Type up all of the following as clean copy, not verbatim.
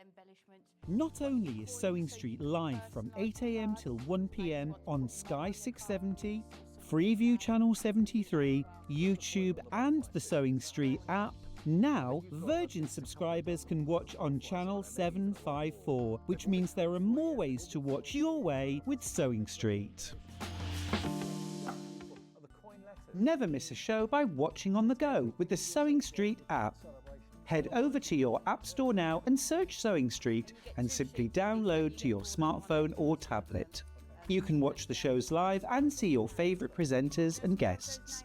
embellishments. Not only is Sewing Street live from 8 a.m. till 1 p.m. on Sky 670, Freeview Channel 73, YouTube and the Sewing Street app, now Virgin subscribers can watch on Channel 754, which means there are more ways to watch your way with Sewing Street. Never miss a show by watching on the go with the Sewing Street app. Head over to your app store now and search Sewing Street and simply download to your smartphone or tablet. You can watch the shows live and see your favourite presenters and guests.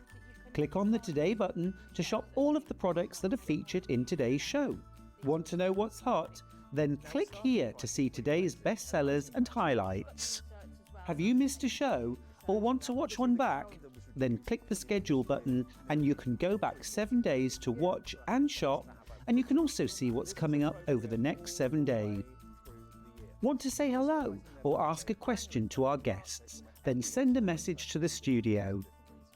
Click on the Today button to shop all of the products that are featured in today's show. Want to know what's hot? Then click here to see today's bestsellers and highlights. Have you missed a show or want to watch one back? Then click the schedule button and you can go back 7 days to watch and shop, and you can also see what's coming up over the next 7 days. Want to say hello or ask a question to our guests? Then send a message to the studio.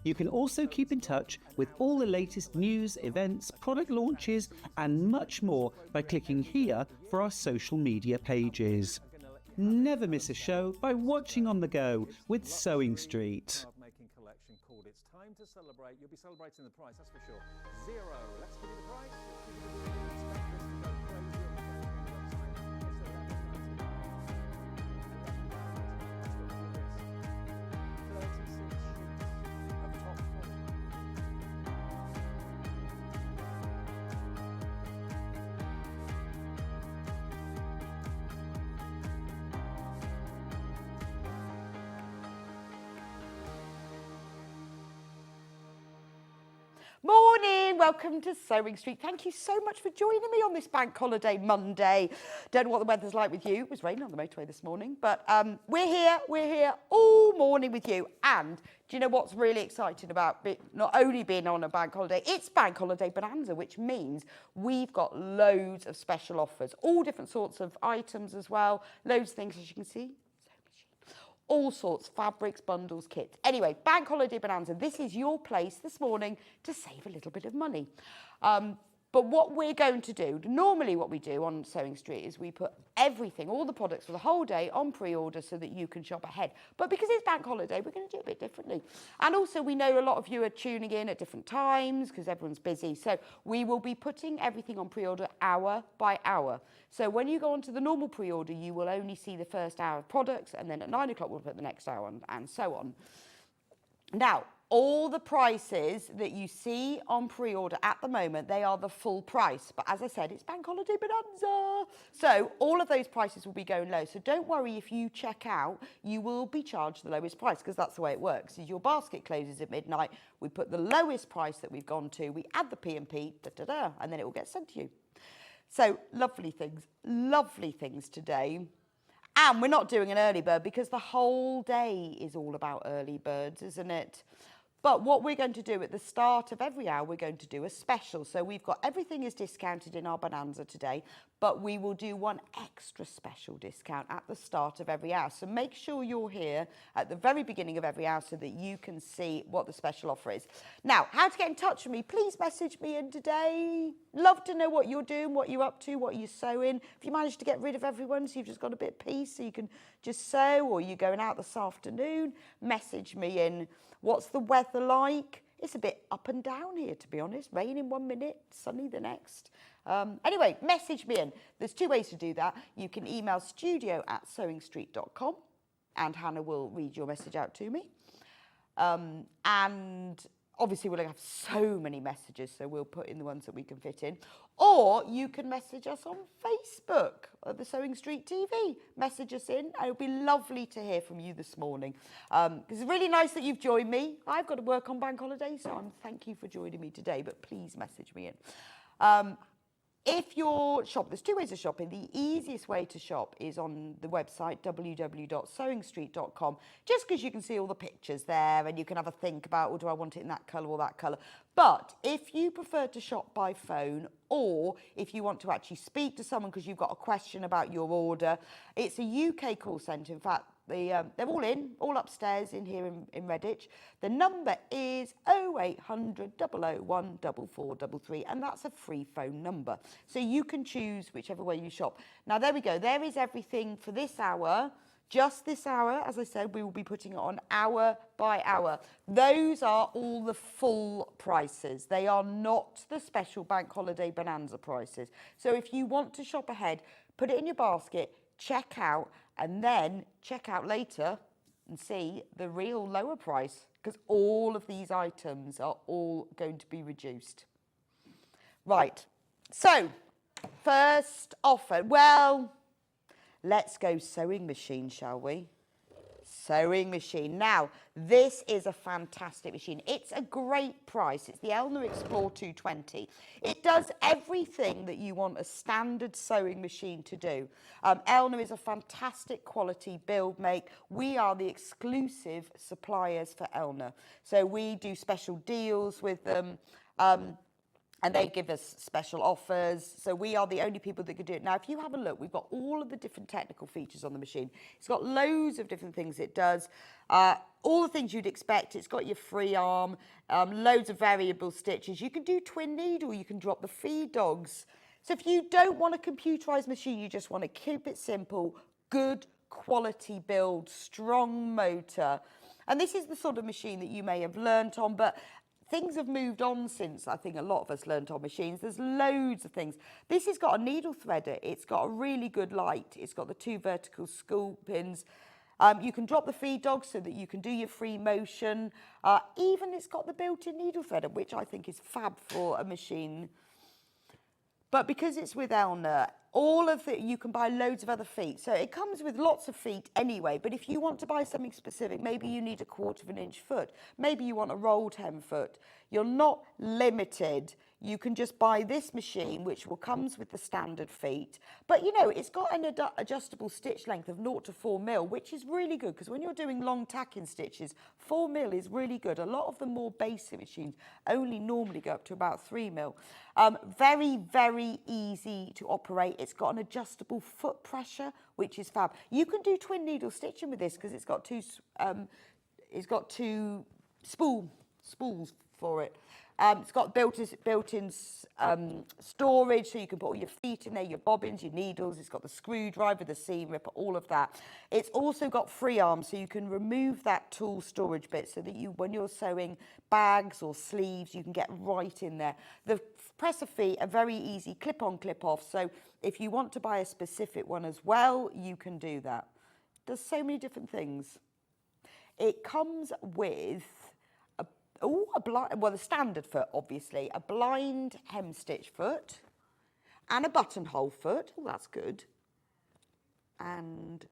You can also keep in touch with all the latest news, events, product launches and much more by clicking here for our social media pages. Never miss a show by watching on the go with Sewing Street. It's time to celebrate. You'll be celebrating the price, that's for sure. Zero. Let's give you the price. Let's give you the Morning, welcome to Sewing Street. Thank you so much for joining me on this bank holiday Monday. Don't know what the weather's like with you. It was raining on the motorway this morning, but we're here all morning with you. And do you know what's really exciting about not only being on a bank holiday? It's Bank Holiday Bonanza, which means we've got loads of special offers, all different sorts of items as well, loads of things as you can see. All sorts, fabrics, bundles, kits. Anyway, Bank Holiday Bonanza, this is your place this morning to save a little bit of money. But what we're going to do, normally what we do on Sewing Street is we put everything, all the products for the whole day on pre-order so that you can shop ahead. But because it's bank holiday, we're going to do it a bit differently. And also we know a lot of you are tuning in at different times because everyone's busy. So we will be putting everything on pre-order hour by hour. So when you go onto the normal pre-order, you will only see the first hour of products, and then at 9 o'clock we'll put the next hour on, and so on. Now, all the prices that you see on pre-order at the moment, they are the full price. But as I said, it's Bank Holiday Bonanza. So all of those prices will be going low. So don't worry if you check out, you will be charged the lowest price because that's the way it works. Is your basket closes at midnight, we put the lowest price that we've gone to, we add the P&P, and then it will get sent to you. So lovely things today. And we're not doing an early bird because the whole day is all about early birds, isn't it? But what we're going to do at the start of every hour, we're going to do a special. So we've got everything is discounted in our Bonanza today, but we will do one extra special discount at the start of every hour. So make sure you're here at the very beginning of every hour so that you can see what the special offer is. Now, how to get in touch with me, please message me in today. Love to know what you're doing, what you're up to, what you're sewing. If you managed to get rid of everyone, so you've just got a bit of peace, so you can just sew, or you're going out this afternoon, message me in. What's the weather like? It's a bit up and down here, to be honest. Raining 1 minute, sunny the next. Anyway, message me in. There's two ways to do that. You can email studio@sewingstreet.com and Hannah will read your message out to me. And obviously we're going to have so many messages, so we'll put in the ones that we can fit in. Or you can message us on Facebook at the Sewing Street TV. Message us in, and it'll be lovely to hear from you this morning. It's really nice that you've joined me. I've got to work on bank holiday, so thank you for joining me today, but please message me in. If you're shopping, there's two ways of shopping. The easiest way to shop is on the website, www.sewingstreet.com, just because you can see all the pictures there and you can have a think about, oh, do I want it in that colour or that colour? But if you prefer to shop by phone, or if you want to actually speak to someone because you've got a question about your order, it's a UK call centre. In fact, they're all upstairs in here in Redditch. The number is 0800 001 4433, and that's a free phone number. So you can choose whichever way you shop. Now, there we go. There is everything for this hour. Just this hour, as I said, we will be putting it on hour by hour. Those are all the full prices. They are not the special bank holiday bonanza prices. So if you want to shop ahead, put it in your basket, check out, and then check out later and see the real lower price, because all of these items are all going to be reduced. Right, so first offer, well, let's go sewing machine, shall we? Sewing machine. Now, this is a fantastic machine. It's a great price. It's the Elna Explore 220. It does everything that you want a standard sewing machine to do. Elna is a fantastic quality build make. We are the exclusive suppliers for Elna. So we do special deals with them. And they give us special offers. So we are the only people that can do it. Now, if you have a look, we've got all of the different technical features on the machine. It's got loads of different things it does. All the things you'd expect. It's got your free arm, loads of variable stitches. You can do twin needle. You can drop the feed dogs. So if you don't want a computerized machine, you just want to keep it simple, good quality build, strong motor. And this is the sort of machine that you may have learnt on, but things have moved on since I think a lot of us learnt on machines. There's loads of things. This has got a needle threader. It's got a really good light. It's got the 2 vertical spool pins. You can drop the feed dog so that you can do your free motion. Even it's got the built-in needle threader, which I think is fab for a machine. But because it's with Elna, all of it, you can buy loads of other feet. So it comes with lots of feet anyway. But if you want to buy something specific, maybe you need a 1/4 inch foot. Maybe you want a rolled hem foot. You're not limited. You can just buy this machine, which comes with the standard feet. But, you know, it's got an adjustable stitch length of 0 to 4 mil, which is really good because when you're doing long tacking stitches, 4 mil is really good. A lot of the more basic machines only normally go up to about 3 mil. Very, very easy to operate. It's got an adjustable foot pressure, which is fab. You can do twin needle stitching with this because it's got two spools for it. It's got built-in storage, so you can put all your feet in there, your bobbins, your needles. It's got the screwdriver, the seam ripper, all of that. It's also got free arms, so you can remove that tool storage bit so that when you're sewing bags or sleeves, you can get right in there. The presser feet are very easy, clip-on, clip-off. So if you want to buy a specific one as well, you can do that. It does so many different things. It comes with the standard foot, obviously, a blind hem stitch foot and a buttonhole foot. Oh, that's good. And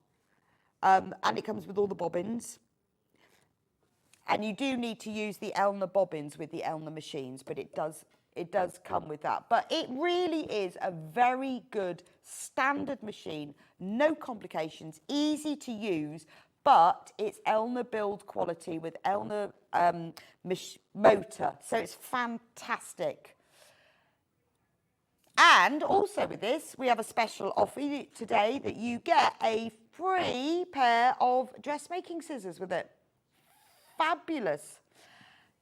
it comes with all the bobbins. And you do need to use the Elna bobbins with the Elna machines, but it does come with that. But it really is a very good standard machine, no complications, easy to use, but it's Elna build quality with Elna motor, so it's fantastic. And also with this, we have a special offer today that you get a free pair of dressmaking scissors with it. Fabulous.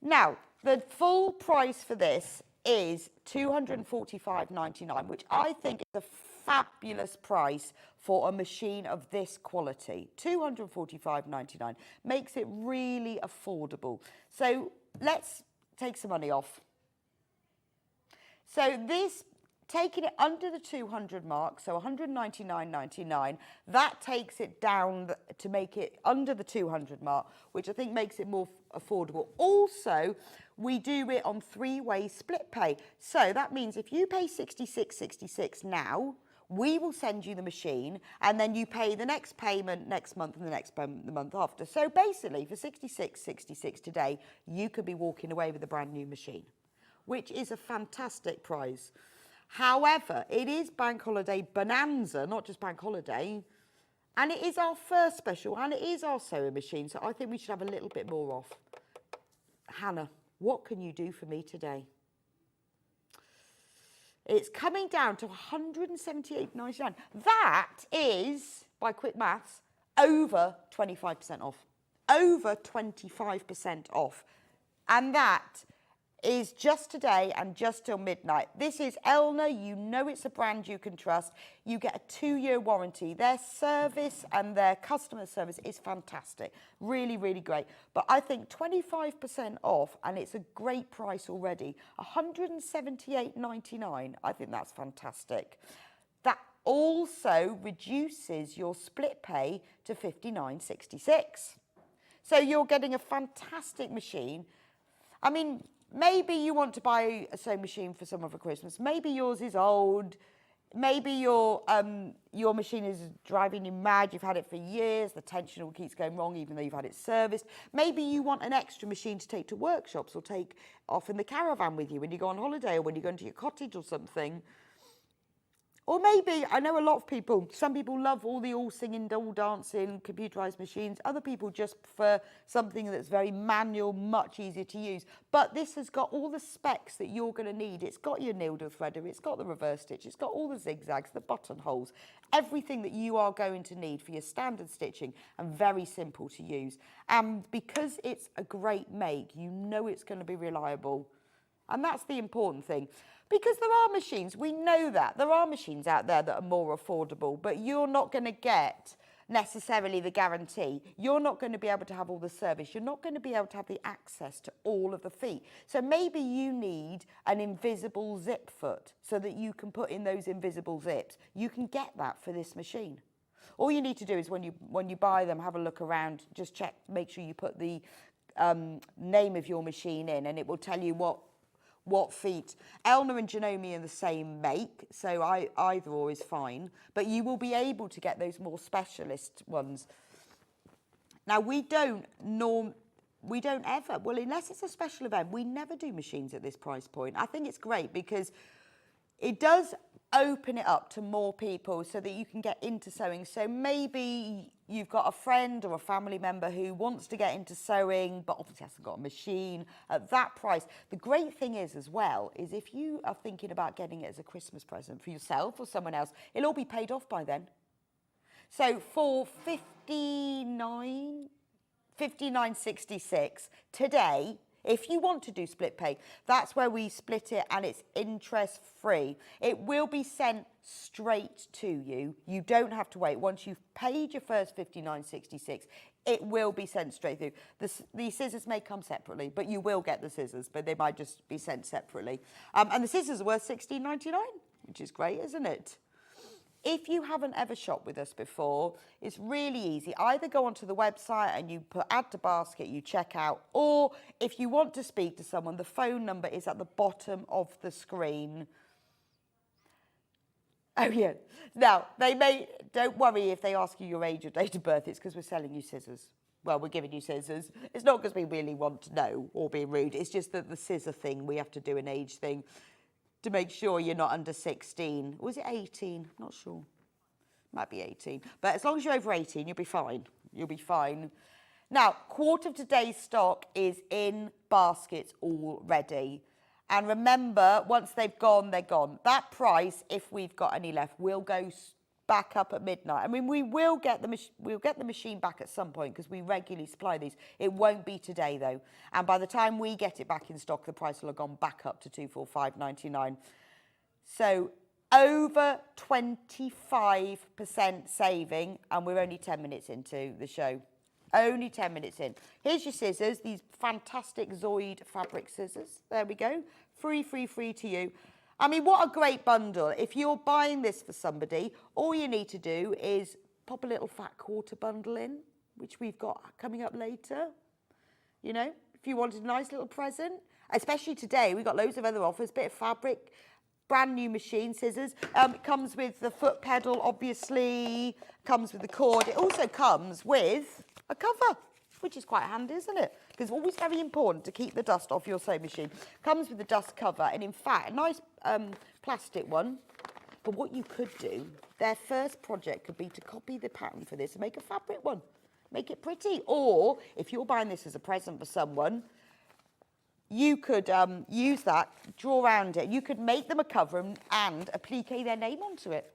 Now, the full price for this is $245.99, which I think is a fabulous price for a machine of this quality. $245.99 makes it really affordable. So let's take some money off. So this, taking it under the 200 mark, so $199.99, that takes it down to make it under the 200 mark, which I think makes it more affordable. Also, we do it on 3-way split pay. So that means if you pay $66.66 now, we will send you the machine, and then you pay the next payment next month and the next payment the month after. So basically, for $66.66 today, you could be walking away with a brand new machine, which is a fantastic prize. However, it is Bank Holiday Bonanza, not just Bank Holiday, and it is our first special, and it is our sewing machine, so I think we should have a little bit more off. Hannah, What can you do for me today? It's coming down to £178.99. That is, by quick maths, over 25% off. Over 25% off. And that is just today and just till midnight. This is Elna. You know it's a brand you can trust. You get a 2-year warranty. Their service and their customer service is fantastic. Really, really great. But I think 25% off, and it's a great price already. £178.99. I think that's fantastic. That also reduces your split pay to £59.66. So you're getting a fantastic machine. I mean, maybe you want to buy a sewing machine for someone for Christmas. Maybe yours is old. Maybe your machine is driving you mad. You've had it for years. The tension keeps going wrong even though you've had it serviced. Maybe you want an extra machine to take to workshops or take off in the caravan with you when you go on holiday or when you go into your cottage or something. Or maybe, I know a lot of people, some people love all the all singing, all dancing, computerised machines. Other people just prefer something that's very manual, much easier to use. But this has got all the specs that you're going to need. It's got your needle threader, it's got the reverse stitch, it's got all the zigzags, the buttonholes, everything that you are going to need for your standard stitching, and very simple to use. And because it's a great make, you know it's going to be reliable. And that's the important thing. Because there are machines, we know that. There are machines out there that are more affordable, but you're not going to get necessarily the guarantee. You're not going to be able to have all the service. You're not going to be able to have the access to all of the feet. So maybe you need an invisible zip foot so that you can put in those invisible zips. You can get that for this machine. All you need to do is when you buy them, have a look around, just check, make sure you put the name of your machine in, and it will tell you what feet. Elna and Janome are the same make, so either or is fine, but you will be able to get those more specialist ones. Now we don't ever, well, unless it's a special event, we never do machines at this price point. I think it's great because it does open it up to more people so that you can get into sewing. So maybe you've got a friend or a family member who wants to get into sewing but obviously hasn't got a machine at that price. The great thing is as well is if you are thinking about getting it as a Christmas present for yourself or someone else, it'll all be paid off by then. So for £59.66 today, if you want to do split pay, that's where we split it and it's interest free. It will be sent straight to you. You don't have to wait. Once you've paid your first £59.66, it will be sent straight through. The scissors may come separately, but you will get the scissors, but they might just be sent separately. And the scissors are worth £16.99, which is great, isn't it? If you haven't ever shopped with us before, it's really easy. Either go onto the website and you put add to basket, you check out, or if you want to speak to someone, the phone number is at the bottom of the screen. Oh yeah. Now, don't worry if they ask you your age or date of birth, it's because we're selling you scissors. Well, we're giving you scissors. It's not because we really want to know or be rude. It's just that the scissor thing, we have to do an age thing to make sure you're not under 16. Was it 18? I'm not sure. Might be 18. But as long as you're over 18, you'll be fine. You'll be fine. Now, quarter of today's stock is in baskets already. And remember, once they've gone, they're gone. That price, if we've got any left, will go back up at midnight. I mean, we'll get the machine back at some point because we regularly supply these. It won't be today though. And by the time we get it back in stock, the price will have gone back up to £245.99. So over 25% saving, and we're only 10 minutes into the show. Only 10 minutes in. Here's your scissors, these fantastic Zoid fabric scissors. There we go. Free to you. I mean, what a great bundle. If you're buying this for somebody, all you need to do is pop a little fat quarter bundle in, which we've got coming up later. You know, if you wanted a nice little present, especially today, we've got loads of other offers, bit of fabric, brand new machine scissors. It comes with the foot pedal, obviously, comes with the cord. It also comes with a cover, which is quite handy, isn't it? Because it's always very important to keep the dust off your sewing machine. Comes with the dust cover, and in fact, a nice plastic one. But what you could do, their first project could be to copy the pattern for this and make a fabric one. Make it pretty. Or, if you're buying this as a present for someone, you could use that, draw around it. You could make them a cover and applique their name onto it.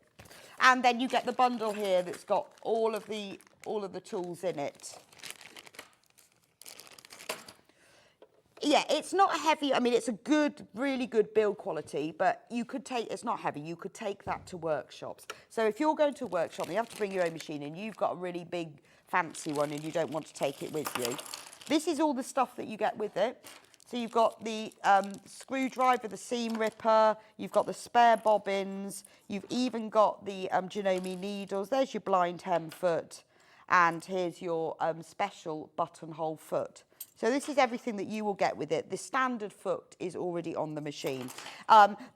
And then you get the bundle here that's got all of the tools in it. Yeah, it's not heavy. I mean, it's a good, really good build quality, but you could take, it's not heavy. You could take that to workshops. So if you're going to a workshop and you have to bring your own machine and you've got a really big, fancy one and you don't want to take it with you, this is all the stuff that you get with it. So you've got the screwdriver, the seam ripper, you've got the spare bobbins, you've even got the Janome needles. There's your blind hem foot, and here's your special buttonhole foot. So this is everything that you will get with it. The standard foot is already on the machine.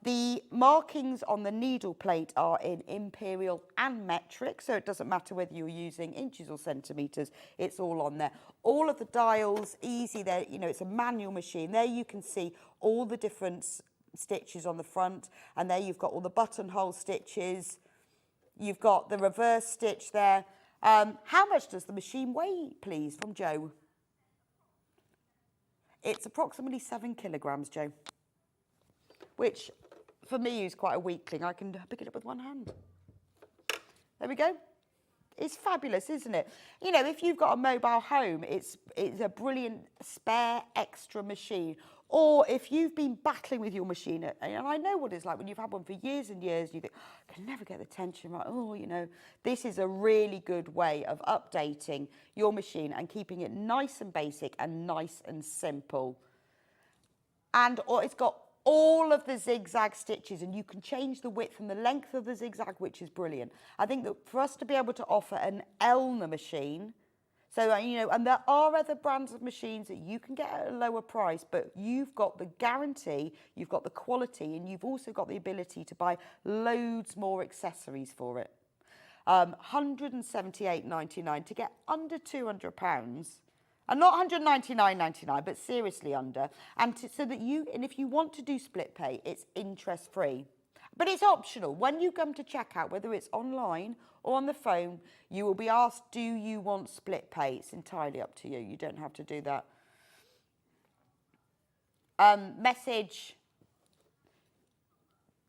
The markings on the needle plate are in imperial and metric, so it doesn't matter whether you're using inches or centimetres, it's all on there. All of the dials, easy there, you know, it's a manual machine. There you can see all the different stitches on the front, and there you've got all the buttonhole stitches. You've got the reverse stitch there. How much does the machine weigh, please, from Joe? It's approximately 7 kilograms, Joe, which for me is quite a weakling. I can pick it up with one hand. There we go. It's fabulous, isn't it? You know, if you've got a mobile home, it's a brilliant spare extra machine. Or if you've been battling with your machine, and I know what it's like when you've had one for years and years, and you think, I can never get the tension right. Oh, you know, this is a really good way of updating your machine and keeping it nice and basic and nice and simple. And it's got all of the zigzag stitches, and you can change the width and the length of the zigzag, which is brilliant. I think that for us to be able to offer an Elna machine, so, you know, and there are other brands of machines that you can get at a lower price, but you've got the guarantee, you've got the quality, and you've also got the ability to buy loads more accessories for it. £178.99 to get under £200, and not £199.99, but seriously under, and so that if you want to do split pay, it's interest free. But it's optional. When you come to checkout, whether it's online or on the phone, you will be asked, do you want split pay? It's entirely up to you. You don't have to do that. Message.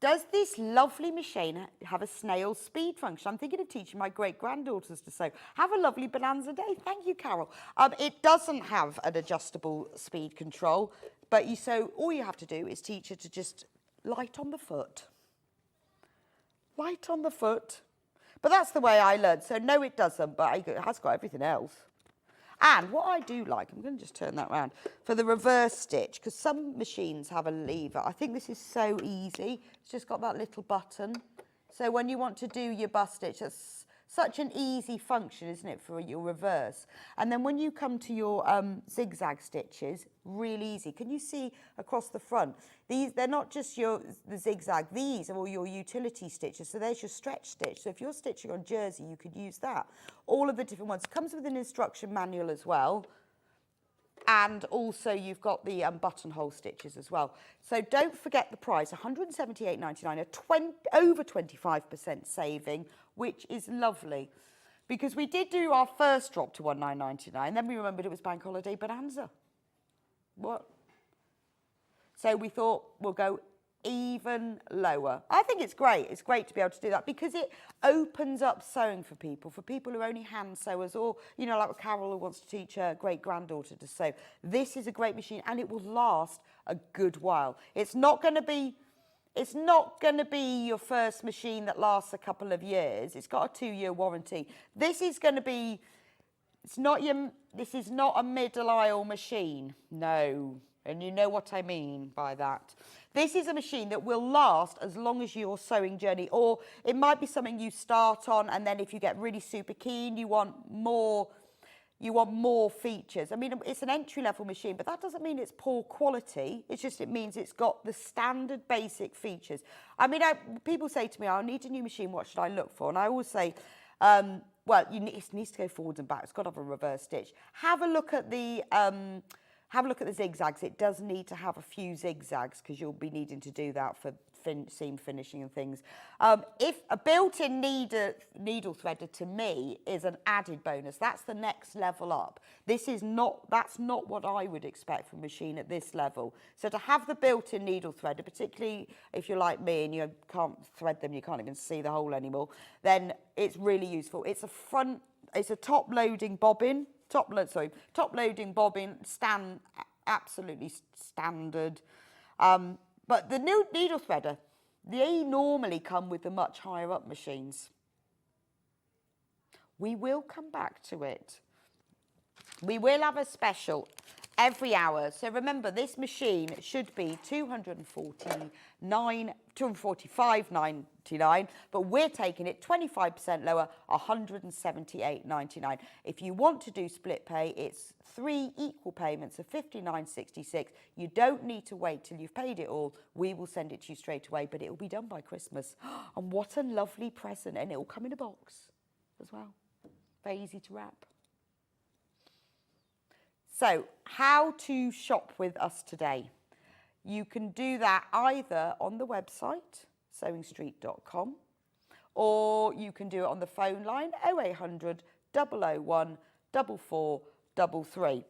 Does this lovely machine have a snail speed function? I'm thinking of teaching my great-granddaughters to sew. Have a lovely Bonanza day. Thank you, Carol. It doesn't have an adjustable speed control, but all you have to do is teach her to just light on the foot. Light on the foot. But that's the way I learned. So no, it doesn't, but it has got everything else. And what I do like, I'm going to just turn that around, for the reverse stitch, because some machines have a lever. I think this is so easy. It's just got that little button. So when you want to do your bust stitch, that's such an easy function, isn't it, for your reverse? And then when you come to your zigzag stitches, really easy. Can you see across the front? They're not just the zigzag. These are all your utility stitches. So there's your stretch stitch. So if you're stitching on jersey, you could use that. All of the different ones. It comes with an instruction manual as well. And also you've got the buttonhole stitches as well. So don't forget the price, £178.99, over 25% saving, which is lovely. Because we did do our first drop to £19.99, then we remembered it was Bank Holiday Bonanza. What? So we thought we'll go even lower. I think it's great. It's great to be able to do that because it opens up sewing for people who are only hand sewers, or, you know, like Carol who wants to teach her great-granddaughter to sew. This is a great machine and it will last a good while. It's not going to be your first machine that lasts a couple of years. It's got a 2-year warranty. This is going to be, this is not a middle aisle machine. No. And you know what I mean by that. This is a machine that will last as long as your sewing journey, or it might be something you start on and then if you get really super keen, you want more features. I mean, it's an entry-level machine, but that doesn't mean it's poor quality. It means it's got the standard basic features. I mean, people say to me, I need a new machine, what should I look for? And I always say, well, it needs to go forwards and back. It's got to have a reverse stitch. Have a look at the zigzags. It does need to have a few zigzags because you'll be needing to do that for seam finishing and things. If a built-in needle threader to me is an added bonus, that's the next level up. That's not what I would expect from a machine at this level. So to have the built-in needle threader, particularly if you're like me and you can't thread them, you can't even see the hole anymore, then it's really useful. It's a top-loading bobbin, top-loading bobbin, absolutely standard. But the new needle threader, they normally come with the much higher up machines. We will come back to it. We will have a special every hour. So remember, this machine should be $245.99, but we're taking it 25% lower, $178.99. If you want to do split pay, it's 3 equal payments of $59.66. You don't need to wait till you've paid it all. We will send it to you straight away, but it will be done by Christmas. And what a lovely present. And it will come in a box as well. Very easy to wrap. So, how to shop with us today? You can do that either on the website, sewingstreet.com, or you can do it on the phone line, 0800 001 4433.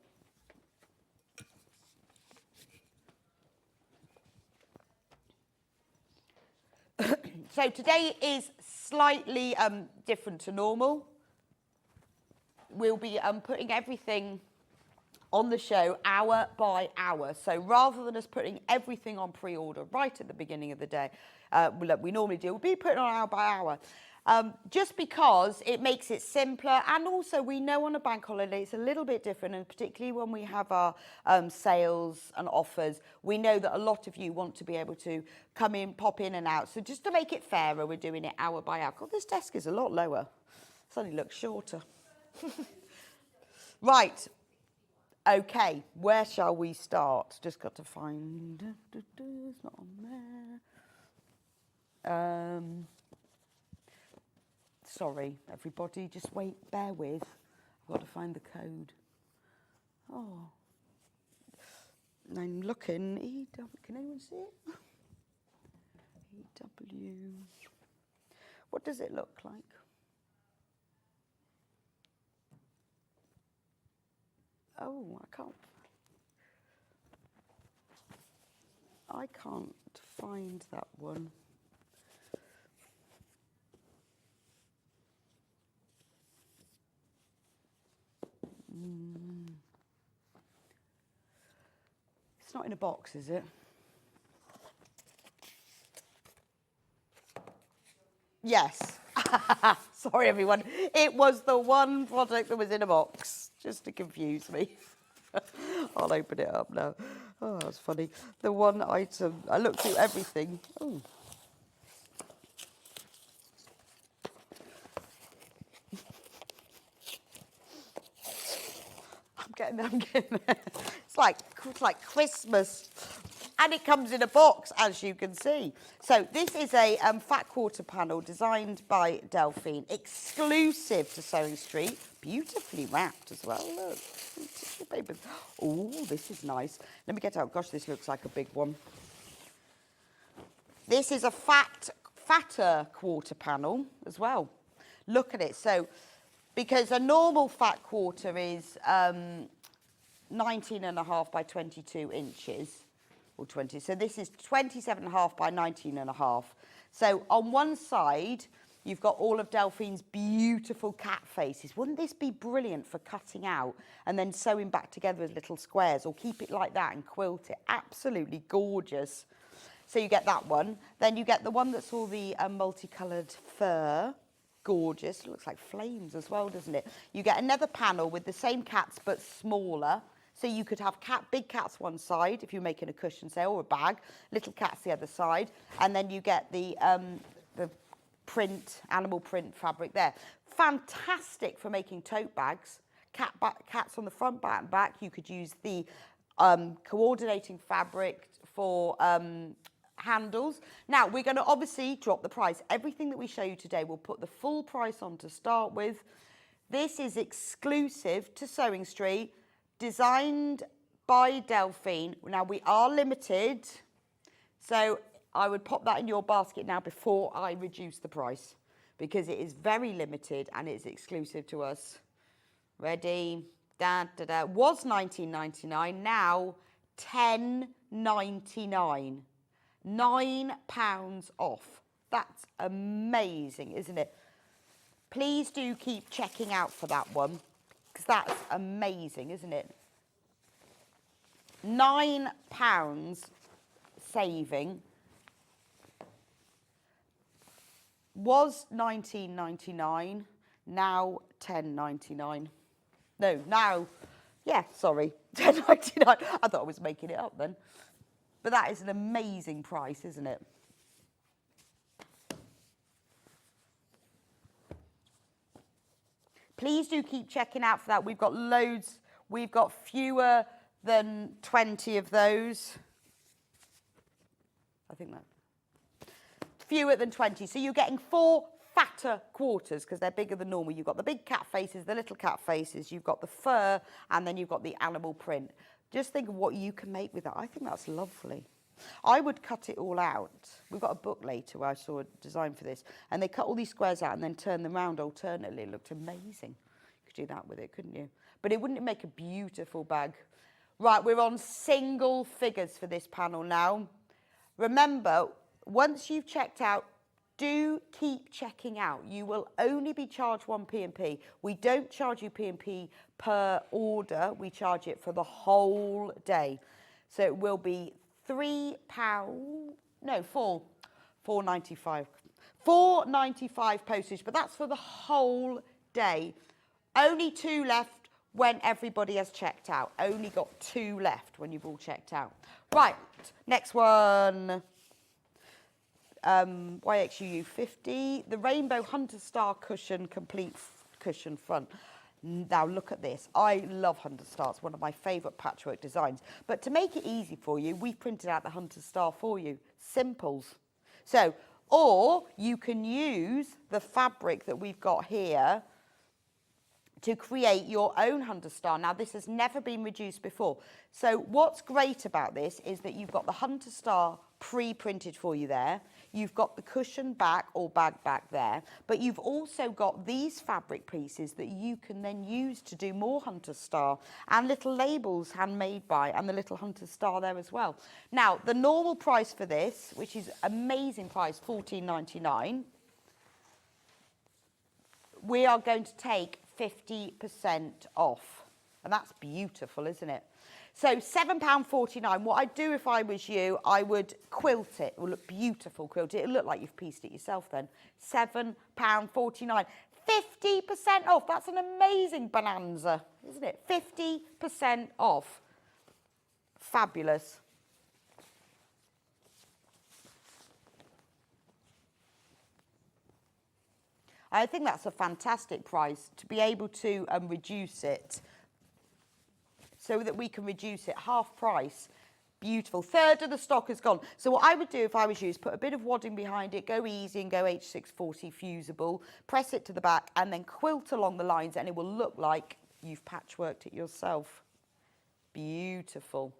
So today is slightly different to normal. We'll be putting everything on the show hour by hour. So rather than us putting everything on pre-order right at the beginning of the day, we normally do, we'll be putting on hour by hour. Just because it makes it simpler, and also we know on a bank holiday it's a little bit different, and particularly when we have our sales and offers, we know that a lot of you want to be able to come in, pop in and out. So just to make it fairer, we're doing it hour by hour. God, this desk is a lot lower. It suddenly looks shorter. Right. Okay, where shall we start? Just got to find, it's not on there. Sorry, everybody, just wait, bear with. I've got to find the code. Oh, I'm looking, can anyone see it? EW, what does it look like? Oh, I can't find that one. It's not in a box, is it? Yes. Sorry, everyone. It was the one product that was in a box, just to confuse me. I'll open it up now. Oh, that's funny. The one item. I looked through everything. Oh. I'm getting there. It's like Christmas. And it comes in a box, as you can see. So this is a fat quarter panel designed by Delphine, exclusive to Sewing Street, beautifully wrapped as well. Look, tissue paper. Oh, this is nice. Let me get out. Gosh, this looks like a big one. This is a fatter quarter panel as well. Look at it. So, because a normal fat quarter is 19.5 by 22 inches. Or 20. So this is 27.5 by 19.5. So on one side, you've got all of Delphine's beautiful cat faces. Wouldn't this be brilliant for cutting out and then sewing back together as little squares, or keep it like that and quilt it? Absolutely gorgeous. So you get that one. Then you get the one that's all the multicoloured fur. Gorgeous. It looks like flames as well, doesn't it? You get another panel with the same cats but smaller. So you could have big cats one side, if you're making a cushion, say, or a bag, little cats the other side, and then you get the animal print fabric there. Fantastic for making tote bags. Cats on the front, back and back. You could use the coordinating fabric for handles. Now, we're going to obviously drop the price. Everything that we show you today, we'll put the full price on to start with. This is exclusive to Sewing Street, designed by Delphine. Now, we are limited, so I would pop that in your basket now before I reduce the price, because it is very limited and it's exclusive to us. Ready? Da, da, da. Was £19.99, now £10.99. £9 off. That's amazing, isn't it? Please do keep checking out for that one, because that's amazing, isn't it? £9 saving. Was £19.99, now £10.99. No, now, yeah, sorry, £10.99. I thought I was making it up then. But that is an amazing price, isn't it? Please do keep checking out for that. We've got loads. We've got fewer than 20 of those. I think that. Fewer than 20. So you're getting 4 fatter quarters because they're bigger than normal. You've got the big cat faces, the little cat faces, you've got the fur, and then you've got the animal print. Just think of what you can make with that. I think that's lovely. I would cut it all out. We've got a book later where I saw a design for this, and they cut all these squares out and then turn them round alternately. It looked amazing. You could do that with it, couldn't you? But it wouldn't make a beautiful bag? Right, we're on single figures for this panel now. Remember, once you've checked out, do keep checking out. You will only be charged 1 P&P. We don't charge you P&P per order. We charge it for the whole day. So it will be £4.95. £4.95 postage, but that's for the whole day. Only 2 left when everybody has checked out. Only got 2 left when you've all checked out. Right, next one. YXUU 50, the Rainbow Hunter Star Cushion, complete cushion front. Now look at this. I love Hunter Star. It's one of my favourite patchwork designs. But to make it easy for you, we've printed out the Hunter Star for you. Simples. So, or you can use the fabric that we've got here to create your own Hunter Star. Now, this has never been reduced before. So what's great about this is that you've got the Hunter Star pre-printed for you there. You've got the cushion back or bag back there, but you've also got these fabric pieces that you can then use to do more Hunter Star, and little labels handmade by, and the little Hunter Star there as well. Now, the normal price for this, which is amazing price, £14.99, we are going to take 50% off. And that's beautiful, isn't it? So £7.49. What I'd do if I was you, I would quilt it. It will look beautiful quilted. It'll look like you've pieced it yourself then. £7.49. 50% off. That's an amazing bonanza, isn't it? 50% off. Fabulous. I think that's a fantastic price to be able to reduce it so that we can reduce it half price. Beautiful. Third of the stock is gone. So what I would do if I was you is put a bit of wadding behind it, go easy and go H640 fusible, press it to the back and then quilt along the lines and it will look like you've patchworked it yourself. Beautiful.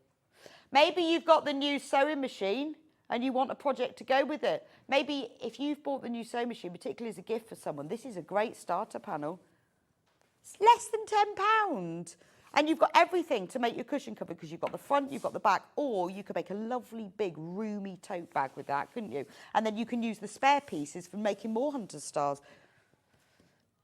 Maybe you've got the new sewing machine and you want a project to go with it. Maybe if you've bought the new sewing machine, particularly as a gift for someone, this is a great starter panel. It's less than £10. And you've got everything to make your cushion cover because you've got the front, you've got the back, or you could make a lovely big roomy tote bag with that, couldn't you? And then you can use the spare pieces for making more Hunter Stars.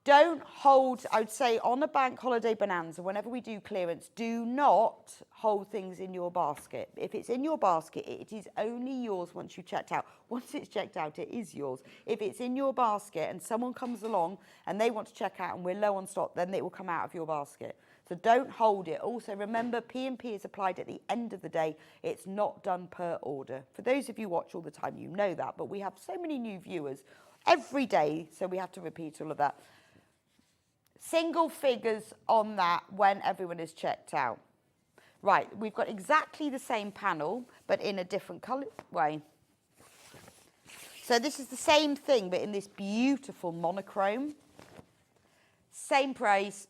Don't hold, I would say on a bank holiday bonanza, whenever we do clearance, do not hold things in your basket. If it's in your basket, it is only yours once you've checked out. Once it's checked out, it is yours. If it's in your basket and someone comes along and they want to check out and we're low on stock, then it will come out of your basket. So don't hold it. Also, remember, P&P is applied at the end of the day. It's not done per order. For those of you who watch all the time, you know that, but we have so many new viewers every day, so we have to repeat all of that. Single figures on that when everyone is checked out. Right, we've got exactly the same panel, but in a different colour way. So this is the same thing, but in this beautiful monochrome. Same price,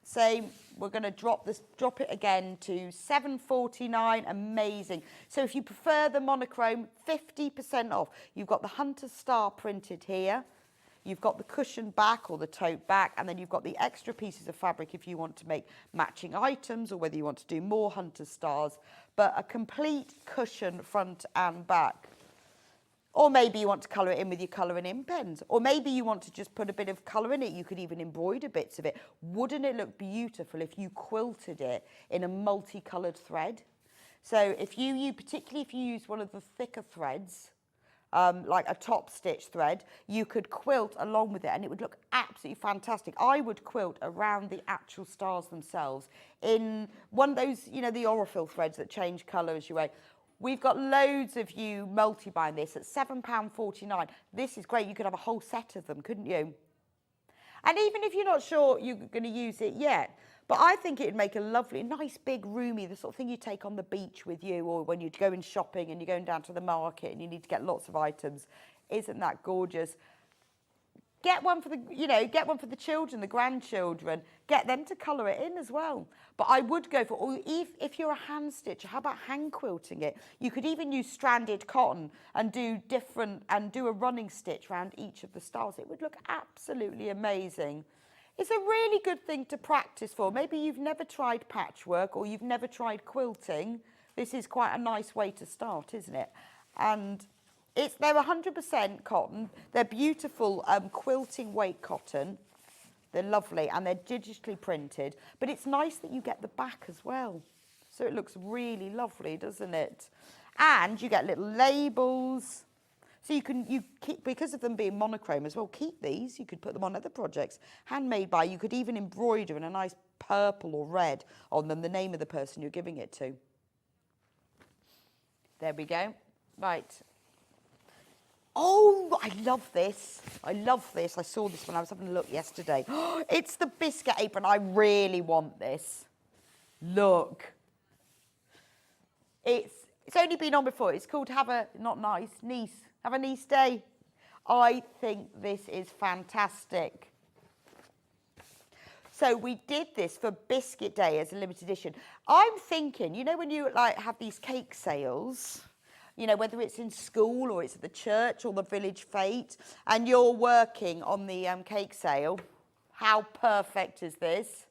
Same, we're going to drop it again to £7.49, amazing. So if you prefer the monochrome, 50% off. You've got the Hunter Star printed here. You've got the cushion back or the tote back, and then you've got the extra pieces of fabric if you want to make matching items or whether you want to do more Hunter Stars, but a complete cushion front and back. Or maybe you want to colour it in with your colouring in pens. Or maybe you want to just put a bit of colour in it. You could even embroider bits of it. Wouldn't it look beautiful if you quilted it in a multicoloured thread? So if you particularly if you use one of the thicker threads, like a top stitch thread, you could quilt along with it and it would look absolutely fantastic. I would quilt around the actual stars themselves in one of those, you know, the Aurifil threads that change colour as you wear. We've got loads of you multi-buying this at £7.49. This is great. You could have a whole set of them, couldn't you? And even if you're not sure you're going to use it yet, but I think it'd make a lovely, nice, big, roomy, the sort of thing you take on the beach with you, or when you're going shopping and you're going down to the market and you need to get lots of items. Isn't that gorgeous? Get one for the, you know, get one for the children, the grandchildren. Get them to colour it in as well. But I would go for, or if you're a hand stitcher, how about hand quilting it? You could even use stranded cotton and do a running stitch around each of the stars. It would look absolutely amazing. It's a really good thing to practice for. Maybe you've never tried patchwork or you've never tried quilting. This is quite a nice way to start, isn't it? And they're 100% cotton. They're beautiful quilting weight cotton. They're lovely and they're digitally printed. But it's nice that you get the back as well. So it looks really lovely, doesn't it? And you get little labels. So you keep, because of them being monochrome as well, keep these. You could put them on other projects. Handmade by, you could even embroider in a nice purple or red on them the name of the person you're giving it to. There we go. Right. Oh, I love this. I love this. I saw this when I was having a look yesterday. It's the biscuit apron. I really want this. Look. It's only been on before. It's called Have a Nice Day. I think this is fantastic. So we did this for Biscuit Day as a limited edition. I'm thinking, you know, when you like have these cake sales, you know, whether it's in school or it's at the church or the village fete, and you're working on the cake sale, how perfect is this?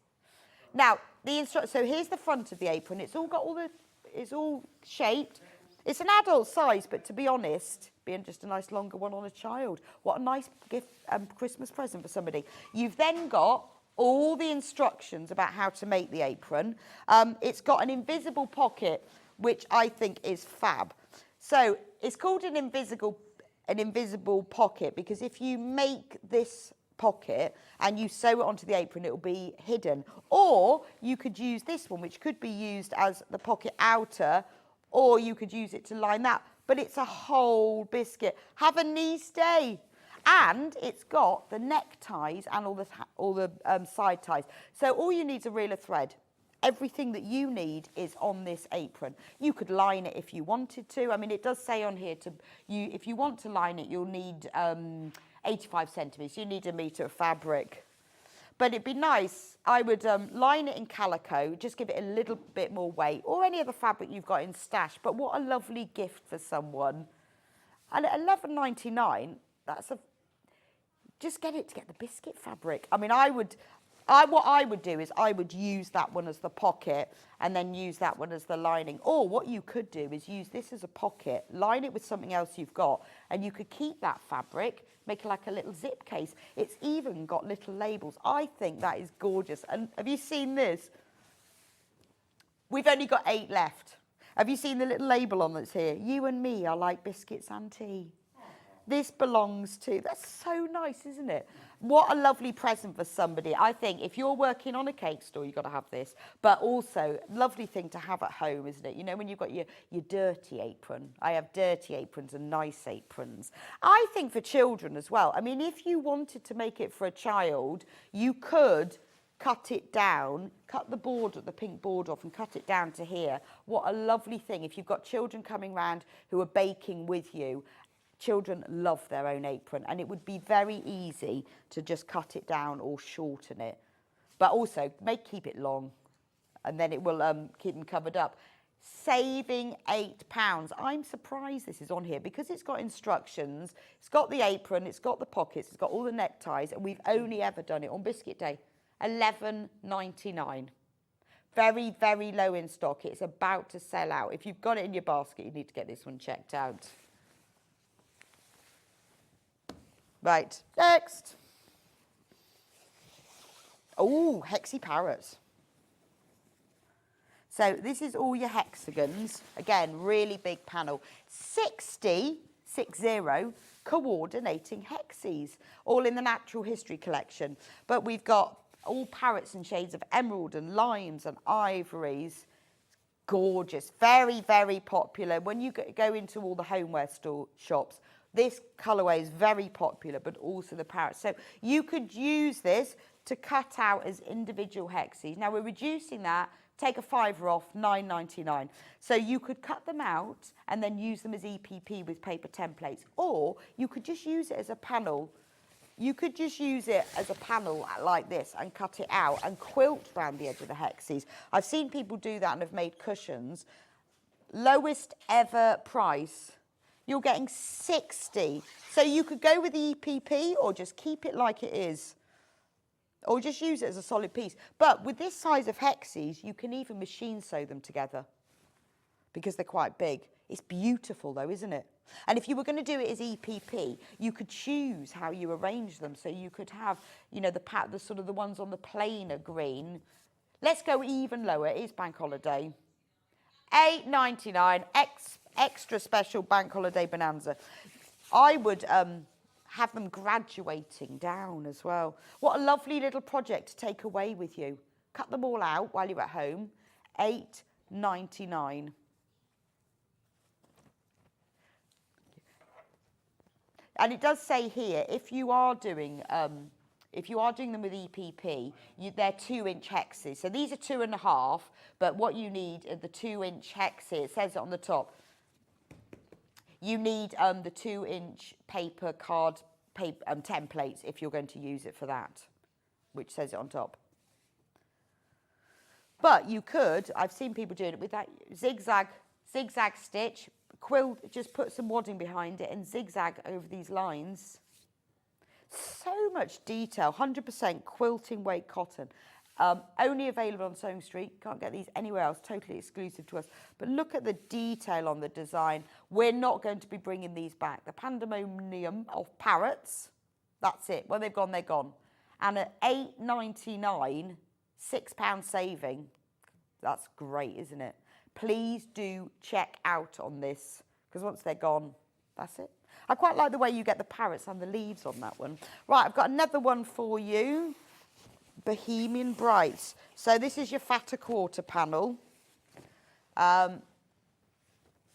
Now, so here's the front of the apron. It's all shaped. It's an adult size, but to be honest, being just a nice longer one on a child. What a nice gift, Christmas present for somebody. You've then got all the instructions about how to make the apron. It's got an invisible pocket, which I think is fab. So it's called an invisible pocket because if you make this pocket and you sew it onto the apron, it will be hidden. Or you could use this one, which could be used as the pocket outer, or you could use it to line that. But it's a whole biscuit. Have a nice day. And it's got the neckties and all the side ties. So all you need is a reel of thread. Everything that you need is on this apron. You could line it if you wanted to. I mean, it does say on here if you want to line it, you'll need 85 centimetres. You need a metre of fabric. But it'd be nice. I would line it in calico, just give it a little bit more weight, or any other fabric you've got in stash. But what a lovely gift for someone. And at £11.99, just get it to get the biscuit fabric. I mean, what I would do is I would use that one as the pocket and then use that one as the lining. Or what you could do is use this as a pocket, line it with something else you've got, and you could keep that fabric, make it like a little zip case. It's even got little labels. I think that is gorgeous. And have you seen this? We've only got 8 left. Have you seen the little label on that's here? You and me are like biscuits and tea. This belongs to, that's so nice, isn't it? What a lovely present for somebody. I think if you're working on a cake store, you've got to have this. But also, lovely thing to have at home, isn't it? You know, when you've got your dirty apron. I have dirty aprons and nice aprons. I think for children as well. I mean, if you wanted to make it for a child, you could cut it down, cut the pink border off and cut it down to here. What a lovely thing. If you've got children coming round who are baking with you, children love their own apron, and it would be very easy to just cut it down or shorten it. but also keep it long, and then it will keep them covered up. Saving £8. I'm surprised this is on here because it's got instructions, it's got the apron, it's got the pockets, it's got all the neckties, and we've only ever done it on biscuit day. £11.99. Very, very low in stock. It's about to sell out. If you've got it in your basket, you need to get this one checked out. Right, next. Oh, hexy parrots. So this is all your hexagons. Again, really big panel. 60 coordinating hexes, all in the Natural History collection. But we've got all parrots and shades of emerald and limes and ivories. Gorgeous, very, very popular. When you go into all the homeware shops, this colourway is very popular, but also the parrots. So you could use this to cut out as individual hexes. Now we're reducing that. Take a £5 off, £9.99. So you could cut them out and then use them as EPP with paper templates, or you could just use it as a panel. You could just use it as a panel like this and cut it out and quilt around the edge of the hexes. I've seen people do that and have made cushions. Lowest ever price. You're getting 60. So you could go with the EPP or just keep it like it is. Or just use it as a solid piece. But with this size of hexes, you can even machine sew them together because they're quite big. It's beautiful though, isn't it? And if you were going to do it as EPP, you could choose how you arrange them. So you could have, you know, the sort of the ones on the plainer green. Let's go even lower. It is bank holiday. £8.99, extra special bank holiday bonanza. I would have them graduating down as well. What a lovely little project to take away with you. Cut them all out while you're at home. £8.99. And it does say here, if you are doing them with EPP, they're 2-inch hexes. So these are 2.5, but what you need are the 2-inch hexes. It says it on the top. You need the 2-inch paper templates if you're going to use it for that, which says it on top. But you could, I've seen people doing it with that zigzag stitch, quilt, just put some wadding behind it and zigzag over these lines. So much detail, 100% quilting weight cotton. Only available on Sewing Street. Can't get these anywhere else, totally exclusive to us. But look at the detail on the design. We're not going to be bringing these back. The pandemonium of parrots, that's it. When they've gone, they're gone. And at £8.99, £6 saving. That's great, isn't it? Please do check out on this, because once they're gone, that's it. I quite like the way you get the parrots and the leaves on that one. Right, I've got another one for you. Bohemian Brights. So this is your fatter quarter panel. Well,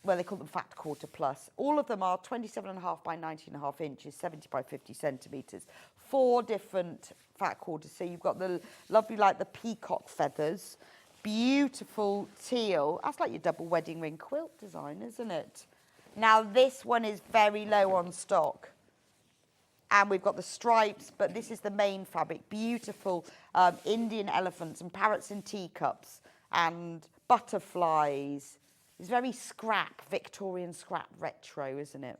they call them fat quarter plus. All of them are 27.5 by 19.5 inches, 70 by 50 centimetres. 4 different fat quarters. So you've got the lovely, like the peacock feathers. Beautiful teal. That's like your double wedding ring quilt design, isn't it? Now, this one is very low on stock. And we've got the stripes, but this is the main fabric. Beautiful Indian elephants and parrots in teacups and butterflies. It's very scrap, Victorian scrap retro, isn't it?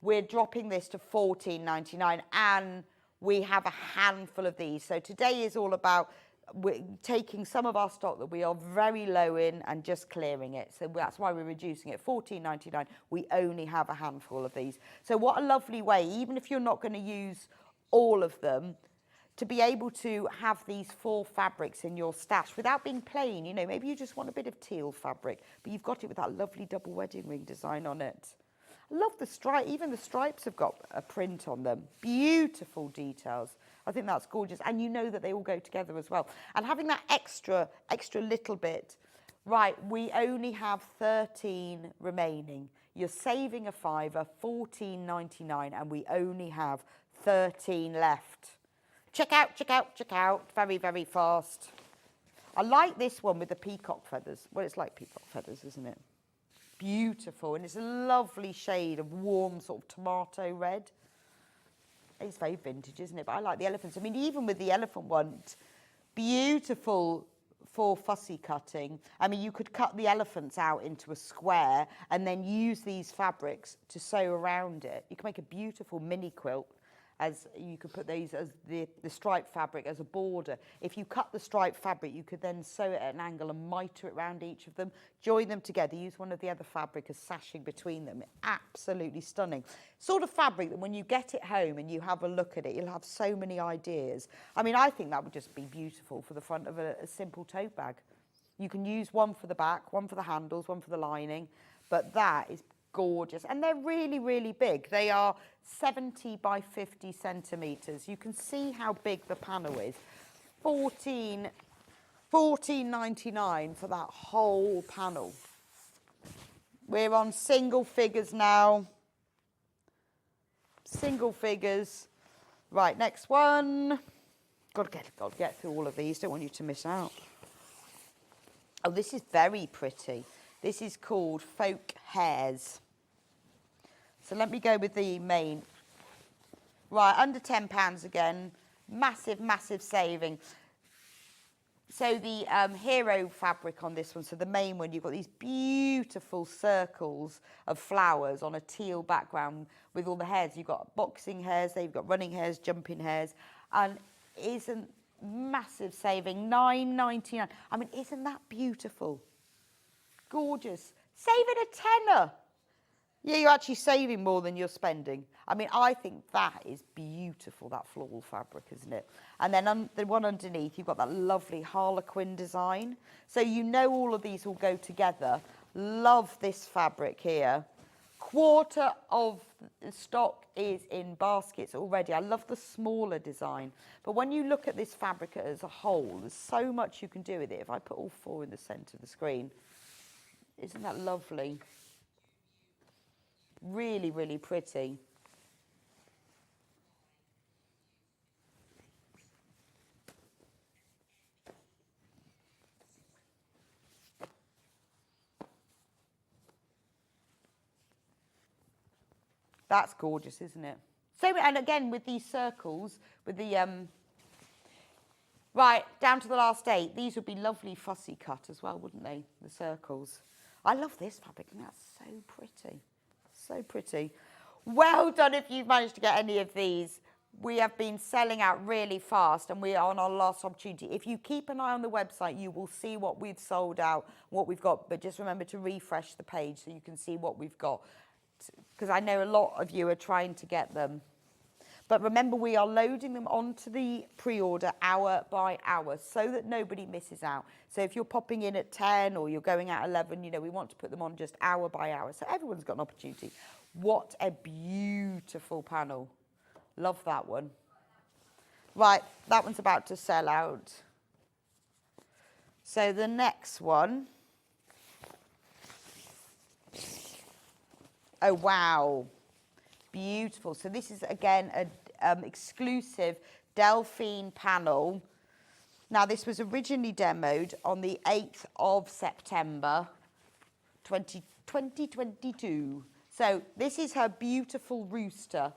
We're dropping this to £14.99 and we have a handful of these. So today is all about we're taking some of our stock that we are very low in and just clearing it. So that's why we're reducing it. £14.99. We only have a handful of these. So what a lovely way, even if you're not going to use all of them, to be able to have these 4 fabrics in your stash without being plain. You know, maybe you just want a bit of teal fabric, but you've got it with that lovely double wedding ring design on it. I love the stripe. Even the stripes have got a print on them. Beautiful details. I think that's gorgeous. And you know that they all go together as well. And having that extra little bit. Right, we only have 13 remaining. You're saving a £5, £14.99, and we only have 13 left. Check out, check out, check out. Very, very fast. I like this one with the peacock feathers. Well, it's like peacock feathers, isn't it? Beautiful. And it's a lovely shade of warm sort of tomato red. It's very vintage, isn't it? But I like the elephants. I mean, even with the elephant one, Beautiful for fussy cutting. I mean, you could cut the elephants out into a square and then use these fabrics to sew around it. You can make a beautiful mini quilt, as you could put these as the striped fabric as a border. If you cut the striped fabric, you could then sew it at an angle and mitre it around each of them, join them together, use one of the other fabric as sashing between them. Absolutely stunning. Sort of fabric that when you get it home and you have a look at it, you'll have so many ideas. I mean, I think that would just be beautiful for the front of a simple tote bag. You can use one for the back, one for the handles, one for the lining, but that is gorgeous. And they're really, really big. They are 70 by 50 centimetres. You can see how big the panel is. $14.99 for that whole panel. We're on single figures now. Single figures. Right, next one. Got to get through all of these. Don't want you to miss out. Oh, this is very pretty. This is called Folk Hairs. So let me go with the main. Right, under £10 again. Massive, massive saving. So the hero fabric on this one, so the main one, you've got these beautiful circles of flowers on a teal background with all the hairs. You've got boxing hairs, there you've got running hairs, jumping hairs, and isn't massive saving, £9.99. I mean, isn't that beautiful? Gorgeous. Saving a tenner. Yeah, you're actually saving more than you're spending. I mean, I think that is beautiful, that floral fabric, isn't it? And then the one underneath, you've got that lovely harlequin design. So you know all of these will go together. Love this fabric here. Quarter of the stock is in baskets already. I love the smaller design. But when you look at this fabric as a whole, there's so much you can do with it. If I put all four in the centre of the screen, isn't that lovely? Really, really pretty. That's gorgeous, isn't it? So, and again, with these circles, with the, right, down to the last 8, these would be lovely fussy cut as well, wouldn't they? The circles. I love this fabric, and that's so pretty. So pretty. Well done if you've managed to get any of these. We have been selling out really fast and we are on our last opportunity. If you keep an eye on the website, you will see what we've sold out, what we've got. But just remember to refresh the page so you can see what we've got. Because I know a lot of you are trying to get them. But remember, we are loading them onto the pre-order hour by hour so that nobody misses out. So if you're popping in at 10 or you're going at 11, you know, we want to put them on just hour by hour. So everyone's got an opportunity. What a beautiful panel. Love that one. Right, that one's about to sell out. So the next one. Oh, wow. Beautiful. So this is, again, an exclusive Delphine panel. Now, this was originally demoed on the 8th of September, 2022. So this is her beautiful rooster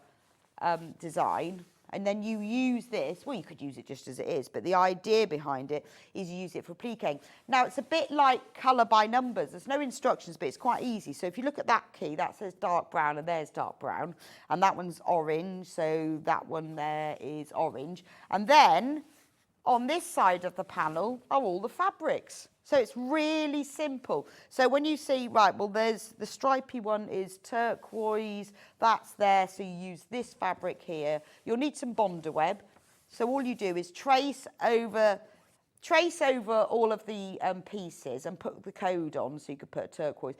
design. And then you use this, well, you could use it just as it is, but the idea behind it is you use it for pliquing. Now, it's a bit like colour by numbers. There's no instructions, but it's quite easy. So if you look at that key, that says dark brown, and there's dark brown. And that one's orange, so that one there is orange. And then on this side of the panel are all the fabrics. So it's really simple. So when you see, right, well, there's the stripy one is turquoise, that's there, so you use this fabric here. You'll need some Bonder web. So all you do is trace over all of the pieces and put the code on, so you could put turquoise.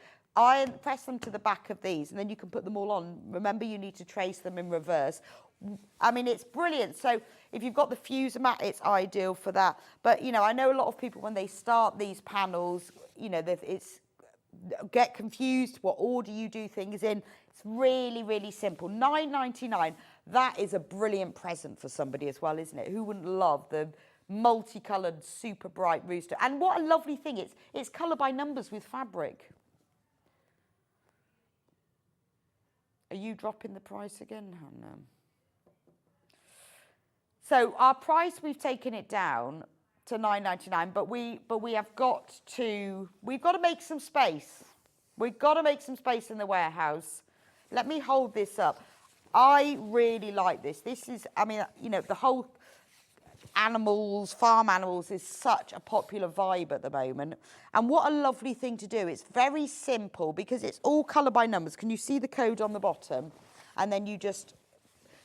Press them to the back of these, and then you can put them all on. Remember, you need to trace them in reverse. I mean, it's brilliant. So if you've got the fuser mat, it's ideal for that. But, you know, I know a lot of people, when they start these panels, you know, get confused what order you do things in. It's really, really simple. $9.99. That is a brilliant present for somebody as well, isn't it? Who wouldn't love the multicoloured, super bright rooster? And what a lovely thing. It's colour by numbers with fabric. Are you dropping the price again, Hannah? So our price, we've taken it down to £9.99, but we've got to make some space. We've got to make some space in the warehouse. Let me hold this up. I really like this. This is, I mean, you know, the whole animals, farm animals is such a popular vibe at the moment. And what a lovely thing to do. It's very simple because it's all colour by numbers. Can you see the code on the bottom? And then you just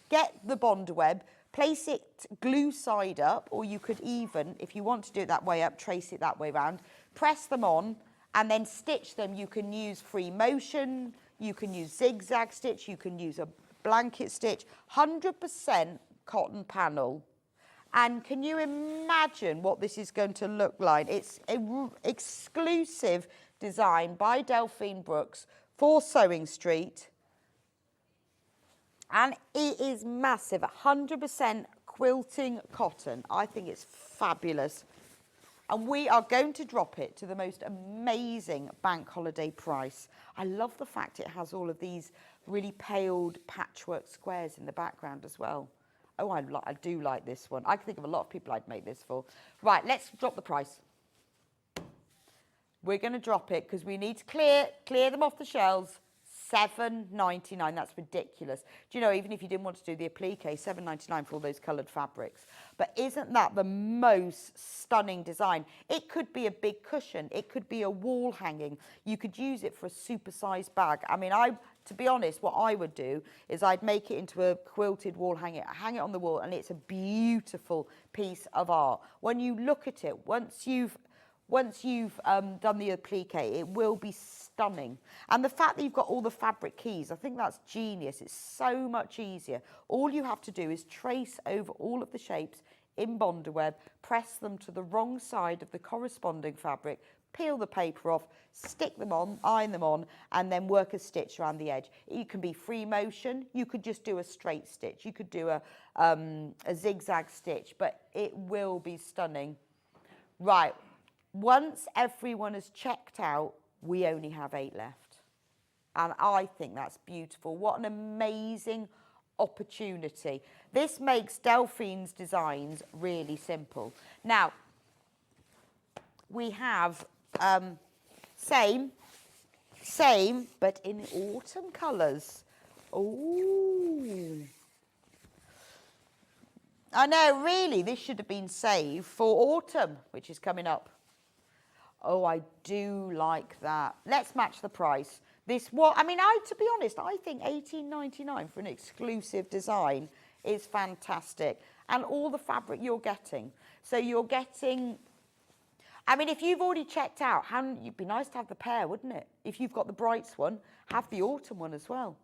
get the bond web, place it glue side up, or you could even, if you want to do it that way up, trace it that way around, press them on and then stitch them. You can use free motion, you can use zigzag stitch, you can use a blanket stitch, 100% cotton panel. And can you imagine what this is going to look like? It's an exclusive design by Delphine Brooks for Sewing Street. And it is massive, 100% quilting cotton. I think it's fabulous. And we are going to drop it to the most amazing bank holiday price. I love the fact it has all of these really paled patchwork squares in the background as well. Oh, I do like this one. I can think of a lot of people I'd make this for. Right, let's drop the price. We're going to drop it because we need to clear them off the shelves. £7.99. That's ridiculous. Do you know, even if you didn't want to do the applique, £7.99 for all those coloured fabrics. But isn't that the most stunning design? It could be a big cushion. It could be a wall hanging. You could use it for a super-sized bag. I mean, to be honest, what I would do is I'd make it into a quilted wall hang it on the wall, and it's a beautiful piece of art. When you look at it, once you've done the applique, it will be stunning. And the fact that you've got all the fabric keys, I think that's genius. It's so much easier. All you have to do is trace over all of the shapes in Bondaweb, press them to the wrong side of the corresponding fabric, peel the paper off, stick them on, iron them on, and then work a stitch around the edge. It can be free motion. You could just do a straight stitch. You could do a zigzag stitch, but it will be stunning. Right. Once everyone has checked out, we only have 8 left. And I think that's beautiful. What an amazing opportunity. This makes Delphine's designs really simple. Now, we have same, but in autumn colours. Ooh. I know, really, this should have been saved for autumn, which is coming up. Oh, I do like that. Let's match the price. To be honest, I think £18.99 for an exclusive design is fantastic. And all the fabric you're getting. So you're getting, I mean, if you've already checked out, it'd be nice to have the pair, wouldn't it? If you've got the brights one, have the autumn one as well.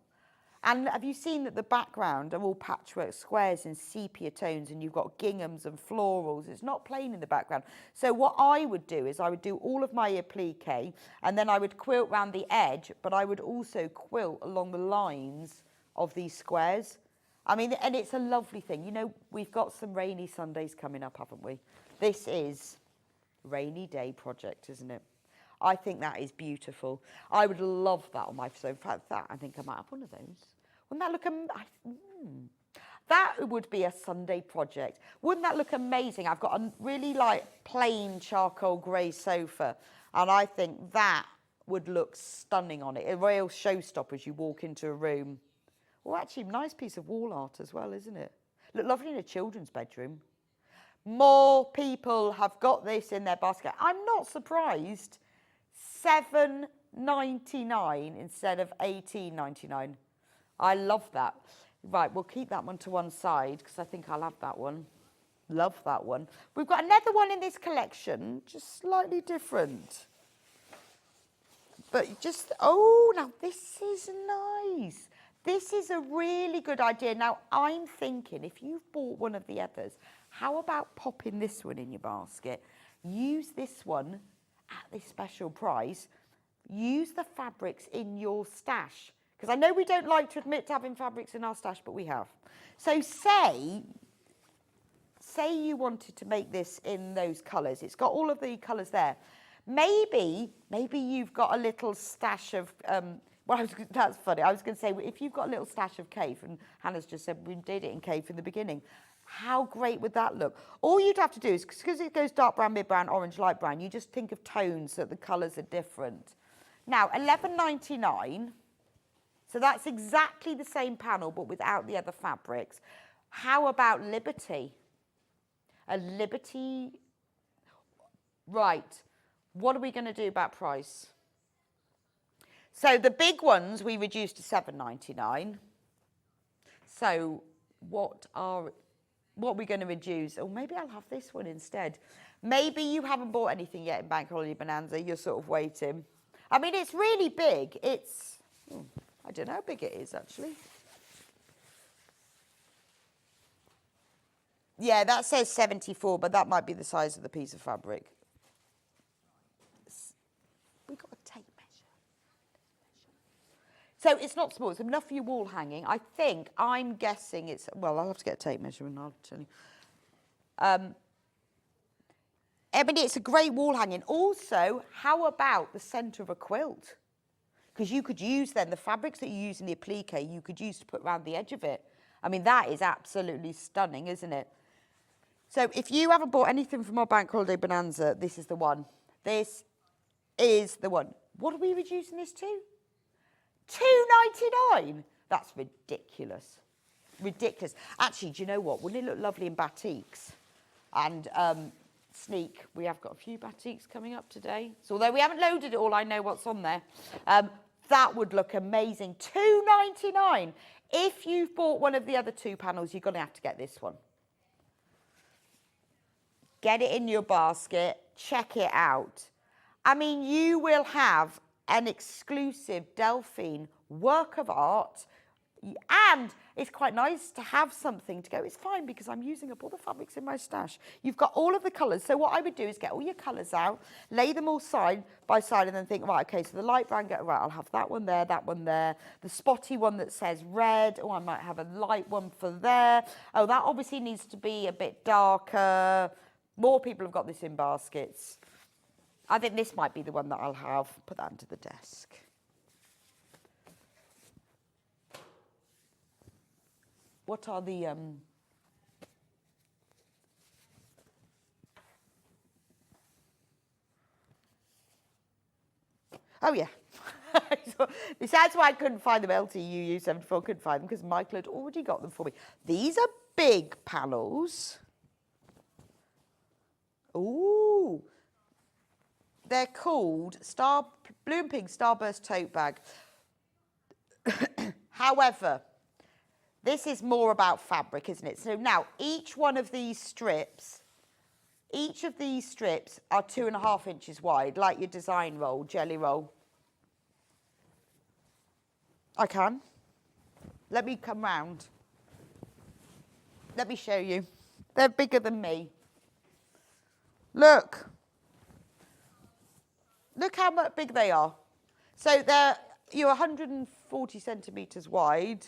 And have you seen that the background are all patchwork squares in sepia tones, and you've got ginghams and florals? It's not plain in the background. So what I would do is I would do all of my applique, and then I would quilt around the edge, but I would also quilt along the lines of these squares. I mean, and it's a lovely thing. You know, we've got some rainy Sundays coming up, haven't we? This is a rainy day project, isn't it? I think that is beautiful. I would love that on my, so in fact, I think I might have one of those. Wouldn't that look, that would be a Sunday project. Wouldn't that look amazing? I've got a really plain charcoal grey sofa, and I think that would look stunning on it. A real showstopper as you walk into a room. Well, actually, nice piece of wall art as well, isn't it? Look lovely in a children's bedroom. More people have got this in their basket. I'm not surprised. £7.99 instead of £18.99. I love that. Right, we'll keep that one to one side because I think I'll have that one. Love that one. We've got another one in this collection, just slightly different. But just, oh, now this is nice. This is a really good idea. Now, I'm thinking if you've bought one of the others, how about popping this one in your basket? Use this one at this special price. Use the fabrics in your stash. Because I know we don't like to admit to having fabrics in our stash, but we have. So say you wanted to make this in those colours. It's got all of the colours there. Maybe you've got a little stash of, that's funny. I was going to say, if you've got a little stash of Cafe, and Hannah's just said we did it in Cafe in the beginning, How great would that look? All you'd have to do is, because it goes dark brown, mid brown, orange, light brown, you just think of tones so that the colours are different. Now, $11.99, so that's exactly the same panel but without the other fabrics. How about Liberty? A Liberty, right, what are we going to do about price? So the big ones we reduced to $7.99. So what are we going to reduce? Or maybe I'll have this one instead. Maybe you haven't bought anything yet in Bank Holiday Bonanza. You're sort of waiting. I mean, it's really big. It's, I don't know how big it is, actually. Yeah, that says 74, but that might be the size of the piece of fabric. We've got a tape measure. So it's not small. It's enough for your wall hanging. I'm guessing it's, well, I'll have to get a tape measure and I'll tell you. I mean, it's a great wall hanging. Also, how about the centre of a quilt? Because you could use then the fabrics that you use in the applique, you could use to put around the edge of it. I mean, that is absolutely stunning, isn't it? So if you haven't bought anything from our Bank Holiday Bonanza, this is the one. This is the one. What are we reducing this to? $2.99. That's ridiculous. Ridiculous. Actually, do you know what? Wouldn't it look lovely in batiks? And sneak, we have got a few batiks coming up today. So although we haven't loaded it all, I know what's on there. That would look amazing. $2.99. If you've bought one of the other two panels, you're going to have to get this one. Get it in your basket. Check it out. I mean, you will have an exclusive Delphine work of art. And it's quite nice to have something to go, it's fine because I'm using up all the fabrics in my stash. You've got all of the colours. So what I would do is get all your colours out, lay them all side by side and then think, right, okay, so the light brown, right, I'll have that one there, the spotty one that says red. Oh, I might have a light one for there. Oh, that obviously needs to be a bit darker. More people have got this in baskets. I think this might be the one that I'll have. Put that under the desk. What are the oh yeah. Besides why I couldn't find them, LTUU 74 couldn't find them because Michael had already got them for me. These are big panels. Ooh. They're called Blue and Pink Starburst Tote Bag. However, this is more about fabric, isn't it? So now, each of these strips are 2.5 inches wide, like your design roll, jelly roll. I can. Let me come round. Let me show you. They're bigger than me. Look. Look how much big they are. So you're 140 centimetres wide.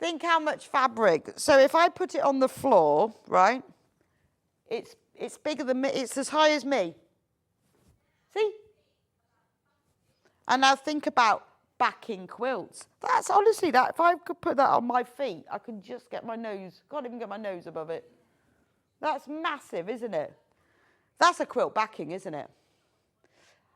Think how much fabric. So if I put it on the floor, right, it's bigger than me. It's as high as me. See? And now think about backing quilts. That's honestly that. If I could put that on my feet, I could just get my nose. Can't even get my nose above it. That's massive, isn't it? That's a quilt backing, isn't it?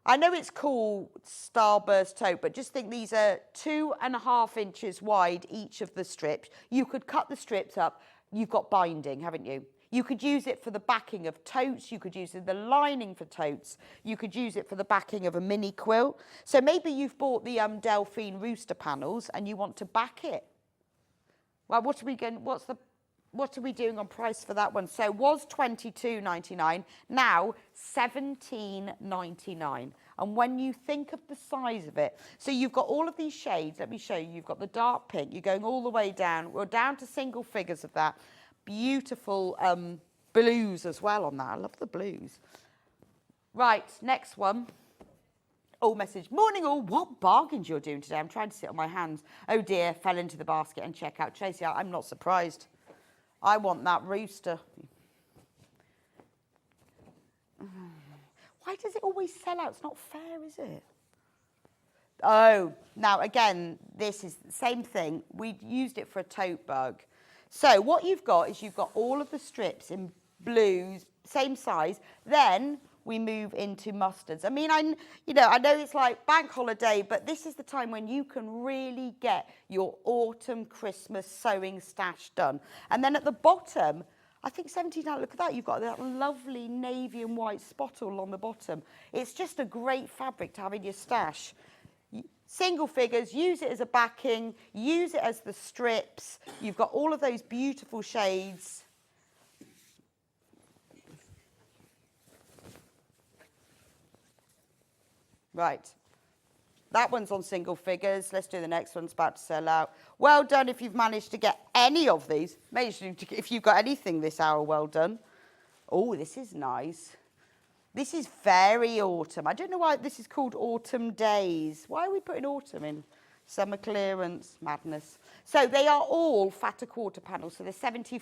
I know it's called Starburst Tote, but just think these are 2.5 inches wide, each of the strips. You could cut the strips up. You've got binding, haven't you? You could use it for the backing of totes. You could use it in the lining for totes. You could use it for the backing of a mini quilt. So maybe you've bought the Delphine rooster panels and you want to back it. Well, what are we doing on price for that one? So it was $22.99, now $17.99. And when you think of the size of it, so you've got all of these shades. Let me show you. You've got the dark pink. You're going all the way down. We're down to single figures of that. Beautiful blues as well on that. I love the blues. Right, next one. Oh, message. Morning all. What bargains you're doing today? I'm trying to sit on my hands. Oh dear, fell into the basket and check out. Tracy, I'm not surprised. I want that rooster. Why does it always sell out? It's not fair, is it? Oh, now again, this is the same thing. We used it for a tote bag. So what you've got is you've got all of the strips in blues, same size. Then we move into mustards. I mean, I know it's like bank holiday, but this is the time when you can really get your autumn Christmas sewing stash done. And then at the bottom, I think 17, look at that, you've got that lovely navy and white spot all on the bottom. It's just a great fabric to have in your stash. Single figures, use it as a backing, use it as the strips. You've got all of those beautiful shades. Right, that one's on single figures. Let's do the next one, it's about to sell out. Well done if you've managed to get any of these. If you've got anything this hour, well done. Oh, this is nice. This is very autumn. I don't know why this is called Autumn Days. Why are we putting autumn in? Summer clearance, madness. So they are all fatter quarter panels. So they're 70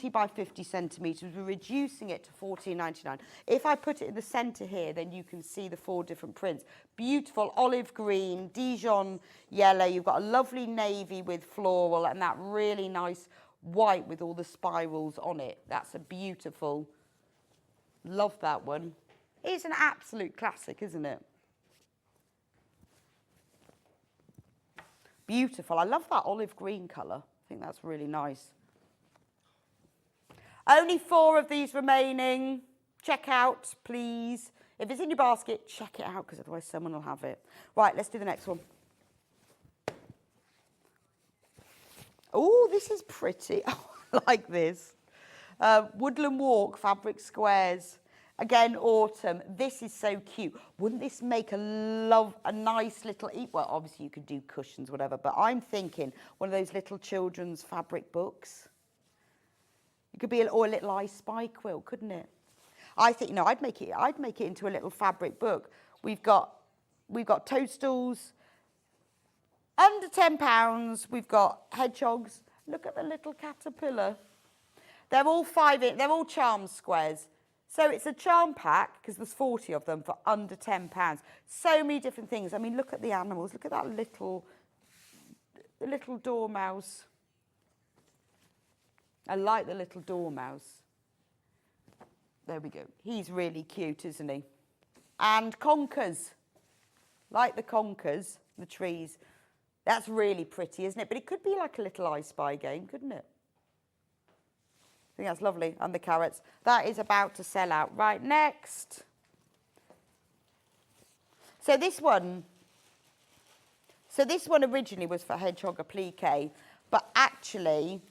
by 50 centimetres. We're reducing it to $14.99. If I put it in the centre here, then you can see the 4 different prints. Beautiful olive green, Dijon yellow. You've got a lovely navy with floral and that really nice white with all the spirals on it. That's a beautiful, love that one. It's an absolute classic, isn't it? Beautiful. I love that olive green colour. I think that's really nice. Only 4 of these remaining. Check out, please. If it's in your basket, check it out, because otherwise someone will have it. Right, let's do the next one. Oh, this is pretty. Oh, I like this. Woodland Walk fabric squares. Again, autumn. This is so cute. Wouldn't this make a nice little, well, obviously you could do cushions, whatever, but I'm thinking one of those little children's fabric books. It could be a little I Spy quilt, couldn't it? I think, no, I'd make it into a little fabric book. We've got toadstools, under £10. We've got hedgehogs. Look at the little caterpillar. They're all they're all charm squares. So it's a charm pack, because there's 40 of them, for under £10. So many different things. I mean, look at the animals. Look at that the little dormouse. I like the little dormouse. There we go. He's really cute, isn't he? And conkers. Like the conkers, the trees. That's really pretty, isn't it? But it could be like a little I Spy game, couldn't it? I think that's lovely. And the carrots. That is about to sell out. Right, next. So this one originally was for hedgehog applique, but actually,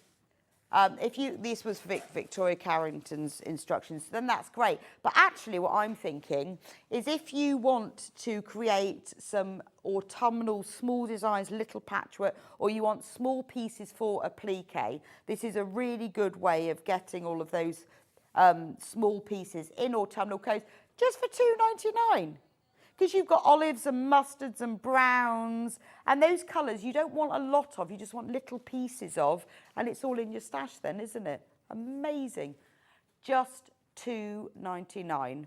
this was Victoria Carrington's instructions, then that's great. But actually what I'm thinking is if you want to create some autumnal small designs, little patchwork, or you want small pieces for applique, this is a really good way of getting all of those small pieces in autumnal coats just for £2.99. Because you've got olives and mustards and browns, and those colours you don't want a lot of, you just want little pieces of, and it's all in your stash then, isn't it? Amazing. Just £2.99.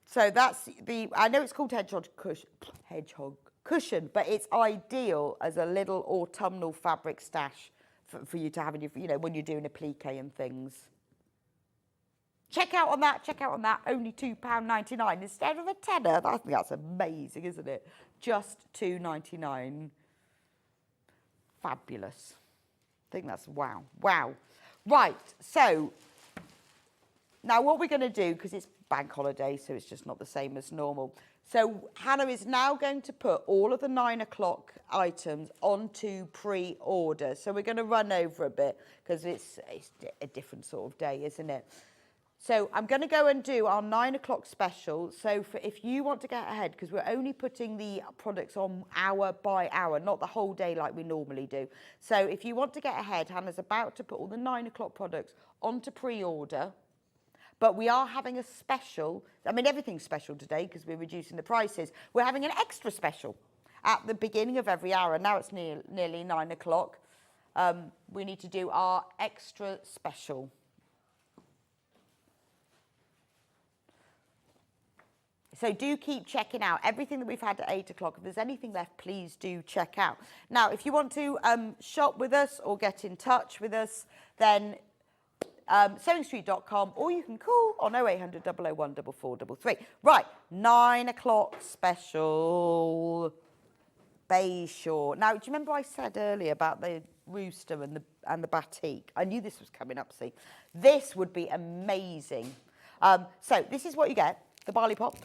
So that's I know it's called hedgehog cushion, but it's ideal as a little autumnal fabric stash for you to have in your, when you're doing applique and things. Check out on that, only £2.99 instead of a tenner. I think that's amazing, isn't it? Just £2.99. Fabulous. I think that's wow. Right, so now what we're going to do, because it's bank holiday, so it's just not the same as normal. So Hannah is now going to put all of the 9 o'clock items onto pre-order. So we're going to run over a bit because it's a different sort of day, isn't it? So I'm going to go and do our 9 o'clock special. So if you want to get ahead, because we're only putting the products on hour by hour, not the whole day like we normally do. So if you want to get ahead, Hannah's about to put all the 9 o'clock products onto pre-order. But we are having a special, I mean, everything's special today because we're reducing the prices. We're having an extra special at the beginning of every hour. Now it's nearly 9 o'clock. We need to do our extra special. So do keep checking out everything that we've had at 8 o'clock. If there's anything left, please do check out. Now, if you want to shop with us or get in touch with us, then sewingstreet.com, or you can call on 0800 001 4433. Right, 9 o'clock special. Bayshore. Now, do you remember I said earlier about the rooster and the batik? I knew this was coming up, see. This would be amazing. So this is what you get, the barley pop.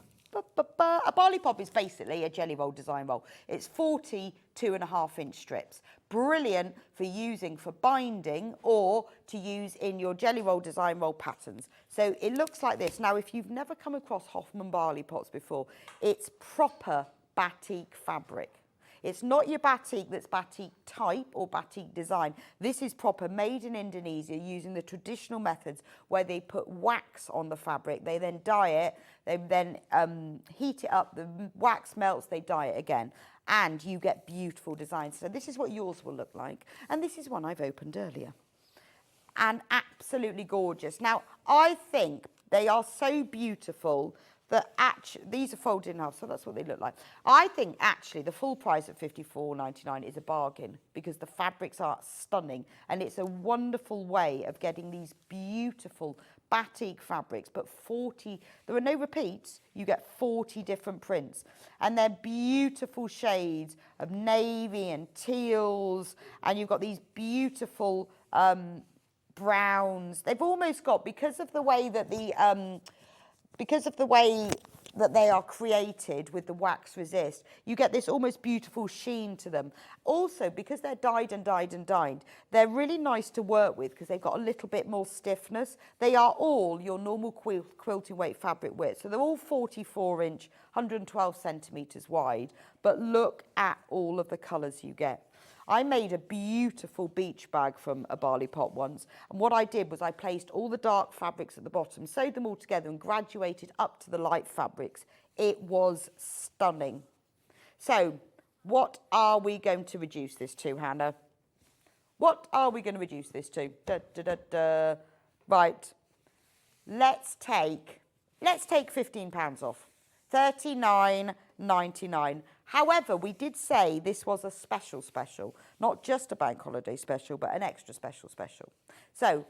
A barley pop is basically a jelly roll design roll. It's 42.5-inch strips. Brilliant for using for binding or to use in your jelly roll design roll patterns. So it looks like this. Now, if you've never come across Hoffman barley pots before, it's proper batik fabric. It's not your batik that's batik type or batik design. This is proper, made in Indonesia using the traditional methods where they put wax on the fabric. They then dye it. They then heat it up. The wax melts. They dye it again. And you get beautiful designs. So this is what yours will look like. And this is one I've opened earlier. And absolutely gorgeous. Now, I think they are so beautiful that actually, these are folded in half, so that's what they look like. I think actually the full price at $54.99 is a bargain because the fabrics are stunning and it's a wonderful way of getting these beautiful batik fabrics, but 40, there are no repeats, you get 40 different prints. And they're beautiful shades of navy and teals, and you've got these beautiful browns. They've almost got, because of the way that they are created with the wax resist, you get this almost beautiful sheen to them. Also, because they're dyed and dyed and dyed, they're really nice to work with because they've got a little bit more stiffness. They are all your normal quilting weight fabric width. So they're all 44-inch, 112 centimetres wide. But look at all of the colours you get. I made a beautiful beach bag from a barley pot once, and what I did was I placed all the dark fabrics at the bottom, sewed them all together and graduated up to the light fabrics. It was stunning. So what are we going to reduce this to, Hannah? What are we going to reduce this to? Right, let's take £15 off, £39.99. However, we did say this was a special, not just a bank holiday special, but an extra special. So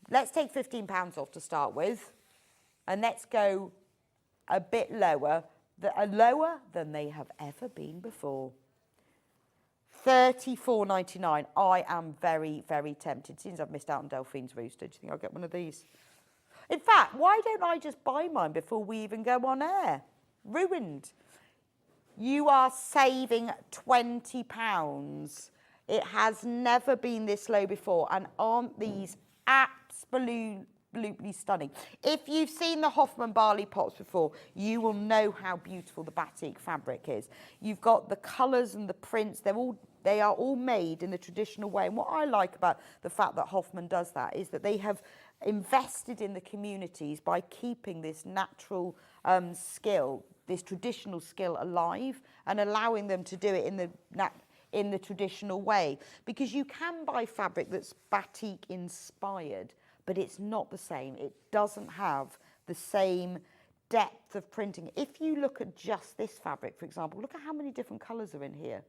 let's take £15 off to start with, and let's go a bit lower, lower than they have ever been before. £34.99. I am very, very tempted. Since I've missed out on Delphine's rooster, do you think I'll get one of these? In fact, why don't I just buy mine before we even go on air? Ruined. You are saving £20. It has never been this low before, and aren't these absolutely stunning? If you've seen the Hoffman barley pots before, you will know how beautiful the batik fabric is. You've got the colours and the prints. They are all made in the traditional way. And what I like about the fact that Hoffman does that is that they have invested in the communities by keeping this natural skill, this traditional skill alive, and allowing them to do it in the traditional way. Because you can buy fabric that's batik inspired, but it's not the same. It doesn't have the same depth of printing. If you look at just this fabric, for example, look at how many different colours are in here.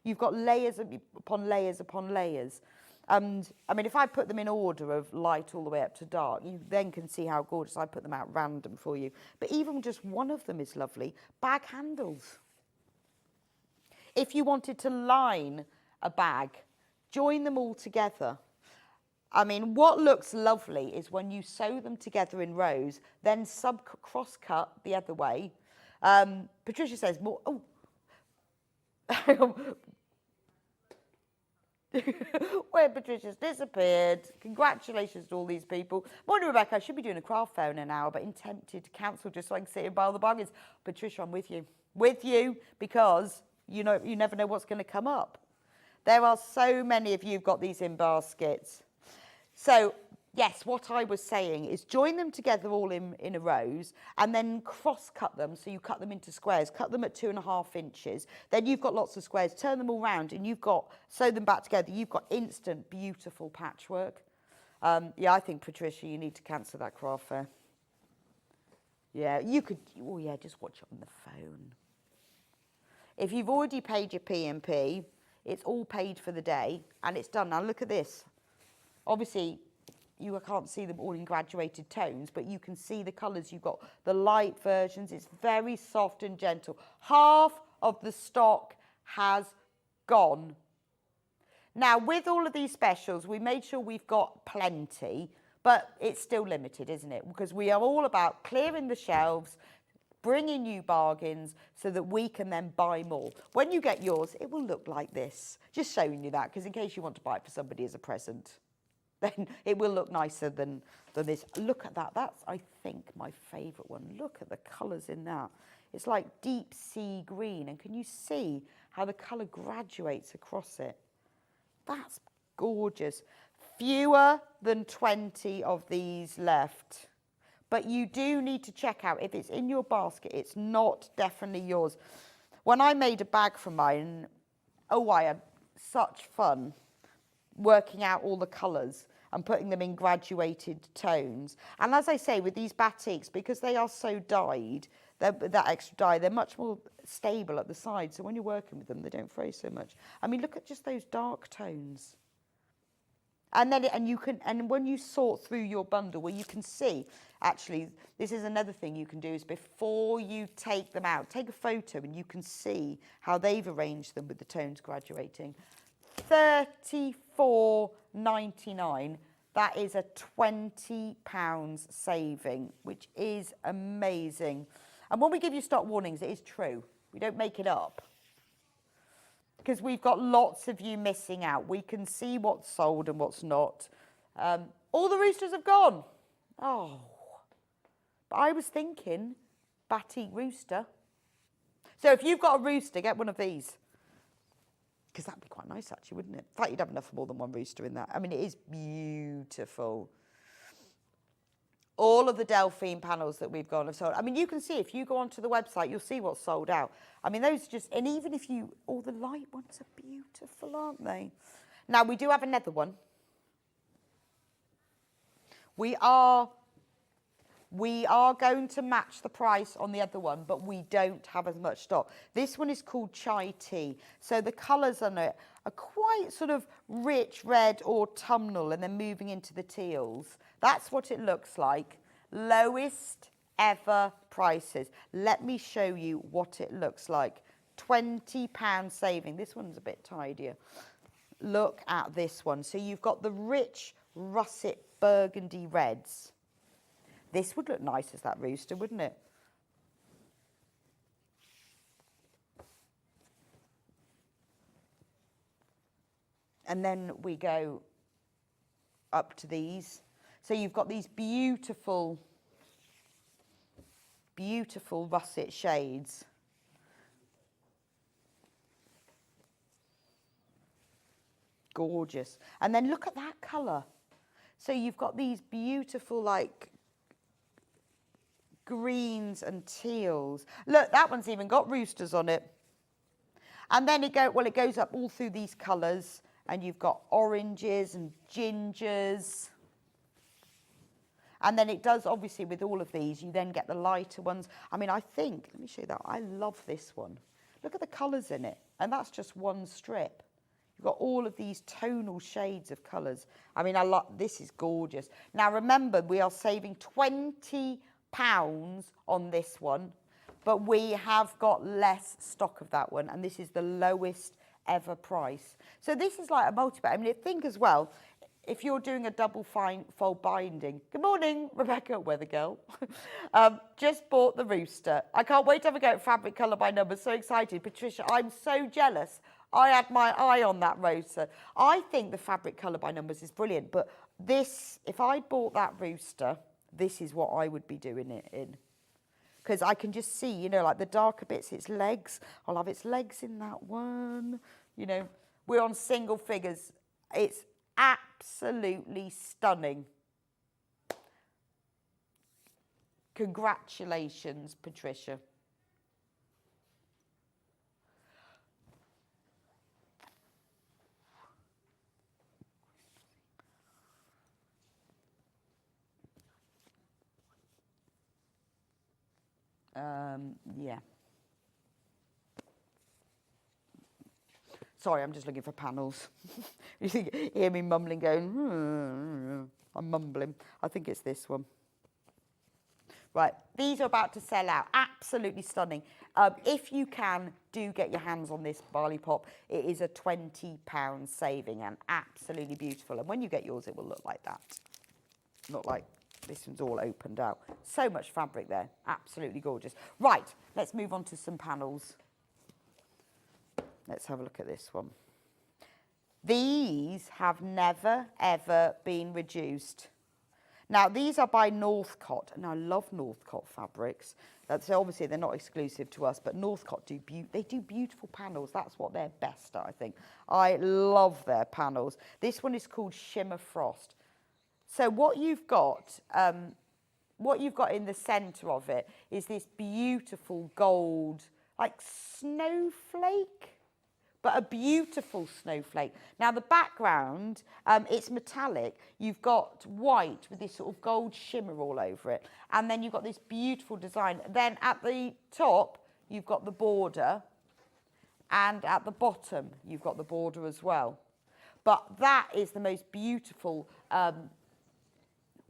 You've got layers upon layers upon layers. And I mean, if I put them in order of light all the way up to dark, you then can see how gorgeous. I put them out random for you. But even just one of them is lovely. Bag handles. If you wanted to line a bag, join them all together. I mean, what looks lovely is when you sew them together in rows, then cross-cut the other way. Patricia says more. Oh. Where Patricia's disappeared. Congratulations to all these people. Morning, Rebecca. I should be doing a craft fair in an hour, but tempted to cancel just so I can sit and buy all the bargains. Patricia, I'm with you. With you, because you never know what's going to come up. There are so many of you who've got these in baskets. So, yes, what I was saying is join them together all in a rows and then cross-cut them. So you cut them into squares, cut them at 2.5 inches. Then you've got lots of squares, turn them all round and sew them back together. You've got instant, beautiful patchwork. Yeah, I think, Patricia, you need to cancel that craft fair. Yeah, you could, oh yeah, just watch it on the phone. If you've already paid your P&P, it's all paid for the day and it's done. Now look at this. Obviously, you can't see them all in graduated tones, but you can see the colours. You've got the light versions. It's very soft and gentle. Half of the stock has gone. Now, with all of these specials, we made sure we've got plenty, but it's still limited, isn't it? Because we are all about clearing the shelves, bringing you bargains so that we can then buy more. When you get yours, it will look like this. Just showing you that, because in case you want to buy it for somebody as a present, then it will look nicer than this. Look at that. That's, I think, my favourite one. Look at the colours in that. It's like deep sea green. And can you see how the colour graduates across it? That's gorgeous. Fewer than 20 of these left. But you do need to check out if it's in your basket. It's not definitely yours. When I made a bag for mine, oh, I had such fun working out all the colours and putting them in graduated tones. And as I say, with these batiks, because they are so dyed, that extra dye, they're much more stable at the side. So when you're working with them, they don't fray so much. I mean, look at just those dark tones. And then, and when you sort through your bundle, where you can see, actually, this is another thing you can do, is before you take them out, take a photo and you can see how they've arranged them with the tones graduating. £34.99. That is a £20 saving, which is amazing. And when we give you stock warnings, it is true. We don't make it up. Because we've got lots of you missing out. We can see what's sold and what's not. All the roosters have gone. Oh. But I was thinking batik rooster. So if you've got a rooster, get one of these. Because that'd be quite nice, actually, wouldn't it? In fact, you'd have enough for more than one rooster in that. I mean, it is beautiful. All of the Delphine panels that we've got have sold. I mean, you can see, if you go onto the website, you'll see what's sold out. I mean, those just, and even if you, all the light ones are beautiful, aren't they? Now, we do have another one. We are going to match the price on the other one, but we don't have as much stock. This one is called Chai Tea. So the colours on it are quite sort of rich red autumnal and then moving into the teals. That's what it looks like. Lowest ever prices. Let me show you what it looks like. £20 saving. This one's a bit tidier. Look at this one. So you've got the rich russet burgundy reds. This would look nice as that rooster, wouldn't it? And then we go up to these. So you've got these beautiful, beautiful russet shades. Gorgeous. And then look at that colour. So you've got these beautiful, like, greens and teals. Look, that one's even got roosters on it. And then it goes up all through these colours, and you've got oranges and gingers. And then it does, obviously, with all of these, you then get the lighter ones. I mean, I think, let me show you that. I love this one. Look at the colours in it. And that's just one strip. You've got all of these tonal shades of colours. I mean, this is gorgeous. Now, remember, we are saving £20 on this one, but we have got less stock of that one, and this is the lowest ever price. So this is like a multi-pack. I mean, think as well, if you're doing a double fold binding. Good morning, Rebecca, weather girl. Just bought the rooster. I can't wait to have a go at fabric colour by number. So excited. Patricia, I'm so jealous. I had my eye on that rooster. I think the fabric colour by numbers is brilliant, but this, if I bought that rooster, this is what I would be doing it in. Because I can just see, you know, like the darker bits, its legs. I'll have its legs in that one. You know, we're on single figures. It's absolutely stunning. Congratulations, Patricia. Yeah. Sorry, I'm just looking for panels. You hear me mumbling, going, I'm mumbling. I think it's this one. Right, these are about to sell out. Absolutely stunning. If you can, do get your hands on this barley pop. It is a £20 saving and absolutely beautiful. And when you get yours, it will look like that. Not like this one's all opened out. So much fabric there. Absolutely gorgeous. Right, let's move on to some panels. Let's have a look at this one. These have never, ever been reduced. Now, these are by Northcott, and I love Northcott fabrics. So obviously, they're not exclusive to us, but Northcott do beautiful panels. That's what they're best at, I think. I love their panels. This one is called Shimmer Frost. So what you've got in the centre of it is this beautiful gold, like snowflake, but a beautiful snowflake. Now, the background, it's metallic. You've got white with this sort of gold shimmer all over it. And then you've got this beautiful design. Then at the top, you've got the border. And at the bottom, you've got the border as well. But that is the most beautiful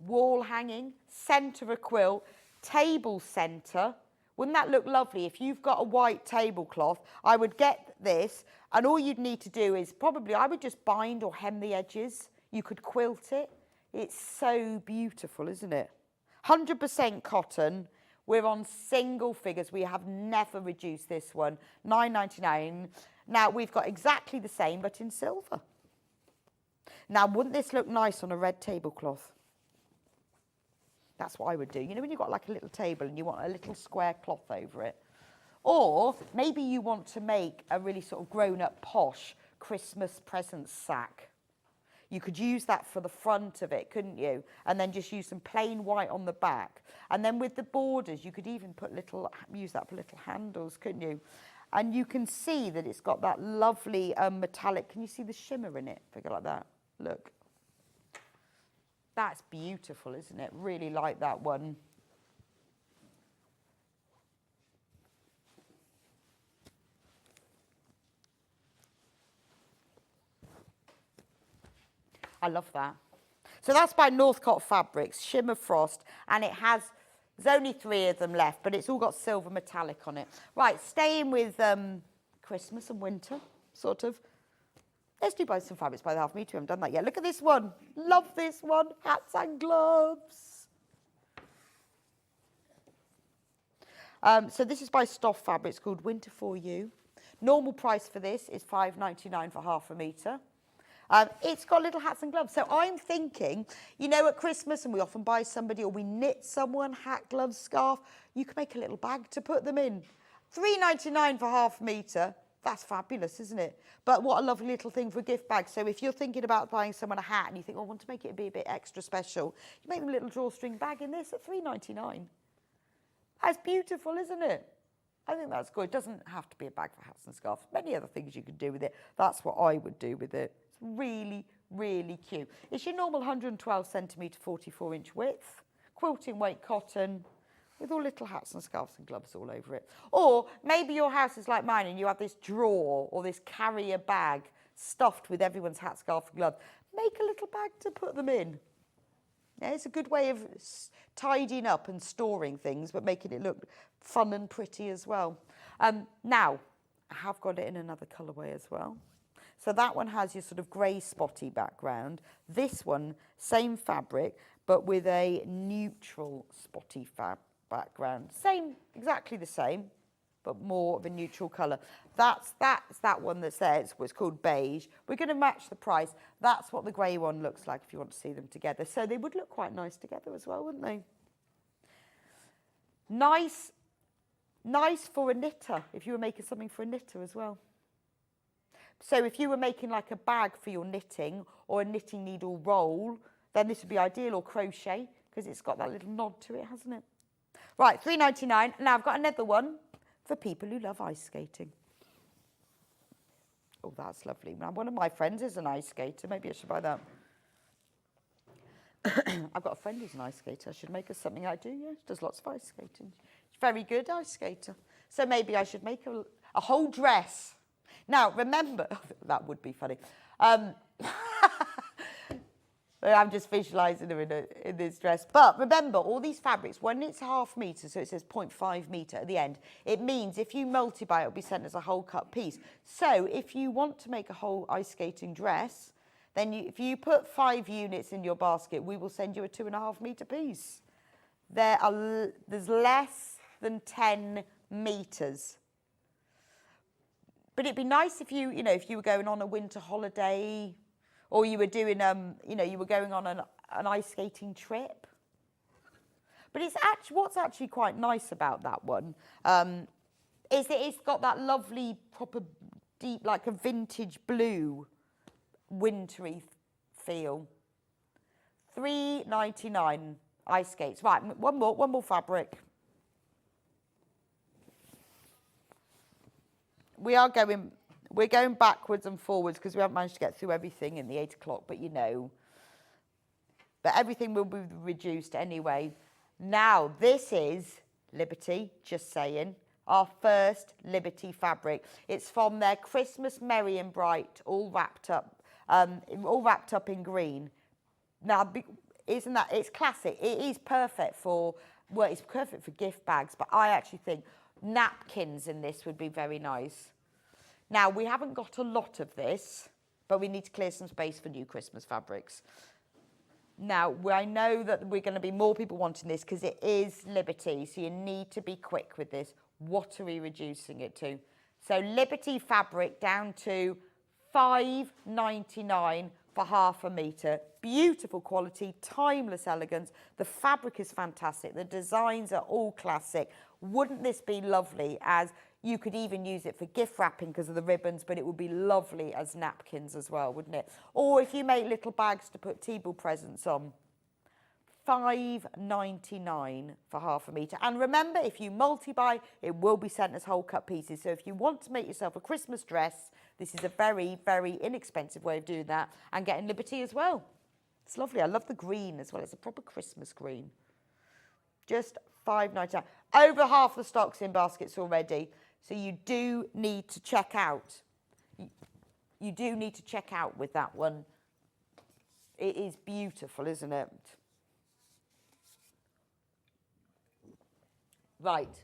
wall hanging, centre a quilt, table centre. Wouldn't that look lovely? If you've got a white tablecloth, I would get this, and all you'd need to do is probably, I would just bind or hem the edges. You could quilt it. It's so beautiful, isn't it? 100% cotton. We're on single figures. We have never reduced this one. £9.99. Now, we've got exactly the same, but in silver. Now, wouldn't this look nice on a red tablecloth? That's what I would do. You know when you've got like a little table and you want a little square cloth over it? Or maybe you want to make a really sort of grown-up posh Christmas present sack. You could use that for the front of it, couldn't you? And then just use some plain white on the back. And then with the borders, you could even use that for little handles, couldn't you? And you can see that it's got that lovely metallic. Can you see the shimmer in it? Figure like that. Look. That's beautiful, isn't it? Really like that one. I love that. So that's by Northcott Fabrics, Shimmer Frost, and there's only 3 of them left, but it's all got silver metallic on it. Right, staying with Christmas and winter, sort of. Let's do buy some fabrics by the half metre. We haven't done that yet. Look at this one. Love this one. Hats and gloves. So this is by Stoff Fabrics called Winter For You. Normal price for this is £5.99 for half a metre. It's got little hats and gloves. So I'm thinking, you know, at Christmas, and we often buy somebody or we knit someone, hat, gloves, scarf, you can make a little bag to put them in. £3.99 for half a metre. That's fabulous, isn't it? But what a lovely little thing for a gift bag. So if you're thinking about buying someone a hat and you think, oh, I want to make it be a bit extra special, you make them a little drawstring bag in this at £3.99. That's beautiful, isn't it? I think that's good. It doesn't have to be a bag for hats and scarves. Many other things you can do with it. That's what I would do with it. It's really, really cute. It's your normal 112 centimetre, 44-inch width, quilting weight cotton, with all little hats and scarves and gloves all over it. Or maybe your house is like mine and you have this drawer or this carrier bag stuffed with everyone's hat, scarf and glove. Make a little bag to put them in. Yeah, it's a good way of tidying up and storing things, but making it look fun and pretty as well. Now, I have got it in another colourway as well. So that one has your sort of grey spotty background. This one, same fabric, but with a neutral spotty background. Same, exactly the same, but more of a neutral colour. That's that one that's there. It's called beige. We're going to match the price. That's what the grey one looks like if you want to see them together. So they would look quite nice together as well, wouldn't they? Nice for a knitter, if you were making something for a knitter as well. So if you were making like a bag for your knitting or a knitting needle roll, then this would be ideal, or crochet, because it's got that little nod to it, hasn't it? Right, £3.99. Now I've got another one for people who love ice skating. Oh, that's lovely. Now, one of my friends is an ice skater. Maybe I should buy that. I've got a friend who's an ice skater. I should make her something I do, yeah. She does lots of ice skating. Very good ice skater. So maybe I should make a whole dress. Now, remember, that would be funny. I'm just visualising her in this dress. But remember, all these fabrics, when it's ½ metre, so it says 0.5 metre at the end, it means if you multi-buy, it'll be sent as a whole cut piece. So if you want to make a whole ice skating dress, then if you put 5 units in your basket, we will send you a 2.5 metre piece. There's less than 10 metres. But it'd be nice if you were going on a winter holiday, or you were doing, you were going on an ice skating trip. But what's actually quite nice about that one is that it's got that lovely, proper, deep, like a vintage blue, wintry feel. $3.99 ice skates. Right, one more fabric. We're going backwards and forwards because we haven't managed to get through everything in the 8 o'clock, but But everything will be reduced anyway. Now, this is Liberty, just saying, our first Liberty fabric. It's from their Christmas Merry and Bright, all wrapped up in green. Now, isn't that, it's classic. It is perfect it's perfect for gift bags, but I actually think napkins in this would be very nice. Now, we haven't got a lot of this, but we need to clear some space for new Christmas fabrics. Now, I know that we're going to be more people wanting this because it is Liberty, so you need to be quick with this. What are we reducing it to? So Liberty fabric down to $5.99 for ½ metre. Beautiful quality, timeless elegance. The fabric is fantastic. The designs are all classic. Wouldn't this be lovely as you could even use it for gift wrapping because of the ribbons, but it would be lovely as napkins as well, wouldn't it? Or if you make little bags to put table presents on. $5.99 for ½ metre. And remember, if you multi-buy, it will be sent as whole cut pieces. So if you want to make yourself a Christmas dress, this is a very, very inexpensive way of doing that and getting Liberty as well. It's lovely. I love the green as well. It's a proper Christmas green. Just $5.99. Over half the stock's in baskets already. So you do need to check out. You do need to check out with that one. It is beautiful, isn't it? Right.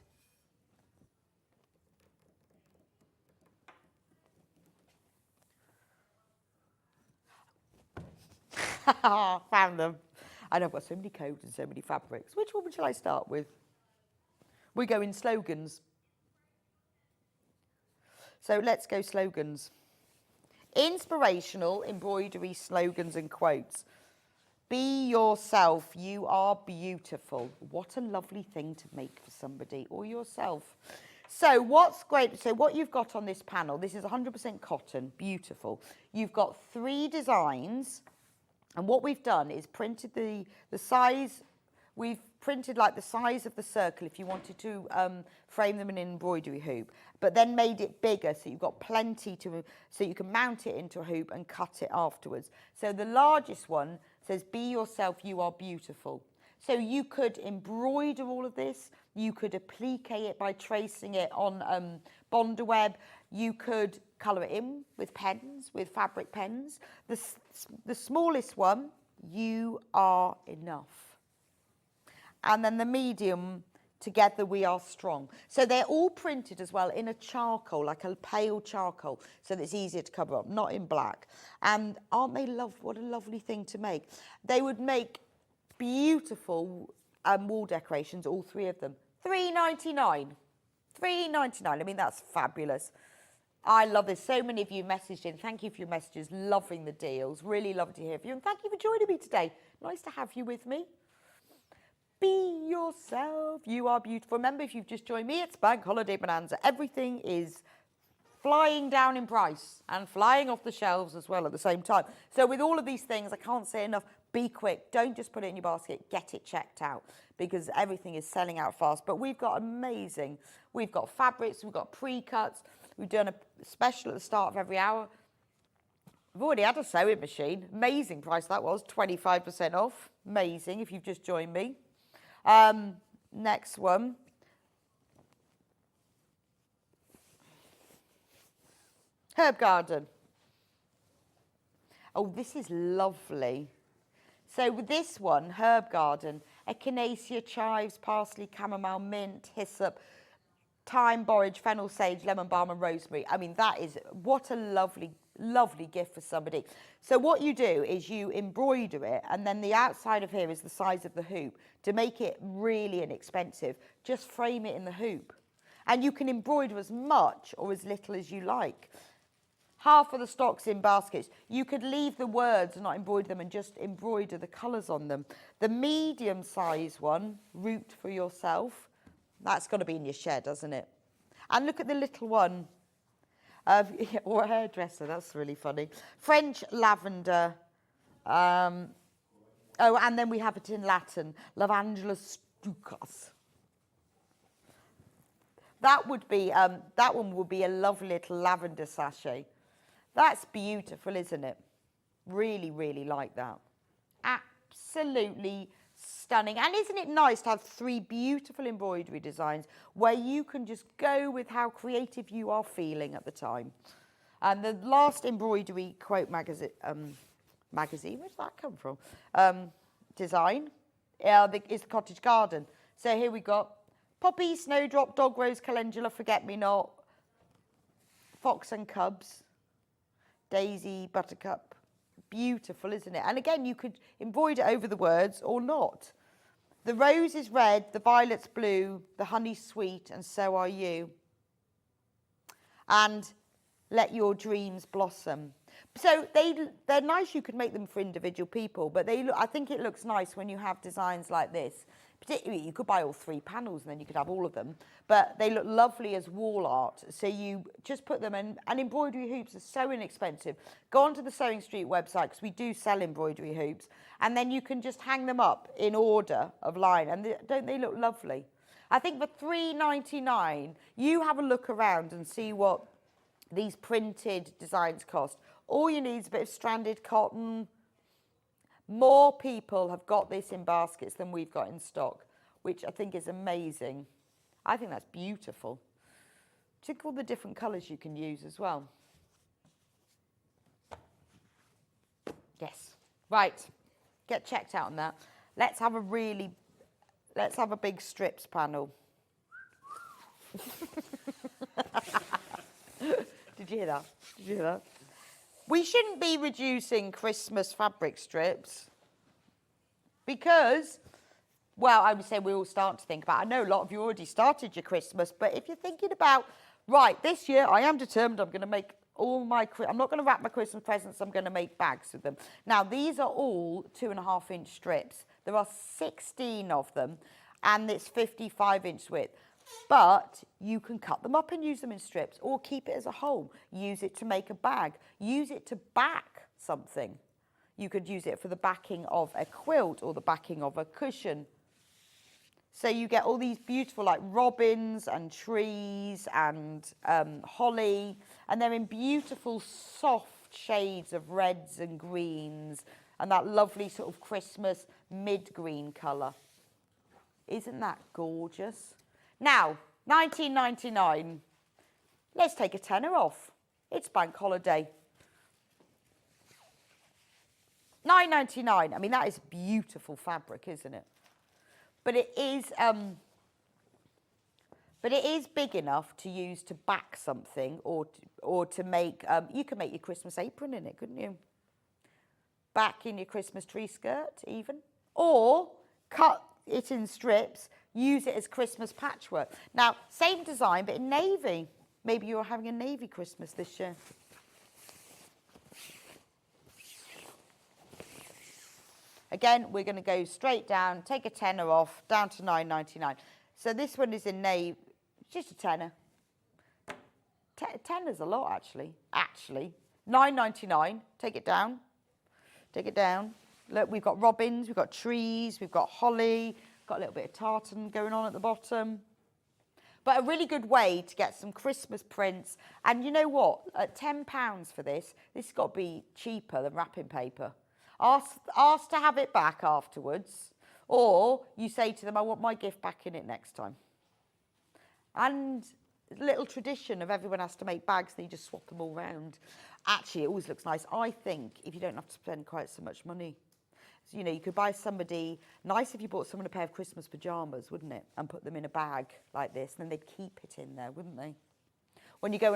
Found them. And I've got so many codes and so many fabrics. Which one shall I start with? We go in slogans. So let's go slogans. Inspirational embroidery slogans and quotes. Be yourself, you are beautiful. What a lovely thing to make for somebody or yourself. So what's great, so what you've got on this panel, this is 100% cotton, beautiful. You've got 3 designs, and what we've done is printed the size, we've printed like the size of the circle if you wanted to frame them in an embroidery hoop, but then made it bigger so you've got plenty so you can mount it into a hoop and cut it afterwards. So the largest one says, be yourself, you are beautiful. So you could embroider all of this, you could applique it by tracing it on Bondaweb, you could colour it in with pens, with fabric pens. The smallest one, you are enough. And then the medium, together we are strong. So they're all printed as well in a charcoal, like a pale charcoal, so that it's easier to cover up, not in black. And aren't they what a lovely thing to make. They would make beautiful wall decorations, all 3 of them. $3.99. $3.99. I mean, that's fabulous. I love this. So many of you messaged in. Thank you for your messages. Loving the deals. Really love to hear from you. And thank you for joining me today. Nice to have you with me. Be yourself. You are beautiful. Remember, if you've just joined me, it's Bank Holiday Bonanza. Everything is flying down in price and flying off the shelves as well at the same time. So with all of these things, I can't say enough. Be quick. Don't just put it in your basket. Get it checked out because everything is selling out fast. But we've got amazing. We've got fabrics. We've got pre-cuts. We've done a special at the start of every hour. We've already had a sewing machine. Amazing price that was. 25% off. Amazing if you've just joined me. Next one. Herb garden. Oh, this is lovely. So with this one, herb garden, echinacea, chives, parsley, chamomile, mint, hyssop, thyme, borage, fennel, sage, lemon balm and rosemary. I mean, that is, what a lovely, lovely gift for somebody. So what you do is you embroider it, and then the outside of here is the size of the hoop. To make it really inexpensive, just frame it in the hoop. And you can embroider as much or as little as you like. Half of the stock's in baskets. You could leave the words and not embroider them and just embroider the colours on them. The medium size one, root for yourself, that's got to be in your shed, hasn't it? And look at the little one, or a hairdresser, that's really funny. French lavender. Oh, and then we have it in Latin, Lavandula stucas. That would be, that one would be a lovely little lavender sachet. That's beautiful, isn't it? Really, really like that. Absolutely stunning. And isn't it nice to have 3 beautiful embroidery designs where you can just go with how creative you are feeling at the time? And the last embroidery quote magazine, where did that come from? Design is the cottage garden. So here we got poppy, snowdrop, dog rose, calendula, forget-me-not, fox and cubs, daisy, buttercup. Beautiful, isn't it? And again, you could embroider over the words or not. The rose is red, the violet's blue, the honey's sweet, and so are you. And let your dreams blossom. So they're nice. You could make them for individual people, but I think it looks nice when you have designs like this. Particularly, you could buy all 3 panels and then you could have all of them. But they look lovely as wall art. So you just put them in. And embroidery hoops are so inexpensive. Go onto the Sewing Street website, because we do sell embroidery hoops. And then you can just hang them up in order of line. And don't they look lovely? I think for $3.99, you have a look around and see what these printed designs cost. All you need is a bit of stranded cotton. More people have got this in baskets than we've got in stock, which I think is amazing. I think that's beautiful. Check all the different colours you can use as well. Yes. Right. Get checked out on that. Let's have a big strips panel. Did you hear that? Did you hear that? We shouldn't be reducing Christmas fabric strips because, well, I would say we all start to think about, I know a lot of you already started your Christmas, but if you're thinking about, right, this year I am determined I'm going to make I'm not going to wrap my Christmas presents, I'm going to make bags with them. Now, these are all 2.5-inch strips. There are 16 of them, and it's 55-inch width. But you can cut them up and use them in strips, or keep it as a whole. Use it to make a bag. Use it to back something. You could use it for the backing of a quilt or the backing of a cushion. So you get all these beautiful, like, robins and trees and holly, and they're in beautiful soft shades of reds and greens and that lovely sort of Christmas mid-green colour. Isn't that gorgeous? Now, $19.99. Let's take a tenner off. It's bank holiday. $9.99. I mean, that is beautiful fabric, isn't it? But it is big enough to use to back something, or to make. You could make your Christmas apron in it, couldn't you? Back in your Christmas tree skirt, even, or cut it in strips. Use it as Christmas patchwork. Now, same design, but in navy. Maybe you're having a navy Christmas this year. Again, we're going to go straight down, take a tenner off, down to $9.99. So this one is in navy, just a tenner. Tenner's a lot, actually. $9.99, take it down. Take it down. Look, we've got robins, we've got trees, we've got holly, got a little bit of tartan going on at the bottom. But a really good way to get some Christmas prints. And you know what? At £10 for this has got to be cheaper than wrapping paper. Ask to have it back afterwards. Or you say to them, I want my gift back in it next time. And little tradition of everyone has to make bags and you just swap them all round. Actually, it always looks nice. I think if you don't have to spend quite so much money. So, you know, you could buy somebody, nice if you bought someone a pair of Christmas pyjamas, wouldn't it? And put them in a bag like this, and then they'd keep it in there, wouldn't they? When you go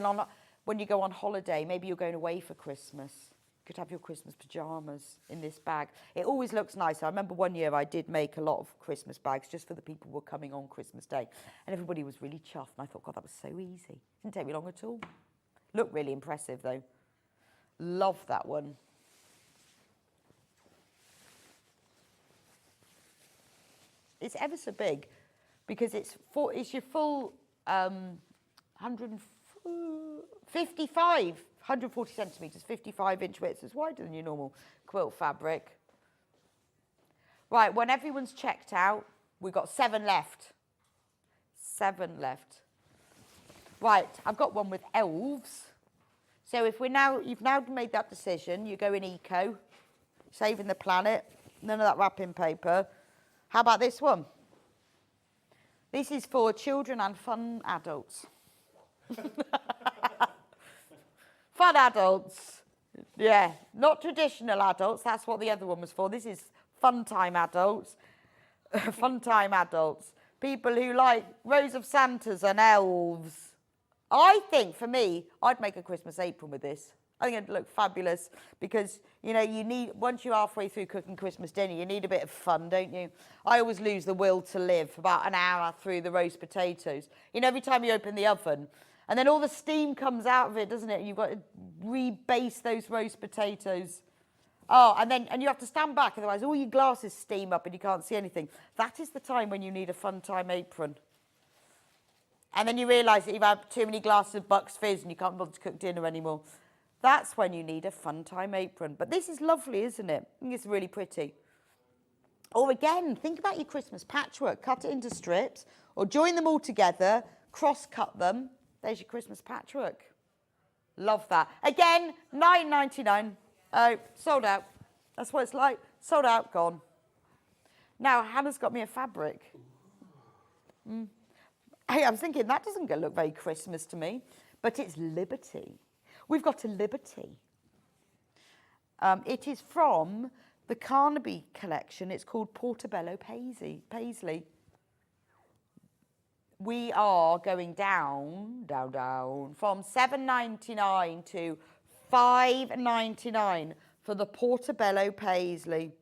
on holiday, maybe you're going away for Christmas, you could have your Christmas pyjamas in this bag. It always looks nice. I remember one year I did make a lot of Christmas bags just for the people who were coming on Christmas Day. And everybody was really chuffed. And I thought, God, that was so easy. Didn't take me long at all. Looked really impressive, though. Love that one. It's ever so big because it's your full 140 centimetres, 55-inch width. It's wider than your normal quilt fabric. Right, when everyone's checked out, we've got 7 left. 7 left. Right, I've got one with elves. So if you've now made that decision, you go in eco, saving the planet, none of that wrapping paper. How about this one? This is for children and fun adults. Fun adults. Yeah, not traditional adults. That's what the other one was for. This is fun time adults. Fun time adults. People who like rows of Santas and elves. I think, for me, I'd make a Christmas apron with this. I think it'd look fabulous because, you know, once you're halfway through cooking Christmas dinner, you need a bit of fun, don't you? I always lose the will to live about an hour through the roast potatoes. You know, every time you open the oven, and then all the steam comes out of it, doesn't it? You've got to rebase those roast potatoes. Oh, and you have to stand back, otherwise all your glasses steam up and you can't see anything. That is the time when you need a fun time apron. And then you realise that you've had too many glasses of Bucks Fizz and you can't bother to cook dinner anymore. That's when you need a fun time apron. But this is lovely, isn't it? I think it's really pretty. Or again, think about your Christmas patchwork. Cut it into strips or join them all together, cross-cut them. There's your Christmas patchwork. Love that. Again, £9.99. Oh, sold out. That's what it's like. Sold out, gone. Now, Hannah's got me a fabric. Hey, I was thinking, that doesn't look very Christmas to me. But it's Liberty. We've got a Liberty. It is from the Carnaby collection. It's called Portobello Paisley. We are going down from £7.99 to £5.99 for the Portobello Paisley.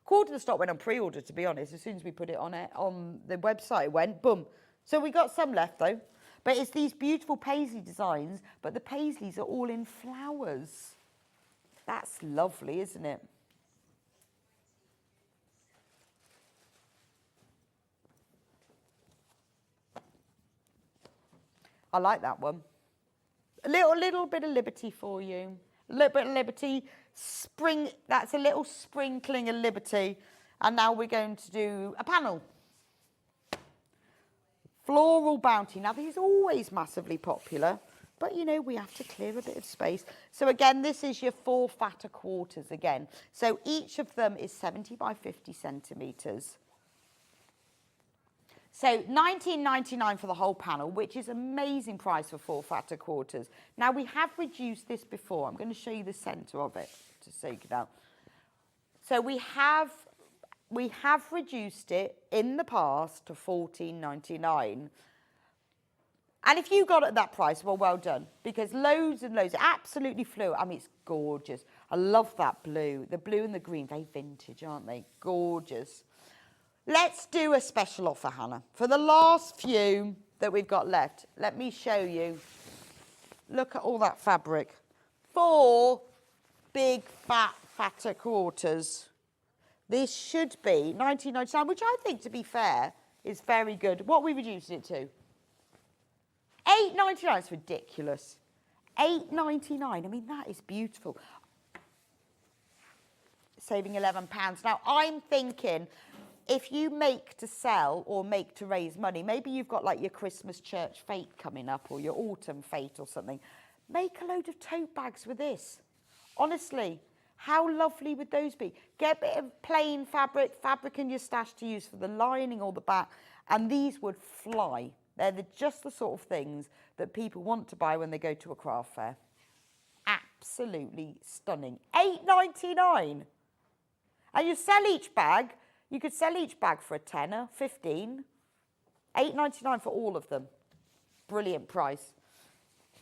Quarter of the stock went on pre-order, to be honest. As soon as we put it on the website, it went boom. So we got some left though. But it's these beautiful paisley designs, but the paisleys are all in flowers. That's lovely, isn't it? I like that one. A little bit of liberty for you. A little bit of liberty. Spring, that's a little sprinkling of liberty. And now we're going to do a panel. Floral Bounty. Now, these are always massively popular, but, you know, we have to clear a bit of space. So, again, this is your 4 fatter quarters again. So, each of them is 70 by 50 centimetres. So, £19.99 for the whole panel, which is an amazing price for 4 fatter quarters. Now, we have reduced this before. I'm going to show you the centre of it, just so you can know. So, we have reduced it in the past to £14.99. And if you got it at that price, well done. Because loads and loads, absolutely flew. I mean, it's gorgeous. I love that blue. The blue and the green, very vintage, aren't they? Gorgeous. Let's do a special offer, Hannah. For the last few that we've got left, let me show you. Look at all that fabric. 4 big, fatter quarters. This should be £19.99, which I think, to be fair, is very good. What are we reducing it to? £8.99. It's ridiculous. £8.99. I mean, that is beautiful. Saving £11. Now, I'm thinking, if you make to sell or make to raise money, maybe you've got like your Christmas church fete coming up or your autumn fete or something. Make a load of tote bags with this. Honestly. How lovely would those be? Get a bit of plain fabric in your stash to use for the lining or the back, and these would fly. They're just the sort of things that people want to buy when they go to a craft fair. Absolutely stunning. £8.99. And you sell each bag, you could sell each bag for a tenner, 15. £8.99 for all of them. Brilliant price.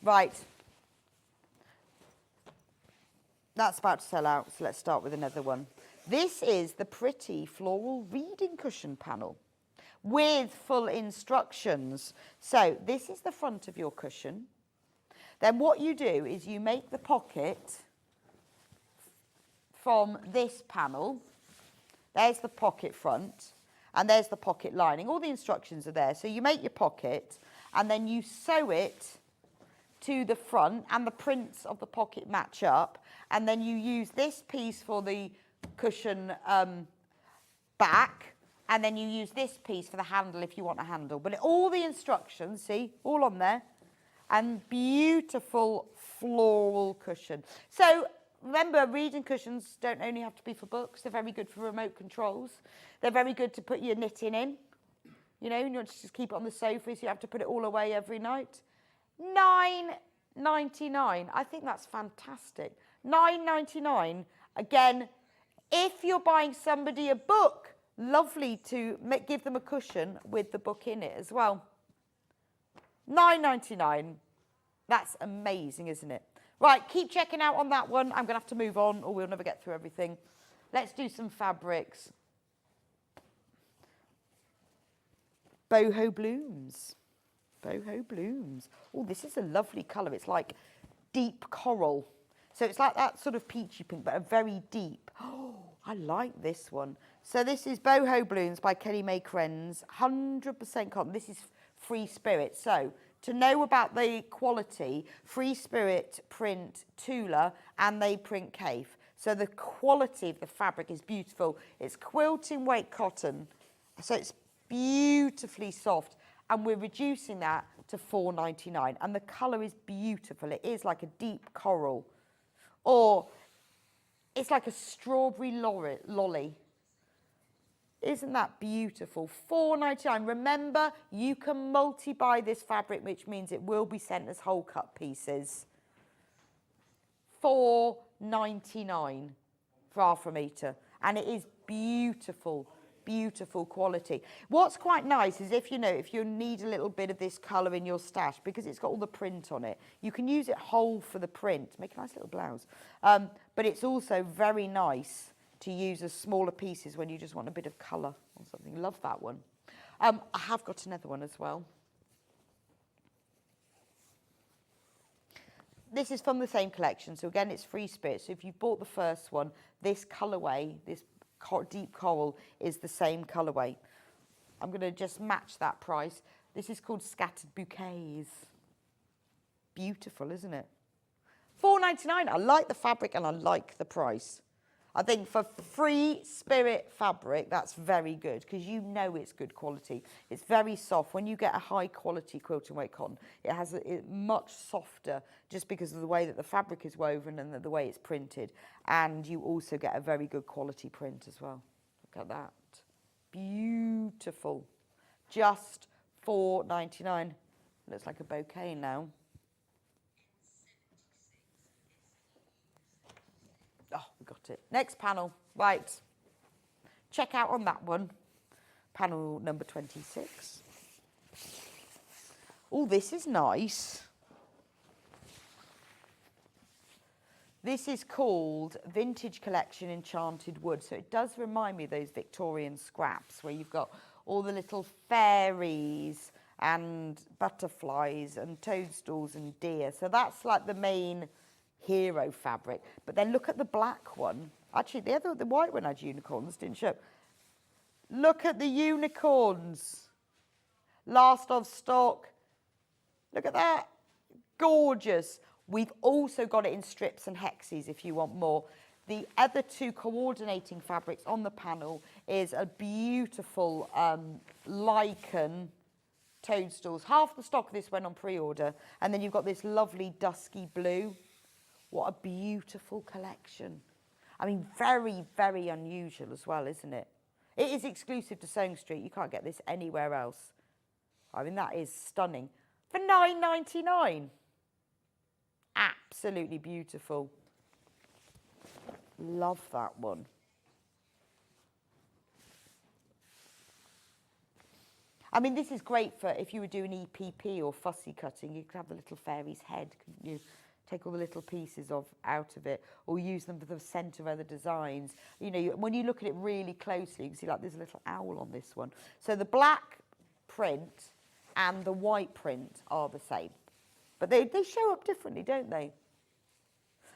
Right. That's about to sell out, so let's start with another one. This is the pretty floral reading cushion panel with full instructions. So this is the front of your cushion. Then what you do is you make the pocket from this panel. There's the pocket front, and there's the pocket lining. All the instructions are there. So you make your pocket, and then you sew it to the front, and the prints of the pocket match up. And then you use this piece for the cushion back, and then you use this piece for the handle if you want a handle. But all the instructions, see, all on there. And beautiful floral cushion. So remember, reading cushions don't only have to be for books. They're very good for remote controls. They're very good to put your knitting in. You know, you want to just keep it on the sofa so you have to put it all away every night. £9.99. I think that's fantastic. £9.99. Again, if you're buying somebody a book, lovely to give them a cushion with the book in it as well. £9.99. That's amazing, isn't it? Right, keep checking out on that one. I'm going to have to move on or we'll never get through everything. Let's do some fabrics. Boho Blooms. Boho Blooms. Oh, this is a lovely colour. It's like deep coral. So it's like that sort of peachy pink, but a very deep. Oh, I like this one. So this is Boho Blooms by Kelly May Krenz. 100% cotton. This is Free Spirit. So to know about the quality, Free Spirit print Tula and they print Cafe. So the quality of the fabric is beautiful. It's quilting weight cotton. So it's beautifully soft. And we're reducing that to £4.99. And the colour is beautiful. It is like a deep coral. Or it's like a strawberry lolly. Isn't that beautiful? £4.99. Remember, you can multi-buy this fabric, which means it will be sent as whole cut pieces. £4.99 for half a metre. And it is beautiful. Beautiful quality. What's quite nice is if you need a little bit of this colour in your stash, because it's got all the print on it, you can use it whole for the print, make a nice little blouse. But it's also very nice to use as smaller pieces when you just want a bit of colour or something. Love that one. I have got another one as well. This is from the same collection, so again it's Free Spirit. So if you bought the first one, this colourway, this deep coral is the same colourway. I'm going to just match that price. This is called Scattered Bouquets. Beautiful, isn't it? £4.99. I like the fabric and I like the price. I think for Free Spirit fabric, that's very good because you know it's good quality. It's very soft. When you get a high quality quilting weight cotton, it's much softer just because of the way that the fabric is woven and the way it's printed. And you also get a very good quality print as well. Look at that. Beautiful. Just £4.99. Looks like a bouquet now. Oh, we got it. Next panel. Right. Check out on that one. Panel number 26. Oh, this is nice. This is called Vintage Collection Enchanted Wood. So it does remind me of those Victorian scraps where you've got all the little fairies and butterflies and toadstools and deer. So that's like the main hero fabric. But then look at the black one. Actually, the white one had unicorns, didn't show. Look at the unicorns. Last of stock. Look at that. Gorgeous. We've also got it in strips and hexes if you want more. The other two coordinating fabrics on the panel is a beautiful lichen toadstools. Half the stock of this went on pre-order. And then you've got this lovely dusky blue. What a beautiful collection. I mean, very, very unusual as well, isn't it? It is exclusive to Sewing Street. You can't get this anywhere else. I mean, that is stunning. For £9.99. Absolutely beautiful. Love that one. I mean, this is great for if you were doing EPP or fussy cutting. You could have the little fairy's head, couldn't you? Take all the little pieces out of it, or use them for the centre of other designs. You know, when you look at it really closely, you can see like there's a little owl on this one. So the black print and the white print are the same, but they show up differently, don't they?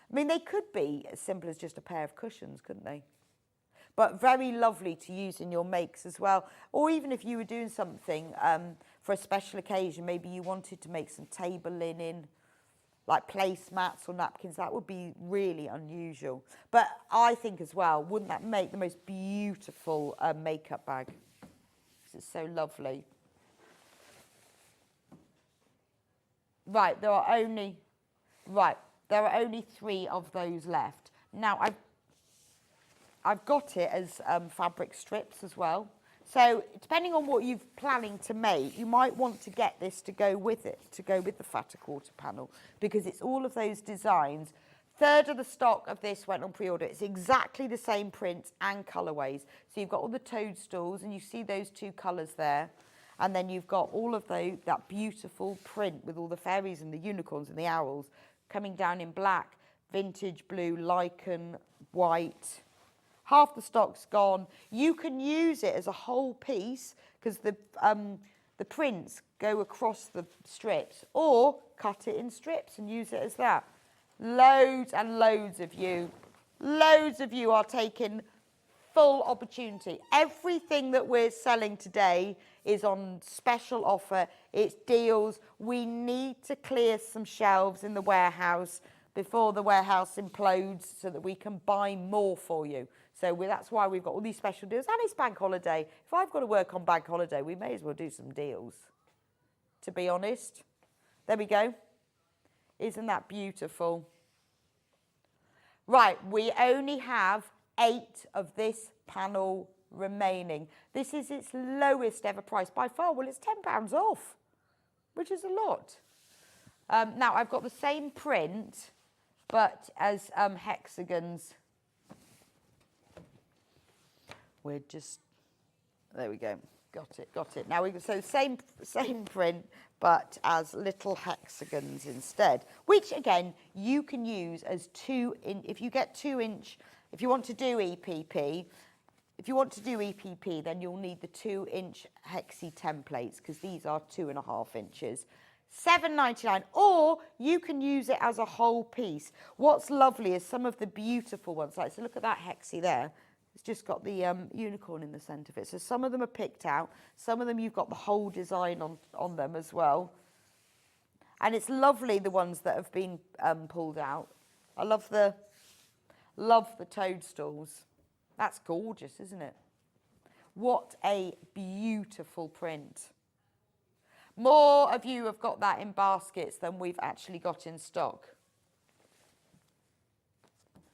I mean, they could be as simple as just a pair of cushions, couldn't they? But very lovely to use in your makes as well. Or even if you were doing something for a special occasion, maybe you wanted to make some table linen, like placemats or napkins, that would be really unusual. But I think as well, wouldn't that make the most beautiful makeup bag? Because it's so lovely. Right, there are only 3 of those left. Now, I've got it as fabric strips as well. So depending on what you're planning to make, you might want to get this to go with it, to go with the fatter quarter panel, because it's all of those designs. 1/3 of the stock of this went on pre-order. It's exactly the same print and colourways. So you've got all the toadstools, and you see those 2 colours there. And then you've got all of that beautiful print with all the fairies and the unicorns and the owls coming down in black, vintage blue, lichen, white. Half the stock's gone. You can use it as a whole piece because the prints go across the strips, or cut it in strips and use it as that. Loads and loads of you are taking full opportunity. Everything that we're selling today is on special offer. It's deals. We need to clear some shelves in the warehouse before the warehouse implodes so that we can buy more for you. So that's why we've got all these special deals. And it's bank holiday. If I've got to work on bank holiday, we may as well do some deals, to be honest. There we go. Isn't that beautiful? Right, we only have 8 of this panel remaining. This is its lowest ever price by far. Well, it's £10 off, which is a lot. Now, I've got the same print, but as hexagons. We're just, there we go, got it. Now, so same print, but as little hexagons instead, which again, you can use as if you get 2-inch, if you want to do EPP, then you'll need the 2-inch hexi templates, because these are 2.5 inches. £7.99, or you can use it as a whole piece. What's lovely is some of the beautiful ones, like, so look at that hexi there. It's just got the unicorn in the centre of it. So some of them are picked out. Some of them you've got the whole design on them as well. And it's lovely, the ones that have been pulled out. I love the toadstools. That's gorgeous, isn't it? What a beautiful print. More of you have got that in baskets than we've actually got in stock.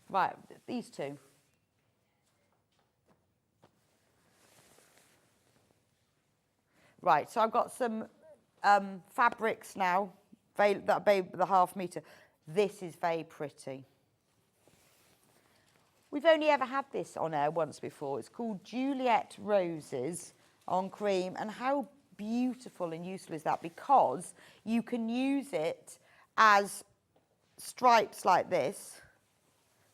Right, these 2. Right, so I've got some fabrics now, that are the ½ metre. This is very pretty. We've only ever had this on air once before. It's called Juliet Roses on cream. And how beautiful and useful is that? Because you can use it as stripes like this.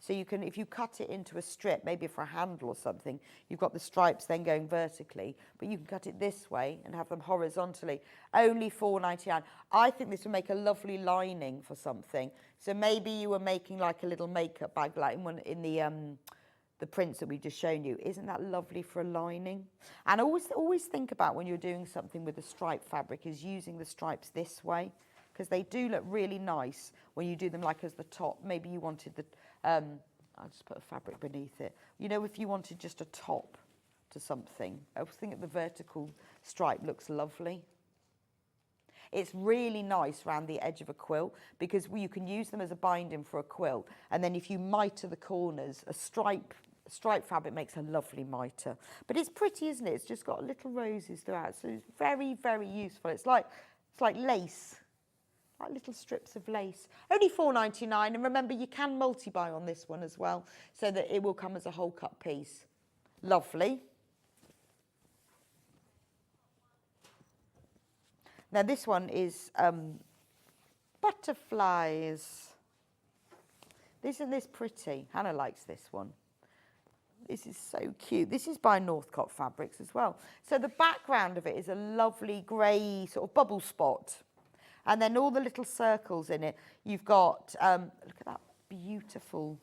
So you can, if you cut it into a strip, maybe for a handle or something, you've got the stripes then going vertically, but you can cut it this way and have them horizontally. Only £4.99. I think this would make a lovely lining for something. So maybe you were making like a little makeup bag, like in the prints that we've just shown you. Isn't that lovely for a lining? And always think about when you're doing something with a striped fabric is using the stripes this way, because they do look really nice when you do them like as the top. Maybe you wanted the, I'll just put a fabric beneath it. You know, if you wanted just a top to something, I think the vertical stripe looks lovely. It's really nice around the edge of a quilt because you can use them as a binding for a quilt. And then if you miter the corners, a stripe striped fabric makes a lovely mitre. But it's pretty, isn't it? It's just got little roses throughout, so it's very, very useful. It's like lace, like little strips of lace. Only £4.99, and remember you can multi-buy on this one as well, so that it will come as a whole cut piece. Lovely. Now this one is butterflies. Isn't this pretty? Hannah likes this one. This is so cute. This is by Northcott Fabrics as well. So the background of it is a lovely grey sort of bubble spot. And then all the little circles in it. You've got, look at that beautiful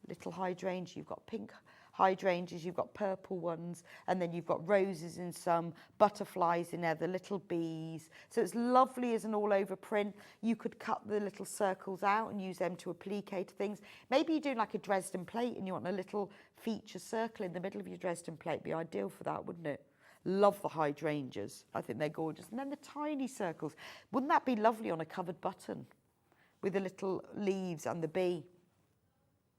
little hydrangea. You've got pink hydrangeas, you've got purple ones, and then you've got roses in some, butterflies in there, the little bees. So it's lovely as an all-over print. You could cut the little circles out and use them to applique things. Maybe you're doing like a Dresden plate and you want a little feature circle in the middle of your Dresden plate. Be ideal for that, wouldn't it? Love the hydrangeas. I think they're gorgeous. And then the tiny circles. Wouldn't that be lovely on a covered button with the little leaves and the bee?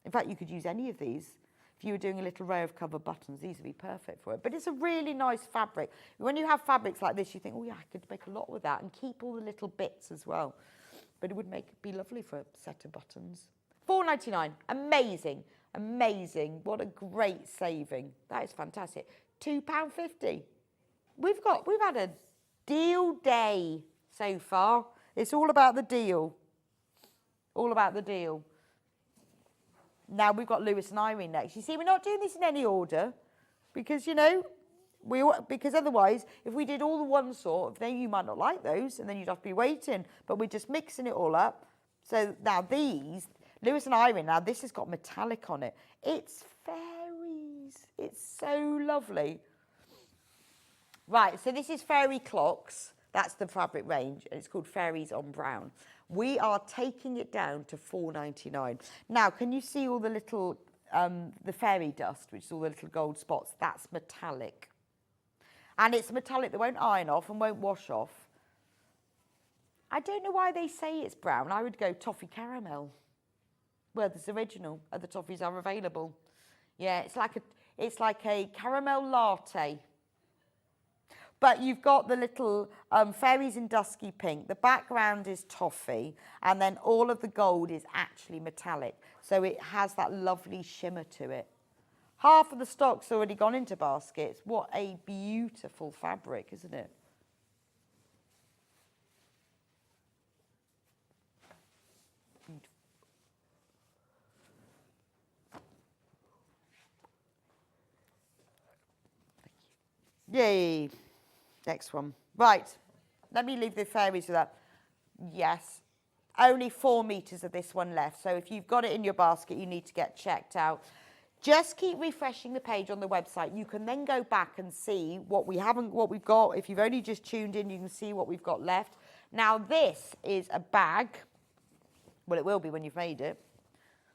In fact, you could use any of these. If you were doing a little row of cover buttons, these would be perfect for it. But it's a really nice fabric. When you have fabrics like this, you think, oh yeah, I could make a lot with that and keep all the little bits as well. But it would be lovely for a set of buttons. £4.99, amazing, amazing. What a great saving. That is fantastic. £2.50. We've had a deal day so far. It's all about the deal. All about the deal. Now we've got Lewis and Irene next. You see, we're not doing this in any order because, you know, because otherwise, if we did all the one sort, then you might not like those and then you'd have to be waiting. But we're just mixing it all up. So now these, Lewis and Irene, now this has got metallic on it. It's fairies. It's so lovely. Right, so this is Fairy Clocks. That's the fabric range, and it's called Fairies on Brown. We are taking it down to £4.99. Now, can you see all the little, the fairy dust, which is all the little gold spots? That's metallic. And it's metallic that won't iron off and won't wash off. I don't know why they say it's brown. I would go toffee caramel. Well, this original. Other toffees are available. Yeah, it's like a caramel latte. But you've got the little fairies in dusky pink. The background is toffee. And then all of the gold is actually metallic. So it has that lovely shimmer to it. Half of the stock's already gone into baskets. What a beautiful fabric, isn't it? Yay. Next one. Right. Let me leave the fairies with that. Yes. Only 4 meters of this one left. So if you've got it in your basket, you need to get checked out. Just keep refreshing the page on the website. You can then go back and see what we've got. If you've only just tuned in, you can see what we've got left. Now this is a bag. Well, it will be when you've made it.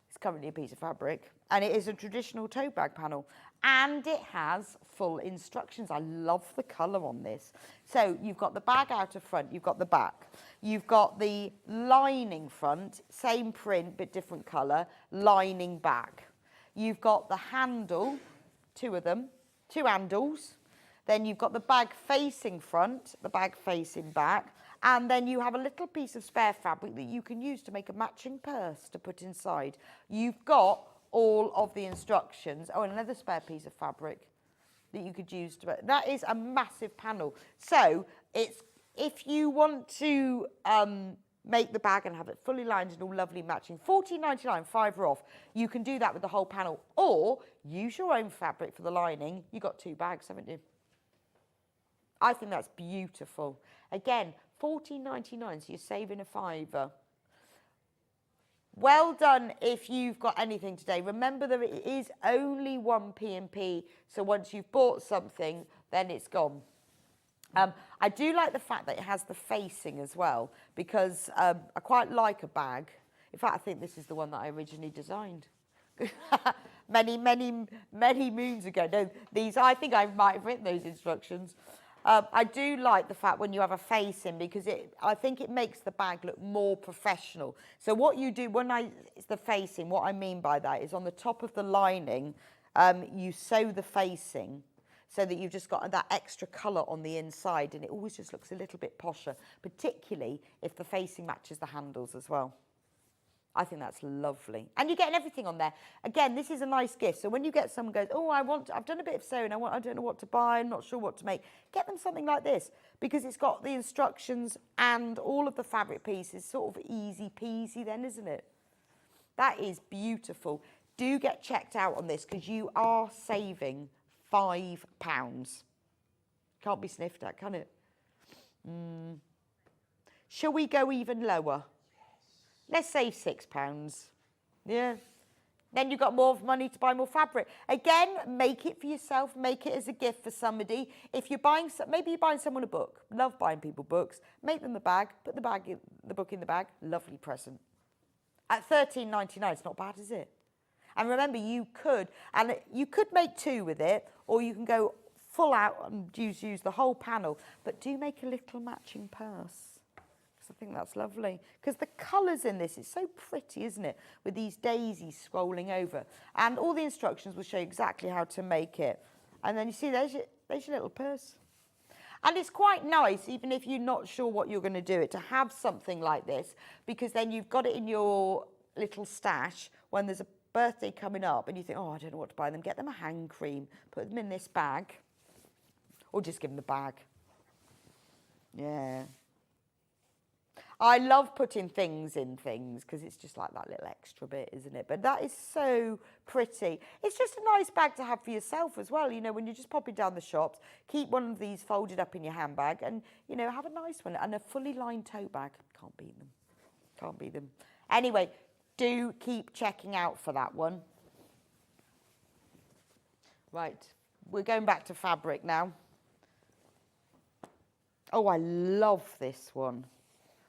It's currently a piece of fabric. And it is a traditional tote bag panel. And it has full instructions. I love the colour on this. So you've got the bag out of front, you've got the back. You've got the lining front, same print but different colour, lining back. You've got the handle, 2 of them, 2 handles. Then you've got the bag facing front, the bag facing back. And then you have a little piece of spare fabric that you can use to make a matching purse to put inside. You've got all of the instructions. Oh, and another spare piece of fabric that you could use to. That is a massive panel. So it's, if you want to make the bag and have it fully lined and all lovely matching, £14.99, £5 off. You can do that with the whole panel, or use your own fabric for the lining. You got 2 bags, haven't you? I think that's beautiful. Again, £14.99, so you're saving a £5. Well done if you've got anything today. Remember that it is only 1 P&P, so once you've bought something, then it's gone. I do like the fact that it has the facing as well, because I quite like a bag. In fact, I think this is the one that I originally designed. many moons ago. No, I think I might have written those instructions. I do like the fact when you have a facing, because I think it makes the bag look more professional. So what you do it's the facing, what I mean by that is on the top of the lining, you sew the facing so that you've just got that extra colour on the inside, and it always just looks a little bit posher, particularly if the facing matches the handles as well. I think that's lovely. And you're getting everything on there. Again, this is a nice gift. So when you get someone goes, oh, I've done a bit of sewing, I don't know what to buy, I'm not sure what to make, get them something like this, because it's got the instructions and all of the fabric pieces, sort of easy peasy then, isn't it? That is beautiful. Do get checked out on this, because you are saving £5. Can't be sniffed at, can it? Shall we go even lower? Let's save £6. Yeah. Then you've got more money to buy more fabric. Again, make it for yourself. Make it as a gift for somebody. If you're buying, maybe you're buying someone a book. Love buying people books. Make them the bag. Put the book in the bag. Lovely present. At £13.99, it's not bad, is it? And remember, you could make 2 with it, or you can go full out and use the whole panel. But do make a little matching purse. I think that's lovely, because the colours in this is so pretty, isn't it, with these daisies scrolling over, and all the instructions will show you exactly how to make it. And then you see there's your little purse, and it's quite nice, even if you're not sure what you're going to do it, to have something like this, because then you've got it in your little stash when there's a birthday coming up and you think, oh, I don't know what to buy them. Get them a hand cream, put them in this bag, or just give them the bag. Yeah. I love putting things in things, because it's just like that little extra bit, isn't it? But that is so pretty. It's just a nice bag to have for yourself as well. You know, when you're just popping down the shops, keep one of these folded up in your handbag and, you know, have a nice one. And a fully lined tote bag. Can't beat them. Can't beat them. Anyway, do keep checking out for that one. Right, we're going back to fabric now. Oh, I love this one.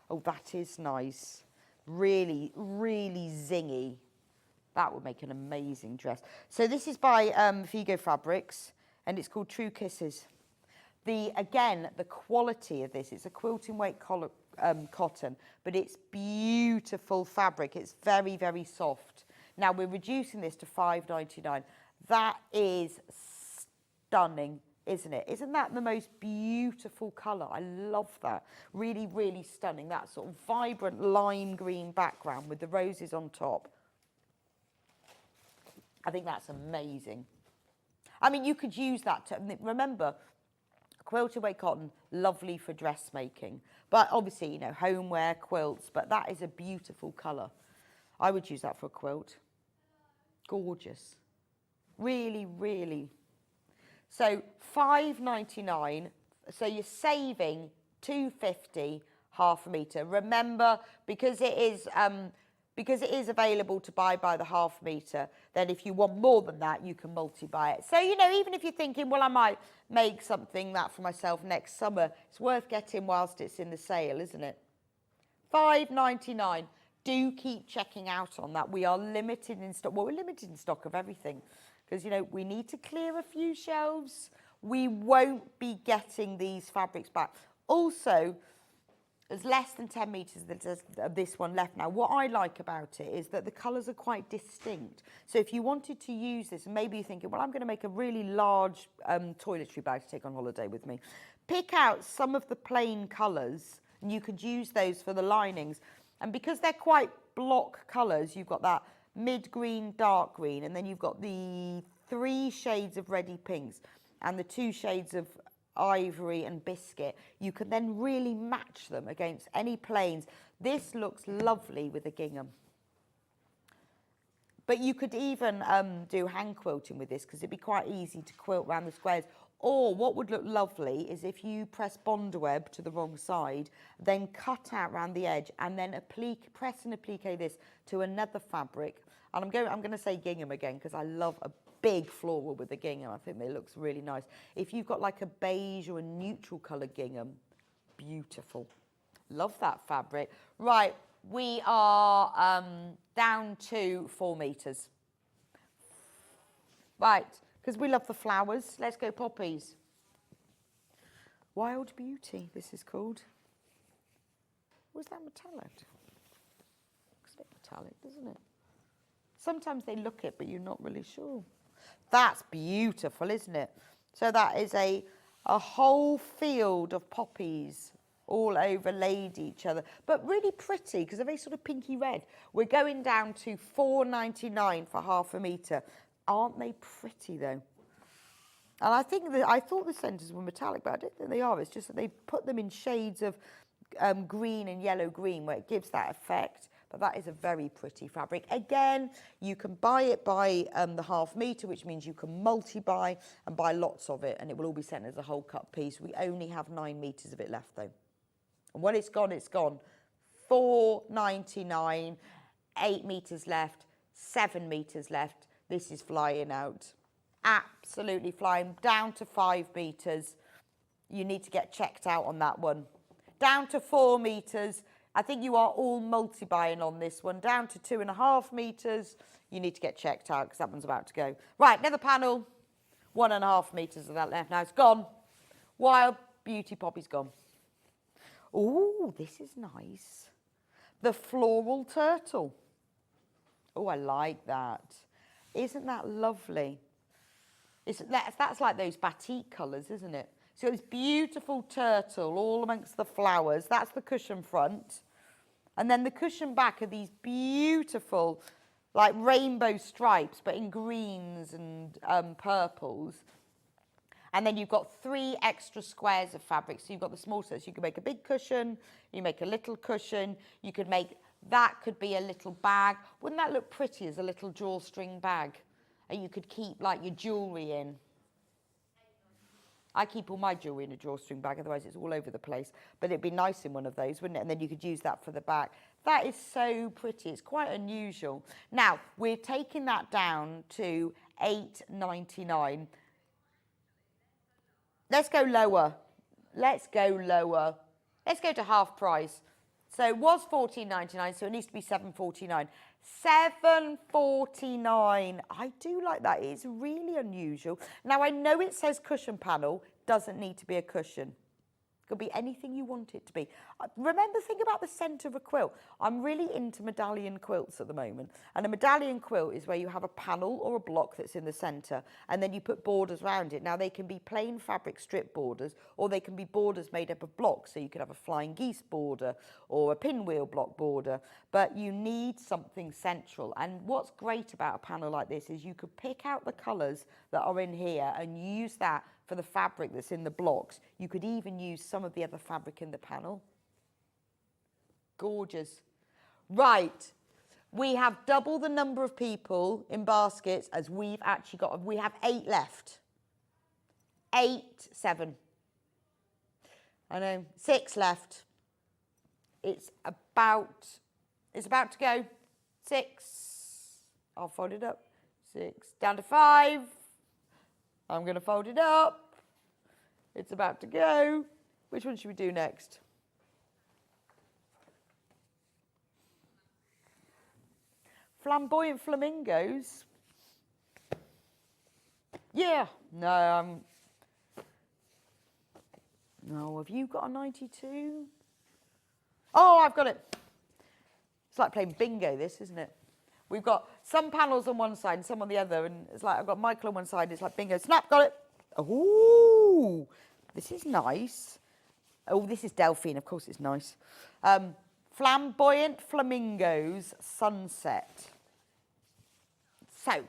Oh, that is nice. Really, really zingy. That would make an amazing dress. So this is by Figo Fabrics, and it's called True Kisses. Again, the quality of this, it's a quilting weight cotton, but it's beautiful fabric. It's very, very soft. Now, we're reducing this to £5.99. That is stunning, isn't it? Isn't that the most beautiful colour? I love that. Really, really stunning. That sort of vibrant lime green background with the roses on top. I think that's amazing. I mean, you could use that to, remember, quilted weight cotton, lovely for dressmaking. But obviously, you know, homeware, quilts, but that is a beautiful colour. I would use that for a quilt. Gorgeous. Really, really. So £5.99, so you're saving £2.50, half a metre. Remember, because it is available to buy by the half metre, then if you want more than that, you can multi-buy it. So, you know, even if you're thinking, well, I might make something that for myself next summer, it's worth getting whilst it's in the sale, isn't it? £5.99. Do keep checking out on that. We are limited in stock. Well, we're limited in stock of everything, because, you know, we need to clear a few shelves. We won't be getting these fabrics back. Also, there's less than 10 metres of this one left now. What I like about it is that the colours are quite distinct. So if you wanted to use this, and maybe you're thinking, well, I'm going to make a really large toiletry bag to take on holiday with me. Pick out some of the plain colours, and you could use those for the linings. And because they're quite block colours, you've got that mid-green, dark green, and then you've got the 3 shades of reddy pinks and the 2 shades of ivory and biscuit. You can then really match them against any plains. This looks lovely with a gingham. But you could even do hand quilting with this, because it'd be quite easy to quilt around the squares. Or what would look lovely is if you press bondweb to the wrong side, then cut out around the edge, and then press and applique this to another fabric. And I'm going to say gingham again, because I love a big floral with a gingham. I think it looks really nice. If you've got like a beige or a neutral colour gingham, beautiful. Love that fabric. Right, we are down to 4 metres. Right, because we love the flowers. Let's go poppies. Wild Beauty, this is called. Was that metallic? Looks a bit metallic, doesn't it? Sometimes they look it, but you're not really sure. That's beautiful, isn't it? So that is a whole field of poppies all overlaid each other, but really pretty because they're very sort of pinky red. We're going down to £4.99 for half a metre. Aren't they pretty though? And I think that I thought the centres were metallic, but I don't think they are. It's just that they put them in shades of green and yellow green where it gives that effect. But that is a very pretty fabric. Again, you can buy it by the half metre, which means you can multi-buy and buy lots of it, and it will all be sent as a whole cut piece. We only have 9 metres of it left though. And when it's gone, it's gone. £4.99, 8 metres left, 7 metres left. This is flying out. Absolutely flying. Down to 5 metres. You need to get checked out on that one. Down to 4 metres. I think you are all multi-buying on this one. Down to 2.5 metres. You need to get checked out because that one's about to go. Right, another panel. 1.5 metres of that left. Now it's gone. Wild Beauty Poppy's gone. Oh, this is nice. The floral turtle. Oh, I like that. Isn't that lovely? That's like those batik colours, isn't it? So this beautiful turtle all amongst the flowers. That's the cushion front. And then the cushion back are these beautiful, like rainbow stripes, but in greens and purples. And then you've got 3 extra squares of fabric. So you've got the small sets. You can make a big cushion. You make a little cushion. You could make, that could be a little bag. Wouldn't that look pretty as a little drawstring bag? And you could keep like your jewellery in. I keep all my jewellery in a drawstring bag, otherwise it's all over the place. But it'd be nice in one of those, wouldn't it? And then you could use that for the back. That is so pretty. It's quite unusual. Now, we're taking that down to £8.99. Let's go lower. Let's go lower. Let's go to half price. So it was £14.99, so it needs to be £7.49. £7.49. I do like that. It's really unusual. Now, I know it says cushion panel. Doesn't need to be a cushion. Could be anything you want it to be. Remember, think about the centre of a quilt. I'm really into medallion quilts at the moment. And a medallion quilt is where you have a panel or a block that's in the centre, and then you put borders around it. Now, they can be plain fabric strip borders, or they can be borders made up of blocks. So you could have a flying geese border or a pinwheel block border. But you need something central. And what's great about a panel like this is you could pick out the colours that are in here and use that for the fabric that's in the blocks. You could even use some of the other fabric in the panel. Gorgeous. Right, we have double the number of people in baskets as we've actually got. We have 8 left. 7. I know, 6 left. It's about to go. 6. I'll fold it up. 6, down to 5. I'm going to fold it up. It's about to go. Which one should we do next? Flamboyant flamingos. Yeah. No, no, have you got a 92? Oh, I've got it. It's like playing bingo, this, isn't it? We've got some panels on one side and some on the other, and it's like I've got Michael on one side, it's like bingo. Snap, got it. Oh, this is nice. Oh, this is Delphine, of course it's nice. Flamboyant Flamingos Sunset. So,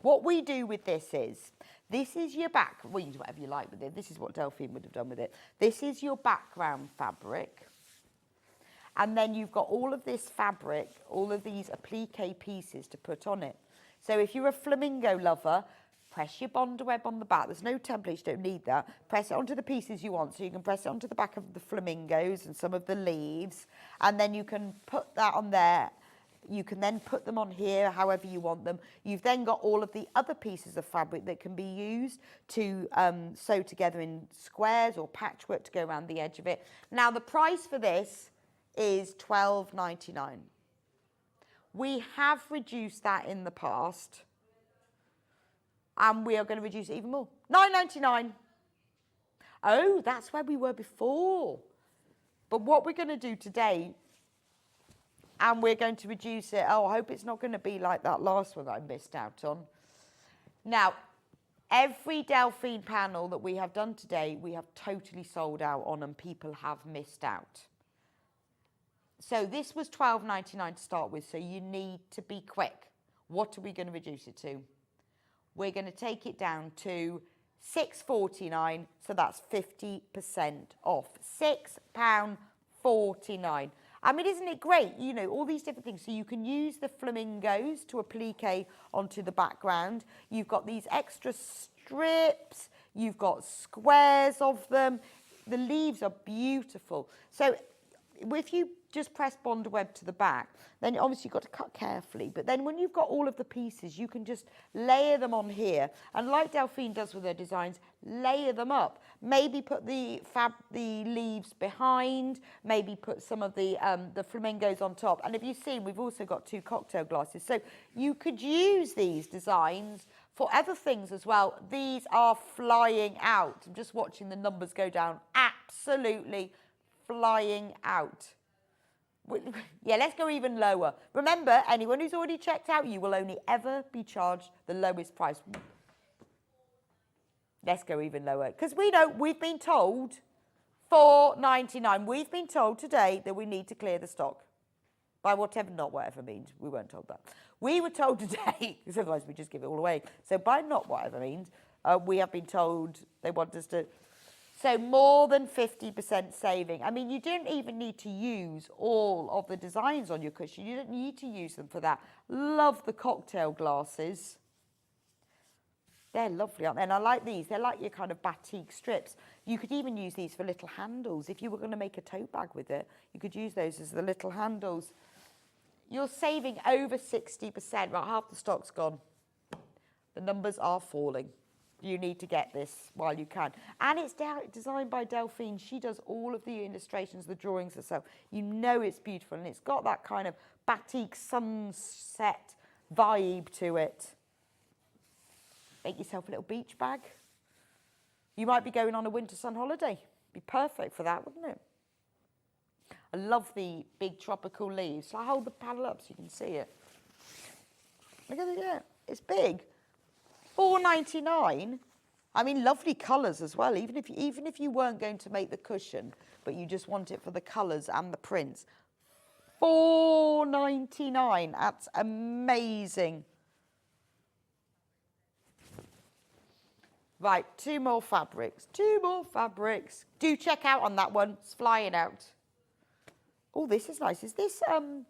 what we do with this is your back, well, you do whatever you like with it. This is what Delphine would have done with it. This is your background fabric. And then you've got all of this fabric, all of these applique pieces to put on it. So if you're a flamingo lover, press your bonder web on the back. There's no template, you don't need that. Press it onto the pieces you want. So you can press it onto the back of the flamingos and some of the leaves. And then you can put that on there. You can then put them on here however you want them. You've then got all of the other pieces of fabric that can be used to sew together in squares or patchwork to go around the edge of it. Now the price for this is £12.99. We have reduced that in the past, and we are going to reduce it even more. £9.99. Oh, that's where we were before. But what we're going to do today, and we're going to reduce it. Oh, I hope it's not going to be like that last one that I missed out on. Now, Every Delphine panel that we have done today, we have totally sold out on, and people have missed out. So this was £12.99 to start with, so you need to be quick. What are we going to reduce it to? We're going to take it down to £6.49, so that's 50% off. £6.49. I mean, isn't it great? You know, all these different things. So you can use the flamingos to applique onto the background. You've got these extra strips. You've got squares of them. The leaves are beautiful. So if you just press bond web to the back, then obviously you've got to cut carefully. But then when you've got all of the pieces, you can just layer them on here. And like Delphine does with her designs, layer them up. Maybe put the leaves behind, maybe put some of the flamingos on top. And if you've seen, we've also got 2 cocktail glasses. So you could use these designs for other things as well. These are flying out. I'm just watching the numbers go down. Absolutely flying out. Yeah, let's go even lower. Remember, anyone who's already checked out, you will only ever be charged the lowest price. Let's go even lower. Because we know, we've been told £4.99. We've been told today that we need to clear the stock. By whatever, not whatever means. We weren't told that. We were told today, because otherwise we just give it all away. So by not whatever means, we have been told they want us to... So more than 50% saving. I mean, you don't even need to use all of the designs on your cushion. You don't need to use them for that. Love the cocktail glasses. They're lovely, aren't they? And I like these. They're like your kind of batik strips. You could even use these for little handles. If you were going to make a tote bag with it, you could use those as the little handles. You're saving over 60%. Right, half the stock's gone. The numbers are falling. You need to get this while you can. And it's designed by Delphine. She does all of the illustrations, the drawings herself. You know it's beautiful, and it's got that kind of batik sunset vibe to it. Make yourself a little beach bag. You might be going on a winter sun holiday. Be perfect for that, wouldn't it? I love the big tropical leaves. So I hold the panel up so you can see it. Look at it, yeah. It's big. £4.99. I mean, lovely colours as well. Even if you weren't going to make the cushion, but you just want it for the colours and the prints. £4.99. That's amazing. Right, 2 more fabrics. 2 more fabrics. Do check out on that one. It's flying out. Oh, this is nice. Is this oh,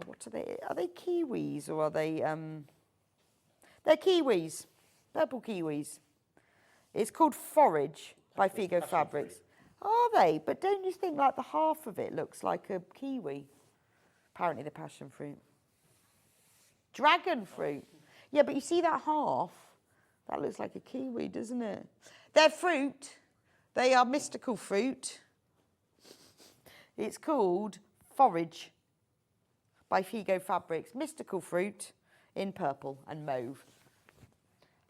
what are they? Are they kiwis or are they They're kiwis, purple kiwis. It's called Forage by Figo Fabrics. Are they? But don't you think like the half of it looks like a kiwi? Apparently the passion fruit. Dragon fruit. Yeah, but you see that half? That looks like a kiwi, doesn't it? They're fruit. They are mystical fruit. It's called Forage by Figo Fabrics. Mystical fruit in purple and mauve.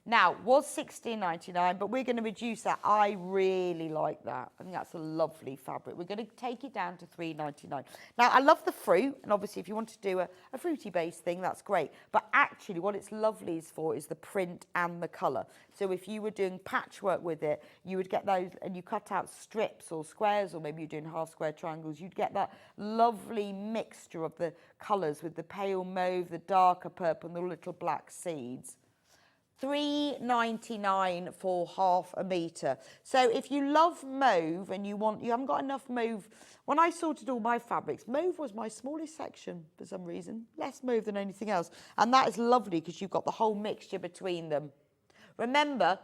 Now, was £16.99, but we're going to reduce that. I really like that. I think that's a lovely fabric. We're going to take it down to £3.99. Now, I love the fruit, and obviously if you want to do a fruity-based thing, that's great. But actually, what it's lovely for is the print and the colour. So if you were doing patchwork with it, you would get those, and you cut out strips or squares, or maybe you're doing half-square triangles, you'd get that lovely mixture of the colours with the pale mauve, the darker purple, and the little black seeds. £3.99 for half a metre. So if you love mauve and you haven't got enough mauve, when I sorted all my fabrics, mauve was my smallest section for some reason, less mauve than anything else. And that is lovely because you've got the whole mixture between them. Remember,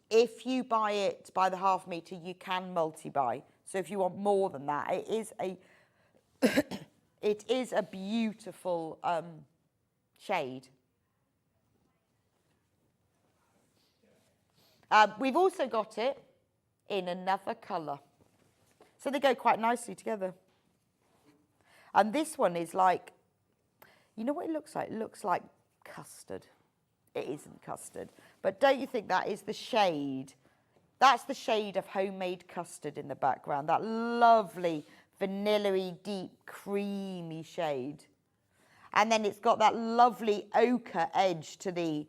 if you buy it by the half metre, you can multi-buy. So if you want more than that, it is a beautiful shade. We've also got it in another colour. So they go quite nicely together. And this one is like, you know what it looks like? It looks like custard. It isn't custard. But don't you think that is the shade? That's the shade of homemade custard in the background. That lovely vanilla-y, deep, creamy shade. And then it's got that lovely ochre edge to the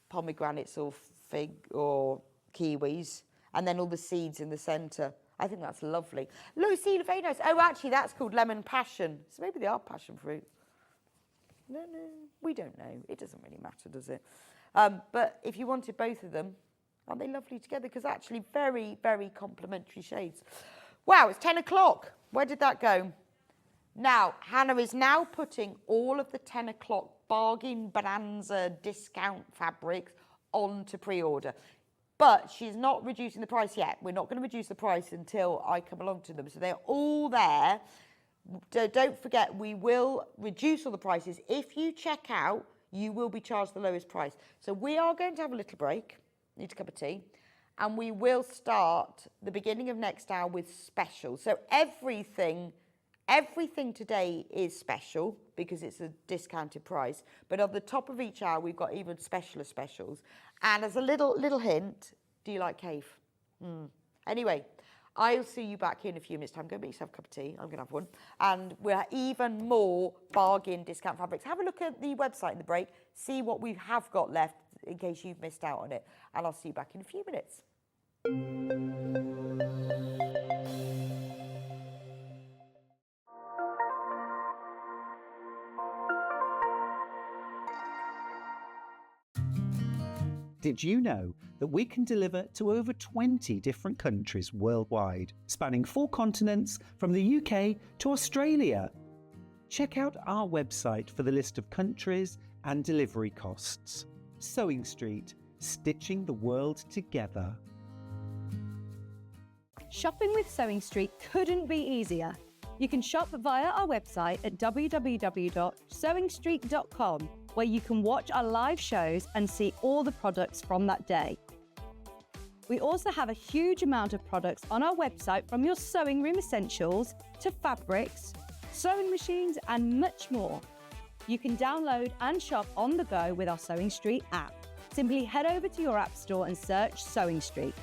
pomegranates or fig or kiwis, and then all the seeds in the centre. I think that's lovely. Lucille, very nice. Oh, actually, that's called lemon passion. So maybe they are passion fruit. No, we don't know. It doesn't really matter, does it? But if you wanted both of them, aren't they lovely together? Because actually very, very complementary shades. Wow, it's 10 o'clock. Where did that go? Now, Hannah is now putting all of the 10 o'clock bargain bonanza discount fabrics onto pre-order. But she's not reducing the price yet. We're not going to reduce the price until I come along to them. So they're all there. Don't forget, we will reduce all the prices. If you check out, you will be charged the lowest price. So we are going to have a little break. Need a cup of tea. And we will start the beginning of next hour with specials. So everything today is special because it's a discounted price. But at the top of each hour, we've got even specials. And as a little hint, do you like cave? Anyway, I'll see you back here in a few minutes' time. Go make yourself a cup of tea. I'm going to have one. And we'll have even more bargain discount fabrics. Have a look at the website in the break. See what we have got left in case you've missed out on it. And I'll see you back in a few minutes. Did you know that we can deliver to over 20 different countries worldwide, spanning 4 continents from the UK to Australia? Check out our website for the list of countries and delivery costs. Sewing Street, stitching the world together. Shopping with Sewing Street couldn't be easier. You can shop via our website at www.sewingstreet.com, where you can watch our live shows and see all the products from that day. We also have a huge amount of products on our website, from your sewing room essentials to fabrics, sewing machines and much more. You can download and shop on the go with our Sewing Street app. Simply head over to your app store and search Sewing Street.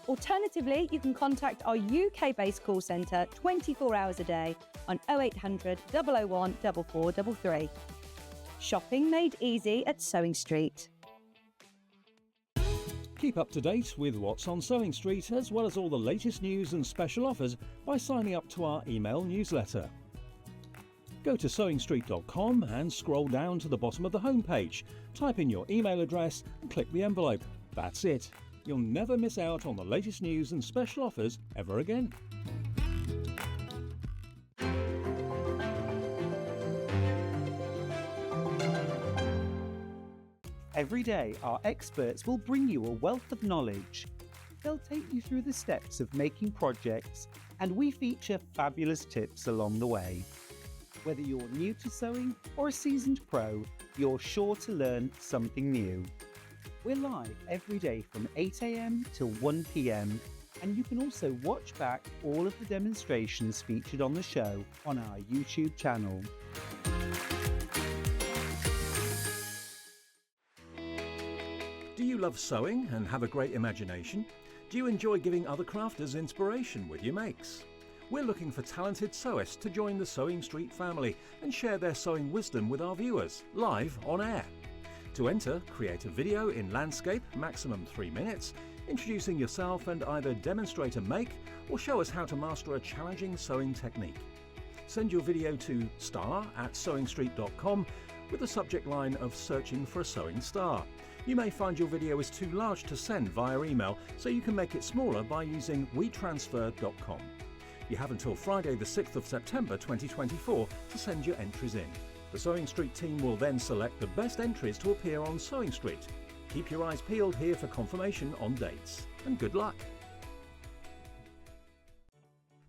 Alternatively, you can contact our UK-based call centre 24 hours a day on 0800 001 4433. Shopping made easy at Sewing Street. Keep up to date with what's on Sewing Street, as well as all the latest news and special offers, by signing up to our email newsletter. Go to sewingstreet.com and scroll down to the bottom of the homepage. Type in your email address and click the envelope. That's it. You'll never miss out on the latest news and special offers ever again. Every day, our experts will bring you a wealth of knowledge. They'll take you through the steps of making projects, and we feature fabulous tips along the way. Whether you're new to sewing or a seasoned pro, you're sure to learn something new. We're live every day from 8 AM till 1 PM, and you can also watch back all of the demonstrations featured on the show on our YouTube channel. Do you love sewing and have a great imagination? Do you enjoy giving other crafters inspiration with your makes? We're looking for talented sewists to join the Sewing Street family and share their sewing wisdom with our viewers, live on air. To enter, create a video in landscape, maximum 3 minutes, introducing yourself and either demonstrate a make or show us how to master a challenging sewing technique. Send your video to star@sewingstreet.com with the subject line of searching for a sewing star. You may find your video is too large to send via email, so you can make it smaller by using wetransfer.com. You have until Friday the 6th of September 2024 to send your entries in. The Sewing Street team will then select the best entries to appear on Sewing Street. Keep your eyes peeled here for confirmation on dates. And good luck!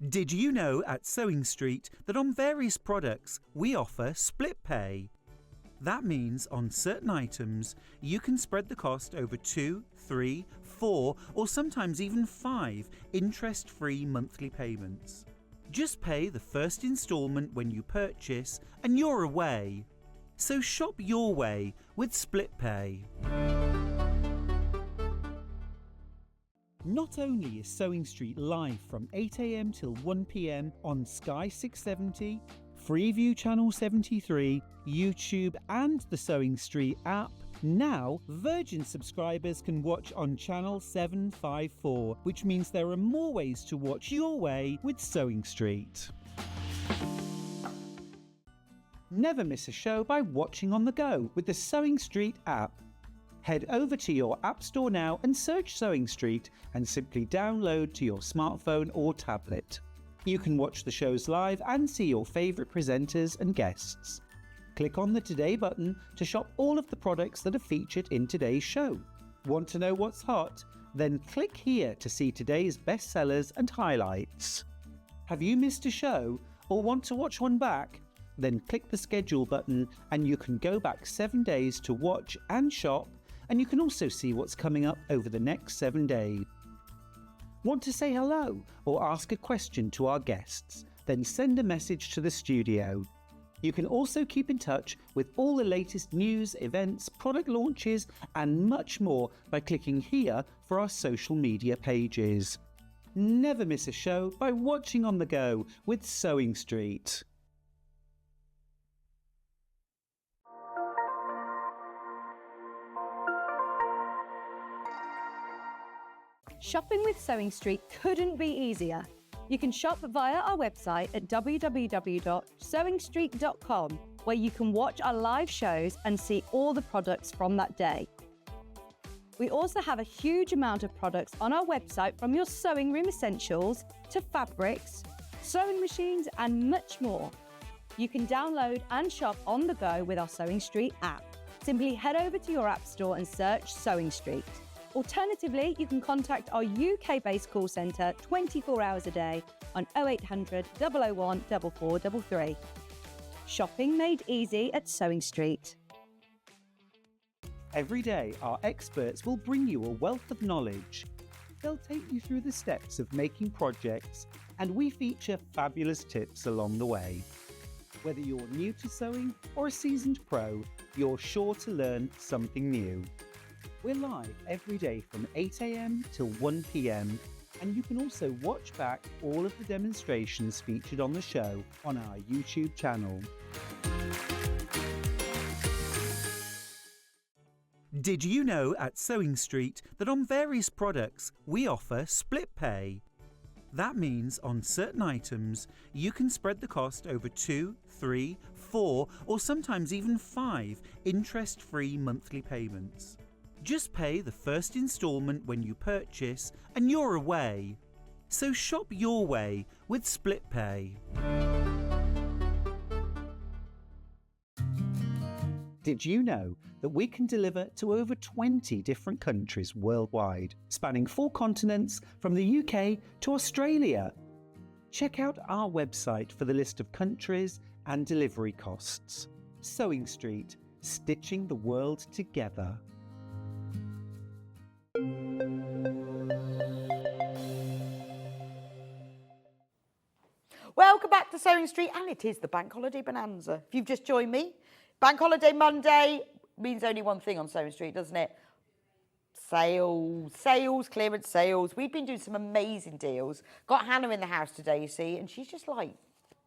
Did you know at Sewing Street that on various products we offer split pay? That means on certain items you can spread the cost over 2, 3, 4 or sometimes even 5 interest-free monthly payments. Just pay the first instalment when you purchase and you're away. So shop your way with split pay. Not only is Sewing Street live from 8 AM till 1 PM on Sky 670, Freeview Channel 73, YouTube and the Sewing Street app, Now, Virgin subscribers can watch on channel 754, which means there are more ways to watch your way with Sewing Street. Never miss a show by watching on the go with the Sewing Street app. Head over to your App Store now and search Sewing Street and simply download to your smartphone or tablet. You can watch the shows live and see your favourite presenters and guests. Click on the Today button to shop all of the products that are featured in today's show. Want to know what's hot? Then click here to see today's bestsellers and highlights. Have you missed a show or want to watch one back? Then click the schedule button and you can go back 7 days to watch and shop, and you can also see what's coming up over the next 7 days. Want to say hello or ask a question to our guests? Then send a message to the studio. You can also keep in touch with all the latest news, events, product launches and much more by clicking here for our social media pages. Never miss a show by watching on the go with Sewing Street. Shopping with Sewing Street couldn't be easier. You can shop via our website at www.sewingstreet.com, where you can watch our live shows and see all the products from that day. We also have a huge amount of products on our website, from your sewing room essentials to fabrics, sewing machines and much more. You can download and shop on the go with our Sewing Street app. Simply head over to your App Store and search Sewing Street. Alternatively, you can contact our UK-based call centre 24 hours a day on 0800 001 4433. Shopping made easy at Sewing Street. Every day, our experts will bring you a wealth of knowledge. They'll take you through the steps of making projects, and we feature fabulous tips along the way. Whether you're new to sewing or a seasoned pro, you're sure to learn something new. We're live every day from 8 AM till 1 PM, and you can also watch back all of the demonstrations featured on the show on our YouTube channel. Did you know at Sewing Street that on various products we offer split pay? That means on certain items you can spread the cost over 2, 3, 4 or sometimes even 5 interest-free monthly payments. Just pay the first instalment when you purchase and you're away. So shop your way with split pay. Did you know that we can deliver to over 20 different countries worldwide, spanning 4 continents from the UK to Australia? Check out our website for the list of countries and delivery costs. Sewing Street, stitching the world together. Welcome back to Sewing Street, and it is the Bank Holiday Bonanza. If you've just joined me, Bank Holiday Monday means only one thing on Sewing Street, doesn't it? Sales, clearance sales. We've been doing some amazing deals. Got Hannah in the house today, you see, and she's just like,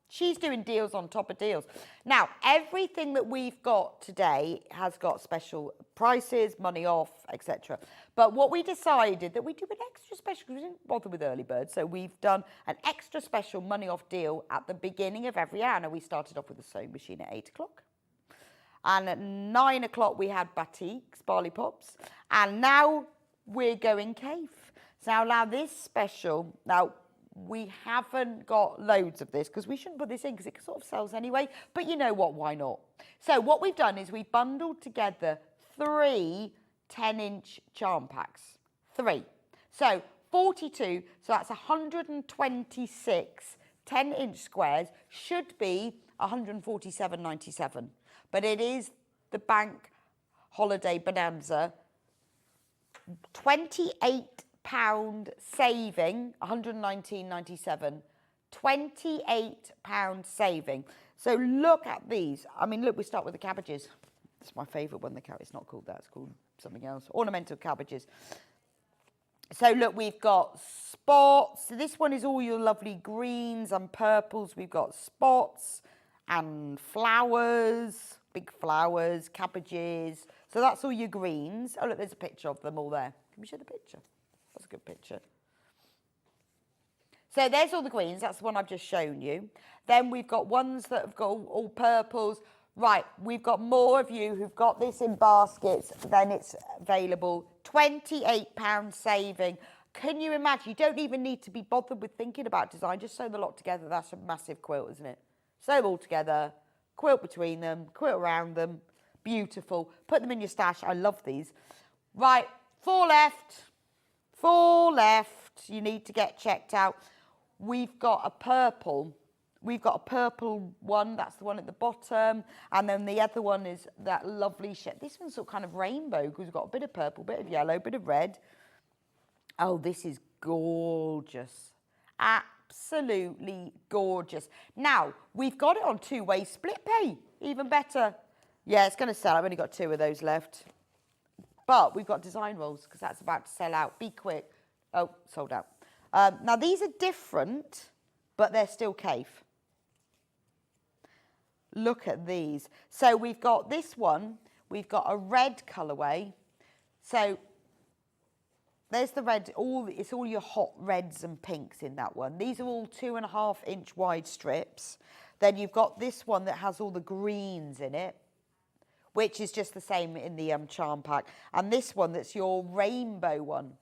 she's doing deals on top of deals. Now, everything that we've got today has got special prices, money off, etc. But what we decided that we do an extra special, because we didn't bother with early bird, so we've done an extra special money off deal at the beginning of every hour. Now, we started off with a sewing machine at 8 o'clock. And at 9 o'clock, we had batiks, barley pops. And now we're going cave. So now this special, now we haven't got loads of this because we shouldn't put this in because it sort of sells anyway. But you know what, why not? So what we've done is we bundled together 3 10-inch charm packs. 3. So 42, so that's 126 10-inch squares, should be 147.97. But it is the Bank Holiday Bonanza. £28 saving, 119.97. £28 saving. So look at these. I mean, look, we start with the cabbages. It's my favourite one, the cabbage. It's not called that, it's called something else. Ornamental cabbages. So look, we've got spots. So this one is all your lovely greens and purples. We've got spots and flowers. big flowers, cabbages. So that's all your greens. Oh, look, there's a picture of them all there. Can we show the picture? That's a good picture. So there's all the greens. That's the one I've just shown you. Then we've got ones that have got all purples. Right, we've got more of you who've got this in baskets than it's available. £28 saving. Can you imagine? You don't even need to be bothered with thinking about design. Just sew the lot together. That's a massive quilt, isn't it? Sew them all together, quilt between them, quilt around them. Beautiful. Put them in your stash. I love these. Right, 4 left. 4 left. You need to get checked out. We've got a purple. We've got a purple one. That's the one at the bottom. And then the other one is that lovely shade. This one's sort of kind of rainbow because we've got a bit of purple, bit of yellow, bit of red. Oh, this is gorgeous. Absolutely gorgeous. Now, we've got it on 2-way split pay. Even better. Yeah, it's going to sell. I've only got 2 of those left. But we've got design rolls because that's about to sell out. Be quick. Oh, sold out. Now, these are different, but they're still cave. Look at these. So we've got this one. We've got a red colourway. So there's the red. It's all your hot reds and pinks in that one. These are all 2.5-inch wide strips. Then you've got this one that has all the greens in it, which is just the same in the charm pack. And this one that's your rainbow one.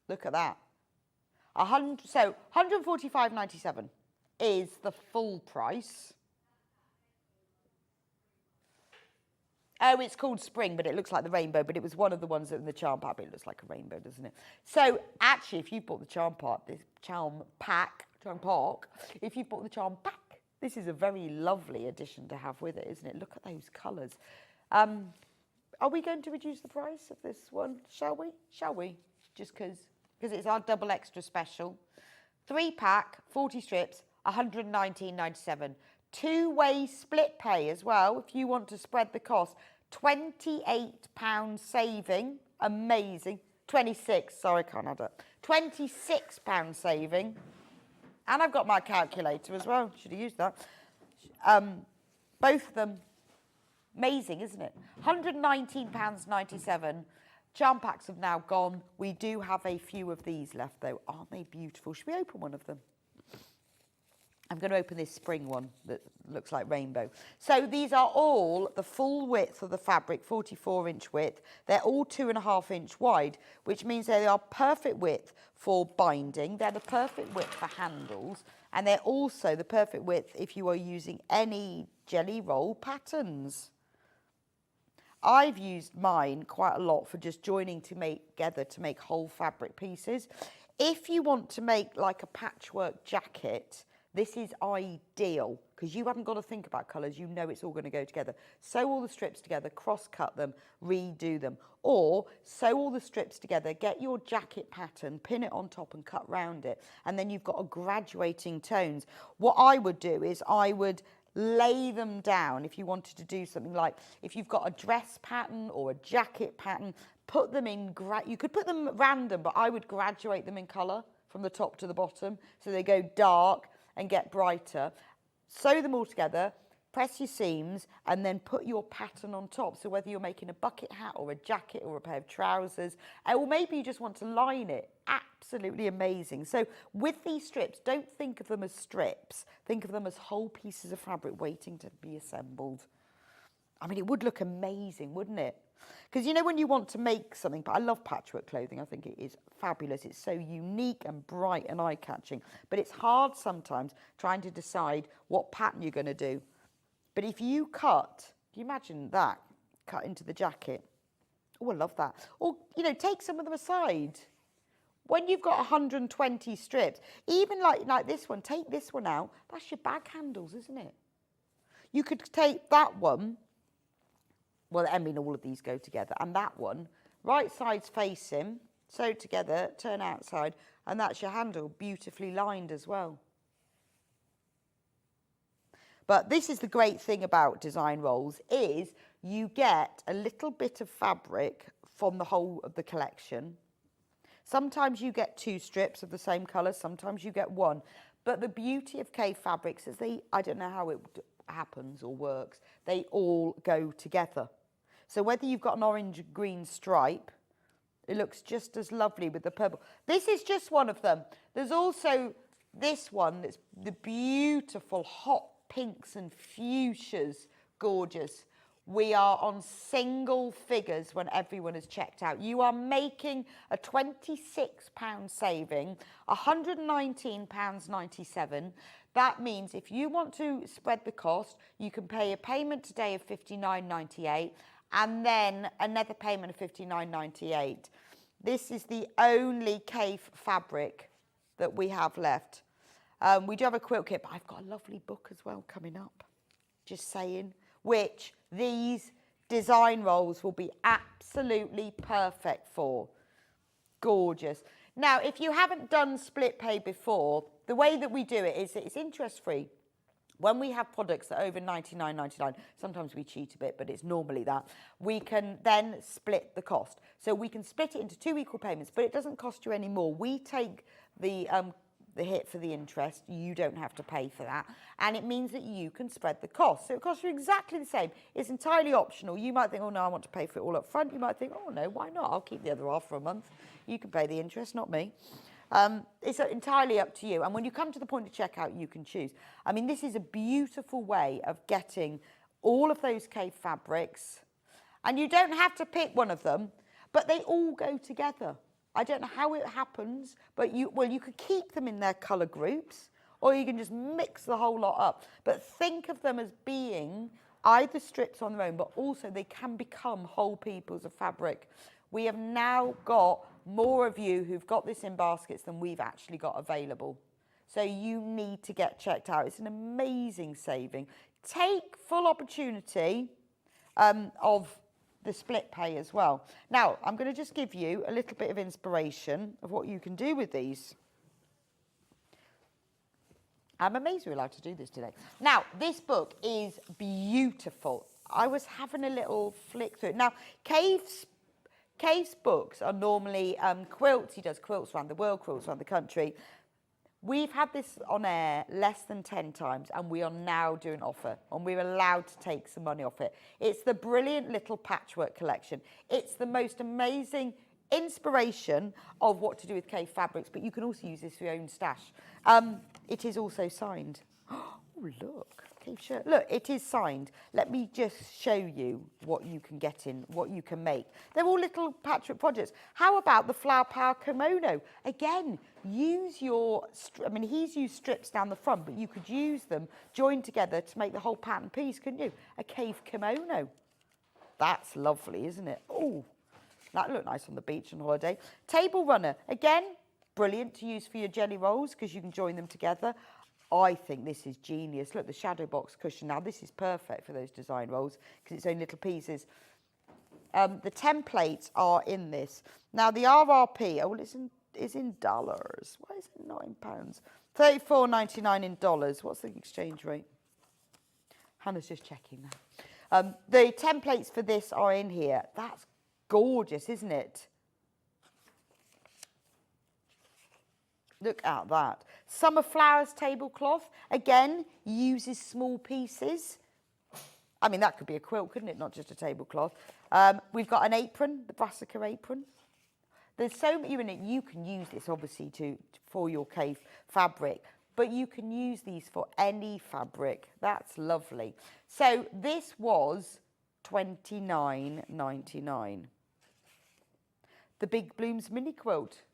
Look at that. So 145.97 is the full price. Oh, it's called Spring, but it looks like the rainbow. But it was one of the ones in the charm pack, but it looks like a rainbow, doesn't it? So actually, if you bought the charm pack, if you bought the charm pack, this is a very lovely addition to have with it, isn't it? Look at those colours. Are we going to reduce the price of this one? Shall we? Shall we? Just because it's our double extra special. 3-pack, 40 strips, 119.97. 2-way split pay as well, if you want to spread the cost. £28 saving. Amazing. 26, sorry, I can't add up. £26 saving. And I've got my calculator as well. Should have used that. Both of them. Amazing, isn't it? £119.97. Charm packs have now gone. We do have a few of these left, though. Aren't they beautiful? Should we open one of them? I'm going to open this spring one that looks like rainbow. So these are all the full width of the fabric, 44-inch width. They're all 2.5-inch wide, which means they are perfect width for binding. They're the perfect width for handles. And they're also the perfect width if you are using any jelly roll patterns. I've used mine quite a lot for just joining together to make whole fabric pieces. If you want to make like a patchwork jacket, this is ideal because you haven't got to think about colours. You know it's all going to go together. Sew all the strips together, cross-cut them, redo them. Or sew all the strips together, get your jacket pattern, pin it on top and cut round it. And then you've got a graduating tones. What I would do is I would lay them down if you wanted to do something like, if you've got a dress pattern or a jacket pattern, put them in, you could put them random, but I would graduate them in colour from the top to the bottom. So they go dark and get brighter. Sew them all together, press your seams, and then put your pattern on top. So whether you're making a bucket hat or a jacket or a pair of trousers, or maybe you just want to line it, absolutely amazing. So with these strips, don't think of them as strips. Think of them as whole pieces of fabric waiting to be assembled. I mean, it would look amazing, wouldn't it? Because you know when you want to make something, but I love patchwork clothing, I think it is fabulous. It's so unique and bright and eye-catching. But it's hard sometimes trying to decide what pattern you're going to do. But if you cut, can you imagine that? Cut into the jacket. Oh, I love that. Or, you know, take some of them aside. When you've got 120 strips, even like this one, take this one out. That's your bag handles, isn't it? You could take that one. Well, I mean, all of these go together. And that one, right sides facing, sew together, turn outside, and that's your handle, beautifully lined as well. But this is the great thing about design rolls, is you get a little bit of fabric from the whole of the collection. Sometimes you get 2 strips of the same colour, sometimes you get 1. But the beauty of K fabrics is I don't know how it happens or works, they all go together. So whether you've got an orange and green stripe, it looks just as lovely with the purple. This is just one of them. There's also this one that's the beautiful hot pinks and fuchsias, gorgeous. We are on single figures when everyone is checked out. You are making a £26 saving, £119.97. That means if you want to spread the cost, you can pay a payment today of £59.98 and then another payment of £59.98. This is the only Cave fabric that we have left. We do have a quilt kit, but I've got a lovely book as well coming up, just saying, which these design rolls will be absolutely perfect for. Gorgeous. Now, if you haven't done split pay before, the way that we do it is it's interest-free. When we have products that are over £99.99, sometimes we cheat a bit, but it's normally that, we can then split the cost. So we can split it into 2 equal payments, but it doesn't cost you any more. We take the hit for the interest. You don't have to pay for that. And it means that you can spread the cost. So it costs you exactly the same. It's entirely optional. You might think, oh, no, I want to pay for it all up front. You might think, oh, no, why not? I'll keep the other half for a month. You can pay the interest, not me. It's entirely up to you. And when you come to the point of checkout, you can choose. I mean, this is a beautiful way of getting all of those Cave fabrics. And you don't have to pick one of them, but they all go together. I don't know how it happens, but you could keep them in their colour groups, or you can just mix the whole lot up. But think of them as being either strips on their own, but also they can become whole peoples of fabric. We have now got more of you who've got this in baskets than we've actually got available. So you need to get checked out. It's an amazing saving. Take full opportunity of the split pay as well. Now, I'm going to just give you a little bit of inspiration of what you can do with these. I'm amazed we're allowed to do this today. Now, this book is beautiful. I was having a little flick through it. Now, Cave's books are normally quilts. He does quilts around the world, quilts around the country. We've had this on air less than 10 times, and we are now doing offer, and we're allowed to take some money off it. It's the brilliant little patchwork collection. It's the most amazing inspiration of what to do with Cave fabrics, but you can also use this for your own stash. It is also signed. Oh, look. Shirt. Look, it is signed. Let me just show you what you can get in, what you can make. They're all little patchwork projects. How about the Flower Power kimono? Again, use your, he's used strips down the front, but you could use them joined together to make the whole pattern piece, couldn't you? A Cave kimono. That's lovely, isn't it? Oh, that looked nice on the beach on holiday. Table runner. Again, brilliant to use for your jelly rolls because you can join them together. I think this is genius. Look, the shadow box cushion. Now, this is perfect for those design rolls because it's only little pieces. The templates are in this. Now, the RRP, is in dollars. Why is it not in pounds? $34.99 in dollars. What's the exchange rate? Hannah's just checking that. The templates for this are in here. That's gorgeous, isn't it? Look at that. Summer Flowers tablecloth, again, uses small pieces. I mean, that could be a quilt, couldn't it? Not just a tablecloth. We've got an apron, the brassica apron. There's so many in it. You can use this, obviously, for your Cave fabric, but you can use these for any fabric. That's lovely. So this was $29.99. The Big Blooms mini quilt.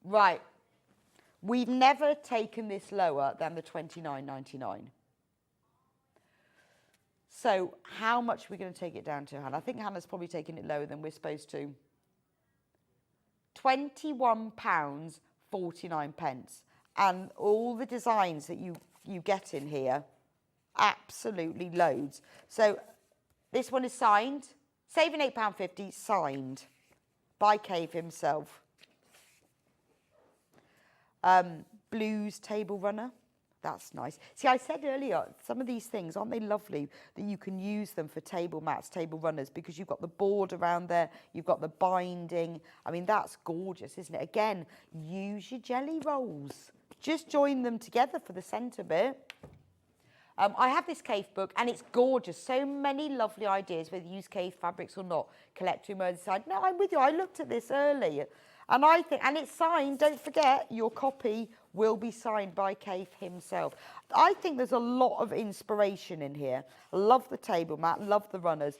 Right, we've never taken this lower than the $29.99. So how much are we going to take it down to, Hannah? I think Hannah's probably taking it lower than we're supposed to. £21.49. And all the designs that you get in here, absolutely loads. So this one is signed, saving £8.50, signed by Cave himself. Blues table runner. That's nice. See, I said earlier, some of these things, aren't they lovely that you can use them for table mats, table runners, because you've got the board around there, you've got the binding. I mean, that's gorgeous, isn't it? Again, use your jelly rolls. just join them together for the centre bit. I have this Kaffe book and it's gorgeous. So many lovely ideas, whether you use Kaffe fabrics or not. Collect to Merseyside. No, I'm with you. I looked at this earlier and I think, and it's signed, don't forget, your copy will be signed by Kaffe himself. I think there's a lot of inspiration in here. I love the table mat, love the runners.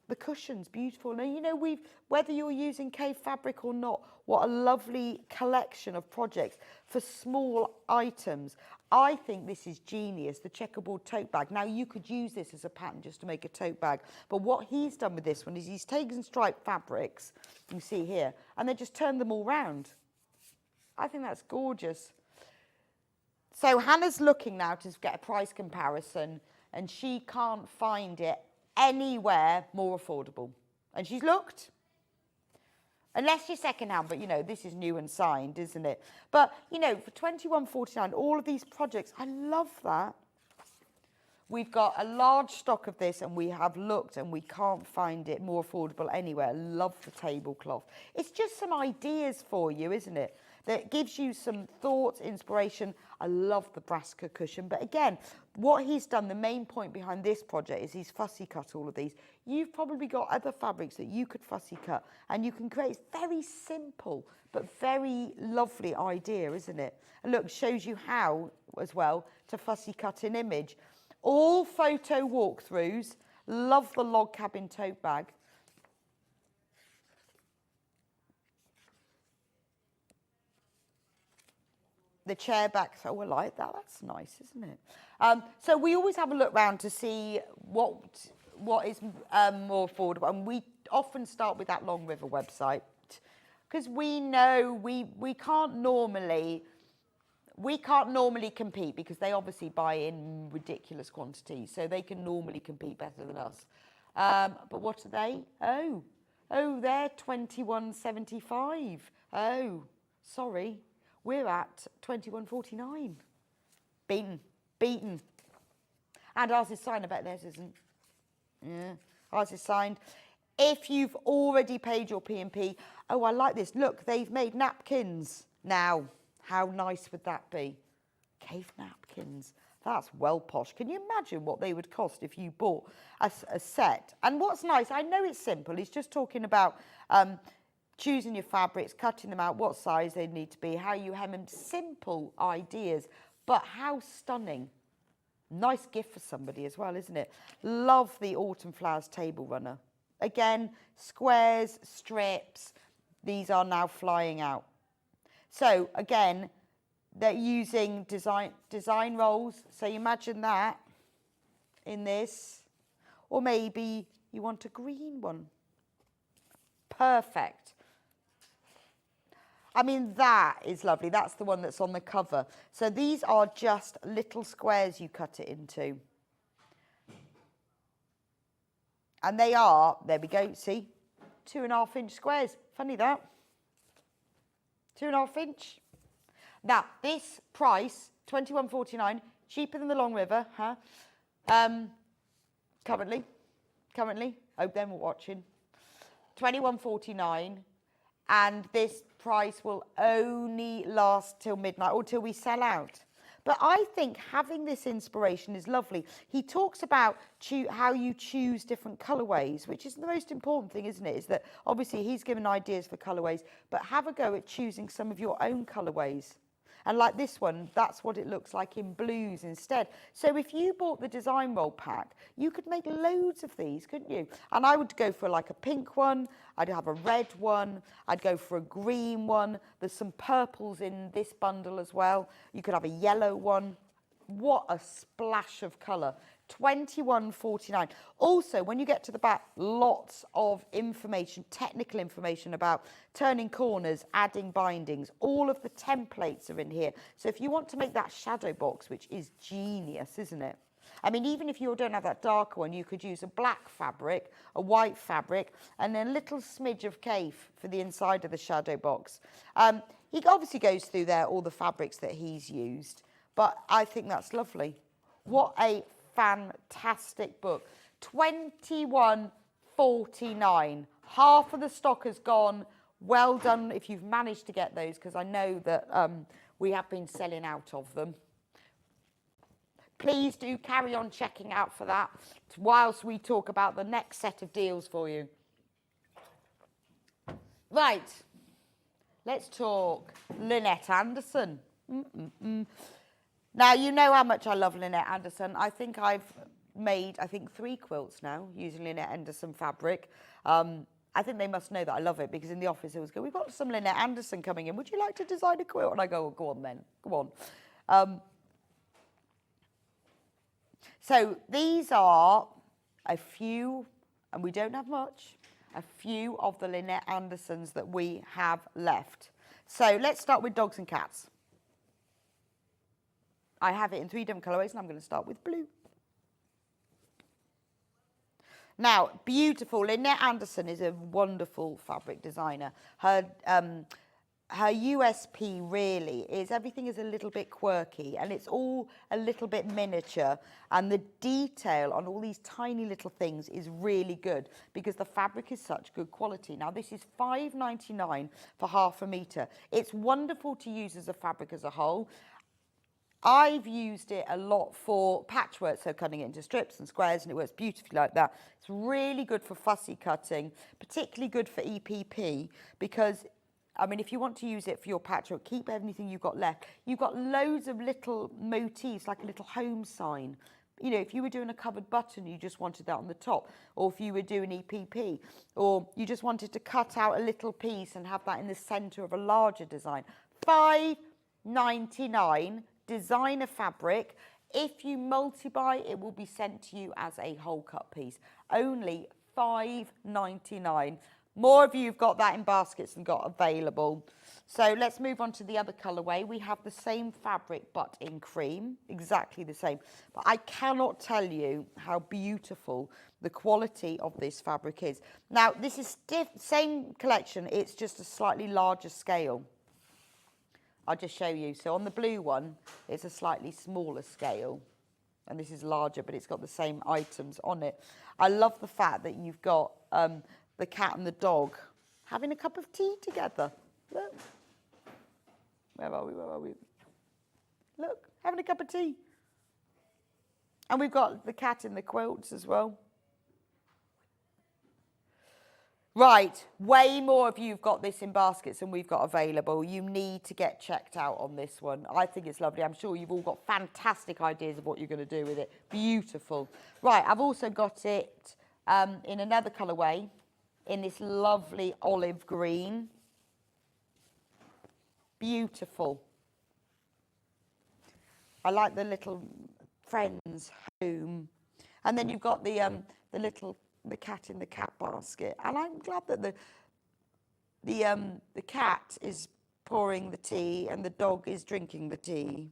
The cushion's beautiful. Now, you know, whether you're using Kaffe fabric or not, what a lovely collection of projects for small items. I think this is genius, the checkerboard tote bag. Now, you could use this as a pattern just to make a tote bag. But what he's done with this one is he's taken striped fabrics, you see here, and then just turned them all round. I think that's gorgeous. So Hannah's looking now to get a price comparison, and she can't find it anywhere more affordable. And she's looked. Unless you're second-hand, but, you know, this is new and signed, isn't it? But, you know, for £21.49, all of these projects, I love that. We've got a large stock of this, and we have looked, and we can't find it more affordable anywhere. I love the tablecloth. It's just some ideas for you, isn't it? That gives you some thoughts, inspiration. I love the Brassica cushion. But again, what he's done, the main point behind this project is he's fussy cut all of these. You've probably got other fabrics that you could fussy cut and you can create a very simple but very lovely idea, isn't it? And look, shows you how as well to fussy cut an image. All photo walkthroughs. Love the log cabin tote bag. The chair back, oh, I like that. That's nice, isn't it? So we always have a look round to see what is more affordable, and we often start with that Long River website because we know we can't normally compete because they obviously buy in ridiculous quantities, so they can normally compete better than us. But what are they? Oh, they're $21.75. Oh, sorry. We're at £21.49. Beaten. And ours is signed. I bet theirs isn't. Yeah, ours is signed. If you've already paid your P&P, oh, I like this. Look, they've made napkins now. How nice would that be? Kaffe napkins. That's well posh. Can you imagine what they would cost if you bought a set? And what's nice, I know it's simple. He's just talking about choosing your fabrics, cutting them out, what size they need to be, how you hem them. Simple ideas, but how stunning. Nice gift for somebody as well, isn't it? Love the Autumn Flowers table runner. Again, squares, strips. These are now flying out. So again, they're using design rolls. So you imagine that in this. Or maybe you want a green one. Perfect. I mean, that is lovely. That's the one that's on the cover. So these are just little squares you cut it into. And they are, there we go, see, 2.5 inch squares. Funny that. 2.5 inch. Now, this price, £21.49, cheaper than the Long River, huh? Currently, hope them were watching. £21.49, and this price will only last till midnight or till we sell out. But I think having this inspiration is lovely. He talks about how you choose different colourways, which is the most important thing, isn't it? Is that obviously he's given ideas for colourways, but have a go at choosing some of your own colourways. And like this one, that's what it looks like in blues instead. So if you bought the design roll pack, you could make loads of these, couldn't you? And I would go for like a pink one. I'd have a red one. I'd go for a green one. There's some purples in this bundle as well. You could have a yellow one. What a splash of colour. £21.49. Also, when you get to the back, lots of information, technical information about turning corners, adding bindings. All of the templates are in here. So if you want to make that shadow box, which is genius, isn't it? I mean, even if you don't have that darker one, you could use a black fabric, a white fabric, and then a little smidge of Kaffe for the inside of the shadow box. He obviously goes through there all the fabrics that he's used, but I think that's lovely. What a fantastic book. £21.49. Half of the stock has gone. Well done if you've managed to get those, because I know that we have been selling out of them. Please do carry on checking out for that whilst we talk about the next set of deals for you. Right, let's talk Lynette Anderson. Now, you know how much I love Lynette Anderson. I think I've made, 3 quilts now using Lynette Anderson fabric. I think they must know that I love it because in the office they always go, we've got some Lynette Anderson coming in. Would you like to design a quilt? And I go, oh, go on then, go on. So these are a few, and we don't have much, a few of the Lynette Andersons that we have left. So let's start with dogs and cats. I have it in 3 different colourways, and I'm going to start with blue. Now, beautiful. Lynette Anderson is a wonderful fabric designer. Her USP really is everything is a little bit quirky and it's all a little bit miniature, and the detail on all these tiny little things is really good because the fabric is such good quality. Now this is £5.99 for ½ metre. It's wonderful to use as a fabric as a whole. I've used it a lot for patchwork, so cutting it into strips and squares, and it works beautifully like that. It's really good for fussy cutting, particularly good for EPP because, I mean, if you want to use it for your patchwork, keep everything you've got left. You've got loads of little motifs, like a little home sign. You know, if you were doing a covered button, you just wanted that on the top, or if you were doing EPP, or you just wanted to cut out a little piece and have that in the centre of a larger design. £5.99 designer fabric. If you multi-buy, it will be sent to you as a whole cut piece. Only £5.99. More of you have got that in baskets and got available. So let's move on to the other colourway. We have the same fabric but in cream, exactly the same. But I cannot tell you how beautiful the quality of this fabric is. Now, this is same collection, it's just a slightly larger scale. I'll just show you. So on the blue one, it's a slightly smaller scale. And this is larger, but it's got the same items on it. I love the fact that you've got the cat and the dog having a cup of tea together. Look. Where are we? Where are we? Look, having a cup of tea. And we've got the cat in the quilts as well. Right, way more of you have got this in baskets than we've got available. You need to get checked out on this one. I think it's lovely. I'm sure you've all got fantastic ideas of what you're going to do with it. Beautiful. Right, I've also got it in another colourway, in this lovely olive green. Beautiful. I like the little friend's home. And then you've got the cat in the cat basket, and I'm glad that the cat is pouring the tea and the dog is drinking the tea.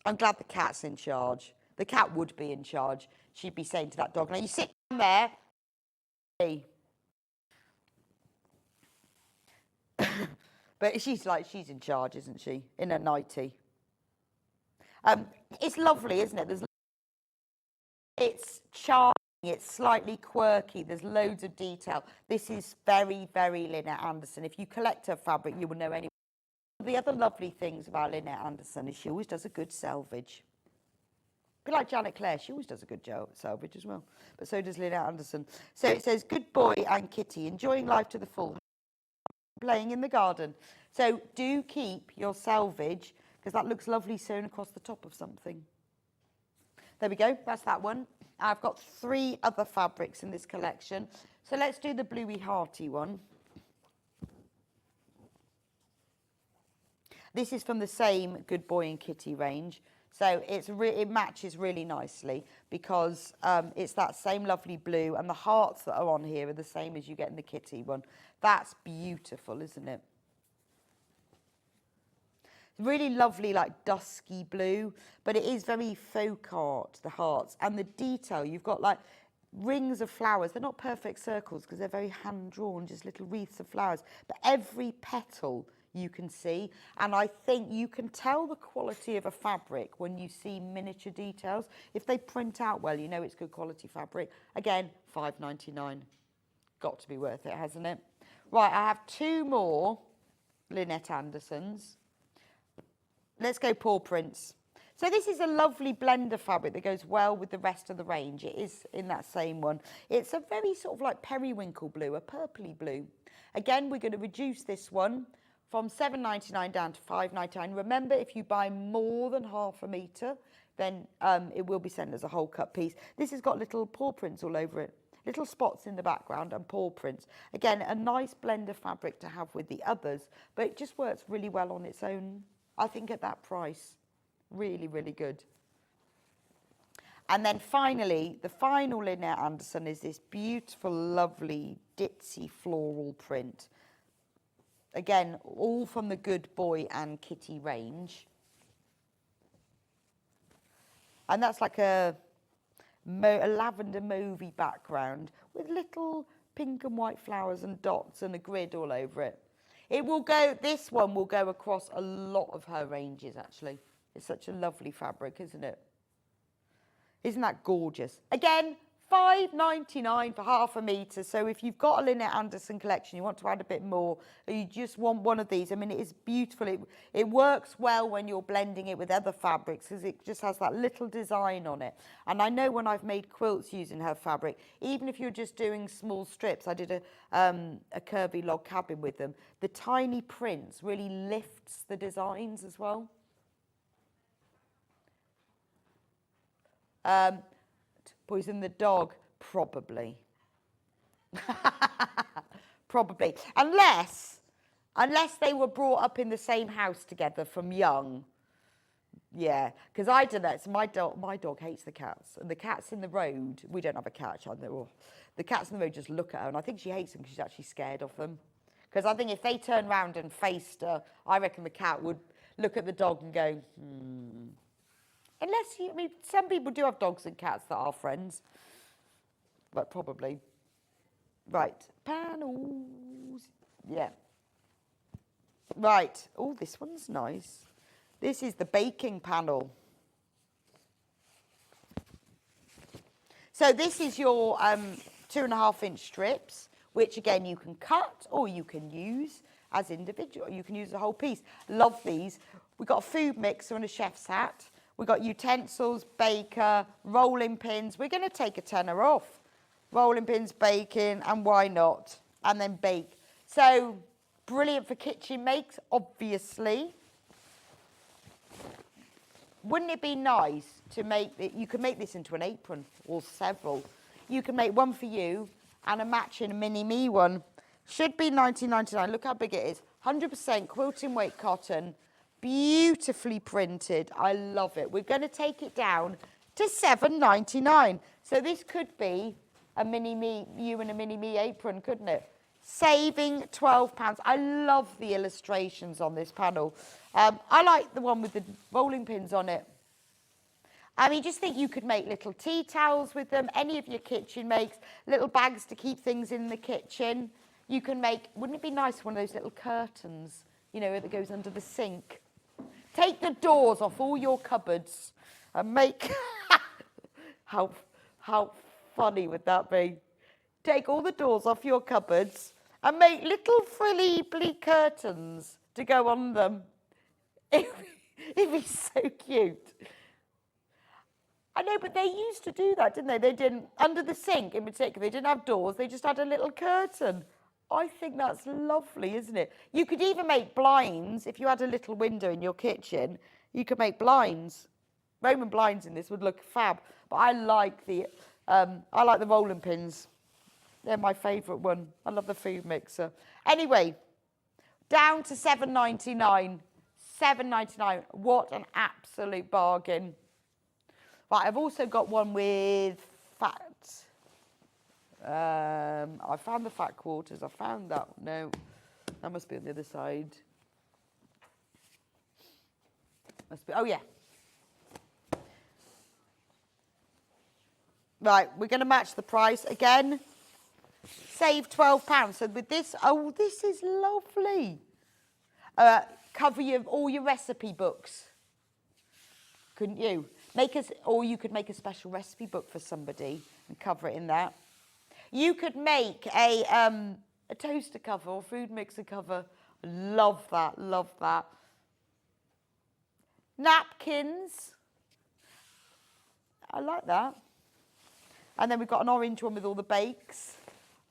I'm glad the cat's in charge. The cat would be in charge. She'd be saying to that dog, now you sit down there. Hey. But she's in charge, isn't she? In a nightie. It's lovely, isn't it? It's charming. It's slightly quirky. There's loads of detail. This is very, very Lynette Anderson. If you collect her fabric, you will know anyway. The other lovely things about Lynette Anderson is she always does a good selvage. A bit like Janet Clare, she always does a good selvage as well. But so does Lynette Anderson. So it says, good boy and kitty, enjoying life to the full, playing in the garden. So do keep your selvage, because that looks lovely sewn across the top of something. There we go, that's that one. I've got 3 other fabrics in this collection. So let's do the bluey hearty one. This is from the same Good Boy and Kitty range. So it matches really nicely because it's that same lovely blue, and the hearts that are on here are the same as you get in the kitty one. That's beautiful, isn't it? Really lovely, like dusky blue, but it is very folk art, the hearts. And the detail, you've got like rings of flowers. They're not perfect circles because they're very hand-drawn, just little wreaths of flowers. But every petal you can see. And I think you can tell the quality of a fabric when you see miniature details. If they print out well, you know it's good quality fabric. Again, £5.99. Got to be worth it, hasn't it? Right, I have 2 more Lynette Andersons. let's go paw prints. So this is a lovely blender fabric that goes well with the rest of the range. It is in that same one. It's a very sort of like periwinkle blue, a purpley blue. Again, we're going to reduce this one from £7.99 down to £5.99. Remember, if you buy more than half a metre, then it will be sent as a whole cut piece. This has got little paw prints all over it. Little spots in the background and paw prints. Again, a nice blender fabric to have with the others, but it just works really well on its own, I think, at that price. Really, really good. And then finally, the final Lynette Anderson is this beautiful, lovely, ditzy floral print. Again, all from the Good Boy and Kitty range. And that's like a lavender mauvey background with little pink and white flowers and dots and a grid all over it. It will go, this one will go across a lot of her ranges, actually. It's such a lovely fabric, isn't it? Isn't that gorgeous? Again, £5.99 for half a metre. So if you've got a Lynette Anderson collection, you want to add a bit more, or you just want one of these, I mean, it is beautiful. It works well when you're blending it with other fabrics because it just has that little design on it. And I know when I've made quilts using her fabric, even if you're just doing small strips, I did a curvy log cabin with them, the tiny prints really lifts the designs as well. Poison the dog, probably. Probably. Unless they were brought up in the same house together from young. Yeah, because I don't know. So my dog hates the cats. And the cats in the road, we don't have a cat, the cats in the road just look at her. And I think she hates them because she's actually scared of them. Because I think if they turned round and faced her, I reckon the cat would look at the dog and go, Unless I mean, some people do have dogs and cats that are friends, but probably. Right, panels. Yeah. Right. Oh, this one's nice. This is the baking panel. So this is your 2.5-inch strips, which again you can cut or you can use as individual. You can use the whole piece. Love these. We've got a food mixer and a chef's hat. We've got utensils, baker, rolling pins. We're going to take a tenner off. Rolling pins, baking, and why not? And then bake. So, brilliant for kitchen makes, obviously. Wouldn't it be nice to make it? You could make this into an apron or several. You can make one for you and a matching mini-me one. Should be £19.99. Look how big it is. 100% quilting weight cotton. Beautifully printed. I love it. We're going to take it down to £7.99. So this could be a mini-me, you and a mini-me apron, couldn't it? Saving £12. I love the illustrations on this panel. I like the one with the rolling pins on it. I mean, just think you could make little tea towels with them, any of your kitchen makes, little bags to keep things in the kitchen. You can make, wouldn't it be nice, one of those little curtains, you know, that goes under the sink? Take the doors off all your cupboards and make... how funny would that be? Take all the doors off your cupboards and make little frilly curtains to go on them. It'd be so cute. I know, but they used to do that, didn't they? They didn't, under the sink in particular, they didn't have doors, they just had a little curtain. I think that's lovely, isn't it? You could even make blinds. If you had a little window in your kitchen, you could make blinds. Roman blinds in this would look fab. But I like the rolling pins. They're my favourite one. I love the food mixer. Anyway, down to £7.99. £7.99. What an absolute bargain. Right, I've also got one with fat. I found the fat quarters. I found that. No, that must be on the other side. Must be. Oh, yeah. Right, we're going to match the price again. Save £12. So with this, oh, this is lovely. Cover all your recipe books. Couldn't you? Or you could make a special recipe book for somebody and cover it in that. You could make a toaster cover or food mixer cover. Love that, love that. napkins. I like that. And then we've got an orange one with all the bakes.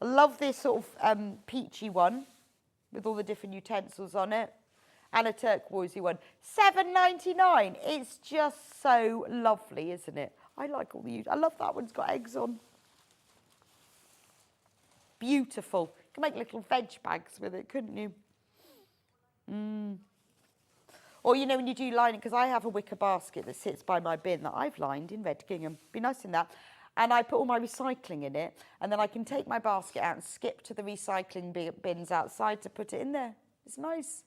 I love this sort of peachy one with all the different utensils on it. And a turquoisey one. $7.99. It's just so lovely, isn't it? I like all the... I love that one's got eggs on. Beautiful. You can make little veg bags with it, couldn't you? Or, you know, when you do lining, because I have a wicker basket that sits by my bin that I've lined in Red Gingham. Be nice in that. And I put all my recycling in it, and then I can take my basket out and skip to the recycling bins outside to put it in there. It's nice.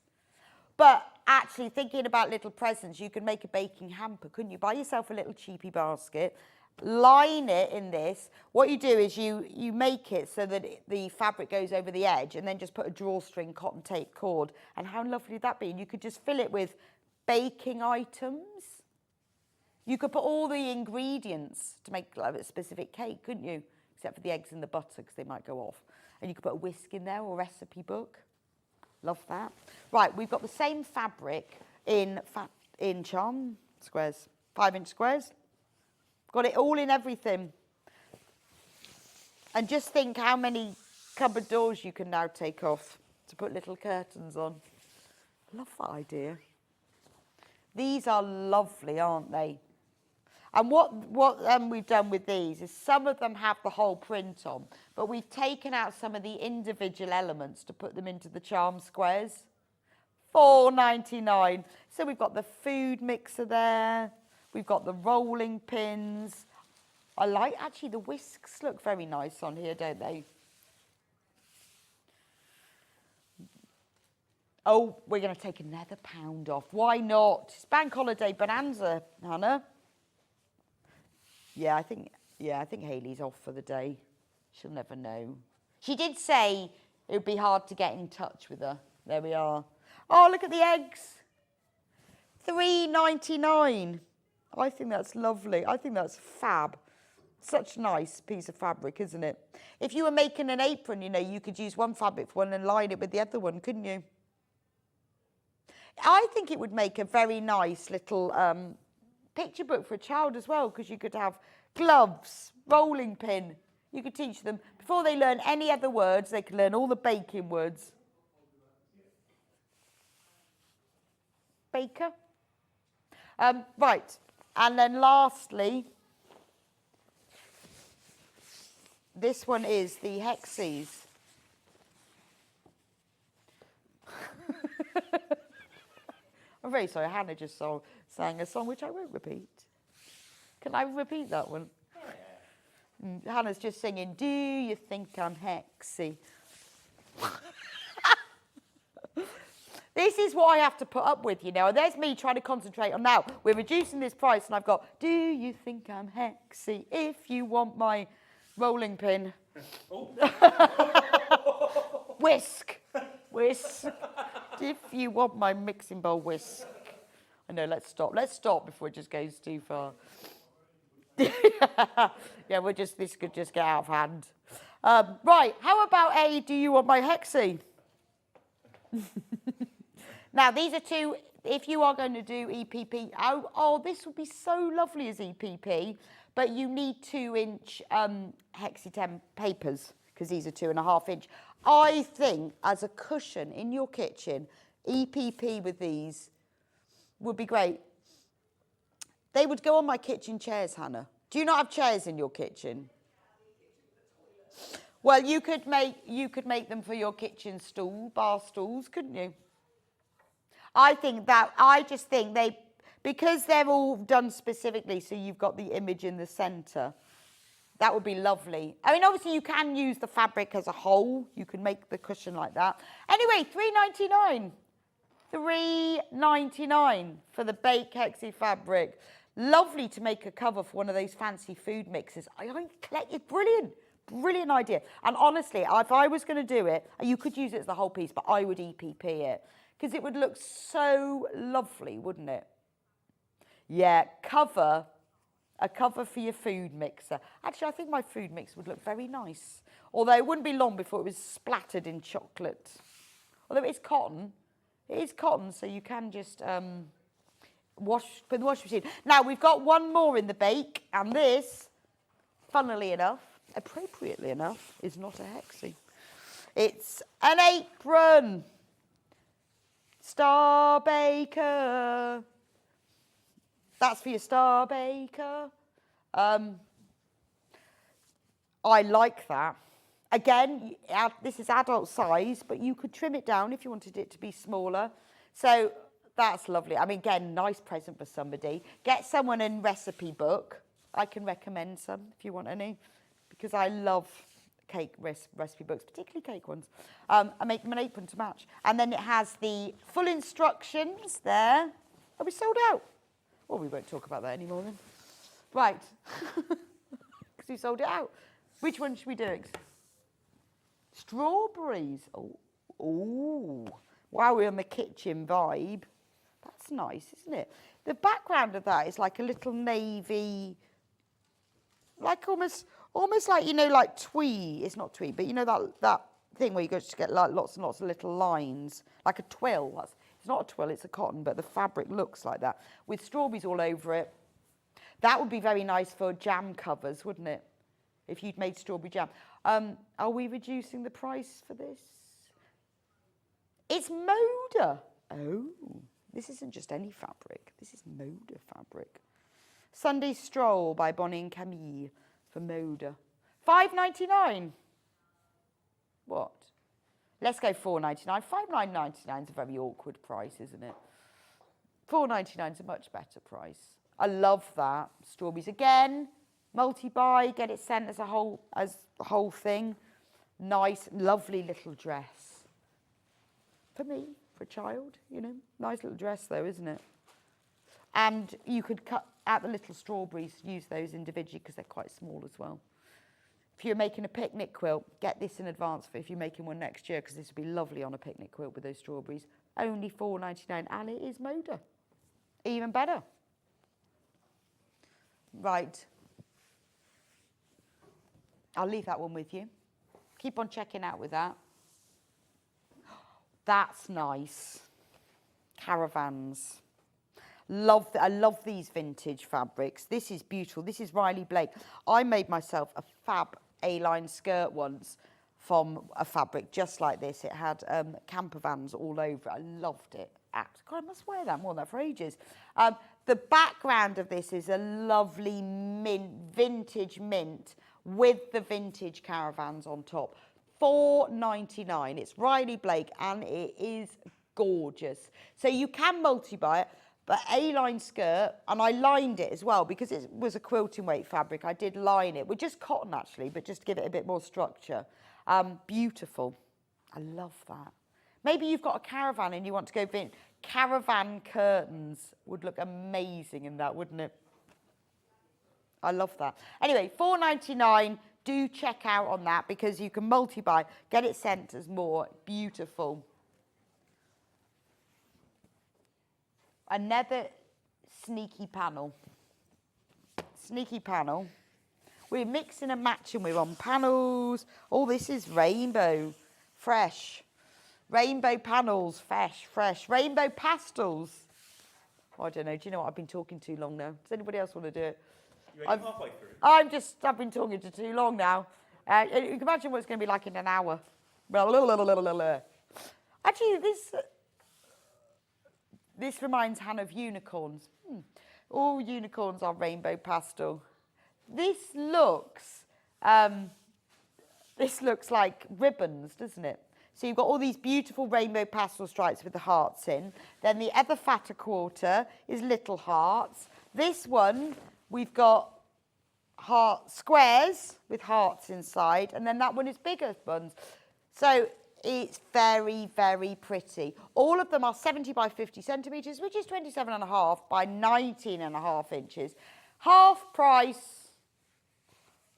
But actually, thinking about little presents, you could make a baking hamper, couldn't you? Buy yourself a little cheapy basket, line it in this. What you do is you make it so that the fabric goes over the edge, and then just put a drawstring cotton tape cord. And how lovely would that be? And you could just fill it with baking items. You could put all the ingredients to make like a specific cake, couldn't you? Except for the eggs and the butter, because they might go off. And you could put a whisk in there or a recipe book. Love that. Right, we've got the same fabric in charm squares, 5-inch squares. Got it all in everything. And just think how many cupboard doors you can now take off to put little curtains on. Love that idea. These are lovely, aren't they? And what we've done with these is some of them have the whole print on, but we've taken out some of the individual elements to put them into the charm squares. $4.99. So we've got the food mixer there. We've got the rolling pins. I like, actually, the whisks look very nice on here, don't they? Oh, we're going to take another £1 off. Why not? It's Bank Holiday Bonanza, Hannah. Yeah, I think Hayley's off for the day. She'll never know. She did say it would be hard to get in touch with her. There we are. Oh, look at the eggs. $3.99. I think that's lovely. I think that's fab. Such a nice piece of fabric, isn't it? If you were making an apron, you know, you could use one fabric for one and line it with the other one, couldn't you? I think it would make a very nice little picture book for a child as well, because you could have gloves, rolling pin. You could teach them, before they learn any other words, they could learn all the baking words. Baker. Right, and then lastly, this one is the Hexies. I'm very sorry, Hannah just sang a song which I won't repeat. Can I repeat that one? Oh, yeah. Hannah's just singing, "Do you think I'm Hexy?" This is what I have to put up with, you know. And there's me trying to concentrate on now. We're reducing this price, and I've got, "Do you think I'm Hexy? If you want my rolling pin." Whisk. Whisk. If you want my mixing bowl, whisk. I know, let's stop. Let's stop before it just goes too far. Yeah, this could just get out of hand. Right, how about do you want my Hexy? Now, these are two, if you are going to do EPP, this would be so lovely as EPP, but you need 2-inch Hexi-10 papers, because these are 2.5-inch. I think, as a cushion in your kitchen, EPP with these would be great. They would go on my kitchen chairs, Hannah. Do you not have chairs in your kitchen? Well, you could make them for your kitchen stool, bar stools, couldn't you? I just think because they're all done specifically, so you've got the image in the centre, that would be lovely. I mean, obviously, you can use the fabric as a whole. You can make the cushion like that. Anyway, $3.99. $3.99 for the Bake Hexi fabric. Lovely to make a cover for one of those fancy food mixes. It's brilliant. Brilliant idea. And honestly, if I was going to do it, you could use it as the whole piece, but I would EPP it. Because it would look so lovely, wouldn't it? Yeah, a cover for your food mixer. Actually, I think my food mixer would look very nice. Although it wouldn't be long before it was splattered in chocolate. Although it's cotton. It is cotton, so you can just put in the washing machine. Now, we've got one more in the bake, and this, funnily enough, appropriately enough, is not a hexie. It's an apron. Star Baker. That's for your Star Baker. I like that. Again, this is adult size, but you could trim it down if you wanted it to be smaller. So that's lovely. I mean, again, nice present for somebody. Get someone a recipe book. I can recommend some if you want any, because I love cake recipe books, particularly cake ones. I make them an apron to match. And then it has the full instructions there. Are we sold out? Well, we won't talk about that anymore then. Right. Because we sold it out. Which one should we do? Strawberries. Oh. Wow, we're on the kitchen vibe. That's nice, isn't it? The background of that is like a little navy, like almost like, you know, like tweed. It's not tweed, but you know that thing where you just get like lots and lots of little lines, like a twill. It's not a twill, it's a cotton, but the fabric looks like that, with strawberries all over it. That would be very nice for jam covers, wouldn't it? If you'd made strawberry jam. Are we reducing the price for this? It's Moda. Oh, this isn't just any fabric. This is Moda fabric. Sunday Stroll by Bonnie and Camille for Moda. $5.99. What? Let's go $4.99. $5.99 is a very awkward price, isn't it? $4.99 is a much better price. I love that. Strawberries again. Multi-buy, get it sent as a whole thing. Nice, lovely little dress. For me, for a child, you know. Nice little dress though, isn't it? And you could cut out the little strawberries, use those individually because they're quite small as well. If you're making a picnic quilt, get this in advance for if you're making one next year, because this would be lovely on a picnic quilt with those strawberries. Only $4.99, and it is Moda. Even better. Right. I'll leave that one with you. Keep on checking out with that. That's nice. Caravans. I love these vintage fabrics. This is beautiful. This is Riley Blake. I made myself a fab A-line skirt once from a fabric just like this. It had camper vans all over it. I loved it. God, I must wear that. More than that for ages. The background of this is a lovely vintage mint with the vintage caravans on top. $4.99. It's Riley Blake and it is gorgeous. So you can multi-buy it, but A-line skirt, and I lined it as well because it was a quilting weight fabric. I did line it with just cotton actually, but just to give it a bit more structure. Beautiful. I love that. Maybe you've got a caravan and you want to go caravan curtains would look amazing in that, wouldn't it? I love that. Anyway, $4.99. Do check out on that because you can multi-buy, get it sent as more. Beautiful. Another sneaky panel. Sneaky panel. We're mixing and matching. We're on panels. Oh, this is rainbow. Fresh. Rainbow panels. Fresh. Rainbow pastels. Oh, I don't know. Do you know what? I've been talking too long now. Does anybody else want to do it? You're only halfway through. I've been talking to too long now. You can imagine what it's going to be like in an hour. Actually, this reminds Hannah of unicorns. All unicorns are rainbow pastel. This looks like ribbons, doesn't it? So you've got all these beautiful rainbow pastel stripes with the hearts in. Then the other fatter quarter is little hearts. This one, we've got heart squares with hearts inside, and then that one is bigger ones. So it's very, very pretty. All of them are 70 by 50 centimetres, which is 27.5 by 19.5 inches. Half price,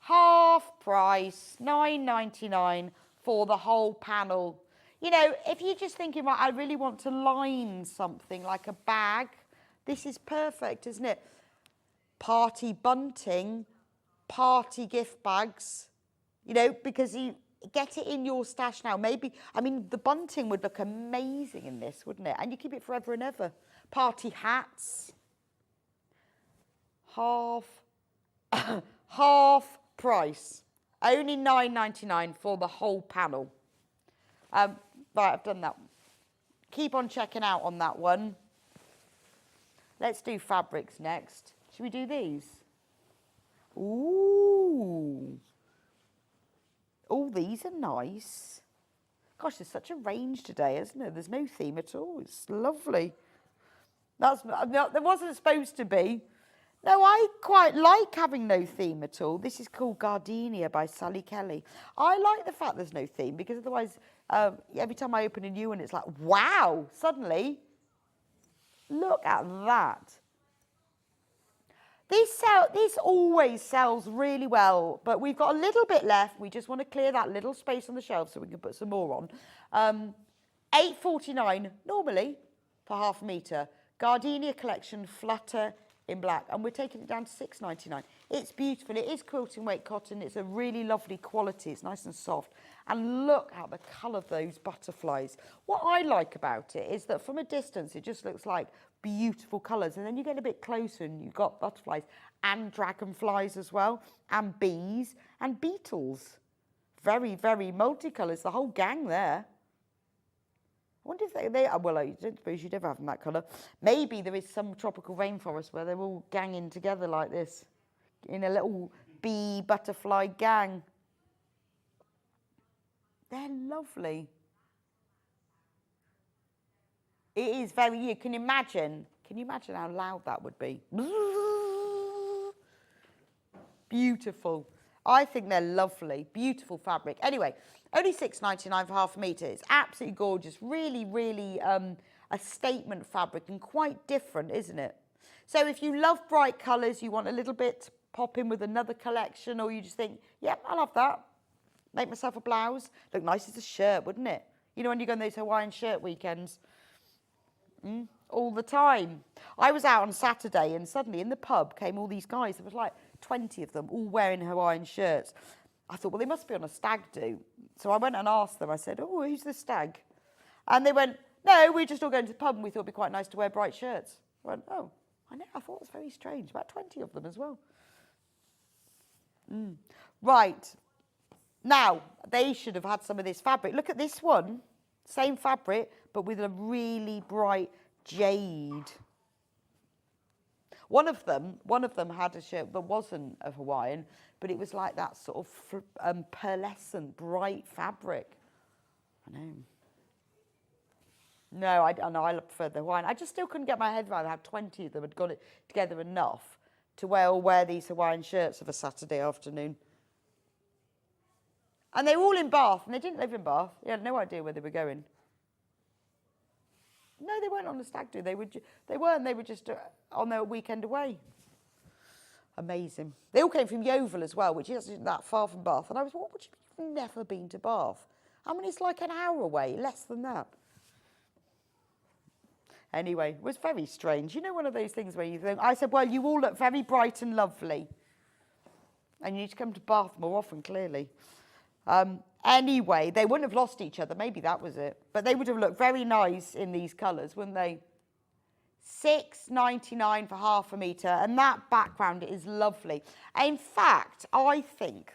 $9.99 for the whole panel. You know, if you're just thinking, right, I really want to line something like a bag, this is perfect, isn't it? Party bunting, party gift bags, you know, because you get it in your stash now. Maybe, I mean, the bunting would look amazing in this, wouldn't it? And you keep it forever and ever. Party hats, half, half price. Only £9.99 for the whole panel. Right, I've done that. Keep on checking out on that one. Let's do fabrics next. Should we do these? Ooh. Oh, these are nice. Gosh, there's such a range today, isn't there? There's no theme at all. It's lovely. No, there wasn't supposed to be. No, I quite like having no theme at all. This is called Gardenia by Sally Kelly. I like the fact there's no theme because otherwise, every time I open a new one, it's like, wow, suddenly, look at that. This always sells really well, but we've got a little bit left. We just want to clear that little space on the shelf so we can put some more on. £8.49 normally for half a metre. Gardenia collection Flutter in black, and we're taking it down to £6.99. It's beautiful. It is quilting weight cotton. It's a really lovely quality. It's nice and soft. And look at the colour of those butterflies. What I like about it is that from a distance, it just looks like beautiful colours, and then you get a bit closer and you've got butterflies and dragonflies as well, and bees and beetles. Very, very multicolours, the whole gang there. I wonder if they well, I don't suppose you'd ever have them that colour. Maybe there is some tropical rainforest where they're all ganging together like this in a little bee butterfly gang. They're lovely. It is very, you can imagine how loud that would be. Beautiful. I think they're lovely. Beautiful fabric. Anyway, only £6.99 for half a metre. It's absolutely gorgeous. Really, really a statement fabric and quite different, isn't it? So if you love bright colours, you want a little bit to pop in with another collection, or you just think, yep, I love that. Make myself a blouse. Look nice as a shirt, wouldn't it? You know when you go on those Hawaiian shirt weekends? All the time. I was out on Saturday and suddenly in the pub came all these guys. There was like 20 of them all wearing Hawaiian shirts. I thought, well, they must be on a stag do. So I went and asked them. I said, oh, who's the stag? And they went, no, we're just all going to the pub and we thought it'd be quite nice to wear bright shirts. I went, oh, I know. I thought it was very strange. About 20 of them as well. Right. Now, they should have had some of this fabric. Look at this one. Same fabric, but with a really bright jade. One of them had a shirt that wasn't a Hawaiian, but it was like that sort of pearlescent, bright fabric. I know. No, I prefer the Hawaiian. I just still couldn't get my head around how 20 of them had got it together enough to wear these Hawaiian shirts of a Saturday afternoon. And they were all in Bath, and they didn't live in Bath. They had no idea where they were going. No, they weren't on the stag do. They weren't. They were just on their weekend away. Amazing. They all came from Yeovil as well, which isn't that far from Bath. And I was, what would you have never been to Bath? I mean, it's like an hour away, less than that. Anyway, it was very strange. You know, one of those things where you think, I said, well, you all look very bright and lovely. And you need to come to Bath more often, clearly. Anyway, they wouldn't have lost each other. Maybe that was it. But they would have looked very nice in these colours, wouldn't they? £6.99 for half a metre. And that background is lovely. In fact, I think,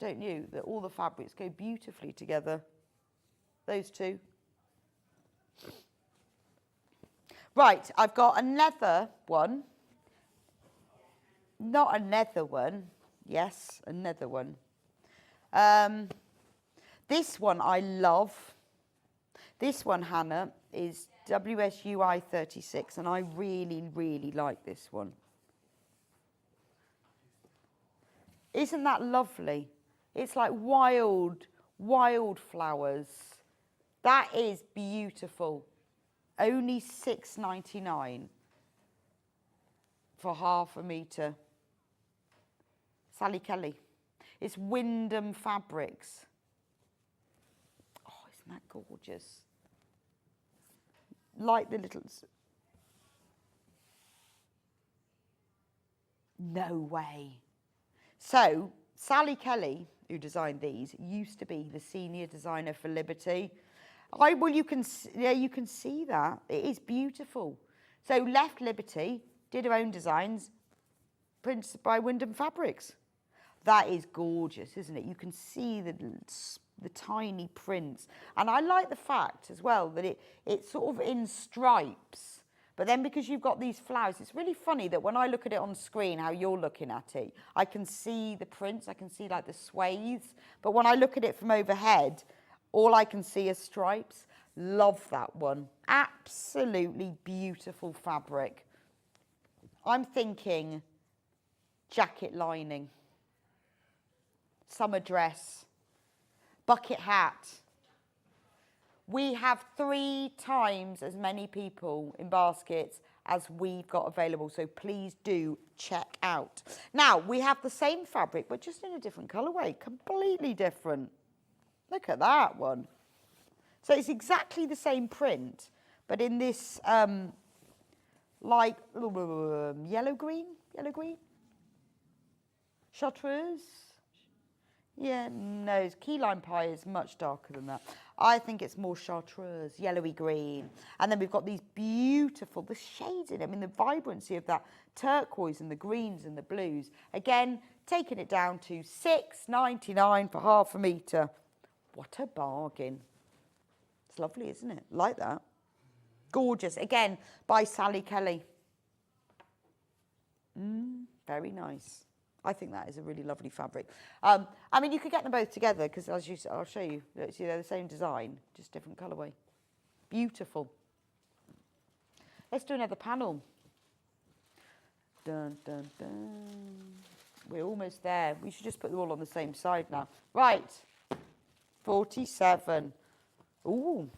don't you, that all the fabrics go beautifully together. Those two. Right, I've got another one. Not another one. Yes, another one. This one I love. This one, Hannah, is WSUI 36, and I really, really like this one. Isn't that lovely? It's like wild flowers. That is beautiful. Only £6.99 for half a metre. Sally Kelly. It's Wyndham Fabrics. Oh, isn't that gorgeous? Like the little... No way. So, Sally Kelly, who designed these, used to be the senior designer for Liberty. Well, you can see that. It is beautiful. So, left Liberty, did her own designs, prints by Wyndham Fabrics. That is gorgeous, isn't it? You can see the tiny prints. And I like the fact as well that it's sort of in stripes. But then because you've got these flowers, it's really funny that when I look at it on screen, how you're looking at it, I can see the prints, I can see like the swathes. But when I look at it from overhead, all I can see is stripes. Love that one. Absolutely beautiful fabric. I'm thinking jacket lining, summer dress, bucket hat. We have 3 times as many people in baskets as we've got available, so please do check out. Now, we have the same fabric, but just in a different colourway, completely different. Look at that one. So it's exactly the same print, but in this like yellow green, chartreuse. Yeah, no, key lime pie is much darker than that. I think it's more chartreuse, yellowy green. And then we've got these beautiful, the shades in it. I mean, the vibrancy of that turquoise and the greens and the blues. Again, taking it down to £6.99 for half a metre. What a bargain. It's lovely, isn't it? Like that. Gorgeous. Again, by Sally Kelly. Very nice. I think that is a really lovely fabric. I mean, you could get them both together because, as you said, I'll show you. See, they're the same design, just different colourway. Beautiful. Let's do another panel. Dun, dun, dun. We're almost there. We should just put them all on the same side now. Right. 47. Ooh.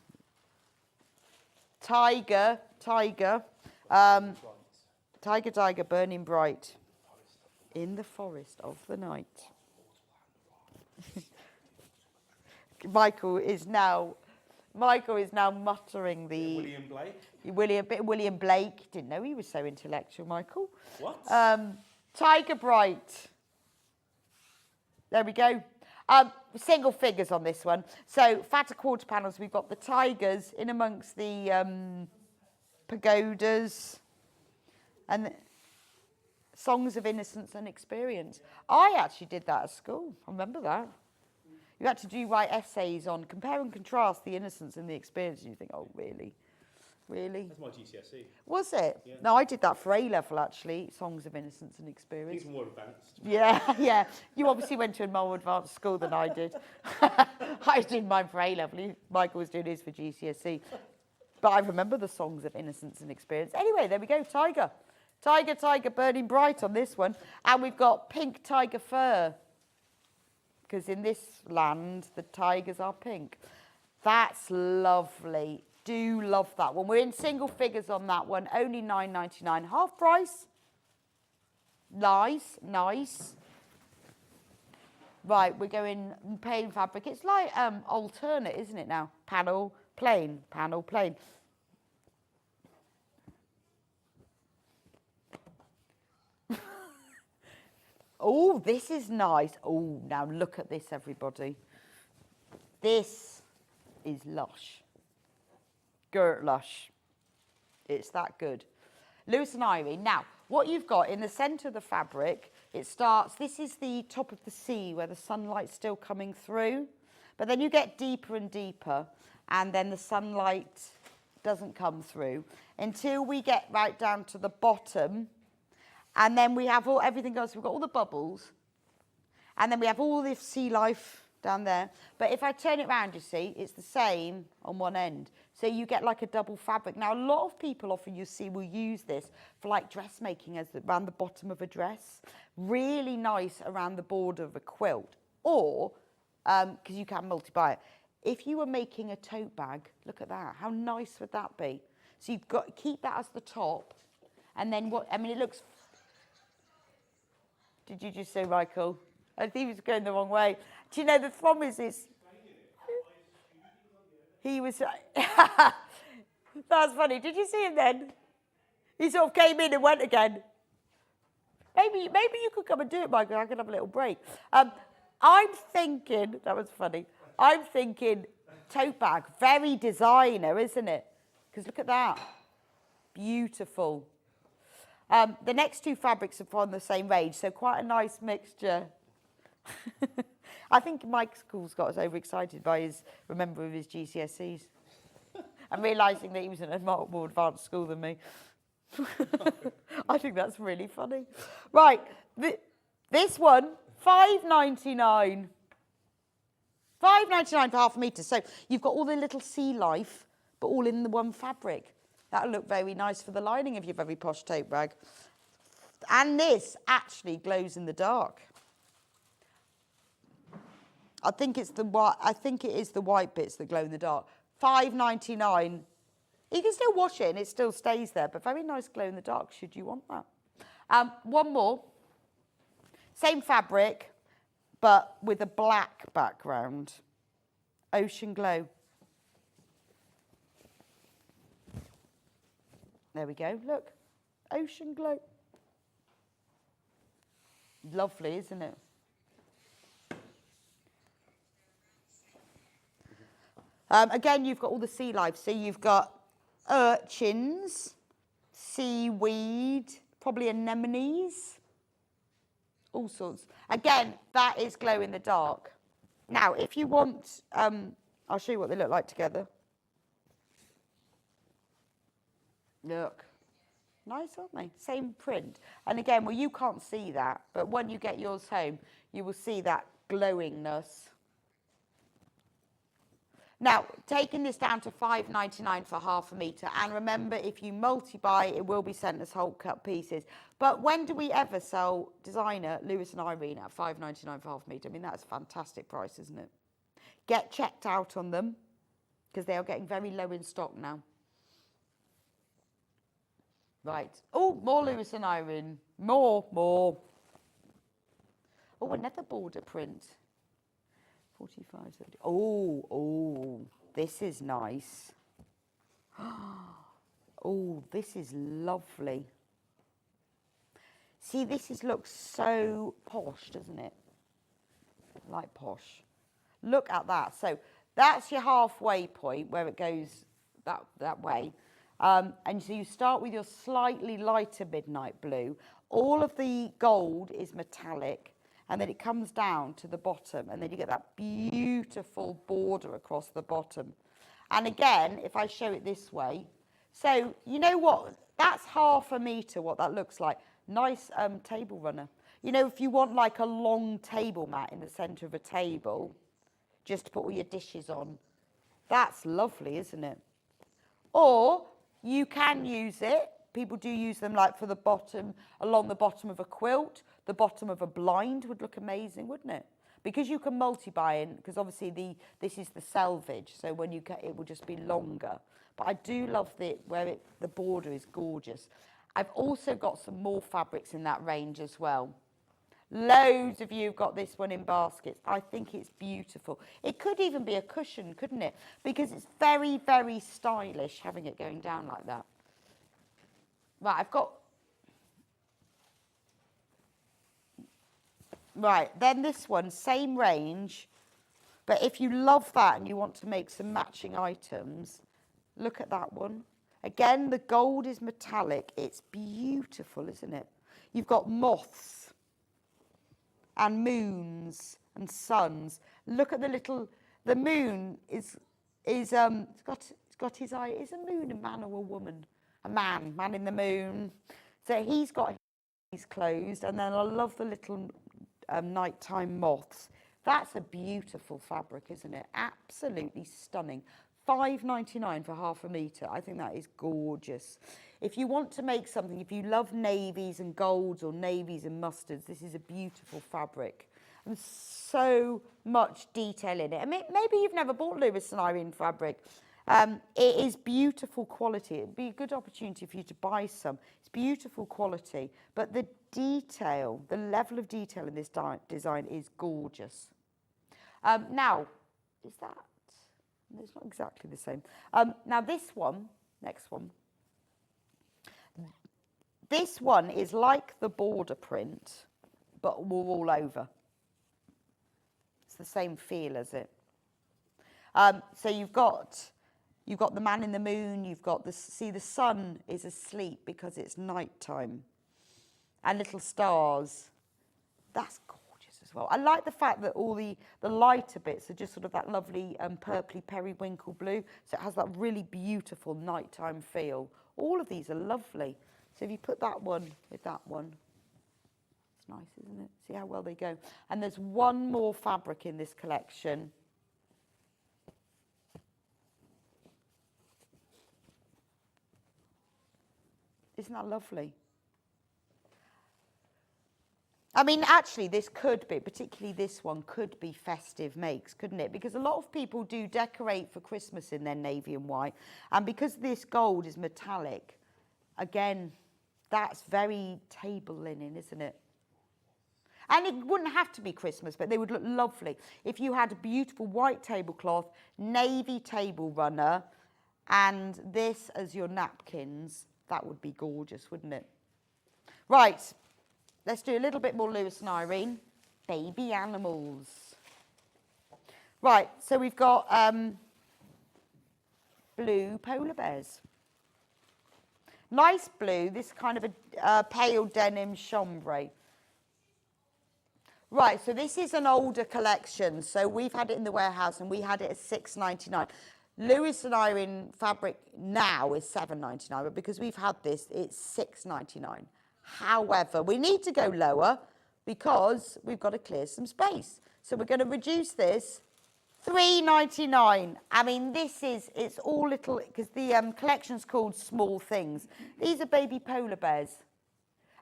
Tiger. Tiger, burning bright. In the forest of the night. Michael is now muttering the... William Blake. William Blake. Didn't know he was so intellectual, Michael. What? Tiger Bright. There we go. Single figures on this one. So fatter quarter panels, we've got the tigers in amongst the pagodas and songs of innocence and experience. I actually did that at school. I remember that. You had to write essays on compare and contrast the innocence and the experience. And you think, oh, really? Really? That's my GCSE. Was it? Yeah. No, I did that for A-level, actually. Songs of innocence and experience. These are more advanced. Yeah, yeah. You obviously went to a more advanced school than I did. I did mine for A-level. Michael was doing his for GCSE. But I remember the songs of innocence and experience. Anyway, there we go. Tiger. Tiger, tiger, burning bright on this one. And we've got pink tiger fur. Because in this land, the tigers are pink. That's lovely. Do love that one. We're in single figures on that one. Only £9.99. Half price. Nice, nice. Right, we're going plain fabric. It's like alternate, isn't it now? Panel, plain, panel, plain. Oh, this is nice. Oh, now look at this, everybody. This is lush. Girt lush. It's that good. Lewis and Irene. Now, what you've got in the centre of the fabric, it starts, this is the top of the sea where the sunlight's still coming through. But then you get deeper and deeper, and then the sunlight doesn't come through until we get right down to the bottom. And then we have everything else. We've got all the bubbles. And then we have all this sea life down there. But if I turn it around, you see, it's the same on one end. So you get like a double fabric. Now, a lot of people often, you see, will use this for like dressmaking as around the bottom of a dress. Really nice around the border of a quilt. Or, because you can multi-buy it. If you were making a tote bag, look at that. How nice would that be? So you've got to keep that as the top. And then what, I mean, it looks... Did you just say, Michael? I think he was going the wrong way. Do you know, the problem is this? He was... That's funny. Did you see him then? He sort of came in and went again. Maybe you could come and do it, Michael. I could have a little break. I'm thinking... That was funny. I'm thinking tote bag. Very designer, isn't it? Because look at that. Beautiful. The next two fabrics are from the same range, so quite a nice mixture. I think Michael's got us overexcited by his remember of his GCSEs and realising that he was in a more advanced school than me. I think that's really funny. Right, this one, £5.99. £5.99 for half a metre. So you've got all the little sea life, but all in the one fabric. That'll look very nice for the lining of your very posh tote bag. And this actually glows in the dark. I think it is the white bits that glow in the dark. £5.99. You can still wash it and it still stays there, but very nice glow in the dark should you want that. One more. Same fabric, but with a black background. Ocean Glow. There we go, look. Ocean Glow. Lovely, isn't it? Again, you've got all the sea life. So you've got urchins, seaweed, probably anemones, all sorts. Again, that is glow in the dark. Now, if you want, I'll show you what they look like together. Look, nice, aren't they? Same print. And again, well, you can't see that, but when you get yours home, you will see that glowingness. Now, taking this down to £5.99 for half a metre, and remember, if you multi-buy, it will be sent as whole cut pieces. But when do we ever sell designer Lewis and Irene at £5.99 for half a metre? I mean, that's a fantastic price, isn't it? Get checked out on them, because they are getting very low in stock now. Right. Oh, more Lewis and Irene. More. Oh, another border print. 45, 30. Oh, this is nice. Oh, this is lovely. See, looks so posh, doesn't it? Like posh. Look at that. So that's your halfway point where it goes that way. And so you start with your slightly lighter midnight blue. All of the gold is metallic. And then it comes down to the bottom, and then you get that beautiful border across the bottom. And again, if I show it this way, so you know what, that's half a metre what that looks like. Nice table runner. You know, if you want like a long table mat in the centre of a table, just to put all your dishes on, that's lovely, isn't it? Or you can use it. People do use them like for the bottom, along the bottom of a quilt. The bottom of a blind would look amazing, wouldn't it? Because you can multi-buy in, because obviously this is the selvage, so when you get it will just be longer. But I do love the border is gorgeous. I've also got some more fabrics in that range as well. Loads of you have got this one in baskets. I think it's beautiful. It could even be a cushion, couldn't it? Because it's very, very stylish having it going down like that. Right, I've got... Right, then this one, same range, but if you love that and you want to make some matching items, look at that one. Again, the gold is metallic. It's beautiful, isn't it? You've got moths and moons and suns. Look at the moon it's got his eye. Is a moon a man or a woman? A man in the moon. So he's got his closed, and then I love the little nighttime moths. That's a beautiful fabric, isn't it? Absolutely stunning. £5.99 for half a metre. I think that is gorgeous. If you want to make something, if you love navies and golds or navies and mustards, this is a beautiful fabric. And so much detail in it. I mean, maybe you've never bought Lewis and Irene fabric. It is beautiful quality. It'd be a good opportunity for you to buy some. It's beautiful quality, but the detail, the level of detail in this design is gorgeous. Now, is that? No, it's not exactly the same. Now this one, next one. This one is like the border print, but all over. It's the same feel as it. So you've got the man in the moon, you've got the sun is asleep because it's nighttime. and little stars. That's gorgeous as well. I like the fact that all the lighter bits are just sort of that lovely purpley periwinkle blue. So it has that really beautiful nighttime feel. All of these are lovely. So if you put that one with that one, it's nice, isn't it? See how well they go. And there's one more fabric in this collection. Isn't that lovely? I mean, actually, this could be, particularly this one, could be festive makes, couldn't it? Because a lot of people do decorate for Christmas in their navy and white. And because this gold is metallic, again, that's very table linen, isn't it? And it wouldn't have to be Christmas, but they would look lovely. If you had a beautiful white tablecloth, navy table runner, and this as your napkins, that would be gorgeous, wouldn't it? Right. Let's do a little bit more Lewis and Irene. Baby animals. Right, so we've got blue polar bears. Nice blue, this kind of a pale denim chambray. Right, so this is an older collection. So we've had it in the warehouse and we had it at $6.99. Lewis and Irene fabric now is $7.99, but because we've had this, it's $6.99. However, we need to go lower because we've got to clear some space. So we're going to reduce this, $3.99. I mean, it's all little, because the collection's called Small Things. These are baby polar bears.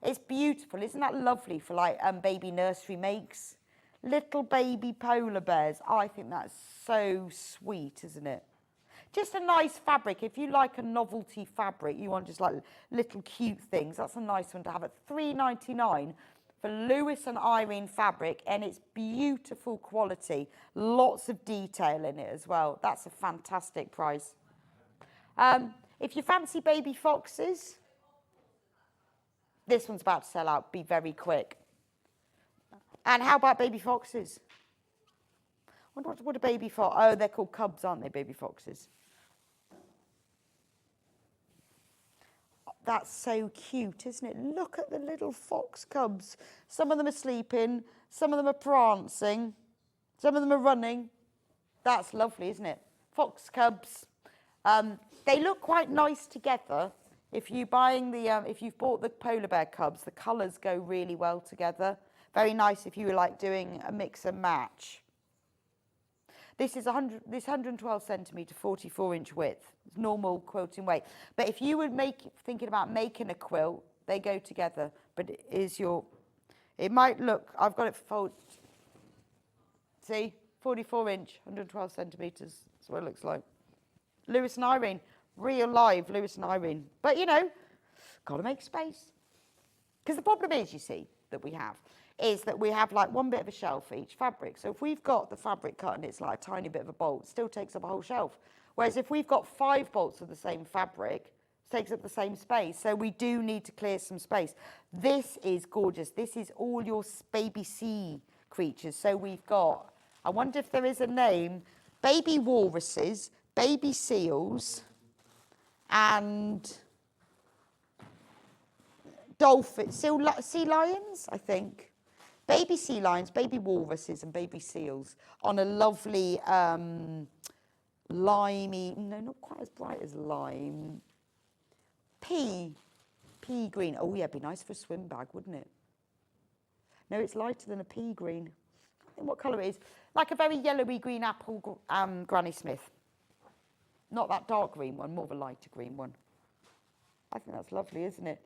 It's beautiful. Isn't that lovely for like baby nursery makes? Little baby polar bears. I think that's so sweet, isn't it? Just a nice fabric. If you like a novelty fabric, you want just like little cute things, that's a nice one to have at $3.99 for Lewis and Irene fabric, and it's beautiful quality. Lots of detail in it as well. That's a fantastic price. If you fancy baby foxes, this one's about to sell out. Be very quick. And how about baby foxes? I wonder what a baby fox... Oh, they're called cubs, aren't they, baby foxes? That's so cute, isn't it? Look at the little fox cubs. Some of them are sleeping. Some of them are prancing. Some of them are running. That's lovely, isn't it? Fox cubs. They look quite nice together. If you've bought the polar bear cubs, the colours go really well together. Very nice if you were like doing a mix and match. This is 112 centimetre, 44-inch width. It's normal quilting weight. But if you were thinking about making a quilt, they go together. But it might look, I've got it folded. See, 44-inch, 112 centimetres. That's what it looks like. Lewis and Irene, real live Lewis and Irene. But, you know, got to make space. Because the problem is, you see, that we have like one bit of a shelf for each fabric. So if we've got the fabric cut and it's like a tiny bit of a bolt, it still takes up a whole shelf. Whereas if we've got 5 bolts of the same fabric, it takes up the same space. So we do need to clear some space. This is gorgeous. This is all your baby sea creatures. So we've got, I wonder if there is a name, baby walruses, baby seals, and dolphins, sea lions, I think. Baby sea lions, baby walruses, and baby seals on a lovely limey, no, not quite as bright as lime, pea green. Oh yeah, it'd be nice for a swim bag, wouldn't it? No, it's lighter than a pea green. I can't think what colour it is. Like a very yellowy green apple Granny Smith. Not that dark green one, more of a lighter green one. I think that's lovely, isn't it?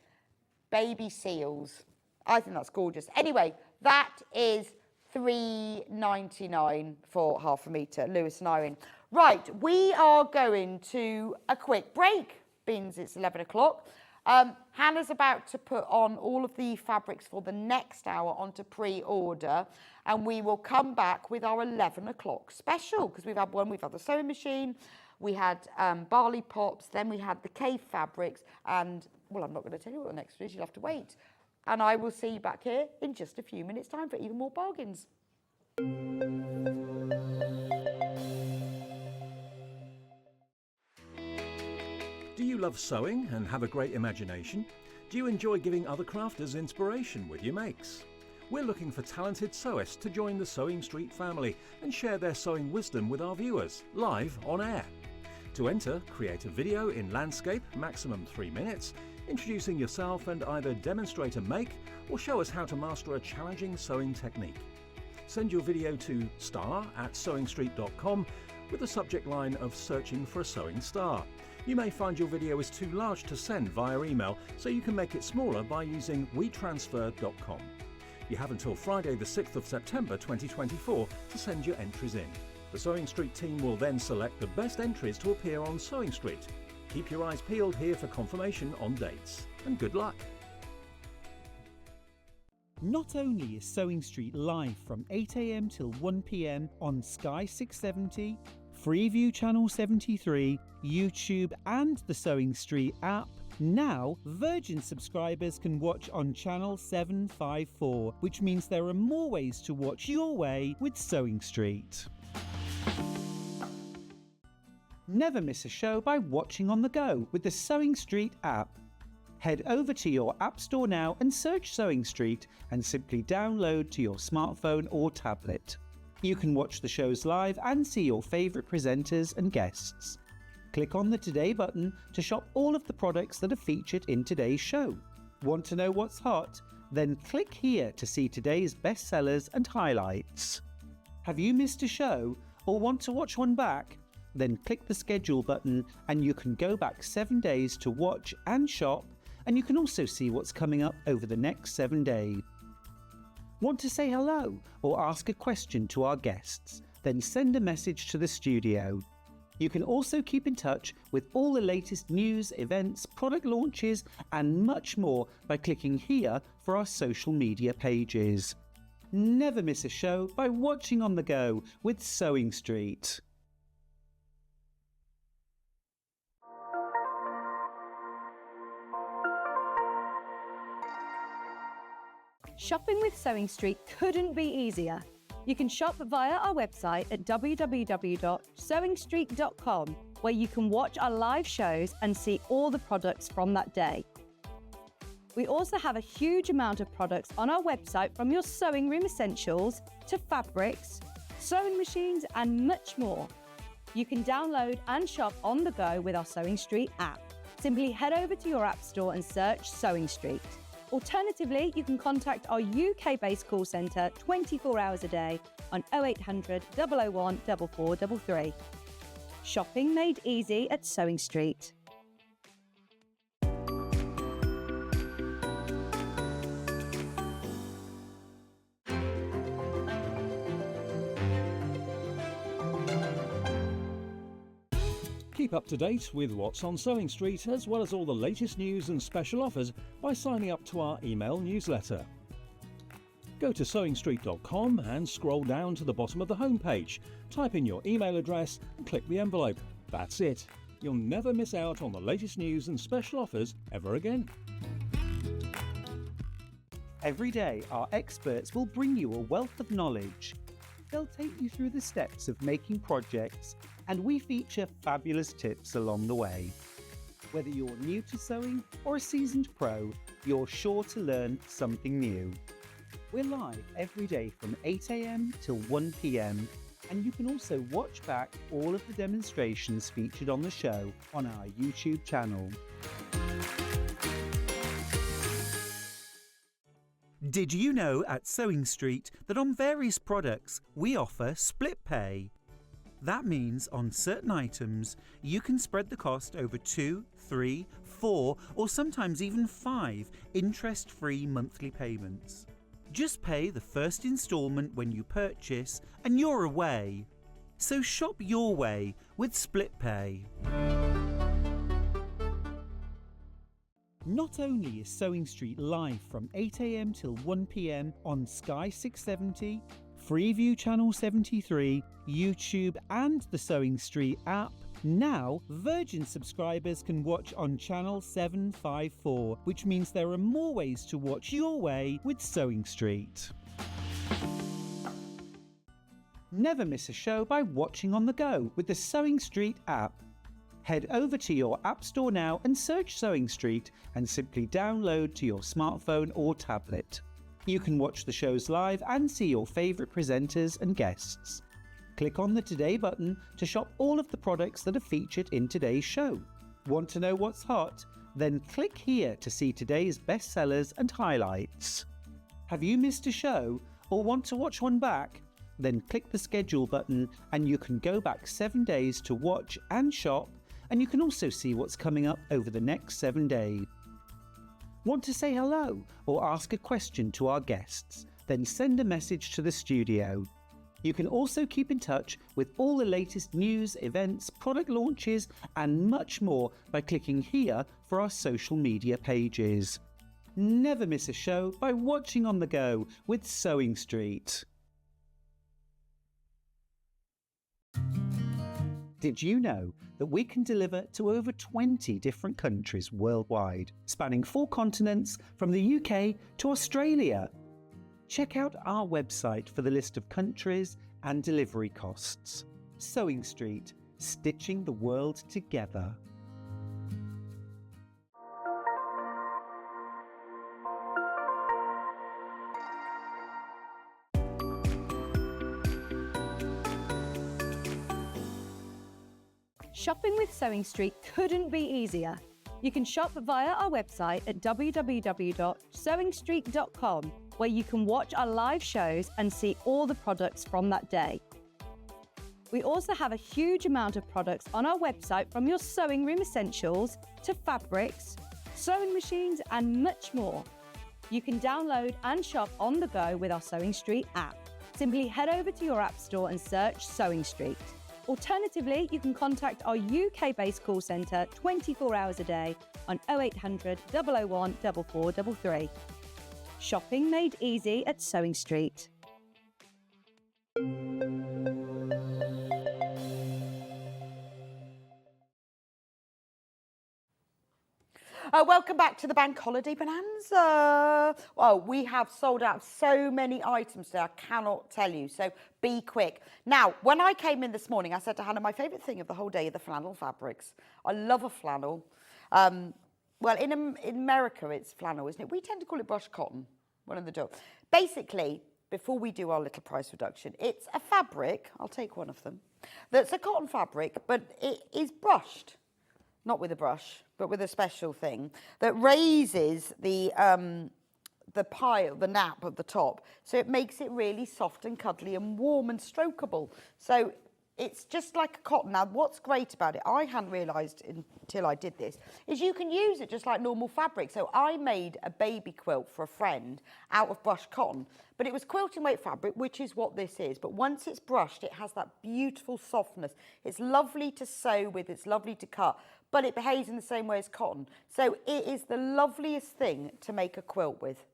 Baby seals. I think that's gorgeous. Anyway, that is $3.99 for half a metre, Lewis and Irene. Right, we are going to a quick break, being it's 11 o'clock. Hannah's about to put on all of the fabrics for the next hour onto pre-order, and we will come back with our 11 o'clock special, because we've had the sewing machine, we had barley pops, then we had the cave fabrics, and, well, I'm not going to tell you what the next one is, you'll have to wait. And I will see you back here in just a few minutes' time for even more bargains. Do you love sewing and have a great imagination? Do you enjoy giving other crafters inspiration with your makes? We're looking for talented sewists to join the Sewing Street family and share their sewing wisdom with our viewers, live on air. To enter, create a video in landscape, maximum 3 minutes, introducing yourself and either demonstrate a make or show us how to master a challenging sewing technique. Send your video to star@sewingstreet.com with the subject line of searching for a sewing star. You may find your video is too large to send via email, so you can make it smaller by using wetransfer.com. You have until Friday the 6th of September 2024 to send your entries in. The Sewing Street team will then select the best entries to appear on Sewing Street. Keep your eyes peeled here for confirmation on dates. And good luck! Not only is Sewing Street live from 8 a.m. till 1 p.m. on Sky 670, Freeview Channel 73, YouTube and the Sewing Street app, now Virgin subscribers can watch on Channel 754, which means there are more ways to watch your way with Sewing Street. Never miss a show by watching on the go with the Sewing Street app. Head over to your App Store now and search Sewing Street and simply download to your smartphone or tablet. You can watch the shows live and see your favourite presenters and guests. Click on the Today button to shop all of the products that are featured in today's show. Want to know what's hot? Then click here to see today's bestsellers and highlights. Have you missed a show or want to watch one back? Then click the schedule button and you can go back 7 days to watch and shop, and you can also see what's coming up over the next 7 days. Want to say hello or ask a question to our guests? Then send a message to the studio. You can also keep in touch with all the latest news, events, product launches and much more by clicking here for our social media pages. Never miss a show by watching on the go with Sewing Street. Shopping with Sewing Street couldn't be easier. You can shop via our website at www.sewingstreet.com, where you can watch our live shows and see all the products from that day. We also have a huge amount of products on our website, from your sewing room essentials to fabrics, sewing machines and much more. You can download and shop on the go with our Sewing Street app. Simply head over to your App Store and search Sewing Street. Alternatively, you can contact our UK-based call centre 24 hours a day on 0800 001 4433. Shopping made easy at Sewing Street. Keep up to date with what's on Sewing Street, as well as all the latest news and special offers by signing up to our email newsletter. Go to sewingstreet.com and scroll down to the bottom of the homepage. Type in your email address and click the envelope. That's it. You'll never miss out on the latest news and special offers ever again. Every day, our experts will bring you a wealth of knowledge. They'll take you through the steps of making projects, and we feature fabulous tips along the way. Whether you're new to sewing or a seasoned pro, you're sure to learn something new. We're live every day from 8 a.m. till 1 p.m, and you can also watch back all of the demonstrations featured on the show on our YouTube channel. Did you know at Sewing Street that on various products we offer split pay? That means on certain items you can spread the cost over 2, 3, 4 or sometimes even 5 interest-free monthly payments. Just pay the first instalment when you purchase and you're away. So shop your way with split pay. Not only is Sewing Street live from 8 a.m. till 1 p.m. on Sky 670, Freeview Channel 73, YouTube and the Sewing Street app, now Virgin subscribers can watch on Channel 754, which means there are more ways to watch your way with Sewing Street. Never miss a show by watching on the go with the Sewing Street app. Head over to your App Store now and search Sewing Street and simply download to your smartphone or tablet. You can watch the shows live and see your favourite presenters and guests. Click on the Today button to shop all of the products that are featured in today's show. Want to know what's hot? Then click here to see today's bestsellers and highlights. Have you missed a show or want to watch one back? Then click the schedule button and you can go back 7 days to watch and shop, and you can also see what's coming up over the next 7 days. Want to say hello or ask a question to our guests? Then send a message to the studio. You can also keep in touch with all the latest news, events, product launches and much more by clicking here for our social media pages. Never miss a show by watching on the go with Sewing Street. Did you know that we can deliver to over 20 different countries worldwide, spanning 4 continents from the UK to Australia? Check out our website for the list of countries and delivery costs. Sewing Street, stitching the world together. Shopping with Sewing Street couldn't be easier. You can shop via our website at www.sewingstreet.com, where you can watch our live shows and see all the products from that day. We also have a huge amount of products on our website, from your sewing room essentials to fabrics, sewing machines and much more. You can download and shop on the go with our Sewing Street app. Simply head over to your app store and search Sewing Street. Alternatively, you can contact our UK-based call centre 24 hours a day on 0800 001 4433. Shopping made easy at Sewing Street. Welcome back to the Bank Holiday Bonanza. Well, we have sold out so many items today, I cannot tell you, so be quick. Now, when I came in this morning, I said to Hannah, my favourite thing of the whole day are the flannel fabrics. I love a flannel. Well, in America, it's flannel, isn't it? We tend to call it brush cotton, one of the two. Basically, before we do our little price reduction, it's a fabric, I'll take one of them, that's a cotton fabric, but it is brushed. Not with a brush, but with a special thing that raises the pile, the nap of the top, so it makes it really soft and cuddly and warm and strokeable. So it's just like a cotton. Now, what's great about it, I hadn't realised until I did this, is you can use it just like normal fabric. So I made a baby quilt for a friend out of brushed cotton, but it was quilting weight fabric, which is what this is. But once it's brushed, it has that beautiful softness. It's lovely to sew with, it's lovely to cut, but it behaves in the same way as cotton. So it is the loveliest thing to make a quilt with.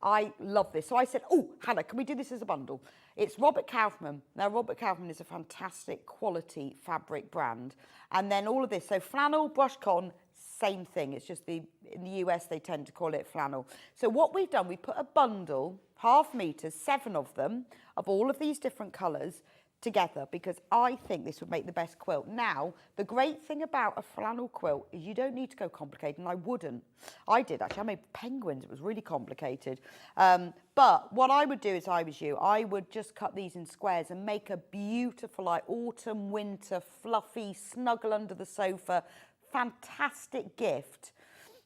I love this. So I said, oh, Hannah, can we do this as a bundle? It's Robert Kaufman. Now, Robert Kaufman is a fantastic quality fabric brand. And then all of this. So flannel, brush cotton, same thing. It's just in the US, they tend to call it flannel. So what we've done, we put a bundle, 1/2 meters, 7 of them, of all of these different colours together, because I think this would make the best quilt. Now, the great thing about a flannel quilt is you don't need to go complicated, and I wouldn't. I did, actually. I made penguins. It was really complicated. But what I would do, if I was you, I would just cut these in squares and make a beautiful, like, autumn, winter, fluffy, snuggle under the sofa, fantastic gift.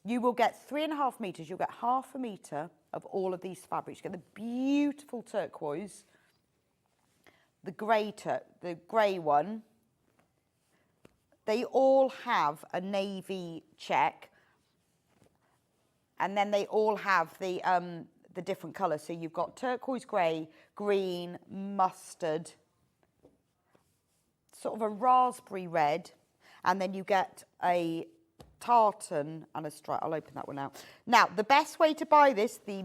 You will get 3.5 meters. You'll get 1/2 meter of all of these fabrics. You get the beautiful turquoise, the grey one. They all have a navy check, and then they all have the different colours. So you've got turquoise grey, green, mustard, sort of a raspberry red, and then you get a tartan and a stripe. I'll open that one out. Now, the best way to buy this, the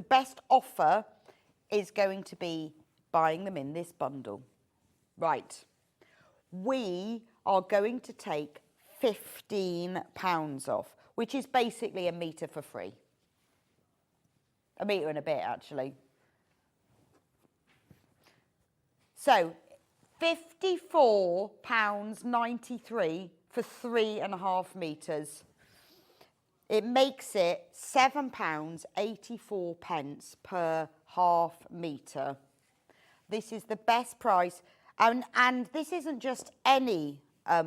best offer is going to be buying them in this bundle. Right. We are going to take £15 off, which is basically a metre for free. A metre and a bit, actually. So £54.93 for 3.5 metres. It makes it £7.84 per half metre. This is the best price. And this isn't just any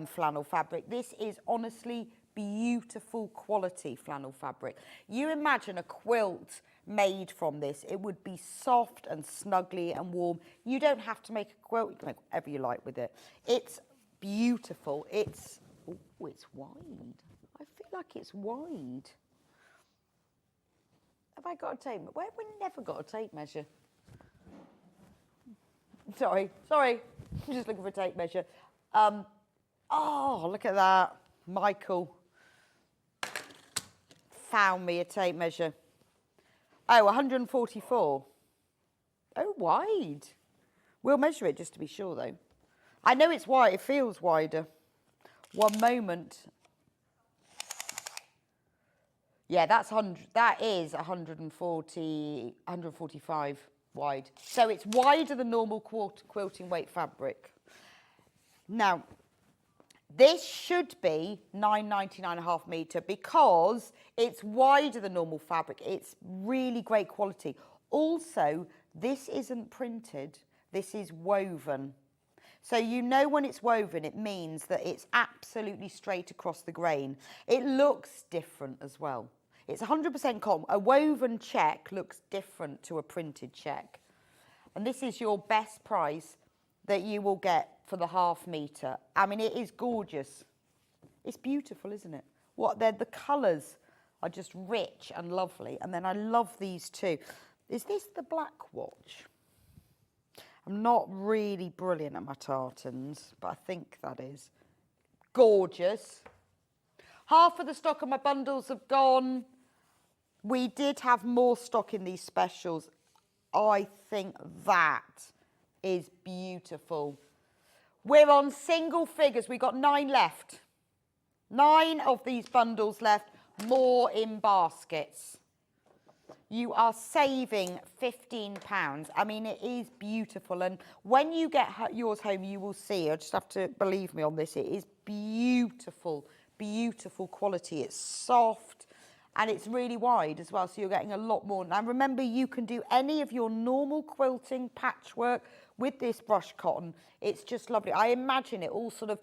flannel fabric. This is honestly beautiful quality flannel fabric. You imagine a quilt made from this. It would be soft and snuggly and warm. You don't have to make a quilt. You can make whatever you like with it. It's beautiful. It's wide. I feel like it's wide. Have I got a tape? Where have we never got a tape measure? Sorry. I'm just looking for a tape measure. Oh, look at that. Michael found me a tape measure. Oh, 144. Oh, wide. We'll measure it just to be sure, though. I know it's wide. It feels wider. One moment. Yeah, that is 145 wide. So it's wider than normal quilting weight fabric. Now, this should be £9.99 a half metre because it's wider than normal fabric. It's really great quality. Also, this isn't printed. This is woven. So you know when it's woven, it means that it's absolutely straight across the grain. It looks different as well. It's 100% cotton. A woven check looks different to a printed check. And this is your best price that you will get for the half metre. I mean, it is gorgeous. It's beautiful, isn't it? The colours are just rich and lovely. And then I love these too. Is this the black watch? I'm not really brilliant at my tartans, but I think that is. Gorgeous. Half of the stock of my bundles have gone. We did have more stock in these specials. I think that is beautiful. We're on single figures. We got 9 left. 9 of these bundles left, more in baskets. You are saving £15. I mean, it is beautiful. And when you get yours home, you will see. You just have to believe me on this. It is beautiful, beautiful quality. It's soft and it's really wide as well. So you're getting a lot more. Now, remember, you can do any of your normal quilting patchwork with this brush cotton. It's just lovely. I imagine it all sort of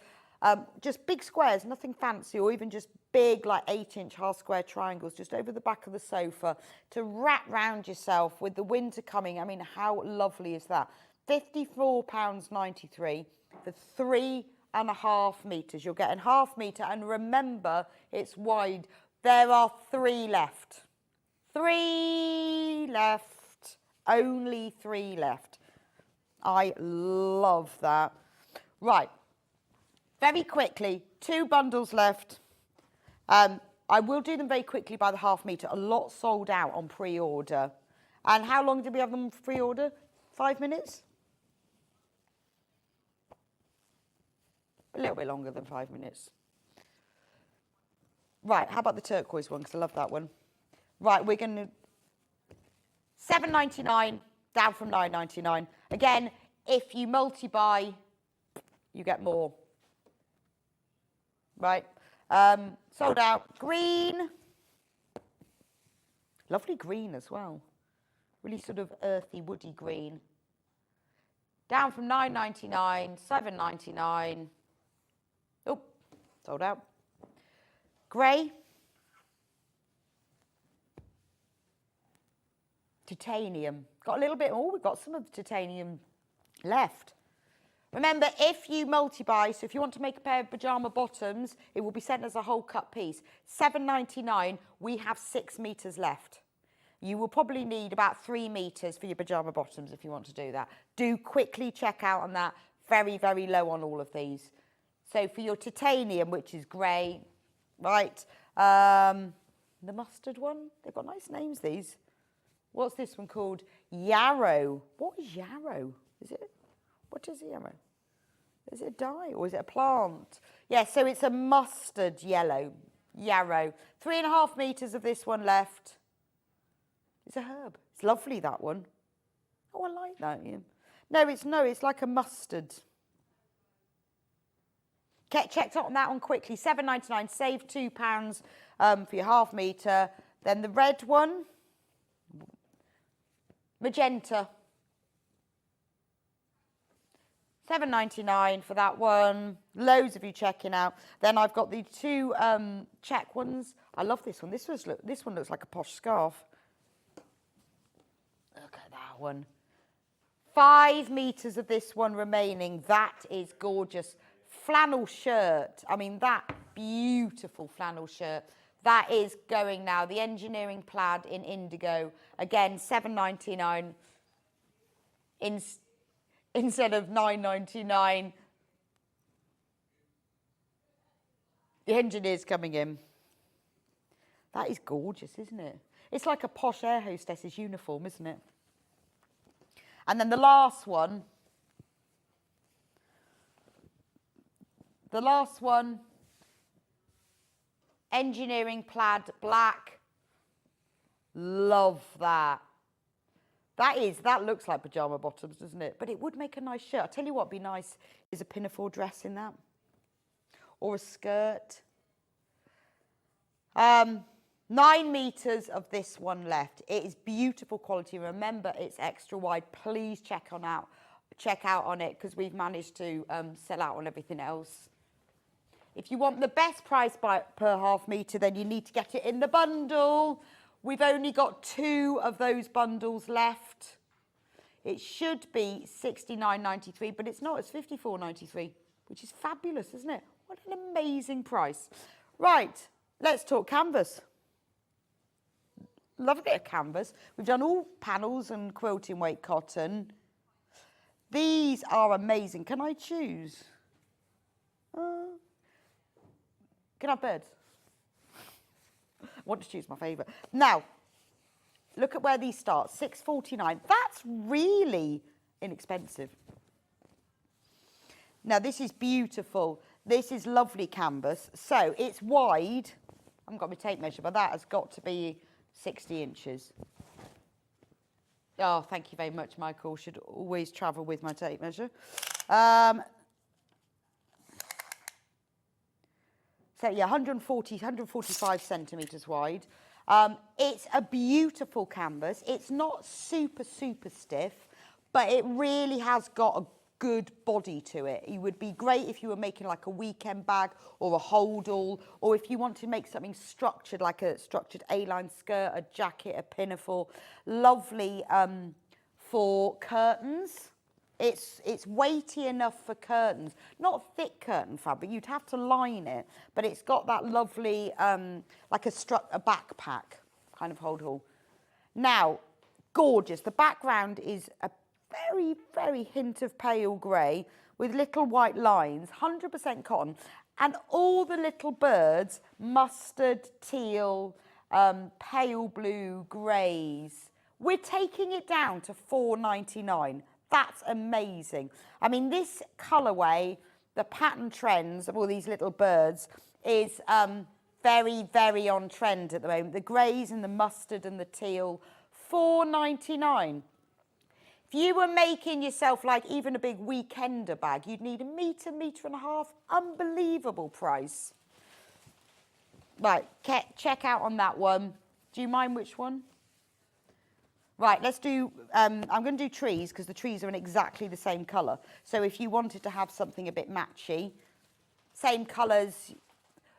just big squares, nothing fancy, or even just big, like 8-inch half square triangles just over the back of the sofa to wrap round yourself with the winter coming. I mean, how lovely is that? £54.93 for 3.5 metres. You're getting half metre, and remember, it's wide. There are 3 left. 3 left. Only 3 left. I love that. Right. Very quickly, 2 bundles left. I will do them very quickly by the half metre. A lot sold out on pre-order. And how long did we have them on pre-order? 5 minutes? A little bit longer than 5 minutes. Right, how about the turquoise one? Because I love that one. Right, we're going to... £7.99, down from £9.99. Again, if you multi-buy, you get more. Right, sold out. Green. Lovely green as well. Really sort of earthy, woody green. Down from £9.99, £7.99. Oh, sold out. Grey. Titanium. Got a little bit, we've got some of the titanium left. Remember, if you multi-buy, so if you want to make a pair of pyjama bottoms, it will be sent as a whole cut piece. £7.99, we have 6 metres left. You will probably need about 3 metres for your pyjama bottoms if you want to do that. Do quickly check out on that. Very, very low on all of these. So for your titanium, which is grey, right, the mustard one, they've got nice names, these. What's this one called? Yarrow. What is yarrow? Is it? What is yarrow? Is it a dye or is it a plant? Yeah, so it's a mustard yellow, yarrow. 3.5 metres of this one left. It's a herb. It's lovely, that one. Oh, I like that. Yeah. No, it's like a mustard. Checked out on that one quickly. £7.99, save £2 for your half metre. Then the red one, magenta. £7.99 for that one. Loads of you checking out. Then I've got the two check ones. I love this one. This one looks like a posh scarf. Look at that one. 5 metres of this one remaining. That is gorgeous. Flannel shirt. I mean, that beautiful flannel shirt. That is going now. The engineering plaid in indigo. Again, £7.99 instead of £9.99. The engineer's coming in. That is gorgeous, isn't it? It's like a posh air hostess's uniform, isn't it? And then the last one. Engineering plaid black. Love that. That looks like pyjama bottoms, doesn't it? But it would make a nice shirt. I'll tell you what would be nice is a pinafore dress in that. Or a skirt. 9 metres of this one left. It is beautiful quality. Remember, it's extra wide. Please check out on it because we've managed to sell out on everything else. If you want the best price per half metre, then you need to get it in the bundle. We've only got 2 of those bundles left. It should be £69.93, but it's not. It's £54.93, which is fabulous, isn't it? What an amazing price. Right, let's talk canvas. Love a bit of canvas. We've done all panels and quilting weight cotton. These are amazing. Can I choose? Can I have birds? I want to choose my favourite. Now, look at where these start. £6.49. That's really inexpensive. Now, this is beautiful. This is lovely canvas. So, it's wide. I haven't got my tape measure, but that has got to be 60 inches. Oh, thank you very much, Michael. Should always travel with my tape measure. So, yeah, 145 centimetres wide. It's a beautiful canvas. It's not super, super stiff, but it really has got a good body to it. It would be great if you were making like a weekend bag or a hold-all, or if you want to make something structured, like a structured A-line skirt, a jacket, a pinafore. Lovely for curtains. It's weighty enough for curtains. Not thick curtain fabric, you'd have to line it, but it's got that lovely, like a backpack kind of hold-all. Now, gorgeous. The background is a very, very hint of pale grey with little white lines, 100% cotton, and all the little birds, mustard, teal, pale blue, greys. We're taking it down to £4.99. That's amazing. I mean, this colourway, the pattern trends of all these little birds is very, very on trend at the moment. The greys and the mustard and the teal, £4.99. If you were making yourself like even a big weekender bag, you'd need a metre, metre and a half. Unbelievable price. Right, check out on that one. Do you mind which one? Right, let's do, I'm going to do trees because the trees are in exactly the same colour. So if you wanted to have something a bit matchy, same colours,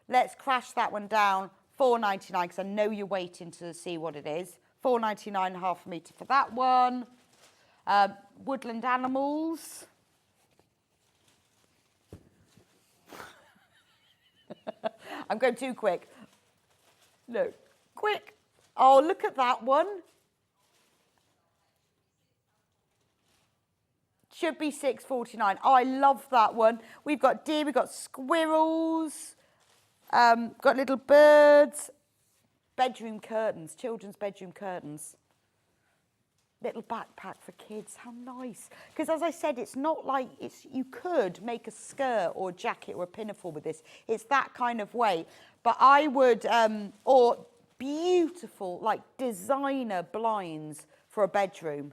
let's crash that one down, £4.99 because I know you're waiting to see what it is. £4.99 half a metre for that one. Woodland animals. I'm going too quick. No, quick. Oh, look at that one. Should be £6.49. Oh, I love that one. We've got deer, we've got squirrels, got little birds, bedroom curtains, children's bedroom curtains. Little backpack for kids, how nice. Because as I said, it's not like, you could make a skirt or a jacket or a pinafore with this. It's that kind of way. But I would, or beautiful, like designer blinds for a bedroom.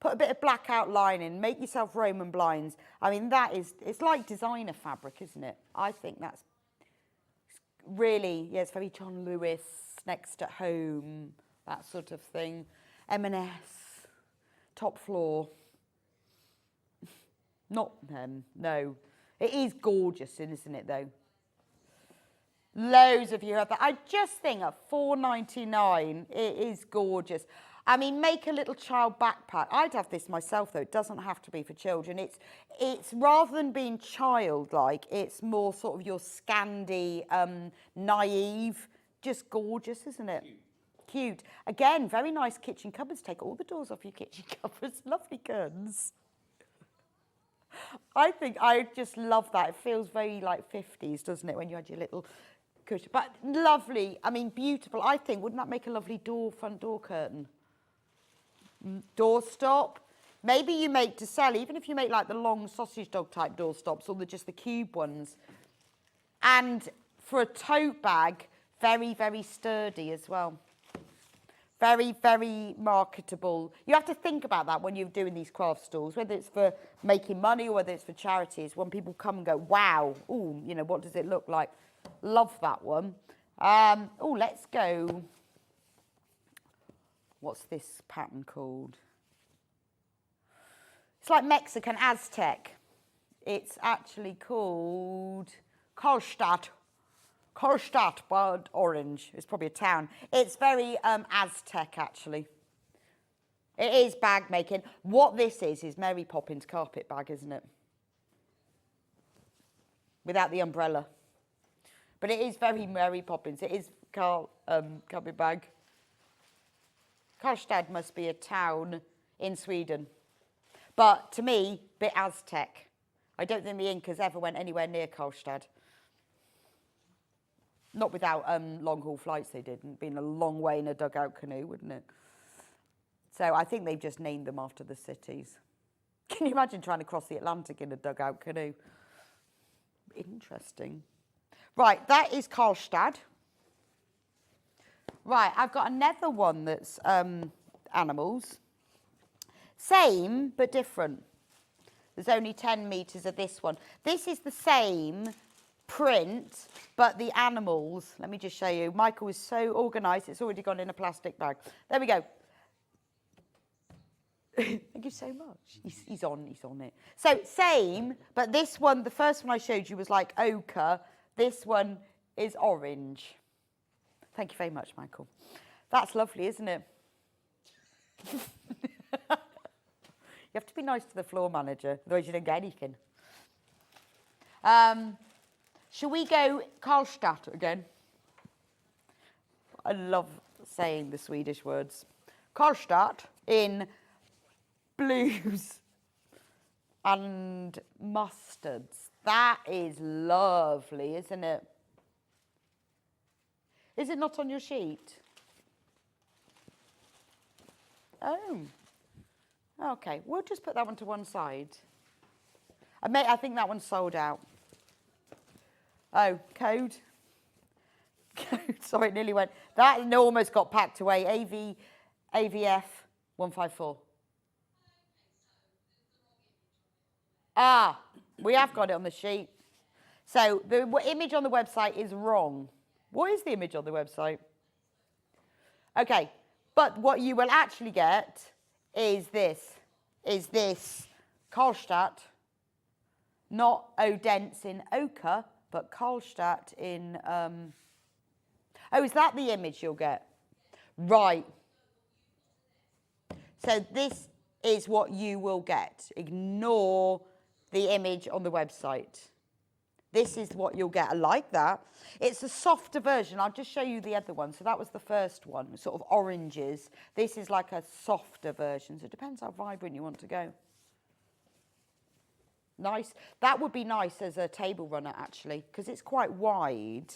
Put a bit of black outline in, make yourself Roman blinds. I mean, it's like designer fabric, isn't it? I think that's really, yeah, it's very John Lewis, Next at Home, that sort of thing. M&S, top floor. Not them, no. It is gorgeous, isn't it, though? Loads of you have that. I just think at $4.99, it is gorgeous. I mean, make a little child backpack. I'd have this myself, though. It doesn't have to be for children. It's rather than being childlike, it's more sort of your Scandi, naive, just gorgeous, isn't it? Cute. Again, very nice kitchen cupboards. Take all the doors off your kitchen cupboards. Lovely curtains. I just love that. It feels very like 50s, doesn't it, when you had your little cushion. But lovely. I mean, beautiful. I think, wouldn't that make a lovely front door curtain? Door stop. Maybe you make to sell, even if you make like the long sausage dog type door stops or just the cube ones. And for a tote bag, very, very sturdy as well. Very, very marketable. You have to think about that when you're doing these craft stalls, whether it's for making money or whether it's for charities. When people come and go, wow, ooh, you know, what does it look like? Love that one. Oh, let's go. What's this pattern called? It's like Mexican Aztec. It's actually called Karlstadt. Karlstadt, but orange. It's probably a town. It's very Aztec, actually. It is bag making. What this is Mary Poppins carpet bag, isn't it? Without the umbrella. But it is very Mary Poppins. It is carpet bag. Karlstad must be a town in Sweden. But to me, bit Aztec. I don't think the Incas ever went anywhere near Karlstad. Not without long-haul flights they did. It'd been a long way in a dugout canoe, wouldn't it? So I think they've just named them after the cities. Can you imagine trying to cross the Atlantic in a dugout canoe? Interesting. Right, that is Karlstad. Right, I've got another one that's animals. Same, but different. There's only 10 metres of this one. This is the same print, but the animals, let me just show you. Michael is so organised, it's already gone in a plastic bag. There we go. Thank you so much. He's on it. So same, but this one, the first one I showed you was like ochre. This one is orange. Thank you very much, Michael. That's lovely, isn't it? You have to be nice to the floor manager, otherwise you don't get anything. Shall we go Karlstadt again? I love saying the Swedish words. Karlstadt in blues and mustards. That is lovely, isn't it? Is it not on your sheet? Oh. Okay, we'll just put that one to one side. I think that one's sold out. Oh, code. Sorry, it nearly went. That almost got packed away. AVF 154. Ah, we have got it on the sheet. So the image on the website is wrong. What is the image on the website? Okay, but what you will actually get is this Karlstadt, not Odense in ochre, but Karlstadt in, oh, is that the image you'll get? Right. So this is what you will get. Ignore the image on the website. This is what you'll get. I like that. It's a softer version. I'll just show you the other one. So that was the first one, sort of oranges. This is like a softer version. So it depends how vibrant you want to go. Nice. That would be nice as a table runner, actually, because it's quite wide.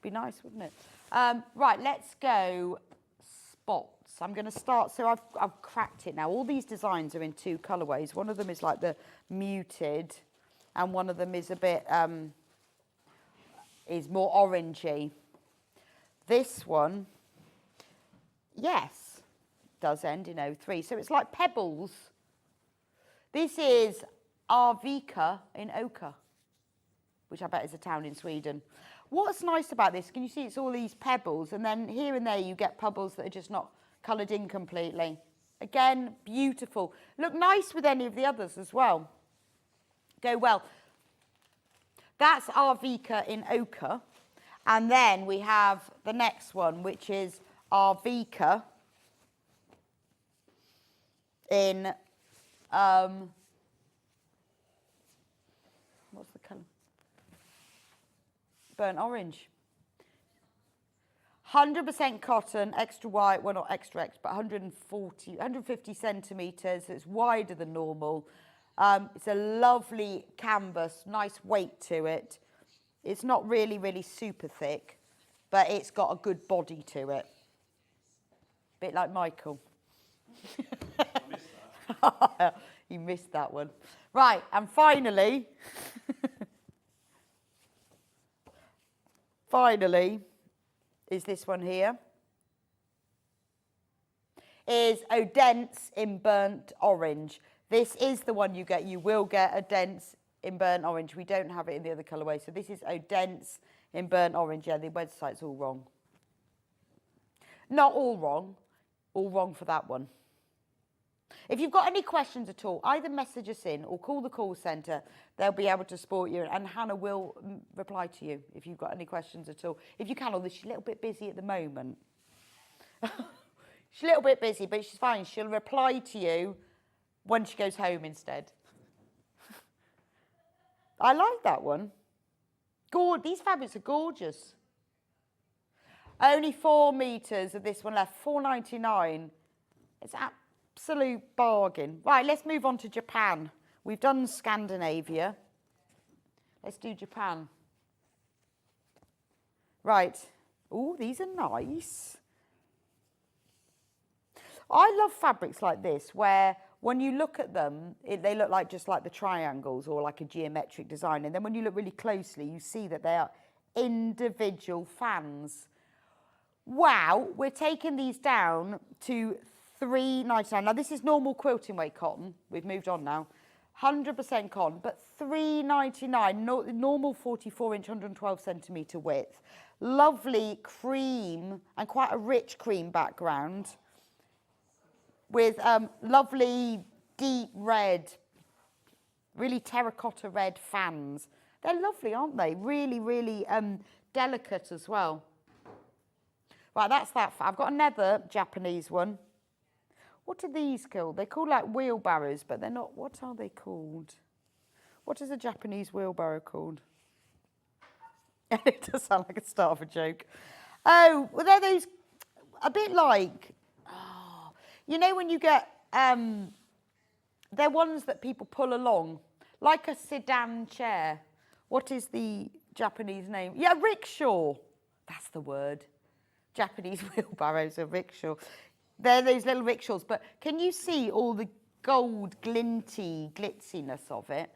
Be nice, wouldn't it? Right, let's go spots. I'm going to start. So I've cracked it now. All these designs are in two colourways. One of them is like the muted, and one of them is a bit is more orangey. This one, yes, does end in 03. So it's like pebbles. This is Arvika in Oka, which I bet is a town in Sweden. What's nice about this, can you see it's all these pebbles, and then here and there you get pebbles that are just not coloured in completely. Again, beautiful. Look nice with any of the others as well. Go well. That's Arvika in Oka. And then we have the next one, which is Arvika in, what's the colour? Burnt orange. 100% cotton, extra white, well not extra, but 150 centimetres. It's wider than normal. It's a lovely canvas, nice weight to it. It's not really super thick, but it's got a good body to it. Bit like Michael. You missed that one. Right, and finally, is this one here. Is Odense in burnt orange. This is the one you get. You will get Odense in burnt orange. We don't have it in the other colourway. So this is Odense in burnt orange. Yeah, the website's all wrong. Not all wrong. All wrong for that one. If you've got any questions at all, either message us in or call the call centre. They'll be able to support you, and Hannah will reply to you if you've got any questions at all. If you can, although she's a little bit busy at the moment. She's a little bit busy, but she's fine. She'll reply to you when she goes home instead. I like that one. These fabrics are gorgeous. Only 4 metres of this one left, £4.99. It's absolute bargain. Right, let's move on to Japan. We've done Scandinavia. Let's do Japan. Right. Oh, these are nice. I love fabrics like this where when you look at them, they look like just like the triangles or like a geometric design. And then when you look really closely, you see that they are individual fans. Wow, we're taking these down to £3.99. Now, this is normal quilting weight cotton. We've moved on now. 100% cotton, but £3.99, normal 44-inch, 112 centimetre width. Lovely cream and quite a rich cream background with lovely deep red, really terracotta red fans. They're lovely, aren't they? Really delicate as well. Right, that's that. I've got another Japanese one. What are these called? They're called like wheelbarrows, but they're not. What are they called? What is a Japanese wheelbarrow called? It does sound like a start of a joke. Oh, well, they're those, a bit like, you know when you get, they're ones that people pull along, like a sedan chair. What is the Japanese name? Yeah, rickshaw. That's the word. Japanese wheelbarrows are rickshaw. They're those little rickshaws, but can you see all the gold glitziness of it?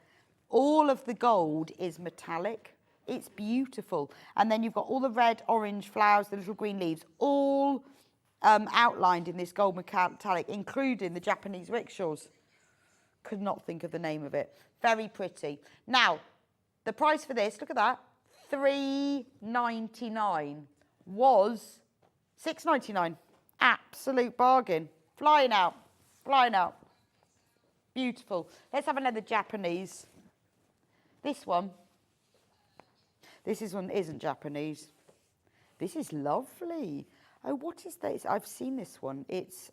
All of the gold is metallic. It's beautiful. And then you've got all the red, orange flowers, the little green leaves, all outlined in this gold metallic, including the Japanese rickshaws. Could not think of the name of it. Very pretty. Now, the price for this, look at that, $3.99 was $6.99. Absolute bargain. Flying out. Flying out. Beautiful. Let's have another Japanese. This one. This one isn't Japanese. This is lovely. Oh, what is this? I've seen this one. It's,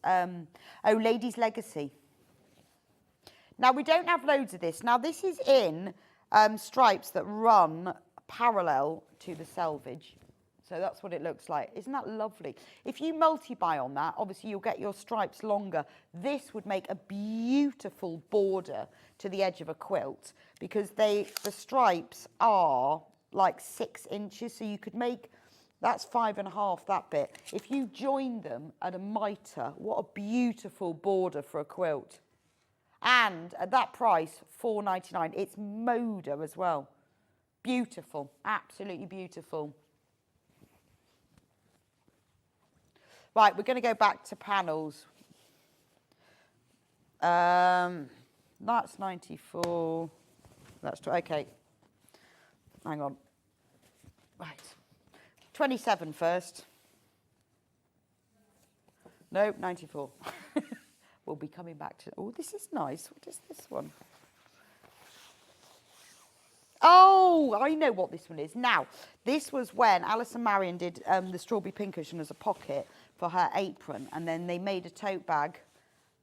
Lady's Legacy. Now, we don't have loads of this. Now, this is in stripes that run parallel to the selvage. So that's what it looks like. Isn't that lovely? If you multi-buy on that, obviously you'll get your stripes longer. This would make a beautiful border to the edge of a quilt because the stripes are like 6 inches. So you could make, that's 5.5, that bit. If you join them at a mitre, what a beautiful border for a quilt. And at that price, $4.99. It's Moda as well. Beautiful, absolutely beautiful. Right, we're going to go back to panels. That's 94. That's, okay. Hang on. Right. 27 first. No, 94. We'll be coming back to... Oh, this is nice. What is this one? Oh, I know what this one is. Now, this was when Alice and Marion did the strawberry pincushion as a pocket for her apron, and then they made a tote bag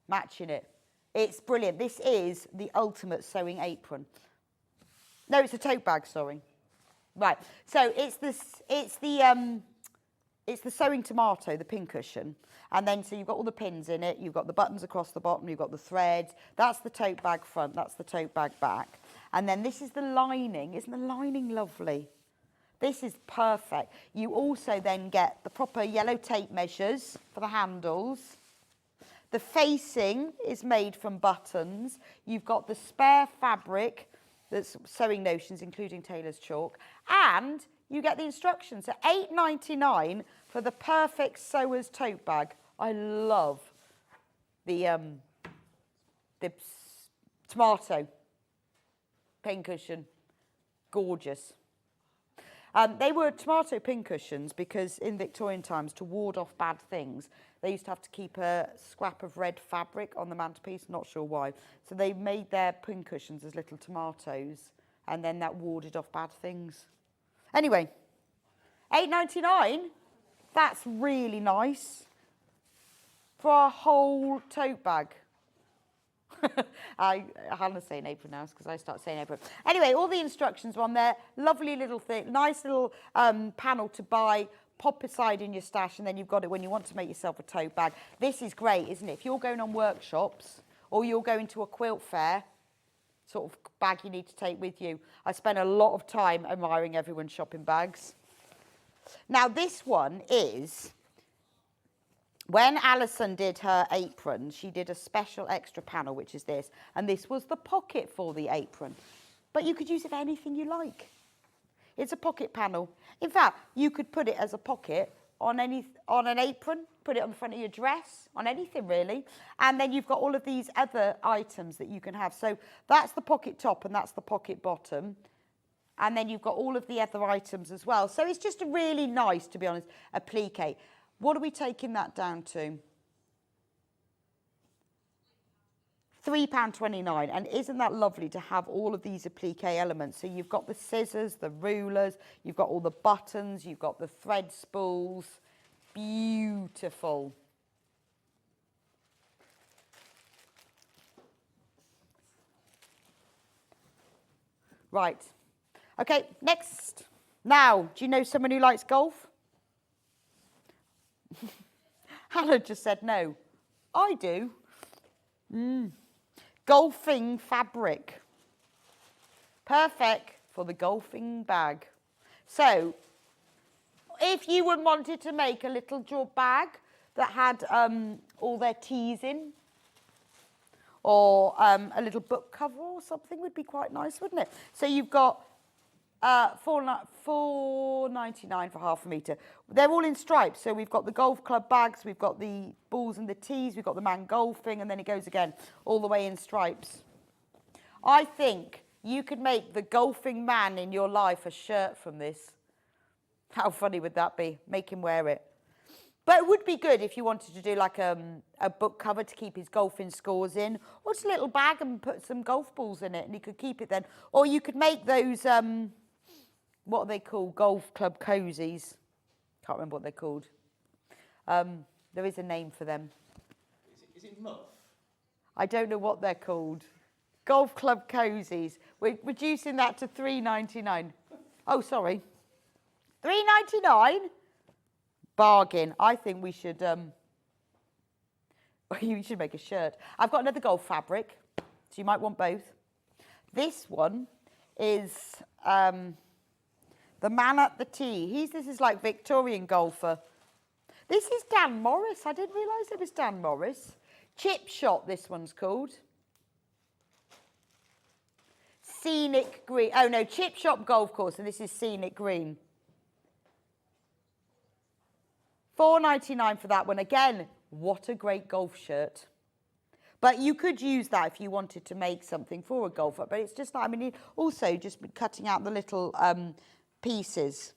matching it. It's brilliant. This is the ultimate sewing apron. No, it's a tote bag, sorry. Right. So it's the sewing tomato, the pincushion. And then so you've got all the pins in it, you've got the buttons across the bottom, you've got the threads. That's the tote bag front, that's the tote bag back. And then this is the lining. Isn't the lining lovely? This is perfect. You also then get the proper yellow tape measures for the handles. The facing is made from buttons. You've got the spare fabric, that's sewing notions, including tailor's chalk. And you get the instructions. So £8.99 for the perfect sewer's tote bag. I love the tomato pincushion. Gorgeous. They were tomato pincushions because in Victorian times, to ward off bad things, they used to have to keep a scrap of red fabric on the mantelpiece, not sure why. So they made their pincushions as little tomatoes, and then that warded off bad things. Anyway, £8.99, that's really nice for a whole tote bag. Hannah's saying apron now because I start saying apron. Anyway, all the instructions are on there. Lovely little thing, nice little panel to buy. Pop aside in your stash, and then you've got it when you want to make yourself a tote bag. This is great, isn't it? If you're going on workshops or you're going to a quilt fair, sort of bag you need to take with you. I spend a lot of time admiring everyone's shopping bags. Now, this one is... When Alison did her apron, she did a special extra panel, which is this. And this was the pocket for the apron. But you could use it for anything you like. It's a pocket panel. In fact, you could put it as a pocket on an apron, put it on the front of your dress, on anything really. And then you've got all of these other items that you can have. So that's the pocket top and that's the pocket bottom. And then you've got all of the other items as well. So it's just a really nice, to be honest, applique. What are we taking that down to? £3.29. And isn't that lovely to have all of these applique elements? So you've got the scissors, the rulers, you've got all the buttons, you've got the thread spools. Beautiful. Right. Okay, next. Now, do you know someone who likes golf? Hannah just said no. I do. Golfing fabric. Perfect for the golfing bag. So, if you wanted to make a little drawer bag that had all their teas in, or a little book cover or something would be quite nice, wouldn't it? So you've got £4.99 for half a metre. They're all in stripes. So we've got the golf club bags, we've got the balls and the tees, we've got the man golfing, and then it goes again all the way in stripes. I think you could make the golfing man in your life a shirt from this. How funny would that be? Make him wear it. But it would be good if you wanted to do like a book cover to keep his golfing scores in, or just a little bag and put some golf balls in it, and he could keep it then. Or you could make those, what are they called? Golf club cozies. Can't remember what they're called. There is a name for them. Is it muff? I don't know what they're called. Golf club cozies. We're reducing that to £3.99. Oh, sorry. £3.99? Bargain. I think we should, you should make a shirt. I've got another golf fabric, so you might want both. This one is the man at the tee. This is like Victorian golfer. This is Dan Morris. I didn't realise it was Dan Morris. Chip Shot, this one's called. Scenic Green. Oh, no, Chip Shot Golf Course, and this is Scenic Green. £4.99 for that one. Again, what a great golf shirt. But you could use that if you wanted to make something for a golfer. But it's just like, I mean, also just cutting out the little pieces.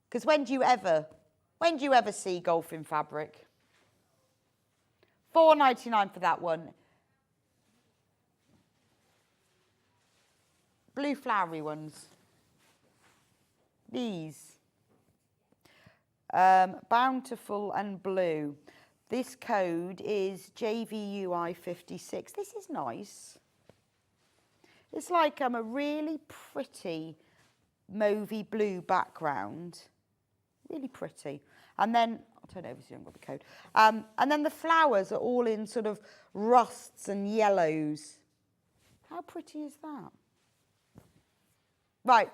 Because when do you ever see golfing fabric? $4.99 for that one. Blue flowery ones. These. Bountiful and blue. This code is JVUI56. This is nice. It's like a really pretty mauvey blue background. Really pretty. And then, I'll turn it over so you haven't got the code. And then the flowers are all in sort of rusts and yellows. How pretty is that? Right,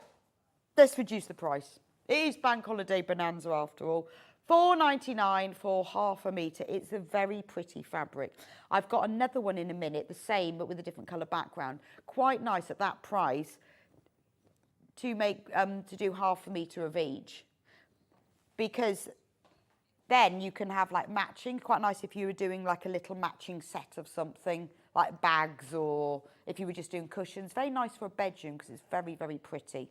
let's reduce the price. It is Bank Holiday Bonanza after all. $4.99 for half a metre. It's a very pretty fabric. I've got another one in a minute, the same but with a different colour background. Quite nice at that price to make to do half a metre of each, because then you can have like matching. Quite nice if you were doing like a little matching set of something like bags, or if you were just doing cushions. Very nice for a bedroom because it's very, very pretty.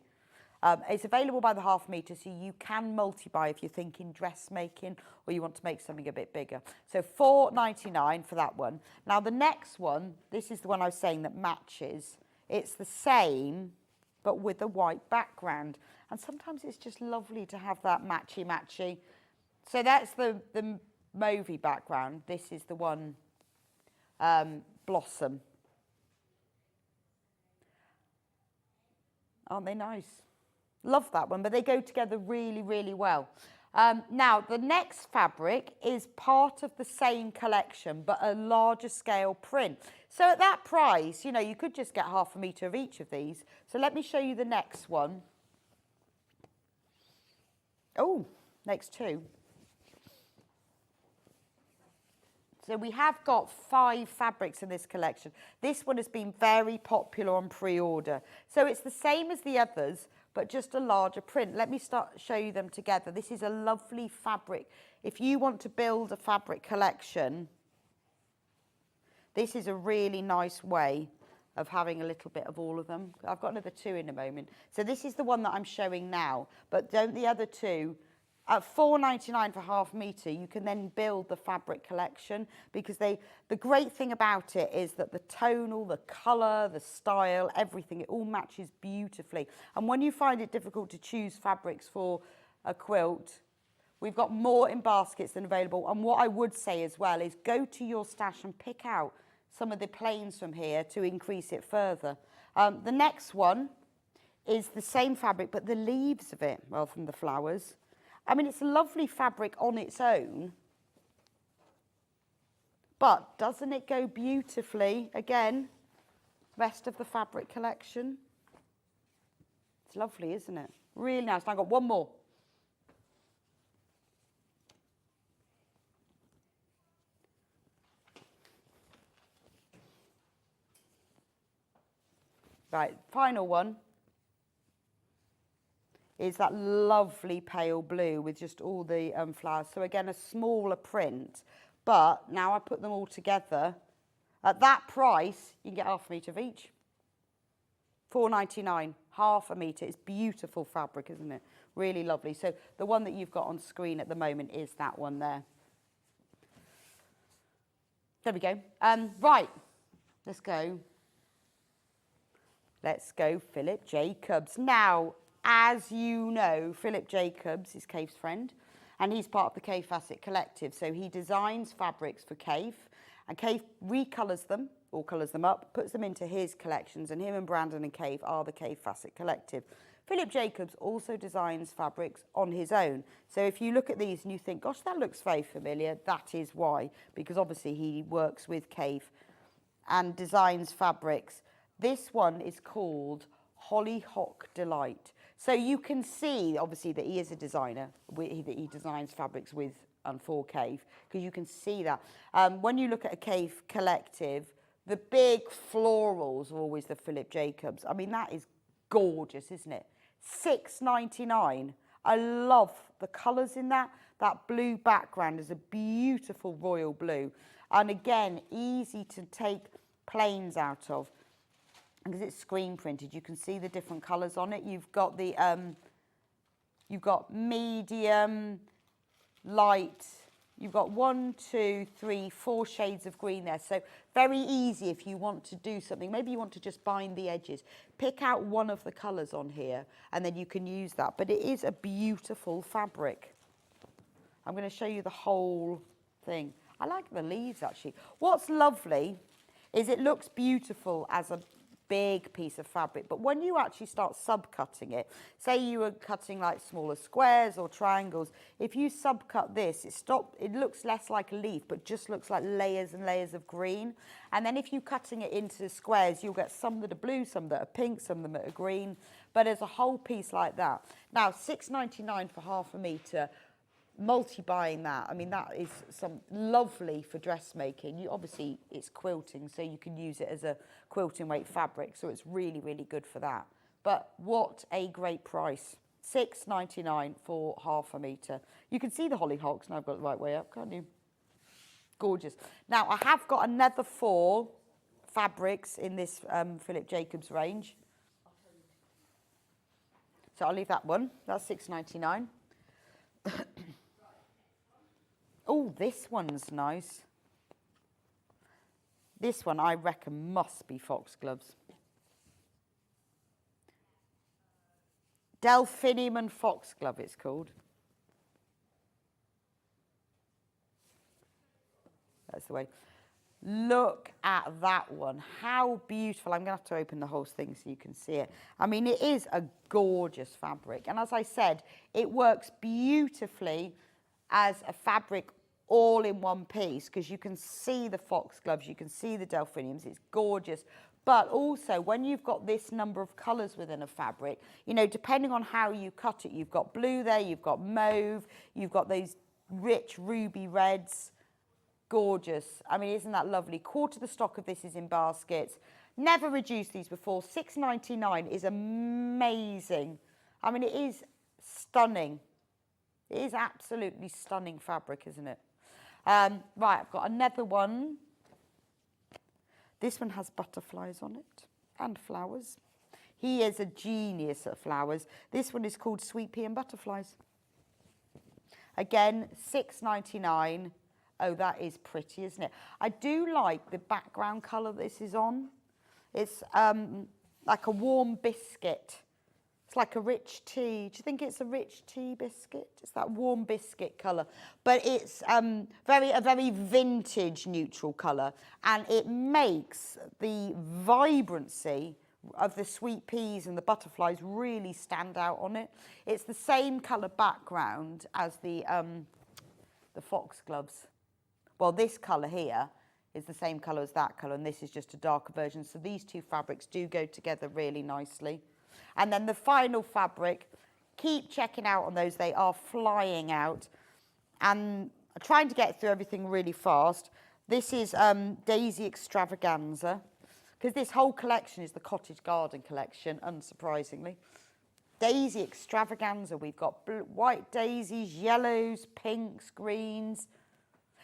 It's available by the half metre, so you can multi-buy if you're thinking dressmaking or you want to make something a bit bigger. So $4.99 for that one. Now the next one, this is the one I was saying that matches. It's the same, but with a white background. And sometimes it's just lovely to have that matchy-matchy. So that's the mauvey background. This is the one, Blossom. Aren't they nice? Love that one, but they go together really, really well. Now, the next fabric is part of the same collection, but a larger scale print. So at that price, you know, you could just get half a metre of each of these. So let me show you the next one. Oh, next two. So we have got 5 fabrics in this collection. This one has been very popular on pre-order. So it's the same as the others, but just a larger print. Let me show you them together. This is a lovely fabric. If you want to build a fabric collection, this is a really nice way of having a little bit of all of them. I've got another 2 in a moment. So this is the one that I'm showing now, but don't the other 2. At $4.99 for half metre, you can then build the fabric collection, because the great thing about it is that the tonal, the colour, the style, everything, it all matches beautifully. And when you find it difficult to choose fabrics for a quilt, we've got more in baskets than available. And what I would say as well is go to your stash and pick out some of the plains from here to increase it further. The next one is the same fabric, but the leaves of it, well, from the flowers. I mean, it's a lovely fabric on its own, but doesn't it go beautifully? Again, rest of the fabric collection. It's lovely, isn't it? Really nice. And I've got one more. Right, final one is that lovely pale blue with just all the flowers. So again, a smaller print, but now I put them all together. At that price, you can get half a metre of each. $4.99, half a metre. It's beautiful fabric, isn't it? Really lovely. So the one that you've got on screen at the moment is that one there. There we go. Right, let's go. Let's go Philip Jacobs. Now, as you know, Philip Jacobs is Kaif's friend, and he's part of the Kaif Facet Collective. So he designs fabrics for Kaif, and Kaif recolours them, or colours them up, puts them into his collections, and him and Brandon and Kaif are the Kaif Facet Collective. Philip Jacobs also designs fabrics on his own. So if you look at these and you think, gosh, that looks very familiar, that is why, because obviously he works with Kaif and designs fabrics. This one is called Hollyhock Delight. So you can see, obviously, that he is a designer, that he designs fabrics with and for Kaif, because you can see that. When you look at a Kaif collective, the big florals are always the Philip Jacobs. I mean, that is gorgeous, isn't it? $6.99. I love the colours in that. That blue background is a beautiful royal blue. And again, easy to take planes out of. Because it's screen printed, you can see the different colours on it. You've got the, you've got medium, light. You've got 1, 2, 3, 4 shades of green there. So very easy if you want to do something. Maybe you want to just bind the edges. Pick out one of the colours on here and then you can use that. But it is a beautiful fabric. I'm going to show you the whole thing. I like the leaves actually. What's lovely is it looks beautiful as a big piece of fabric, but when you actually start subcutting it, say you were cutting like smaller squares or triangles, if you subcut this, it looks less like a leaf, but just looks like layers and layers of green. And then if you're cutting it into squares, you'll get some that are blue, some that are pink, some that are green, but as a whole piece like that. Now, £6.99 for half a metre. Multi-buying that, I mean, that is some lovely for dressmaking. Obviously it's quilting, so you can use it as a quilting weight fabric, so it's really, really good for that. But what a great price. £6.99 for half a metre. You can see the hollyhocks now. I've got it the right way up, can't you? Gorgeous. Now I have got another 4 fabrics in this Philip Jacobs range, so I'll leave that one. That's £6.99. Oh, this one's nice. This one I reckon must be foxgloves. Delphinium and foxglove it's called. That's the way. Look at that one. How beautiful. I'm going to have to open the whole thing so you can see it. I mean, it is a gorgeous fabric. And as I said, it works beautifully as a fabric all in one piece, because you can see the foxgloves, you can see the delphiniums. It's gorgeous. But also, when you've got this number of colours within a fabric, you know, depending on how you cut it, you've got blue there, you've got mauve, you've got those rich ruby reds. Gorgeous. I mean, isn't that lovely? Quarter the stock of this is in baskets. Never reduced these before. £6.99 is amazing. I mean, it is stunning. It is absolutely stunning fabric, isn't it? Right, I've got another one. This one has butterflies on it and flowers. He is a genius at flowers. This one is called Sweet Pea and Butterflies. Again, £6.99. Oh, that is pretty, isn't it? I do like the background colour this is on. It's like a warm biscuit. It's like a rich tea. Do you think it's a rich tea biscuit? It's that warm biscuit colour. But it's a very vintage neutral colour. And it makes the vibrancy of the sweet peas and the butterflies really stand out on it. It's the same colour background as the foxgloves. Well, this colour here is the same colour as that colour, and this is just a darker version. So these two fabrics do go together really nicely. And then the final fabric, keep checking out on those. They are flying out. And I'm trying to get through everything really fast. This is Daisy Extravaganza, because this whole collection is the Cottage Garden collection, unsurprisingly. Daisy Extravaganza. We've got white daisies, yellows, pinks, greens.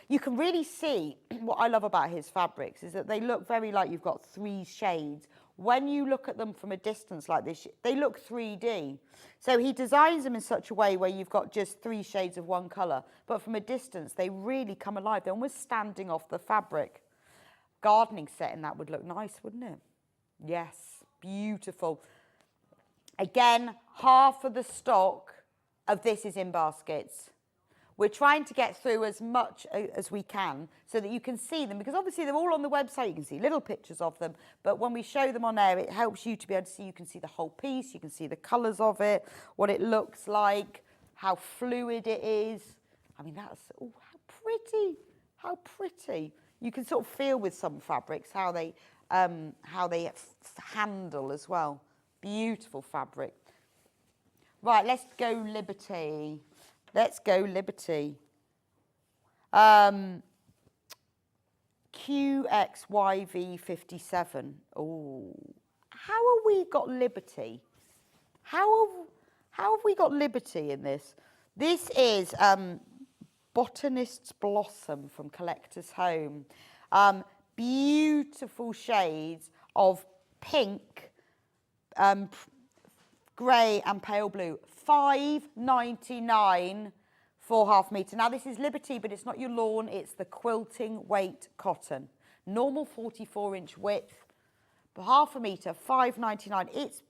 You can really see what I love about his fabrics is that they look very like you've got 3 shades. When you look at them from a distance like this, they look 3D. So he designs them in such a way where you've got just 3 shades of one colour. But from a distance, they really come alive. They're almost standing off the fabric. Gardening set in that would look nice, wouldn't it? Yes, beautiful. Again, half of the stock of this is in baskets. We're trying to get through as much as we can so that you can see them, because obviously they're all on the website. You can see little pictures of them, but when we show them on air, it helps you to be able to see. You can see the whole piece, you can see the colours of it, what it looks like, how fluid it is. I mean, that's, oh, how pretty. You can sort of feel with some fabrics how they handle as well. Beautiful fabric. Right, let's go Liberty. Let's go Liberty. QXYV57. Oh, how have we got Liberty? How have we got Liberty in this? This is Botanist's Blossom from Collector's Home. Beautiful shades of pink, grey and pale blue. £5.99 for half metre. Now this is Liberty, but it's not your lawn, it's the quilting weight cotton. Normal 44-inch width, but half a metre, £5.99. It's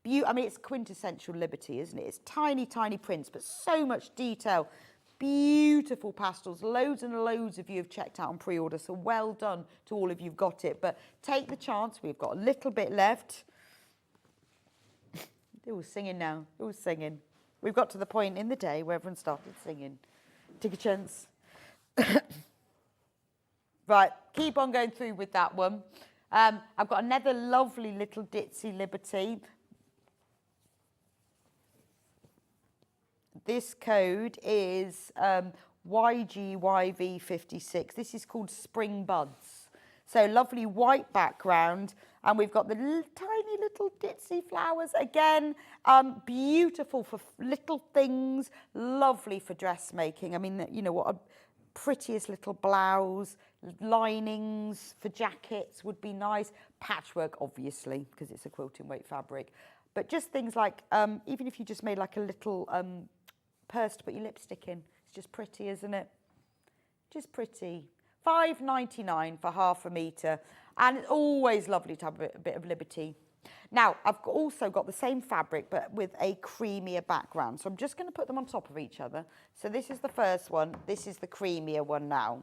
beautiful. I mean, it's quintessential Liberty, isn't it? It's tiny, tiny prints, but so much detail. Beautiful pastels. Loads and loads of you have checked out on pre-order, so well done to all of you who've got it. But take the chance. We've got a little bit left. They're all singing now. They're all singing. We've got to the point in the day where everyone started singing. Take a chance. Right, keep on going through with that one. I've got another lovely little ditzy Liberty. This code is YGYV56. This is called Spring Buds. So lovely white background, and we've got the tiny little ditzy flowers again. Beautiful for little things, lovely for dressmaking. I mean, you know, what a prettiest little blouse, linings for jackets would be nice. Patchwork, obviously, because it's a quilting weight fabric. But just things like, even if you just made like a little purse to put your lipstick in, it's just pretty, isn't it? Just pretty. £5.99 for half a metre, and it's always lovely to have a bit of Liberty. Now, I've also got the same fabric, but with a creamier background. So I'm just going to put them on top of each other. So this is the first one. This is the creamier one now.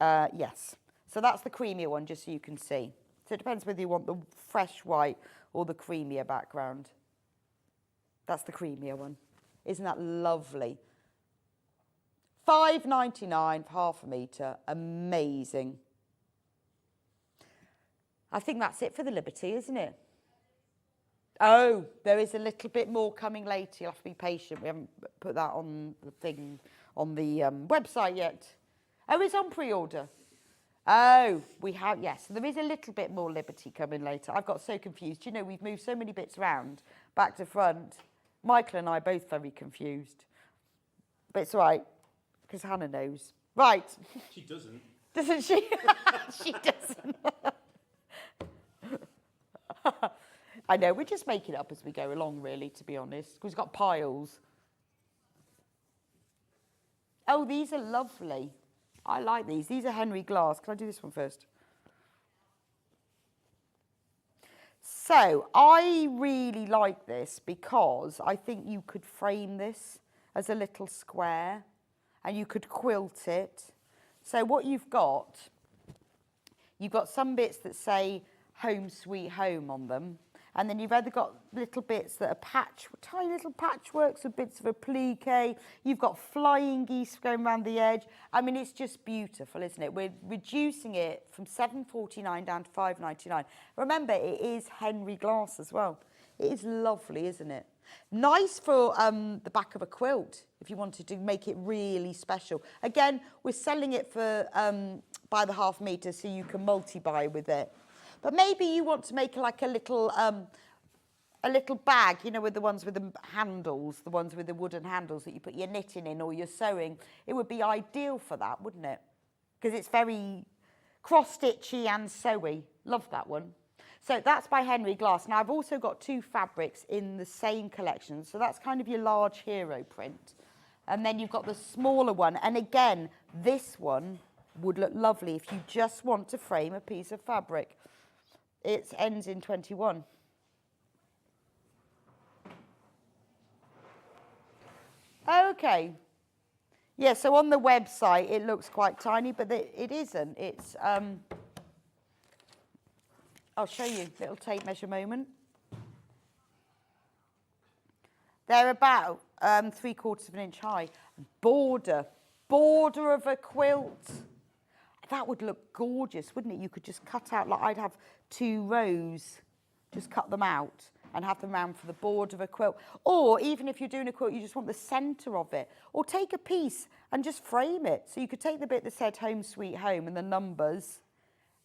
Yes. So that's the creamier one, just so you can see. So it depends whether you want the fresh white or the creamier background. That's the creamier one. Isn't that lovely? £5.99 for half a metre. Amazing. I think that's it for the Liberty, isn't it? Oh, there is a little bit more coming later. You'll have to be patient. We haven't put that on the thing, on the website yet. Oh, it's on pre-order. Oh, we have, yes. There is a little bit more Liberty coming later. I've got so confused. You know, we've moved so many bits around, back to front. Michael and I are both very confused. But it's all right, because Hannah knows. Right. She doesn't. Doesn't she? She doesn't. I know, we're just making it up as we go along, really, to be honest, because we've got piles. Oh, these are lovely. I like these. These are Henry Glass. Can I do this one first? So I really like this because I think you could frame this as a little square and you could quilt it. So what you've got some bits that say Home Sweet Home on them. And then you've either got little bits that are tiny little patchworks with bits of applique. You've got flying geese going around the edge. I mean, it's just beautiful, isn't it? We're reducing it from £7.49 down to £5.99. Remember, it is Henry Glass as well. It is lovely, isn't it? Nice for the back of a quilt, if you wanted to make it really special. Again, we're selling it for by the half metre, so you can multi-buy with it. But maybe you want to make like a little bag, you know, with the ones with the handles, the ones with the wooden handles that you put your knitting in or your sewing. It would be ideal for that, wouldn't it? Because it's very cross-stitchy and sewy. Love that one. So that's by Henry Glass. Now, I've also got two fabrics in the same collection. So that's kind of your large hero print. And then you've got the smaller one. And again, this one would look lovely if you just want to frame a piece of fabric. It ends in 21. Okay. Yeah, so on the website, it looks quite tiny, but it isn't. It's, I'll show you, little tape measure moment. They're about 3/4 of an inch high. Border of a quilt. That would look gorgeous, wouldn't it? You could just cut out, like I'd have 2 rows, just cut them out and have them round for the border of a quilt. Or even if you're doing a quilt, you just want the centre of it. Or take a piece and just frame it. So you could take the bit that said Home Sweet Home and the numbers.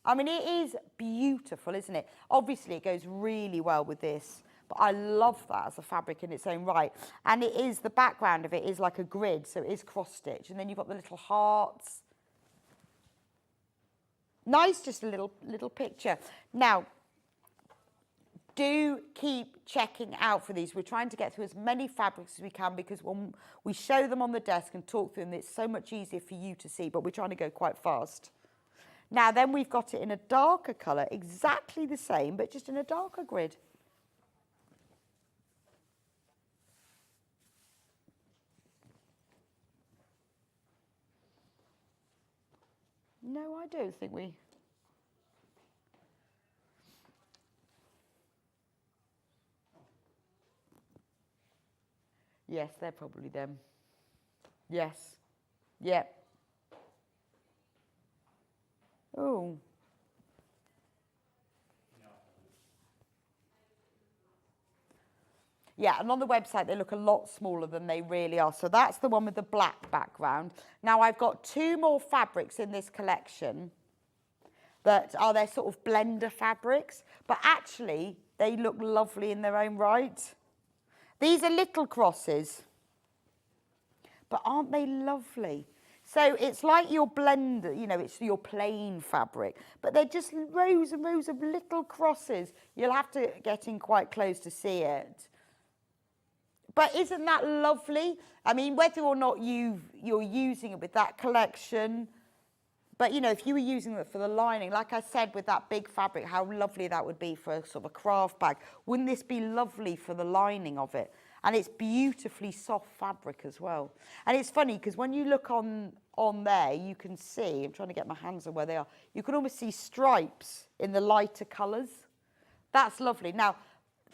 I mean, it is beautiful, isn't it? Obviously, it goes really well with this But I love that as a fabric in its own right. And it is, the background of it is like a grid, so it is cross-stitch. And then you've got the little hearts. Nice, just a little picture. Now, do keep checking out for these. We're trying to get through as many fabrics as we can because when we show them on the desk and talk through them, it's so much easier for you to see, but we're trying to go quite fast. Now then we've got it in a darker colour, exactly the same, but just in a darker grid. No, I don't think we... Yes, they're probably them. Yes. Yep. Oh. Yeah, and on the website they look a lot smaller than they really are. So that's the one with the black background. Now I've got 2 more fabrics in this collection that are their sort of blender fabrics, but actually they look lovely in their own right. These are little crosses, but aren't they lovely? So it's like your blender, you know, it's your plain fabric, but they're just rows and rows of little crosses. You'll have to get in quite close to see it. But isn't that lovely? I mean, whether or not you're using it with that collection, but, you know, if you were using it for the lining, like I said, with that big fabric, how lovely that would be for a sort of a craft bag. Wouldn't this be lovely for the lining of it? And it's beautifully soft fabric as well. And it's funny because when you look on there, you can see, I'm trying to get my hands on where they are, you can almost see stripes in the lighter colours. That's lovely. Now,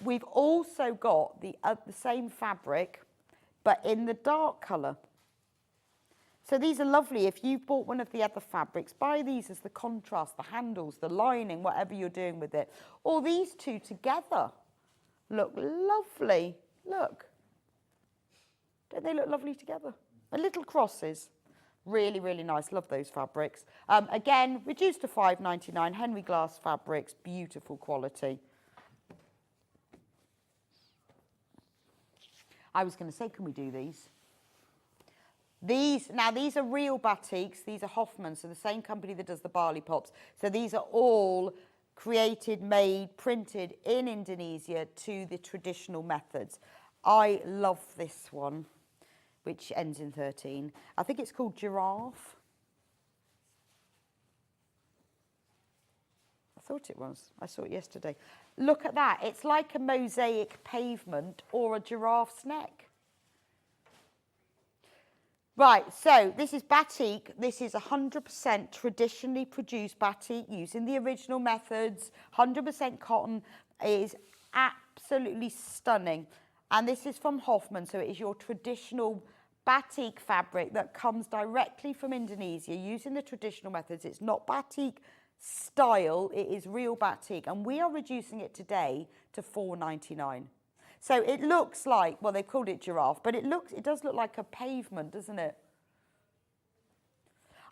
we've also got the same fabric, but in the dark colour. So these are lovely. If you've bought one of the other fabrics, buy these as the contrast, the handles, the lining, whatever you're doing with it. Or these 2 together look lovely. Look. Don't they look lovely together? The little crosses. Really, really nice. Love those fabrics. Again, reduced to £5.99. Henry Glass fabrics. Beautiful quality. I was going to say, can we do these? These are real batiks. These are Hoffman, so the same company that does the barley pops. So these are all created, made, printed in Indonesia to the traditional methods. I love this one, which ends in 13. I think it's called Giraffe. I thought it was. I saw it yesterday. Look at that. It's like a mosaic pavement or a giraffe's neck. Right, so this is batik. This is 100% traditionally produced batik using the original methods. 100% cotton. It is absolutely stunning. And this is from Hoffman, so it is your traditional batik fabric that comes directly from Indonesia using the traditional methods. It's not batik style, it is real batik. And we are reducing it today to £4.99. So it looks like, well, they've called it giraffe, but it does look like a pavement, doesn't it?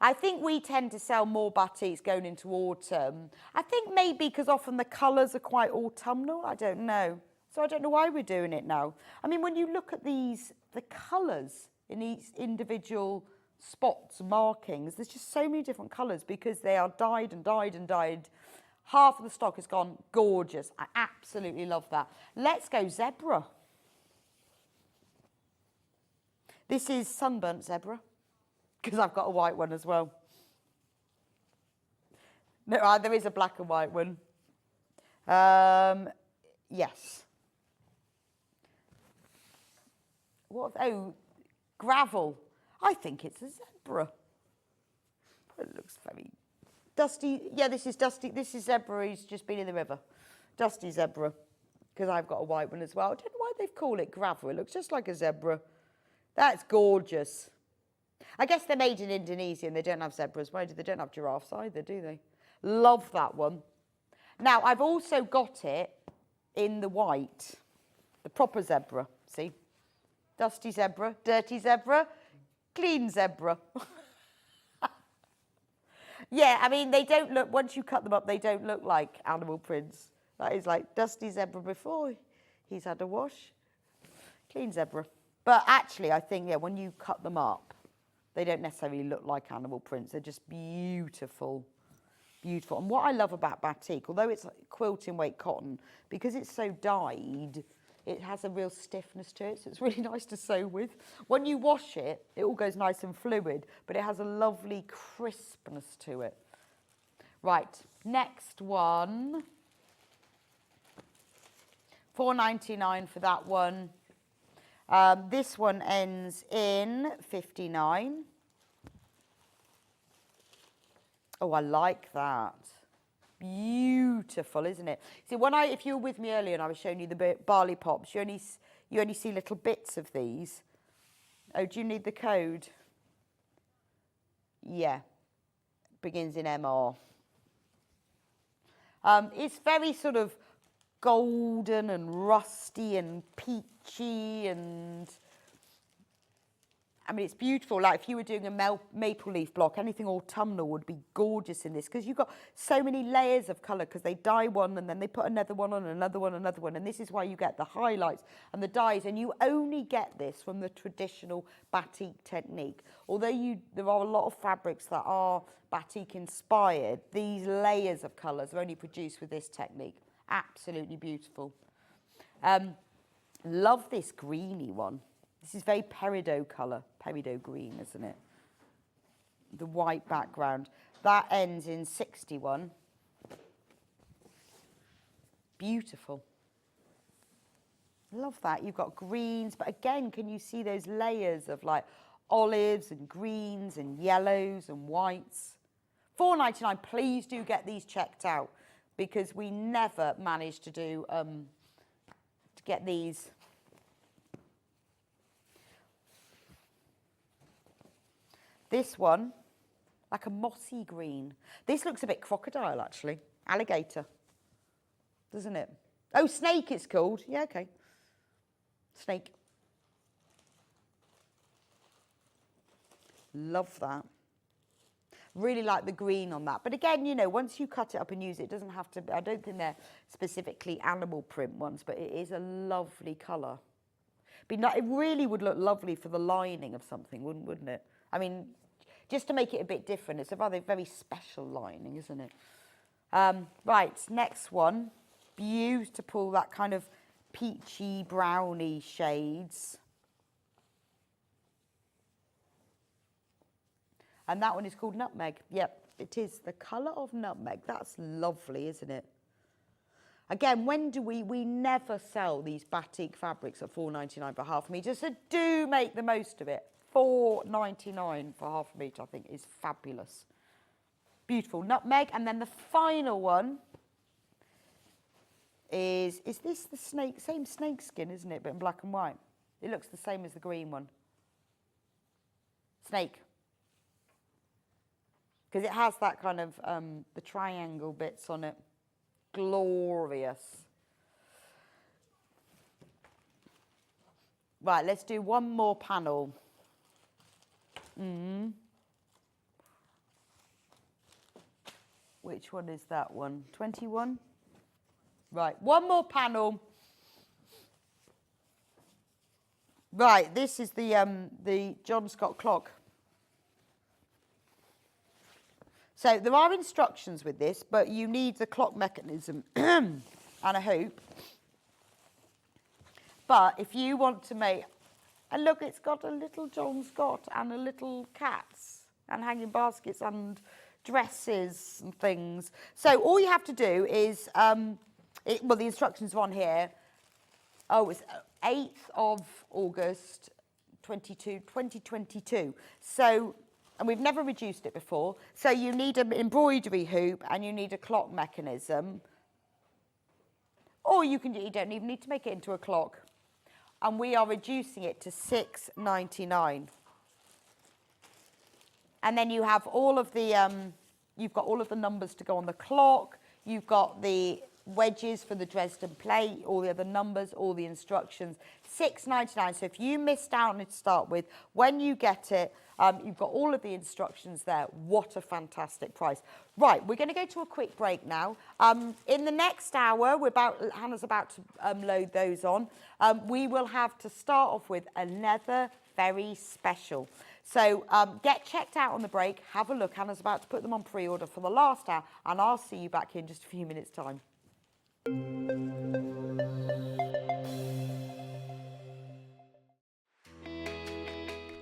I think we tend to sell more batiks going into autumn. I think maybe because often the colours are quite autumnal, I don't know. So I don't know why we're doing it now. I mean, when you look at these, the colours in each individual spots, markings, there's just so many different colours because they are dyed and dyed and dyed. Half of the stock is gone. Gorgeous. I absolutely love that. Let's go zebra. This is sunburnt zebra because I've got a white one as well. No, there is a black and white one. Yes. What? Oh, gravel. I think it's a zebra. It looks very dusty. Yeah, this is dusty. This is zebra who's just been in the river. Dusty zebra. Because I've got a white one as well. I don't know why they've called it gravel. It looks just like a zebra. That's gorgeous. I guess they're made in Indonesia and they don't have zebras. Why do they don't have giraffes either, do they? Love that one. Now, I've also got it in the white. The proper zebra. See? Dusty zebra, dirty zebra, clean zebra. Yeah, I mean, they don't look, once you cut them up, they don't look like animal prints. That is like dusty zebra before He's had a wash. Clean zebra. But actually, I think, yeah, when you cut them up, they don't necessarily look like animal prints. They're just beautiful. Beautiful. And what I love about batik, although it's quilting weight cotton, because it's so dyed, it has a real stiffness to it, so it's really nice to sew with. When you wash it, it all goes nice and fluid, but it has a lovely crispness to it. Right, next one. $4.99 for that one. This one ends in 59. Oh, I like that. Beautiful, isn't it? See, if you were with me earlier and I was showing you the barley pops, you only see little bits of these. Oh, do you need the code? Yeah, begins in MR. It's very sort of golden and rusty and peachy, and I mean, it's beautiful. Like if you were doing a maple leaf block, anything autumnal would be gorgeous in this, because you've got so many layers of colour, because they dye one and then they put another one on, another one, another one, and this is why you get the highlights and the dyes, and you only get this from the traditional batik technique. Although there are a lot of fabrics that are batik inspired, these layers of colours are only produced with this technique. Absolutely beautiful. Love this greeny one. This is very peridot colour, peridot green, isn't it? The white background. That ends in 61. Beautiful. Love that. You've got greens, but again, can you see those layers of like olives and greens and yellows and whites? $4.99. Please do get these checked out, because we never managed to do to get these. This one, like a mossy green. This looks a bit crocodile, actually. Alligator, doesn't it? Oh, snake it's called. Yeah, okay. Snake. Love that. Really like the green on that. But again, you know, once you cut it up and use it, it doesn't have to, I don't think they're specifically animal print ones, but it is a lovely colour. It really would look lovely for the lining of something, wouldn't it? I mean, just to make it a bit different. It's a rather very special lining, isn't it? Right, next one. Beautiful, that kind of peachy, browny shades. And that one is called Nutmeg. Yep, it is the colour of nutmeg. That's lovely, isn't it? Again, when do we never sell these batik fabrics at $4.99 for half a metre, so do make the most of it. $4.99 for half a metre, I think, is fabulous. Beautiful nutmeg. And then the final one is this the same snake skin, isn't it, but in black and white? It looks the same as the green one. Snake. Because it has that kind of, the triangle bits on it. Glorious. Right, let's do one more panel. Which one is that one? 21? Right, one more panel. Right, this is the John Scott clock. So there are instructions with this, but you need the clock mechanism and a hoop. But if you want to make, and look, it's got a little John Scott and a little cats and hanging baskets and dresses and things. So all you have to do is, well, the instructions are on here. Oh, it's 8th of August, 2022. So, and we've never reduced it before. So you need an embroidery hoop and you need a clock mechanism. Or you don't even need to make it into a clock. And we are reducing it to $6.99. And then you have all of the, you've got all of the numbers to go on the clock. You've got the wedges for the Dresden plate, all the other numbers, all the instructions, £6.99. So if you missed out on it to start with, when you get it, you've got all of the instructions there. What a fantastic price. Right, we're going to go to a quick break now. In the next hour, Hannah's about to load those on. We will have to start off with another very special. So get checked out on the break, have a look. Hannah's about to put them on pre-order for the last hour, and I'll see you back in just a few minutes' time.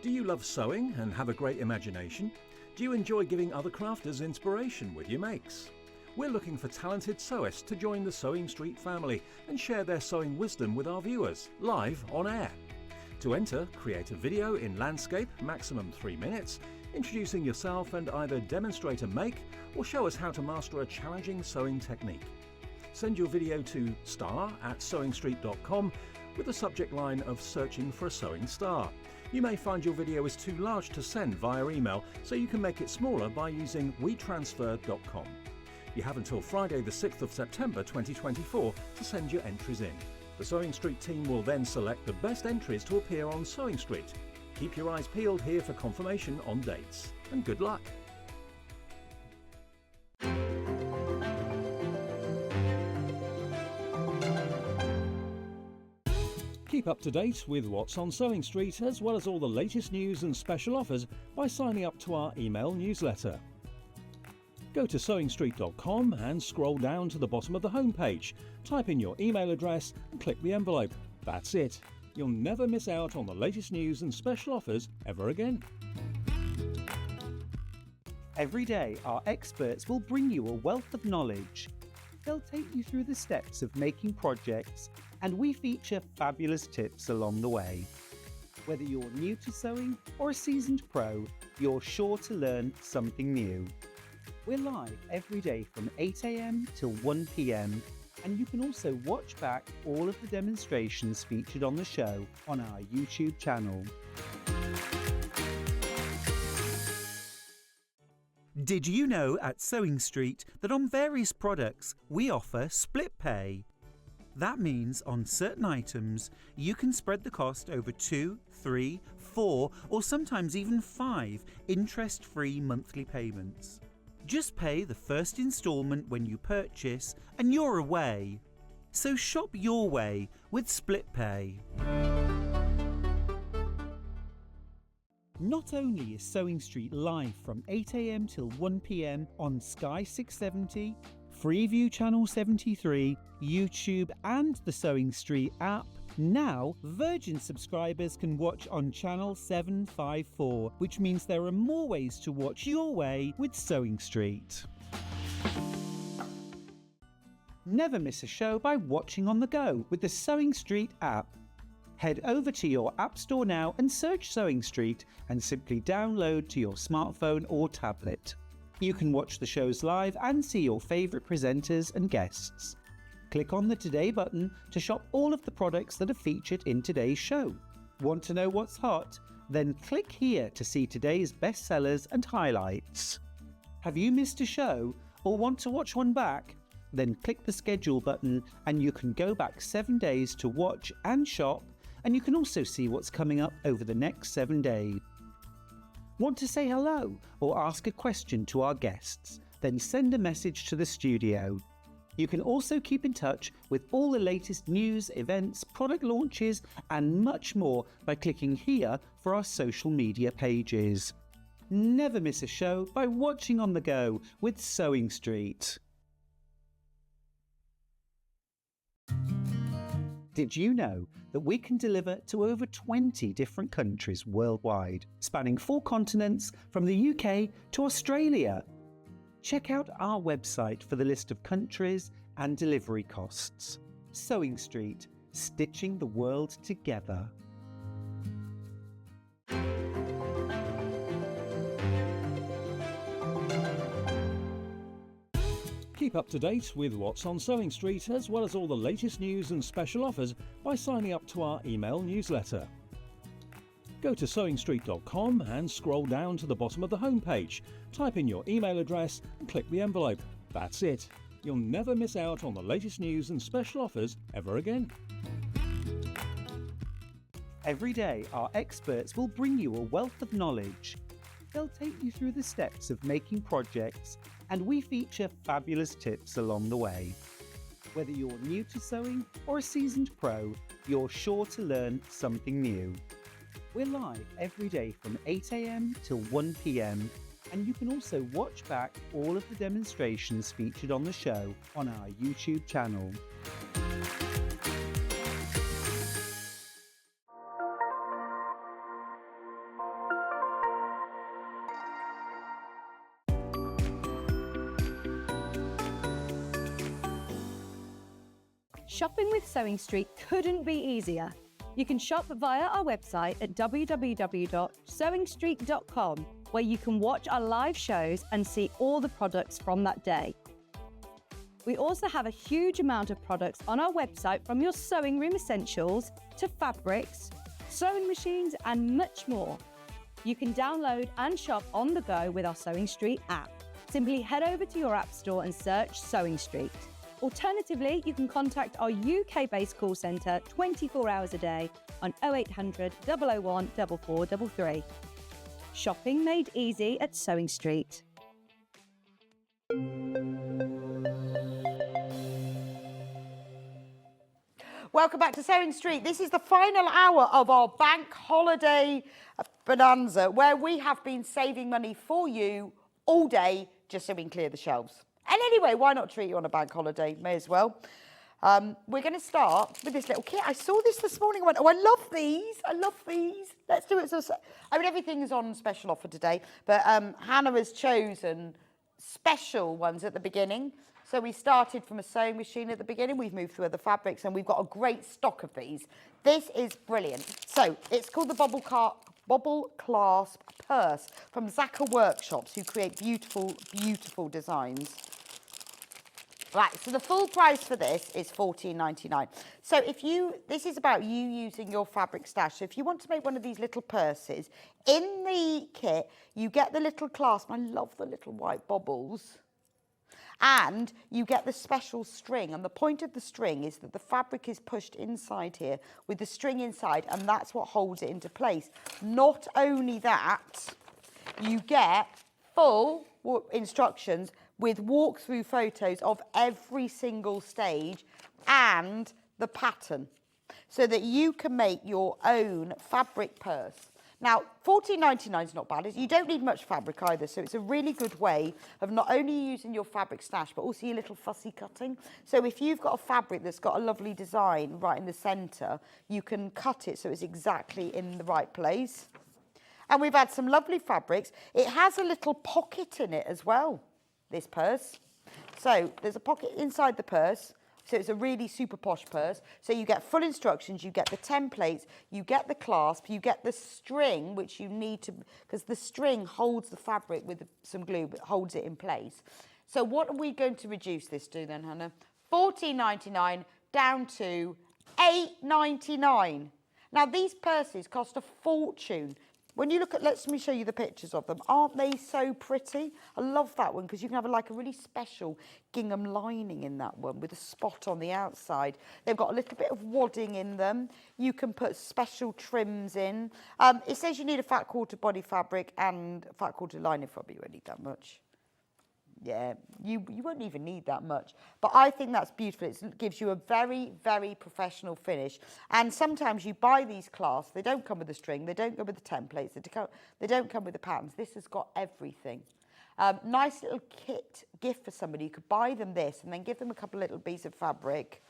Do you love sewing and have a great imagination? Do you enjoy giving other crafters inspiration with your makes? We're looking for talented sewists to join the Sewing Street family and share their sewing wisdom with our viewers, live on air. To enter, create a video in landscape, maximum 3 minutes, introducing yourself and either demonstrate a make or show us how to master a challenging sewing technique. Send your video to star@sewingstreet.com with the subject line of searching for a sewing star. You may find your video is too large to send via email, so you can make it smaller by using wetransfer.com. You have until Friday the 6th of September 2024 to send your entries in. The Sewing Street team will then select the best entries to appear on Sewing Street. Keep your eyes peeled here for confirmation on dates. And good luck! Keep up to date with what's on Sewing Street, as well as all the latest news and special offers by signing up to our email newsletter. Go to sewingstreet.com and scroll down to the bottom of the homepage. Type in your email address and click the envelope. That's it. You'll never miss out on the latest news and special offers ever again. Every day, our experts will bring you a wealth of knowledge. They'll take you through the steps of making projects, and we feature fabulous tips along the way. Whether you're new to sewing or a seasoned pro, you're sure to learn something new. We're live every day from 8 AM till 1 PM, and you can also watch back all of the demonstrations featured on the show on our YouTube channel. Did you know at Sewing Street that on various products we offer split pay? That means on certain items you can spread the cost over 2, 3, 4 or sometimes even 5 interest-free monthly payments. Just pay the first instalment when you purchase and you're away. So shop your way with split pay. Not only is Sewing Street live from 8 AM till 1 PM on Sky 670, Freeview Channel 73, YouTube and the Sewing Street app, now Virgin subscribers can watch on Channel 754, which means there are more ways to watch your way with Sewing Street. Never miss a show by watching on the go with the Sewing Street app. Head over to your App Store now and search Sewing Street and simply download to your smartphone or tablet. You can watch the shows live and see your favourite presenters and guests. Click on the Today button to shop all of the products that are featured in today's show. Want to know what's hot? Then click here to see today's bestsellers and highlights. Have you missed a show or want to watch one back? Then click the schedule button and you can go back 7 days to watch and shop, and you can also see what's coming up over the next 7 days. Want to say hello or ask a question to our guests? Then send a message to the studio. You can also keep in touch with all the latest news, events, product launches and much more by clicking here for our social media pages. Never miss a show by watching on the go with Sewing Street. Did you know that we can deliver to over 20 different countries worldwide, spanning 4 continents from the UK to Australia? Check out our website for the list of countries and delivery costs. Sewing Street, stitching the world together. Keep up to date with what's on Sewing Street, as well as all the latest news and special offers by signing up to our email newsletter. Go to sewingstreet.com and scroll down to the bottom of the homepage. Type in your email address and click the envelope. That's it. You'll never miss out on the latest news and special offers ever again. Every day, our experts will bring you a wealth of knowledge. They'll take you through the steps of making projects, and we feature fabulous tips along the way. Whether you're new to sewing or a seasoned pro, you're sure to learn something new. We're live every day from 8 a.m. till 1 p.m. and you can also watch back all of the demonstrations featured on the show on our YouTube channel. Shopping with Sewing Street couldn't be easier. You can shop via our website at www.sewingstreet.com, where you can watch our live shows and see all the products from that day. We also have a huge amount of products on our website, from your sewing room essentials to fabrics, sewing machines and much more. You can download and shop on the go with our Sewing Street app. Simply head over to your app store and search Sewing Street. Alternatively, you can contact our UK-based call centre 24 hours a day on 0800 001 4433. Shopping made easy at Sewing Street. Welcome back to Sewing Street. This is the final hour of our bank holiday bonanza, where we have been saving money for you all day just so we can clear the shelves. And anyway, why not treat you on a bank holiday? May as well. We're going to start with this little kit. I saw this morning. I went, oh, I love these. I love these. Let's do it. I mean, everything's on special offer today, but Hannah has chosen special ones at the beginning. So we started from a sewing machine at the beginning. We've moved through other fabrics, and we've got a great stock of these. This is brilliant. So it's called the Bobble Clasp Purse from Zaka Workshops, who create beautiful, beautiful designs. Right, so the full price for this is $14.99. So this is about you using your fabric stash. So if you want to make one of these little purses, in the kit, you get the little clasp. I love the little white bobbles. And you get the special string. And the point of the string is that the fabric is pushed inside here with the string inside, and that's what holds it into place. Not only that, you get full instructions with walkthrough photos of every single stage and the pattern, so that you can make your own fabric purse. Now, $14.99 is not bad. You don't need much fabric either, so it's a really good way of not only using your fabric stash, but also your little fussy cutting. So if you've got a fabric that's got a lovely design right in the centre, you can cut it so it's exactly in the right place. And we've had some lovely fabrics. It has a little pocket in it as well, this purse. So there's a pocket inside the purse. So it's a really super posh purse. So you get full instructions, you get the templates, you get the clasp, you get the string, which you need to, because the string holds the fabric with some glue, but holds it in place. So what are we going to reduce this to then, Hannah? $14.99 down to $8.99. Now these purses cost a fortune. When you look at, let me show you the pictures of them. Aren't they so pretty? I love that one because you can have a really special gingham lining in that one with a spot on the outside. They've got a little bit of wadding in them. You can put special trims in. It says you need a fat quarter body fabric and fat quarter lining. Probably won't need that much. Yeah, you won't even need that much. But I think that's beautiful. It gives you a very, very professional finish. And sometimes you buy these clasps. They don't come with the string. They don't come with the templates. They don't come with the patterns. This has got everything. Nice little kit gift for somebody. You could buy them this and then give them a couple of little pieces of fabric.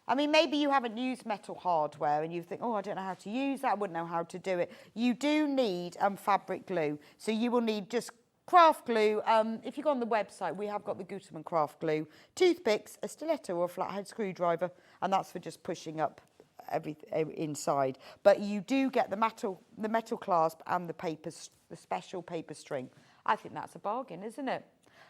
I mean, maybe you haven't used metal hardware and you think, oh, I don't know how to use that. I wouldn't know how to do it. You do need fabric glue. So you will need just craft glue. If you go on the website, we have got the Gutermann craft glue, toothpicks, a stiletto or a flathead screwdriver, and that's for just pushing up everything inside. But you do get the metal clasp and the special paper string. I think that's a bargain, isn't it?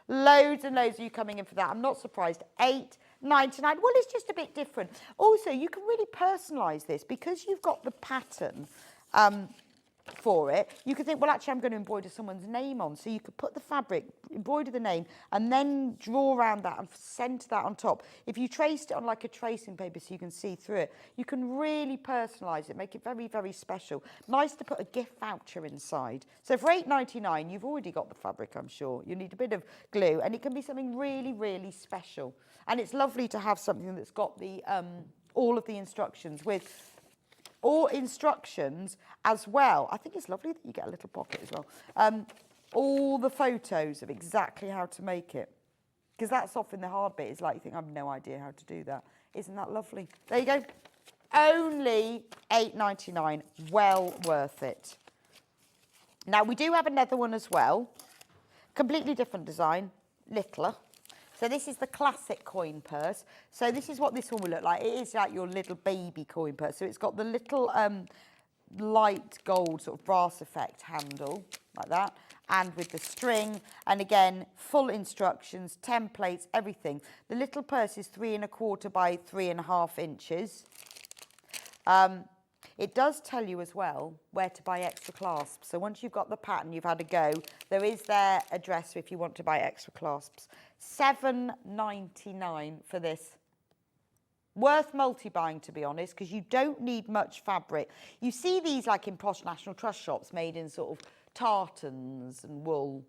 Loads and loads of you coming in for that. I'm not surprised. $8.99. Well, it's just a bit different. Also, you can really personalise this because you've got the pattern. for it, you could think, well, actually, I'm going to embroider someone's name on. So you could put the fabric, embroider the name, and then draw around that and centre that on top. If you traced it on like a tracing paper so you can see through it, you can really personalise it, make it very, very special. Nice to put a gift voucher inside. So for £8.99, you've already got the fabric, I'm sure. You need a bit of glue, and it can be something really, really special. And it's lovely to have something that's got the all of the instructions with all instructions as well. I think it's lovely that you get a little pocket as well. All the photos of exactly how to make it. Because that's often the hard bit, is like you think, I have no idea how to do that. Isn't that lovely? There you go. Only £8.99. Well worth it. Now, we do have another one as well. Completely different design. Littler. So this is the classic coin purse. So this is what this one will look like. It is like your little baby coin purse. So it's got the little light gold sort of brass effect handle, like that, and with the string. And again, full instructions, templates, everything. The little purse is 3¼ by 3½ inches. It does tell you as well where to buy extra clasps. So once you've got the pattern, you've had a go, there is their address if you want to buy extra clasps. £7.99 for this. Worth multi-buying, to be honest, because you don't need much fabric. You see these like in posh National Trust shops made in sort of tartans and wool.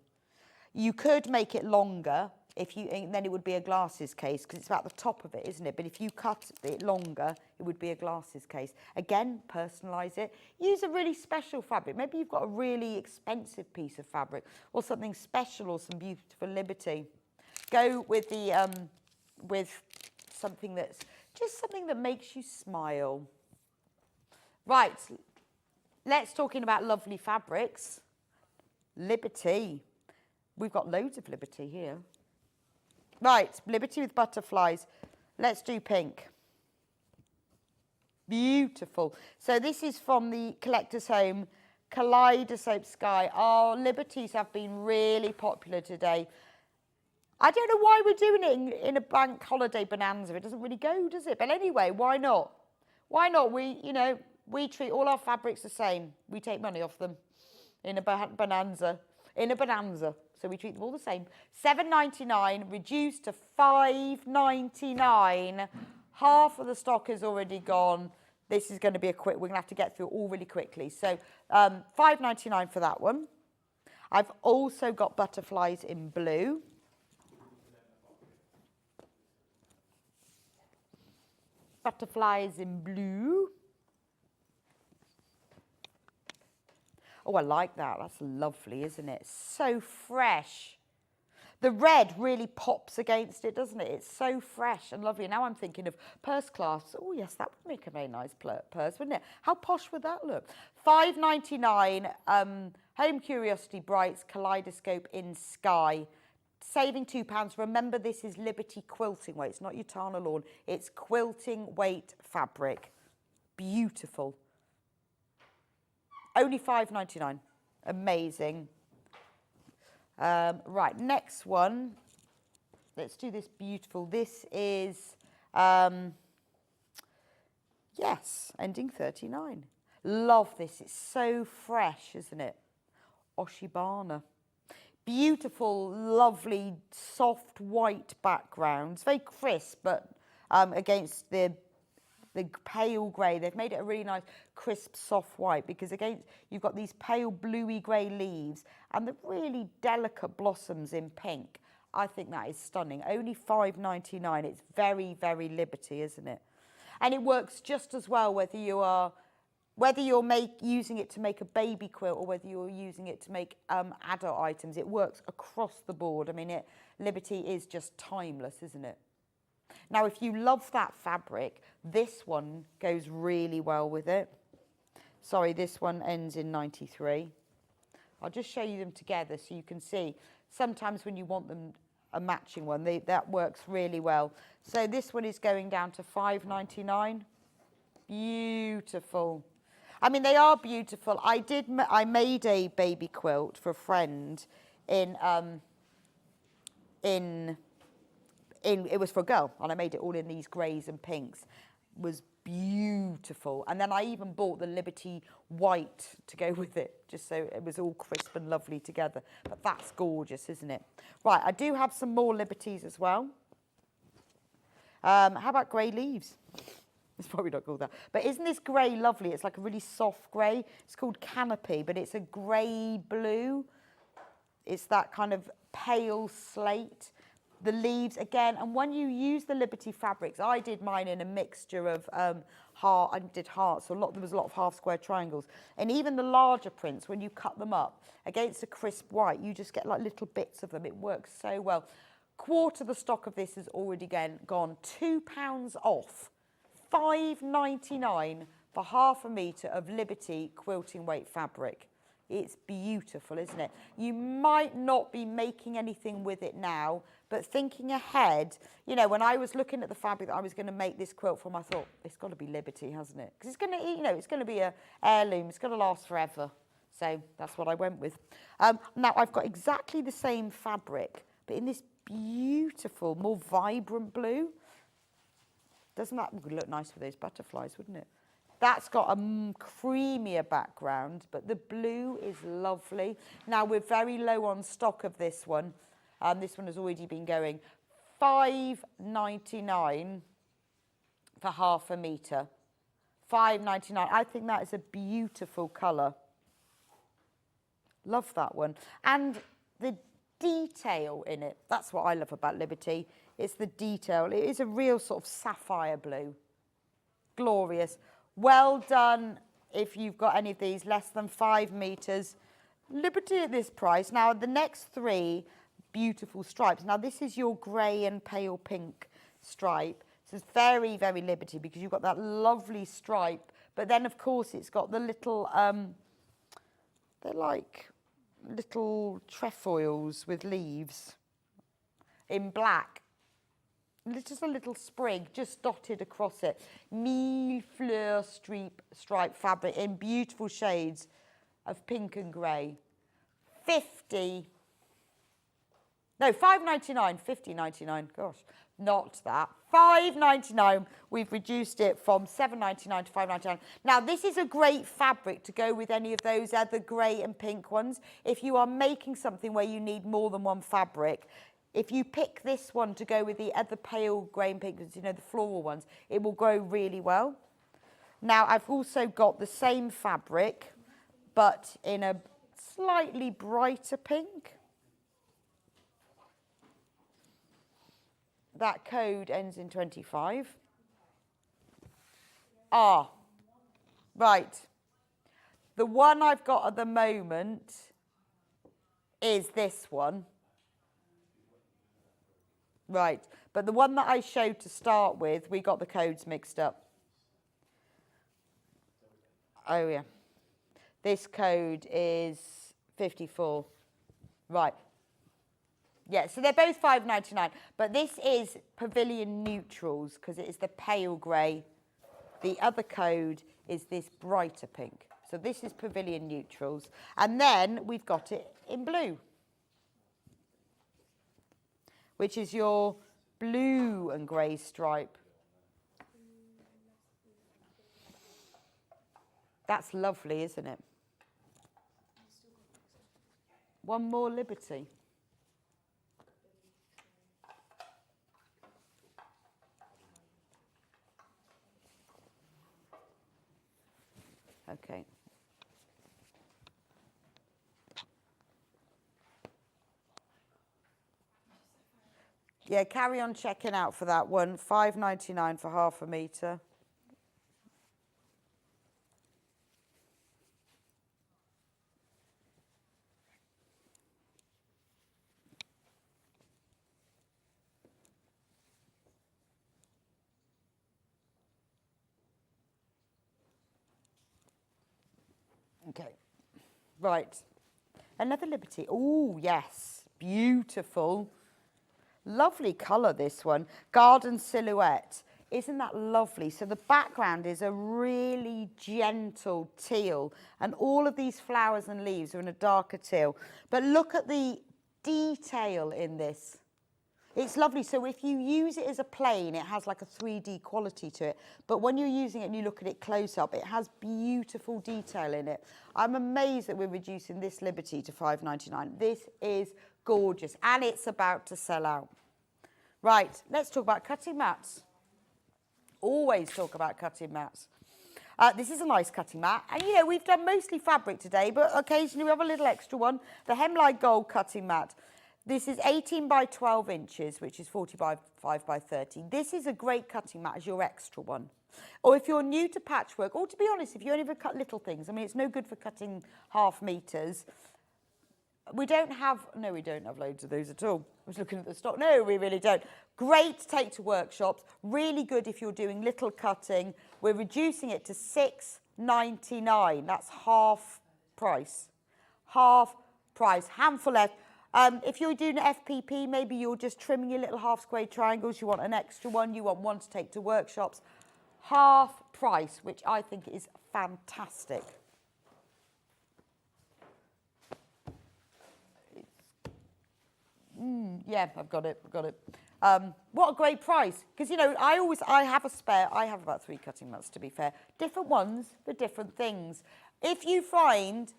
You could make it longer, then it would be a glasses case, because it's about the top of it, isn't it? But if you cut it longer, it would be a glasses case. Again, personalise it. Use a really special fabric. Maybe you've got a really expensive piece of fabric or something special or some beautiful Liberty. Go with the with something that's just something that makes you smile. Right, let's talking about lovely fabrics. Liberty. We've got loads of Liberty here. Right, Liberty with butterflies. Let's do pink. Beautiful. So this is from the Collector's Home, Kaleidoscope Sky. Our Liberties have been really popular today. I don't know why we're doing it in a bank holiday bonanza. It doesn't really go, does it? But anyway, why not? Why not? We treat all our fabrics the same. We take money off them in a bonanza. So we treat them all the same. £7.99 reduced to £5.99. Half of the stock is already gone. This is going to be we're going to have to get through it all really quickly. So £5.99 for that one. I've also got butterflies in blue. Butterflies in blue. Oh, I like that. That's lovely, isn't it? So fresh. The red really pops against it, doesn't it? It's so fresh and lovely. Now I'm thinking of purse clasps. Oh, yes, that would make a very nice purse, wouldn't it? How posh would that look? £5.99, Home Curiosity Brights, Kaleidoscope in Sky. Saving £2. Remember, this is Liberty quilting weight. It's not your Tana lawn. It's quilting weight fabric. Beautiful. Only £5.99. Amazing. Right, next one. Let's do this beautiful. This is, yes, ending 39. Love this. It's so fresh, isn't it? Oshibana. Beautiful, lovely, soft white background. It's very crisp, but against the pale grey. They've made it a really nice, crisp, soft white because you've got these pale bluey grey leaves and the really delicate blossoms in pink. I think that is stunning. Only £5.99. It's very, very Liberty, isn't it? And it works just as well whether you're using it to make a baby quilt or whether you're using it to make adult items. It works across the board. I mean, Liberty is just timeless, isn't it? Now, if you love that fabric, this one goes really well with it. Sorry, this one ends in 93. I'll just show you them together so you can see. Sometimes when you want them a matching one, that works really well. So this one is going down to £5.99. Beautiful. I mean, they are beautiful. I made a baby quilt for a friend it was for a girl, and I made it all in these greys and pinks. was beautiful. And then I even bought the Liberty white to go with it, just so it was all crisp and lovely together. But that's gorgeous, isn't it? Right, I do have some more Liberties as well. How about grey leaves? It's probably not called that. But isn't this grey lovely? It's like a really soft grey. It's called Canopy, but it's a grey blue. It's that kind of pale slate. The leaves, again, and when you use the Liberty fabrics, I did mine in a mixture of I did hearts, so there was a lot of half square triangles. And even the larger prints, when you cut them up against a crisp white, you just get like little bits of them. It works so well. Quarter the stock of this has already gone. £2 off. £5.99 for half a metre of Liberty quilting weight fabric. It's beautiful, isn't it? You might not be making anything with it now, but thinking ahead, you know, when I was looking at the fabric that I was going to make this quilt from, I thought, it's got to be Liberty, hasn't it? Because it's going to, you know, it's going to be a heirloom. It's going to last forever. So that's what I went with. Now, I've got exactly the same fabric, but in this beautiful, more vibrant blue. Doesn't that look nice with those butterflies, wouldn't it? That's got a creamier background, but the blue is lovely. Now, we're very low on stock of this one. This one has already been going. £5.99 for half a metre. £5.99. I think that is a beautiful colour. Love that one. And the detail in it, that's what I love about Liberty. It's the detail. It is a real sort of sapphire blue. Glorious. Well done if you've got any of these, less than 5 metres. Liberty at this price. Now, the next three, beautiful stripes. Now, this is your grey and pale pink stripe. So it's very, very Liberty because you've got that lovely stripe. But then, of course, it's got the little, they're like little trefoils with leaves in black. Just a little sprig just dotted across it. Mille fleur stripe fabric in beautiful shades of pink and grey. £5.99, £50.99, gosh, not that. £5.99, we've reduced it from £7.99 to £5.99. Now, this is a great fabric to go with any of those other grey and pink ones. If you are making something where you need more than one fabric, if you pick this one to go with the other pale grey and pink ones, you know, the floral ones, it will go really well. Now, I've also got the same fabric, but in a slightly brighter pink. That code ends in 25. Ah, right. The one I've got at the moment is this one. Right, but the one that I showed to start with, we got the codes mixed up. Oh, yeah. This code is 54. Right. Yeah, so they're both £5.99, but this is Pavilion Neutrals because it is the pale grey. The other code is this brighter pink. So this is Pavilion Neutrals. And then we've got it in blue, which is your blue and grey stripe. That's lovely, isn't it? One more Liberty. Okay. Yeah, carry on checking out for that one. £5.99 for half a metre. Okay, right. Another Liberty. Oh, yes, beautiful. Lovely colour, this one. Garden Silhouette. Isn't that lovely? So the background is a really gentle teal, and all of these flowers and leaves are in a darker teal. But look at the detail in this. It's lovely. So if you use it as a plain, it has like a 3D quality to it. But when you're using it and you look at it close up, it has beautiful detail in it. I'm amazed that we're reducing this Liberty to £5.99. This is gorgeous, and it's about to sell out. Right, let's talk about cutting mats. Always talk about cutting mats. This is a nice cutting mat. And, you know, we've done mostly fabric today, but occasionally we have a little extra one. The Hemline Gold cutting mat. This is 18 by 12 inches, which is 45 by 30. This is a great cutting mat as your extra one. Or if you're new to patchwork, or to be honest, if you only ever cut little things, I mean, it's no good for cutting half meters. We don't have loads of those at all. I was looking at the stock. No, we really don't. Great to take to workshops. Really good if you're doing little cutting. We're reducing it to £6.99. That's half price. Half price. Handful left. If you're doing an FPP, maybe you're just trimming your little half square triangles. You want an extra one. You want one to take to workshops. Half price, which I think is fantastic. Yeah, I've got it. What a great price. Because, you know, I have a spare. I have about 3 cutting mats, to be fair. Different ones for different things. If you find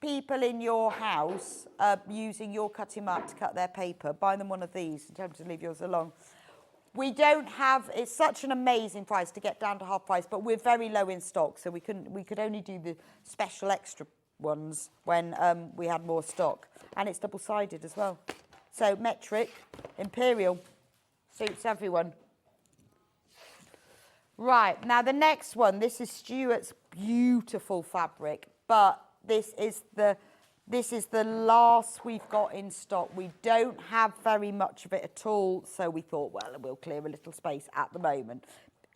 people in your house using your cutting mat to cut their paper, buy them one of these and tell them to leave yours alone. We don't have, it's such an amazing price to get down to half price, but we're very low in stock, so we could only do the special extra ones when we had more stock. And it's double-sided as well. So metric, imperial, suits everyone. Right, now the next one, this is Stuart's beautiful fabric, but this is the last we've got in stock. We don't have very much of it at all, so we thought, well, we'll clear a little space at the moment.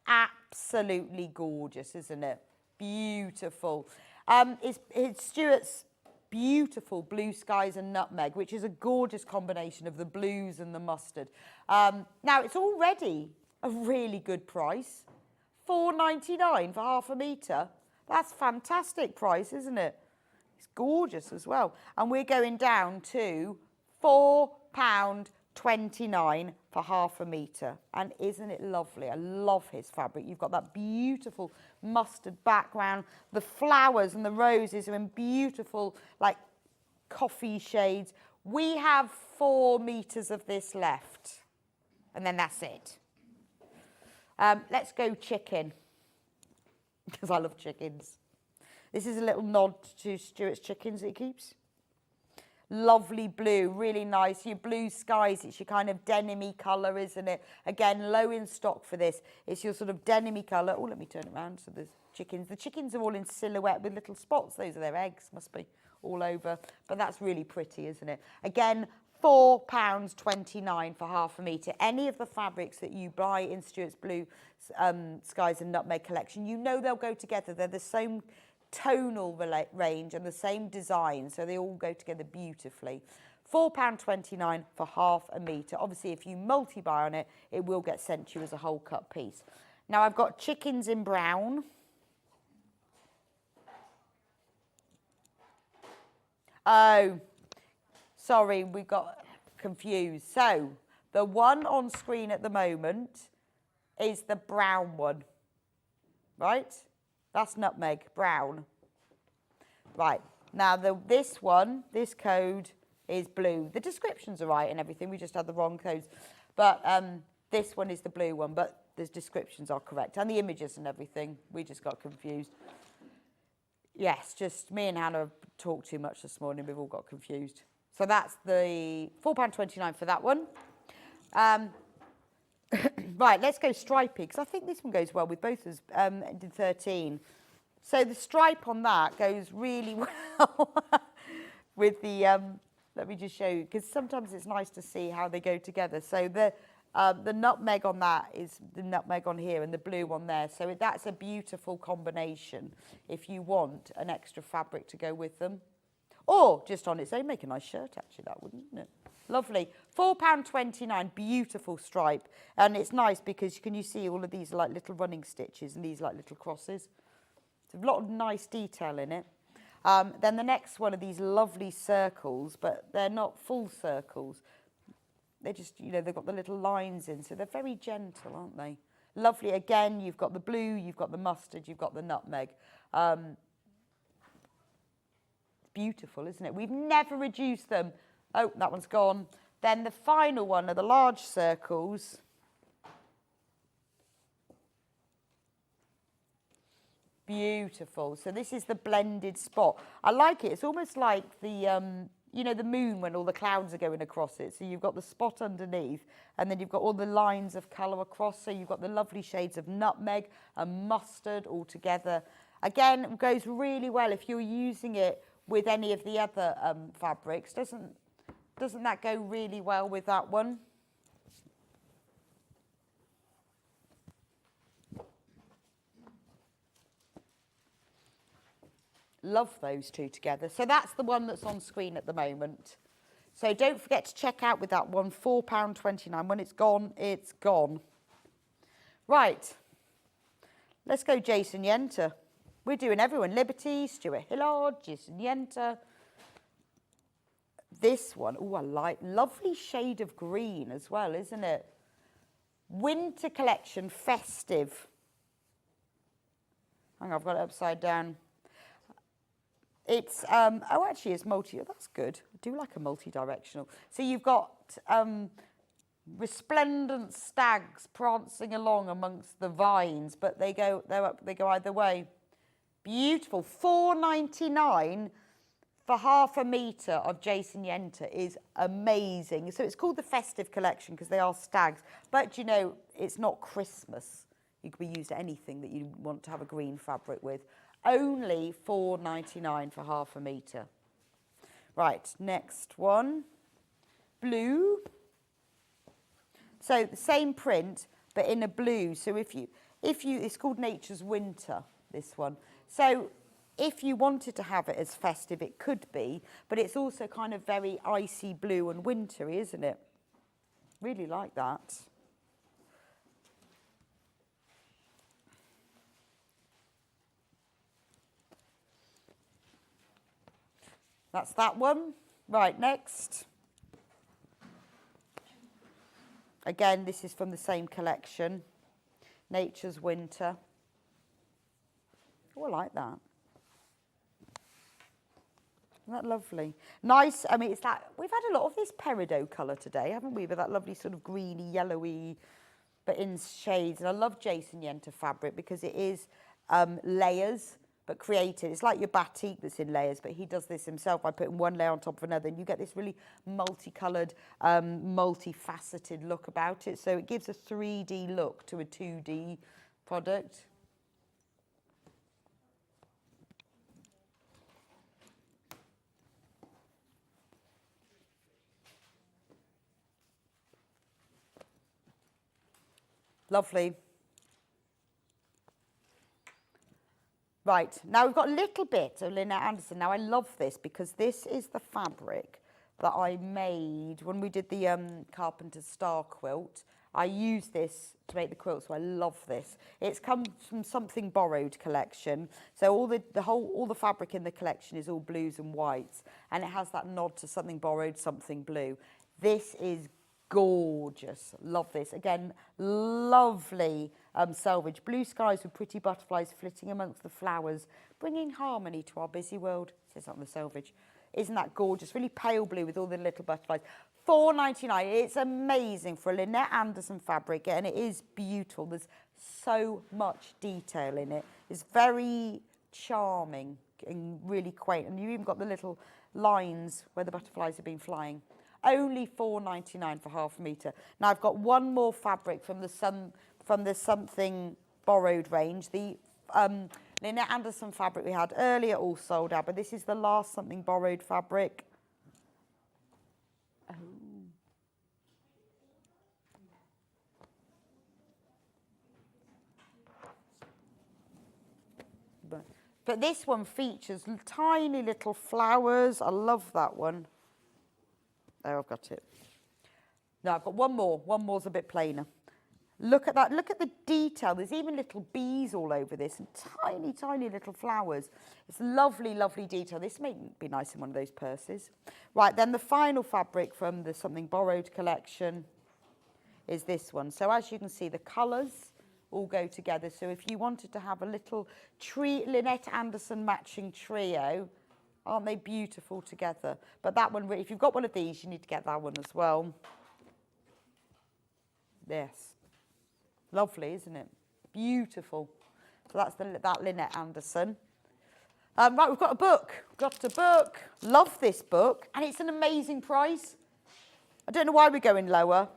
Absolutely gorgeous, isn't it? Beautiful. It's Stuart's beautiful Blue Skies and Nutmeg, which is a gorgeous combination of the blues and the mustard. Now, it's already a really good price. £4.99 for half a metre. That's fantastic price, isn't it? It's gorgeous as well. And we're going down to £4.29 for half a metre. And isn't it lovely? I love his fabric. You've got that beautiful mustard background. The flowers and the roses are in beautiful, like, coffee shades. We have 4 metres of this left. And then that's it. Let's go chicken. Because I love chickens. This is a little nod to Stuart's chickens that he keeps. Lovely blue, really nice. Your Blue Skies, it's your kind of denim-y colour, isn't it? Again, low in stock for this. It's your sort of denim-y colour. Oh, let me turn it around so there's chickens. The chickens are all in silhouette with little spots. Those are their eggs, must be all over. But that's really pretty, isn't it? Again, £4.29 for half a metre. Any of the fabrics that you buy in Stuart's Blue Skies and Nutmeg collection, you know they'll go together. They're the same tonal range and the same design, so they all go together beautifully. £4.29 for half a metre. Obviously, if you multi-buy on it, it will get sent to you as a whole cut piece. Now, I've got chickens in brown. Oh, sorry, we got confused. So, the one on screen at the moment is the brown one, right? That's nutmeg, brown. Right, now this one, this code is blue. The descriptions are right and everything, we just had the wrong codes. But this one is the blue one, but the descriptions are correct. And the images and everything, we just got confused. Yes, just me and Hannah talked too much this morning, we've all got confused. So that's the £4.29 for that one. Right, let's go stripy, because I think this one goes well with both as did 13. So the stripe on that goes really well with the, let me just show you, because sometimes it's nice to see how they go together. So the nutmeg on that is the nutmeg on here and the blue on there. So that's a beautiful combination if you want an extra fabric to go with them. Or just on its own, make a nice shirt actually, that wouldn't it? Lovely. £4.29, beautiful stripe. And it's nice because you see all of these like little running stitches and these like little crosses. There's a lot of nice detail in it. Then the next one are these lovely circles, but they're not full circles. they just, you know, they've got the little lines in, so they're very gentle, aren't they? Lovely. Again, you've got the blue, you've got the mustard, you've got the nutmeg. Beautiful, isn't it? We've never reduced them. Oh, that one's gone. Then the final one are the large circles. Beautiful. So this is the blended spot. I like it. It's almost like the, you know, the moon when all the clouds are going across it. So you've got the spot underneath, and then you've got all the lines of colour across. So you've got the lovely shades of nutmeg and mustard all together. Again, it goes really well if you're using it with any of the other fabrics. Doesn't that go really well with that one? Love those two together. So that's the one that's on screen at the moment. So don't forget to check out with that one, £4.29. When it's gone, it's gone. Right. Let's go Jason Yenter. We're doing everyone. Liberty, Stuart Hillard, Jason Yenter. This one, oh, I like, lovely shade of green as well, isn't it? Winter collection, festive. Hang on, I've got it upside down. It's, oh, actually it's multi, oh, that's good. I do like a multi-directional. So you've got resplendent stags prancing along amongst the vines, but they go either way. Beautiful. £4.99 for half a metre of Jason Yenter is amazing. So it's called the festive collection because they are stags. But, you know, it's not Christmas. You could be used at anything that you want to have a green fabric with. Only £4.99 for half a metre. Right, next one. Blue. So the same print, but in a blue. So if you, it's called Nature's Winter, this one. So if you wanted to have it as festive, it could be, but it's also kind of very icy blue and wintry, isn't it? Really like that. That's that one. Right, next. Again, this is from the same collection, Nature's Winter. Oh, I like that. Isn't that lovely? Nice, I mean, it's that, we've had a lot of this peridot colour today, haven't we? With that lovely sort of greeny, yellowy, but in shades. And I love Jason Yenter fabric because it is layers, but created. It's like your batik that's in layers, but he does this himself by putting one layer on top of another, and you get this really multicoloured, multifaceted look about it. So it gives a 3D look to a 2D product. Lovely. Right, now we've got a little bit of Lynette Anderson. Now I love this because this is the fabric that I made when we did the Carpenter's Star quilt. I used this to make the quilt, so I love this. It's come from Something Borrowed collection. So all the fabric in the collection is all blues and whites, and it has that nod to Something Borrowed, Something Blue. This is gorgeous. Love this. Again, lovely selvage. Blue skies with pretty butterflies flitting amongst the flowers, bringing harmony to our busy world. It says that on the selvage. Isn't that gorgeous? Really pale blue with all the little butterflies. £4.99. It's amazing for a Lynette Anderson fabric, and it is beautiful. There's so much detail in it. It's very charming and really quaint. And you've even got the little lines where the butterflies have been flying. Only £4.99 for half a metre. Now I've got one more fabric from the Something Borrowed range. The Lynette Anderson fabric we had earlier all sold out, but this is the last Something Borrowed fabric. Oh. But this one features tiny little flowers. I love that one. There, I've got it. No, I've got one more. One more's a bit plainer. Look at that. Look at the detail. There's even little bees all over this and tiny, tiny little flowers. It's lovely, lovely detail. This may be nice in one of those purses. Right, then the final fabric from the Something Borrowed collection is this one. So as you can see, the colours all go together. So if you wanted to have a little Lynette Anderson matching trio, aren't they beautiful together? But that one, if you've got one of these, you need to get that one as well. Yes. Lovely, isn't it? Beautiful. So that's that Lynette Anderson. Right, we've got a book. Got a book. Love this book. And it's an amazing price. I don't know why we're going lower.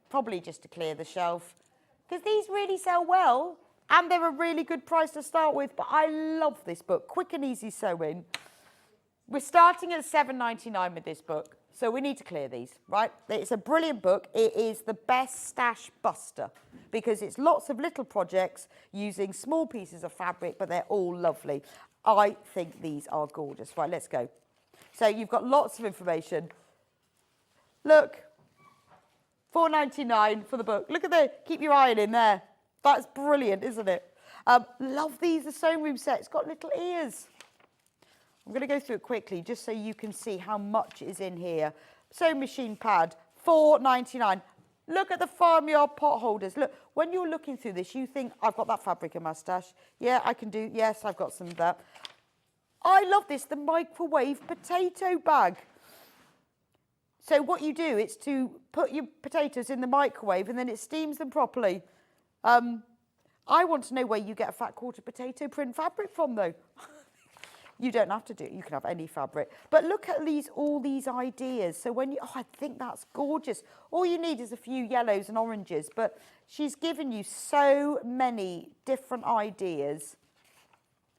Probably just to clear the shelf. Because these really sell well. And they're a really good price to start with. But I love this book. Quick and easy sewing. We're starting at $7.99 with this book. So we need to clear these, right? It's a brilliant book. It is the best stash buster because it's lots of little projects using small pieces of fabric, but they're all lovely. I think these are gorgeous. Right, let's go. So you've got lots of information. Look, $4.99 for the book. Look at that. Keep your eye in there. That's brilliant, isn't it? Love these, the sewing room set. It's got little ears. I'm going to go through it quickly just so you can see how much is in here. Sewing machine pad, $4.99. Look at the farmyard pot holders. Look, when you're looking through this, you think, I've got that fabric in my stash. Yeah, I can do, yes, I've got some of that. I love this, the microwave potato bag. So what you do is to put your potatoes in the microwave and then it steams them properly. I want to know where you get a fat quarter potato print fabric from, though. You don't have to do it. You can have any fabric. But look at all these ideas. So when you, I think that's gorgeous. All you need is a few yellows and oranges. But she's given you so many different ideas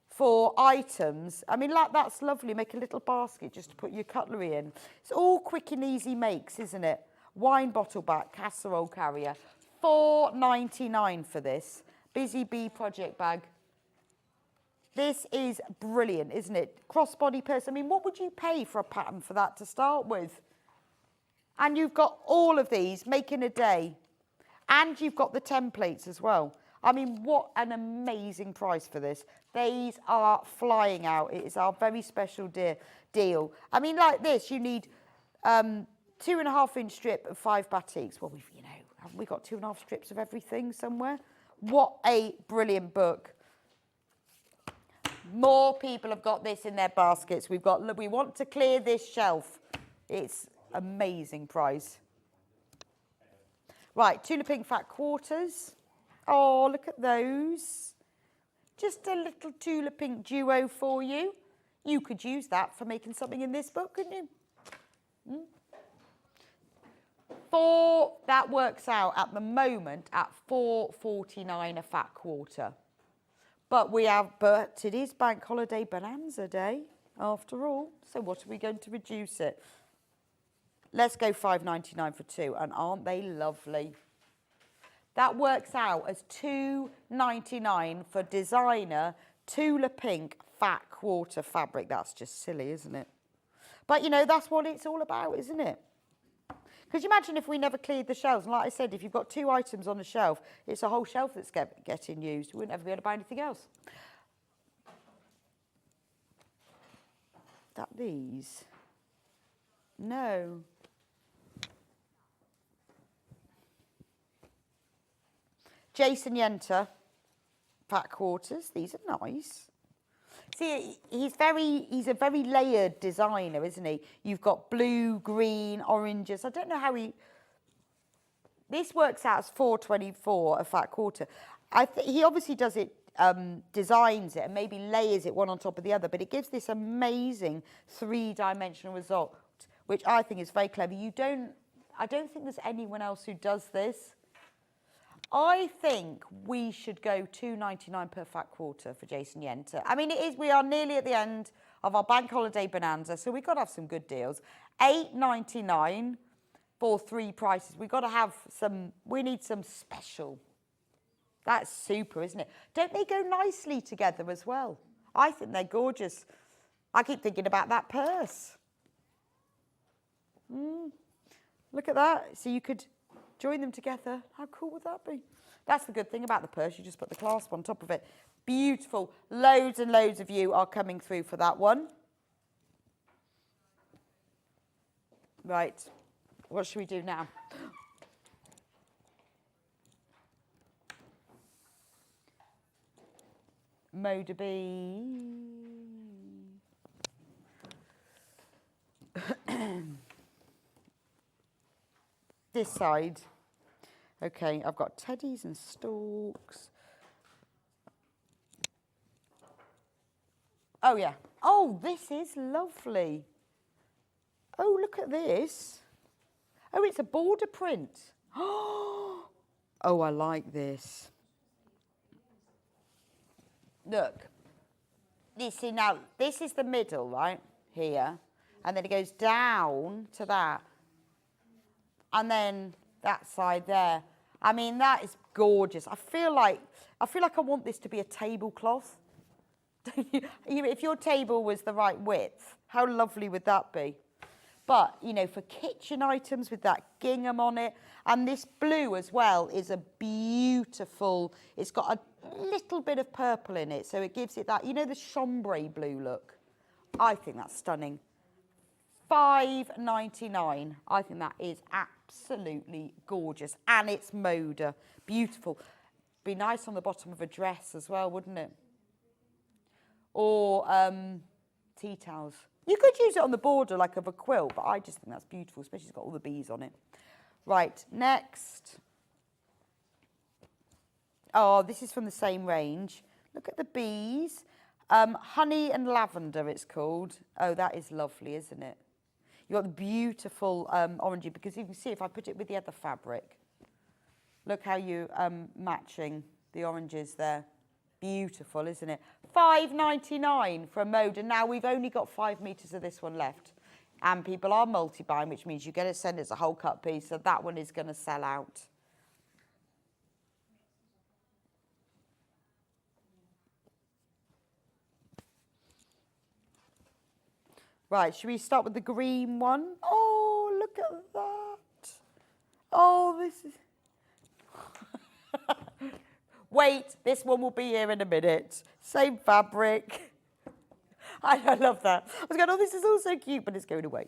for items. I mean, like that's lovely. Make a little basket just to put your cutlery in. It's all quick and easy makes, isn't it? Wine bottle back, casserole carrier. $4.99 for this. Busy Bee project bag. This is brilliant, isn't it? Crossbody purse. I mean, what would you pay for a pattern for that to start with? And you've got all of these, making a day. And you've got the templates as well. I mean, what an amazing price for this. These are flying out. It is our very special deal. I mean, like this, you need 2.5-inch strip of 5 batiks. Well, haven't we got 2.5 strips of everything somewhere? What a brilliant book. More people have got this in their baskets. We want to clear this shelf. It's amazing price. Right, Tula Pink fat quarters. Oh, look at those. Just a little Tula Pink duo for you. You could use that for making something in this book, couldn't you? That works out at the moment at $4.49 a fat quarter. But it is Bank Holiday Bonanza Day, after all. So what are we going to reduce it? Let's go $5.99 for 2, and aren't they lovely? That works out as $2.99 for designer Tula Pink fat quarter fabric. That's just silly, isn't it? But, that's what it's all about, isn't it? Because you imagine if we never cleared the shelves, and like I said, if you've got 2 items on a shelf, it's a whole shelf that's getting used. We wouldn't ever be able to buy anything else. These? No. Jason Yenter, fat quarters. These are nice. See, he's a very layered designer, isn't he? You've got blue, green, oranges. I don't know how this works out as $4.24 a fat quarter. He obviously does it, designs it and maybe layers it one on top of the other, but it gives this amazing 3-dimensional result, which I think is very clever. I don't think there's anyone else who does this. I think we should go $2.99 per fat quarter for Jason Yenter. I mean, we are nearly at the end of our Bank Holiday Bonanza, so we've got to have some good deals. $8.99 for 3 prices. We've got to have we need some special. That's super, isn't it? Don't they go nicely together as well? I think they're gorgeous. I keep thinking about that purse. Look at that. So you could join them together. How cool would that be? That's the good thing about the purse. You just put the clasp on top of it. Beautiful. Loads and loads of you are coming through for that one. Right. What should we do now? Moda B. This side. Okay, I've got teddies and stalks. Oh, yeah. Oh, this is lovely. Oh, look at this. Oh, it's a border print. Oh, I like this. Look. See, now, this is the middle, right? Here. And then it goes down to that. And then that side there. I mean, that is gorgeous. I feel like I want this to be a tablecloth. Don't you? If your table was the right width, how lovely would that be? But, you know, for kitchen items with that gingham on it, and this blue as well is a beautiful, it's got a little bit of purple in it, so it gives it that, you know, the chambray blue look. I think that's stunning. $5.99. I think that is absolutely gorgeous. And it's Moda. Beautiful. Be nice on the bottom of a dress as well, wouldn't it? Or tea towels. You could use it on the border like of a quilt, but I just think that's beautiful, especially it's got all the bees on it. Right, next. Oh, this is from the same range. Look at the bees. Honey and lavender, it's called. Oh, that is lovely, isn't it? You've got the beautiful orangey, because you can see if I put it with the other fabric. Look how you matching the oranges there. Beautiful, isn't it? $5.99 from Moda. Now, we've only got 5 meters of this one left. And people are multi-buying, which means you get it sent as a whole cut piece. So that one is going to sell out. Right, should we start with the green one? Oh, look at that. Oh, this is... Wait, this one will be here in a minute. Same fabric. I love that. I was going, oh, this is all so cute, but it's going away.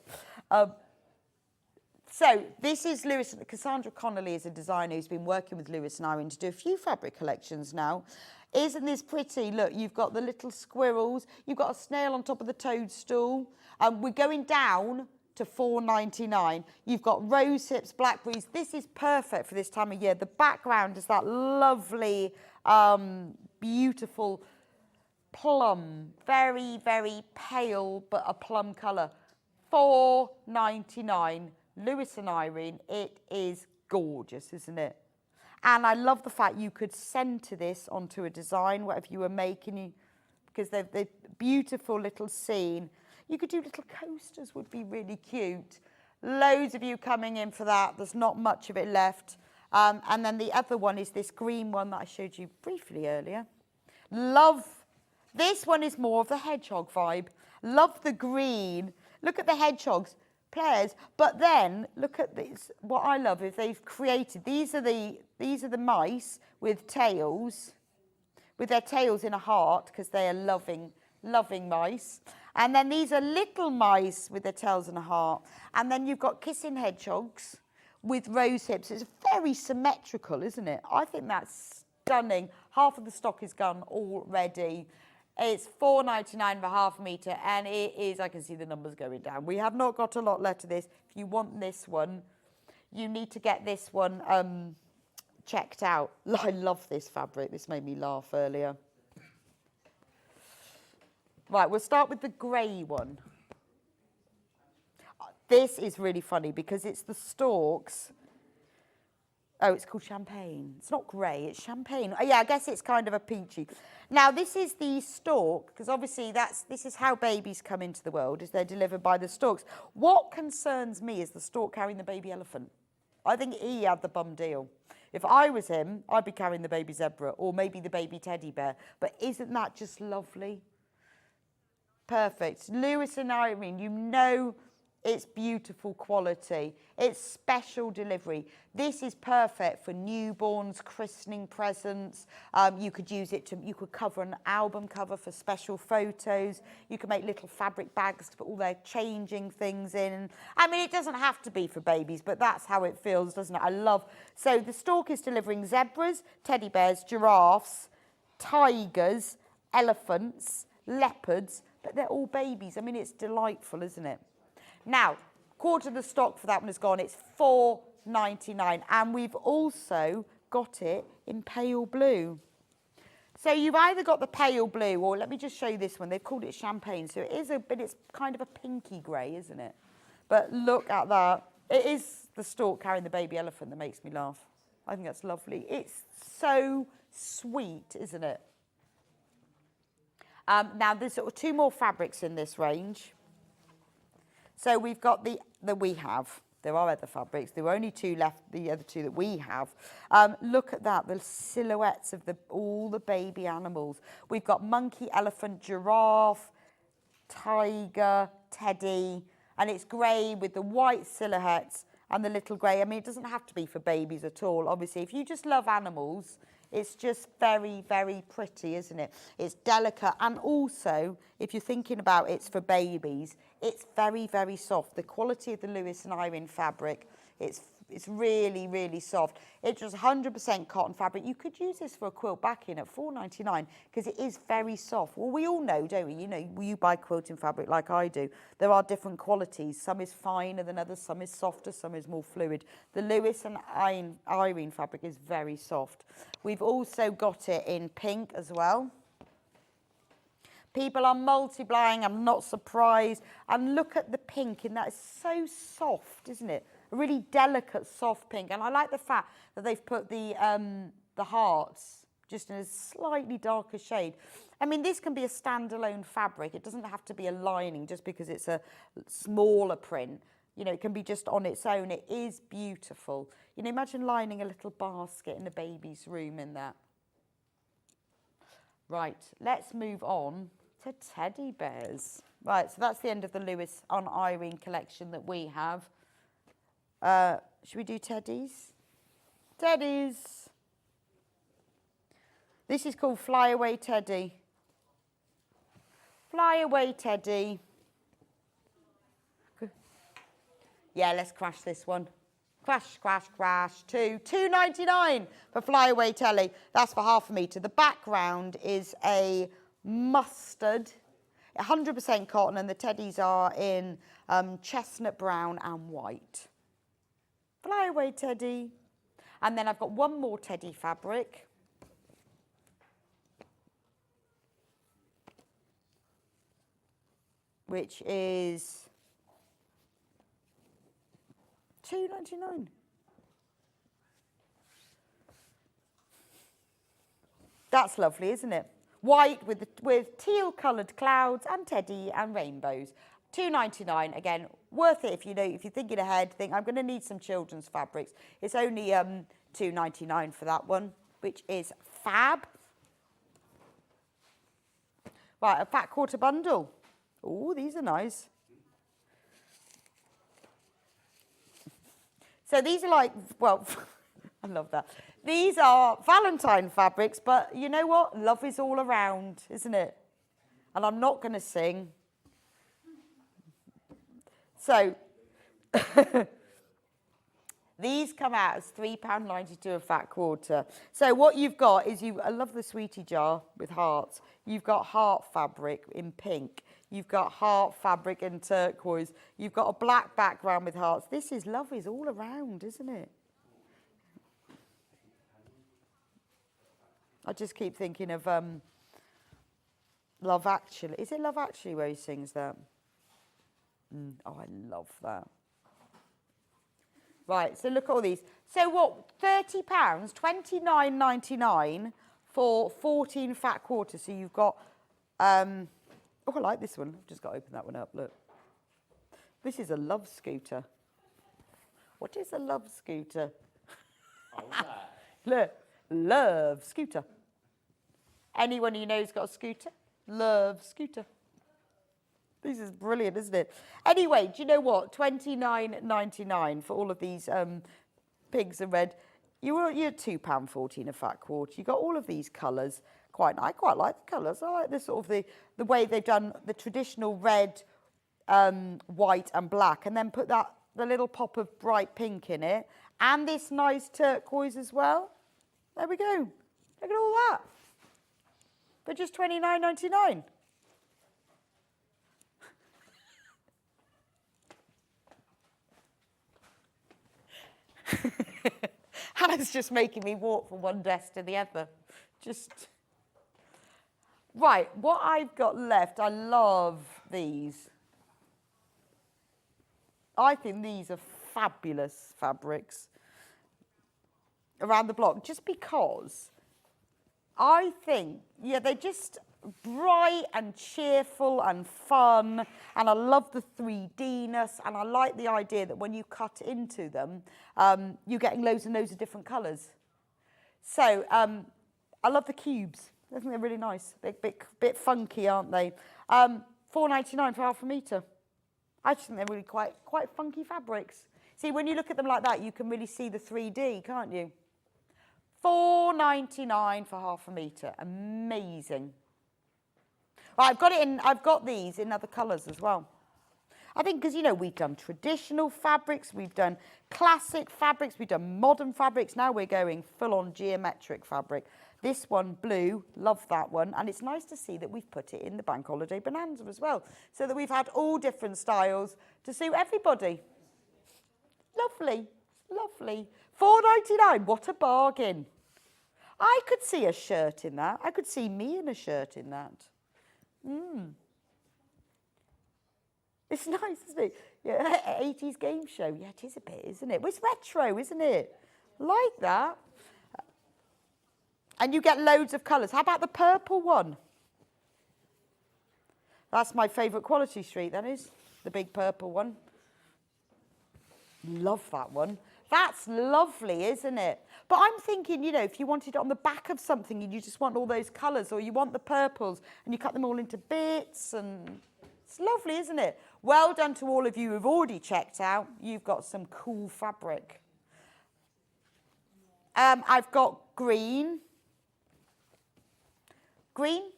So this is Lewis. Cassandra Connolly is a designer who's been working with Lewis and Irene to do a few fabric collections now. Isn't this pretty? Look, you've got the little squirrels. You've got a snail on top of the toadstool. We're going down to $4.99. You've got rose hips, blackberries. This is perfect for this time of year. The background is that lovely, beautiful plum. Very, very pale, but a plum colour. $4.99. Lewis and Irene. It is gorgeous, isn't it? And I love the fact you could centre this onto a design, whatever you were making, because they're beautiful little scene. You could do little coasters, would be really cute. Loads of you coming in for that. There's not much of it left. And then the other one is this green one that I showed you briefly earlier. Love, this one is more of the hedgehog vibe. Love the green. Look at the hedgehogs, players. But then look at this. What I love is they've created, these are the mice with tails, with their tails in a heart, because they are loving mice. And then these are little mice with their tails in a heart. And then you've got kissing hedgehogs with rose hips. It's very symmetrical, isn't it? I think that's stunning. Half of the stock is gone already. It's $4.99 for half a metre, and it is, I can see the numbers going down. We have not got a lot left of this. If you want this one, you need to get this one checked out. I love this fabric. This made me laugh earlier. Right, we'll start with the grey one. This is really funny because it's the stalks. Oh, it's called champagne. It's not grey, it's champagne. Oh, yeah, I guess it's kind of a peachy. Now, this is the stalk, because obviously this is how babies come into the world, is they're delivered by the stalks. What concerns me is the stalk carrying the baby elephant. I think he had the bum deal. If I was him, I'd be carrying the baby zebra or maybe the baby teddy bear. But isn't that just lovely? Perfect. Lewis and Irene, you know It's beautiful quality. It's special delivery. This is perfect for newborns, christening presents. You could use it to, you could cover an album cover for special photos. You can make little fabric bags to put all their changing things in. I mean, it doesn't have to be for babies, but that's how it feels, doesn't it? I love. So the stork is delivering zebras, teddy bears, giraffes, tigers, elephants, leopards, but they're all babies. I mean, it's delightful, isn't it? Now, quarter of the stock for that one is gone. It's $4.99, and we've also got it in pale blue. So you've either got the pale blue, or let me just show you this one. They've called it champagne, so it is but it's kind of a pinky grey, isn't it? But look at that. It is the stork carrying the baby elephant that makes me laugh. I think that's lovely. It's so sweet, isn't it? Now, there's sort of two more fabrics in this range. So we've got we have. There are other fabrics. There were only two left, the other two that we have. Look at that, the silhouettes of all the baby animals. We've got monkey, elephant, giraffe, tiger, teddy, and it's grey with the white silhouettes and the little grey. I mean, it doesn't have to be for babies at all, obviously. If you just love animals, it's just very, very pretty, isn't it? It's delicate. And also, if you're thinking about it's for babies, it's very, very soft. The quality of the Lewis and Irene fabric, it's really, really soft. It's just 100% cotton fabric. You could use this for a quilt backing at $4.99 because it is very soft. Well, we all know, don't we? You know, you buy quilting fabric like I do. There are different qualities. Some is finer than others. Some is softer. Some is more fluid. The Lewis and Irene fabric is very soft. We've also got it in pink as well. People are multiplying. I'm not surprised. And look at the pink in that. It's so soft, isn't it? A really delicate, soft pink. And I like the fact that they've put the hearts just in a slightly darker shade. I mean, this can be a standalone fabric. It doesn't have to be a lining just because it's a smaller print. You know, it can be just on its own. It is beautiful. You know, imagine lining a little basket in a baby's room in that. Right, let's move on to teddy bears. Right, so that's the end of the Lewis on Irene collection that we have. Should we do teddies? Teddies. This is called Fly Away Teddy. Fly Away Teddy. Yeah, let's crash this one. Crash, crash, crash. $2.99 for Fly Away Teddy. That's for half a metre. The background is a mustard, 100% cotton, and the teddies are in chestnut brown and white. Fly Away Teddy. And then I've got one more teddy fabric. Which is $2.99. That's lovely, isn't it? White with teal coloured clouds and teddy and rainbows. $2.99, again, worth it if you're thinking ahead, think I'm going to need some children's fabrics. It's only $2.99 for that one, which is fab. Right, a fat quarter bundle. Oh, these are nice. So these are like, well, I love that. These are Valentine fabrics, but you know what? Love is all around, isn't it? And I'm not going to sing. So, these come out as £3.92 a fat quarter. So what you've got is I love the sweetie jar with hearts. You've got heart fabric in pink. You've got heart fabric in turquoise. You've got a black background with hearts. This is love is all around, isn't it? I just keep thinking of Love Actually. Is it Love Actually where he sings that? Oh, I love that. Right, so look at all these. So what, £30, $29.99 for 14 fat quarters. So you've got, oh, I like this one. I've just got to open that one up, look. This is a love scooter. What is a love scooter? Oh, right. Look, love scooter. Anyone you know's got a scooter? Love scooter. This is brilliant, isn't it? Anyway, do you know what? £29.99 for all of these pigs in red. You're £2.14 a fat quarter. You got all of these colours. I quite like the colours. I like the sort of the way they've done the traditional red, white and black, and then put the little pop of bright pink in it, and this nice turquoise as well. There we go. Look at all that. For just £29.99. Hannah's just making me walk from one desk to the other. Right, what I've got left, I love these. I think these are fabulous fabrics around the block, just because I think, they're just bright and cheerful and fun, and I love the 3D-ness, and I like the idea that when you cut into them, you're getting loads and loads of different colours. So I love the cubes. I think they're really nice. They're a bit funky, aren't they? £4.99 for half a metre. I just think they're really quite funky fabrics. See, when you look at them like that, you can really see the 3D, can't you? £4.99 for half a metre. Amazing. Right, I've got these in other colours as well. I think because, we've done traditional fabrics, we've done classic fabrics, we've done modern fabrics. Now we're going full-on geometric fabric. This one, blue, love that one. And it's nice to see that we've put it in the Bank Holiday Bonanza as well, so that we've had all different styles to suit everybody. Lovely, lovely. £4.99, what a bargain. I could see a shirt in that. I could see me in a shirt in that. It's nice, isn't it? Yeah, 80s game show. Yeah, it is a bit, isn't it? Well, it's retro, isn't it? Like that. And you get loads of colours. How about the purple one? That's my favourite quality street, that is. The big purple one. Love that one. That's lovely, isn't it? But I'm thinking, if you wanted it on the back of something and you just want all those colours, or you want the purples and you cut them all into bits, and it's lovely, isn't it? Well done to all of you who've already checked out. You've got some cool fabric. I've got green. Green.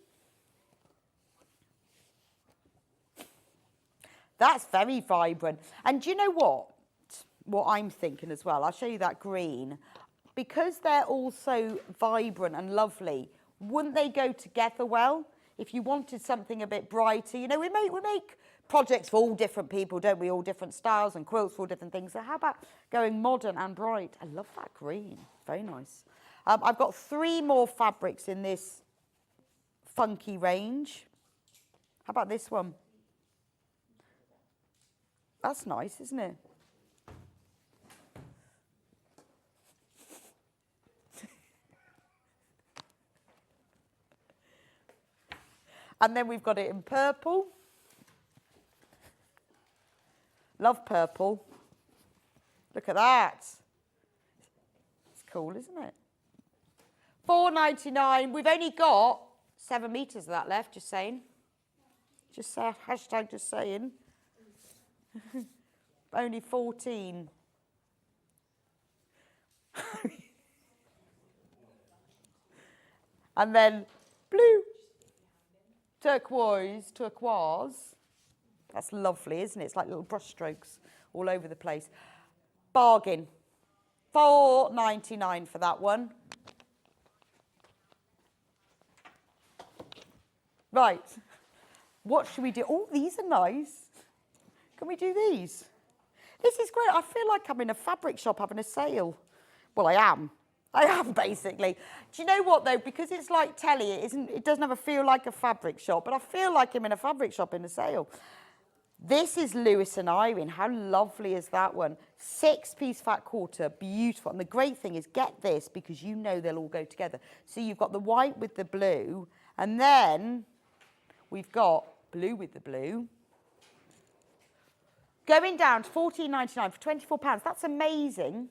That's very vibrant. And do you know what? What I'm thinking as well, I'll show you that green. Because they're all so vibrant and lovely, wouldn't they go together well? If you wanted something a bit brighter, we make projects for all different people, don't we? All different styles and quilts for all different things. So how about going modern and bright? I love that green. Very nice. I've got 3 more fabrics in this funky range. How about this one? That's nice, isn't it? And then we've got it in purple. Love purple. Look at that. It's cool, isn't it? £4.99. We've only got 7 metres of that left, just saying. Just say, hashtag just saying. Only 14. And then blue. Turquoise. That's lovely, isn't it? It's like little brush strokes all over the place. Bargain. £4.99 for that one. Right. What should we do? Oh, these are nice. Can we do these? This is great. I feel like I'm in a fabric shop having a sale. Well, I am. I am, basically. Do you know what, though? Because it's like telly, it doesn't ever feel like a fabric shop, but I feel like I'm in a fabric shop in a sale. This is Lewis and Irene. How lovely is that one? 6-piece fat quarter, beautiful. And the great thing is, get this, because they'll all go together. So you've got the white with the blue, and then we've got blue with the blue. Going down to £14.99 for £24. That's amazing.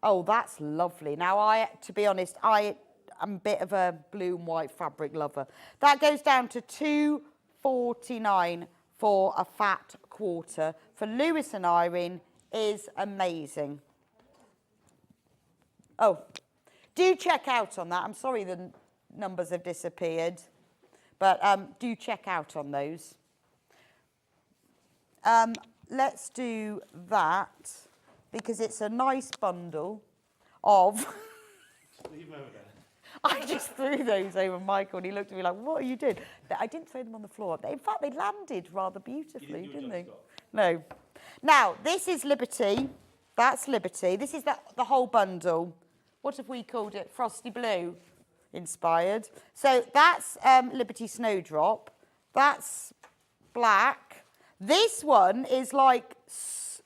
Oh, that's lovely. Now, to be honest, I am a bit of a blue and white fabric lover. That goes down to £2.49 for a fat quarter for Lewis and Irene is amazing. Oh, do check out on that. I'm sorry the numbers have disappeared, but do check out on those. Let's do that because it's a nice bundle of... Leave them over there. I just threw those over Michael and he looked at me like, what are you doing? But I didn't throw them on the floor. In fact, they landed rather beautifully, didn't they? No. Now, this is Liberty. That's Liberty. This is the whole bundle. What have we called it? Frosty Blue inspired. So that's Liberty Snowdrop. That's black. This one is like, this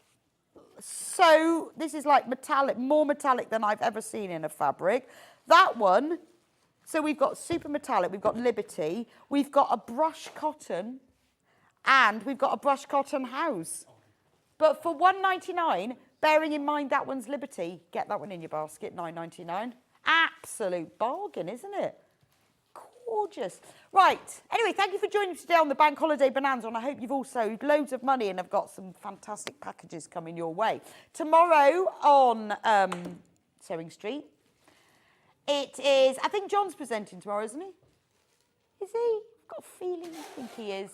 is like metallic, more metallic than I've ever seen in a fabric. That one, so we've got super metallic, we've got Liberty, we've got a brush cotton, and we've got a brush cotton house. But for $1.99, bearing in mind that one's Liberty, get that one in your basket, $9.99. Absolute bargain, isn't it? Gorgeous. Right, anyway, thank you for joining me today on the Bank Holiday Bonanza, and I hope you've all sewed loads of money and have got some fantastic packages coming your way. Tomorrow on Sewing Street, it is, I think John's presenting tomorrow, isn't he? Is he? I've got a feeling I think he is.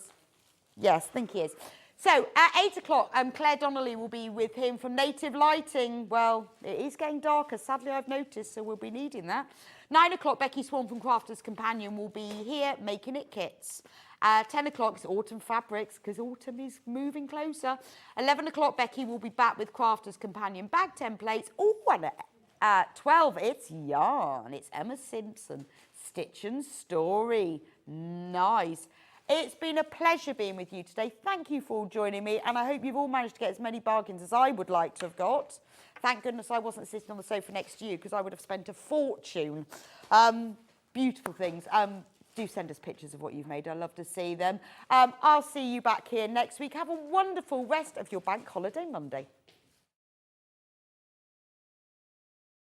Yes, I think he is. So, at 8 o'clock, Claire Donnelly will be with him from Native Lighting. Well, it is getting darker, sadly, I've noticed, so we'll be needing that. 9 o'clock, Becky Swan from Crafters Companion will be here making it kits. 10 o'clock is Autumn Fabrics, because autumn is moving closer. 11 o'clock, Becky will be back with Crafters Companion bag templates. Oh, and at 12, it's yarn. It's Emma Simpson, Stitch and Story. Nice. It's been a pleasure being with you today. Thank you for all joining me, and I hope you've all managed to get as many bargains as I would like to have got. Thank goodness I wasn't sitting on the sofa next to you, because I would have spent a fortune. Beautiful things. Do send us pictures of what you've made. I love to see them. I'll see you back here next week. Have a wonderful rest of your Bank Holiday Monday.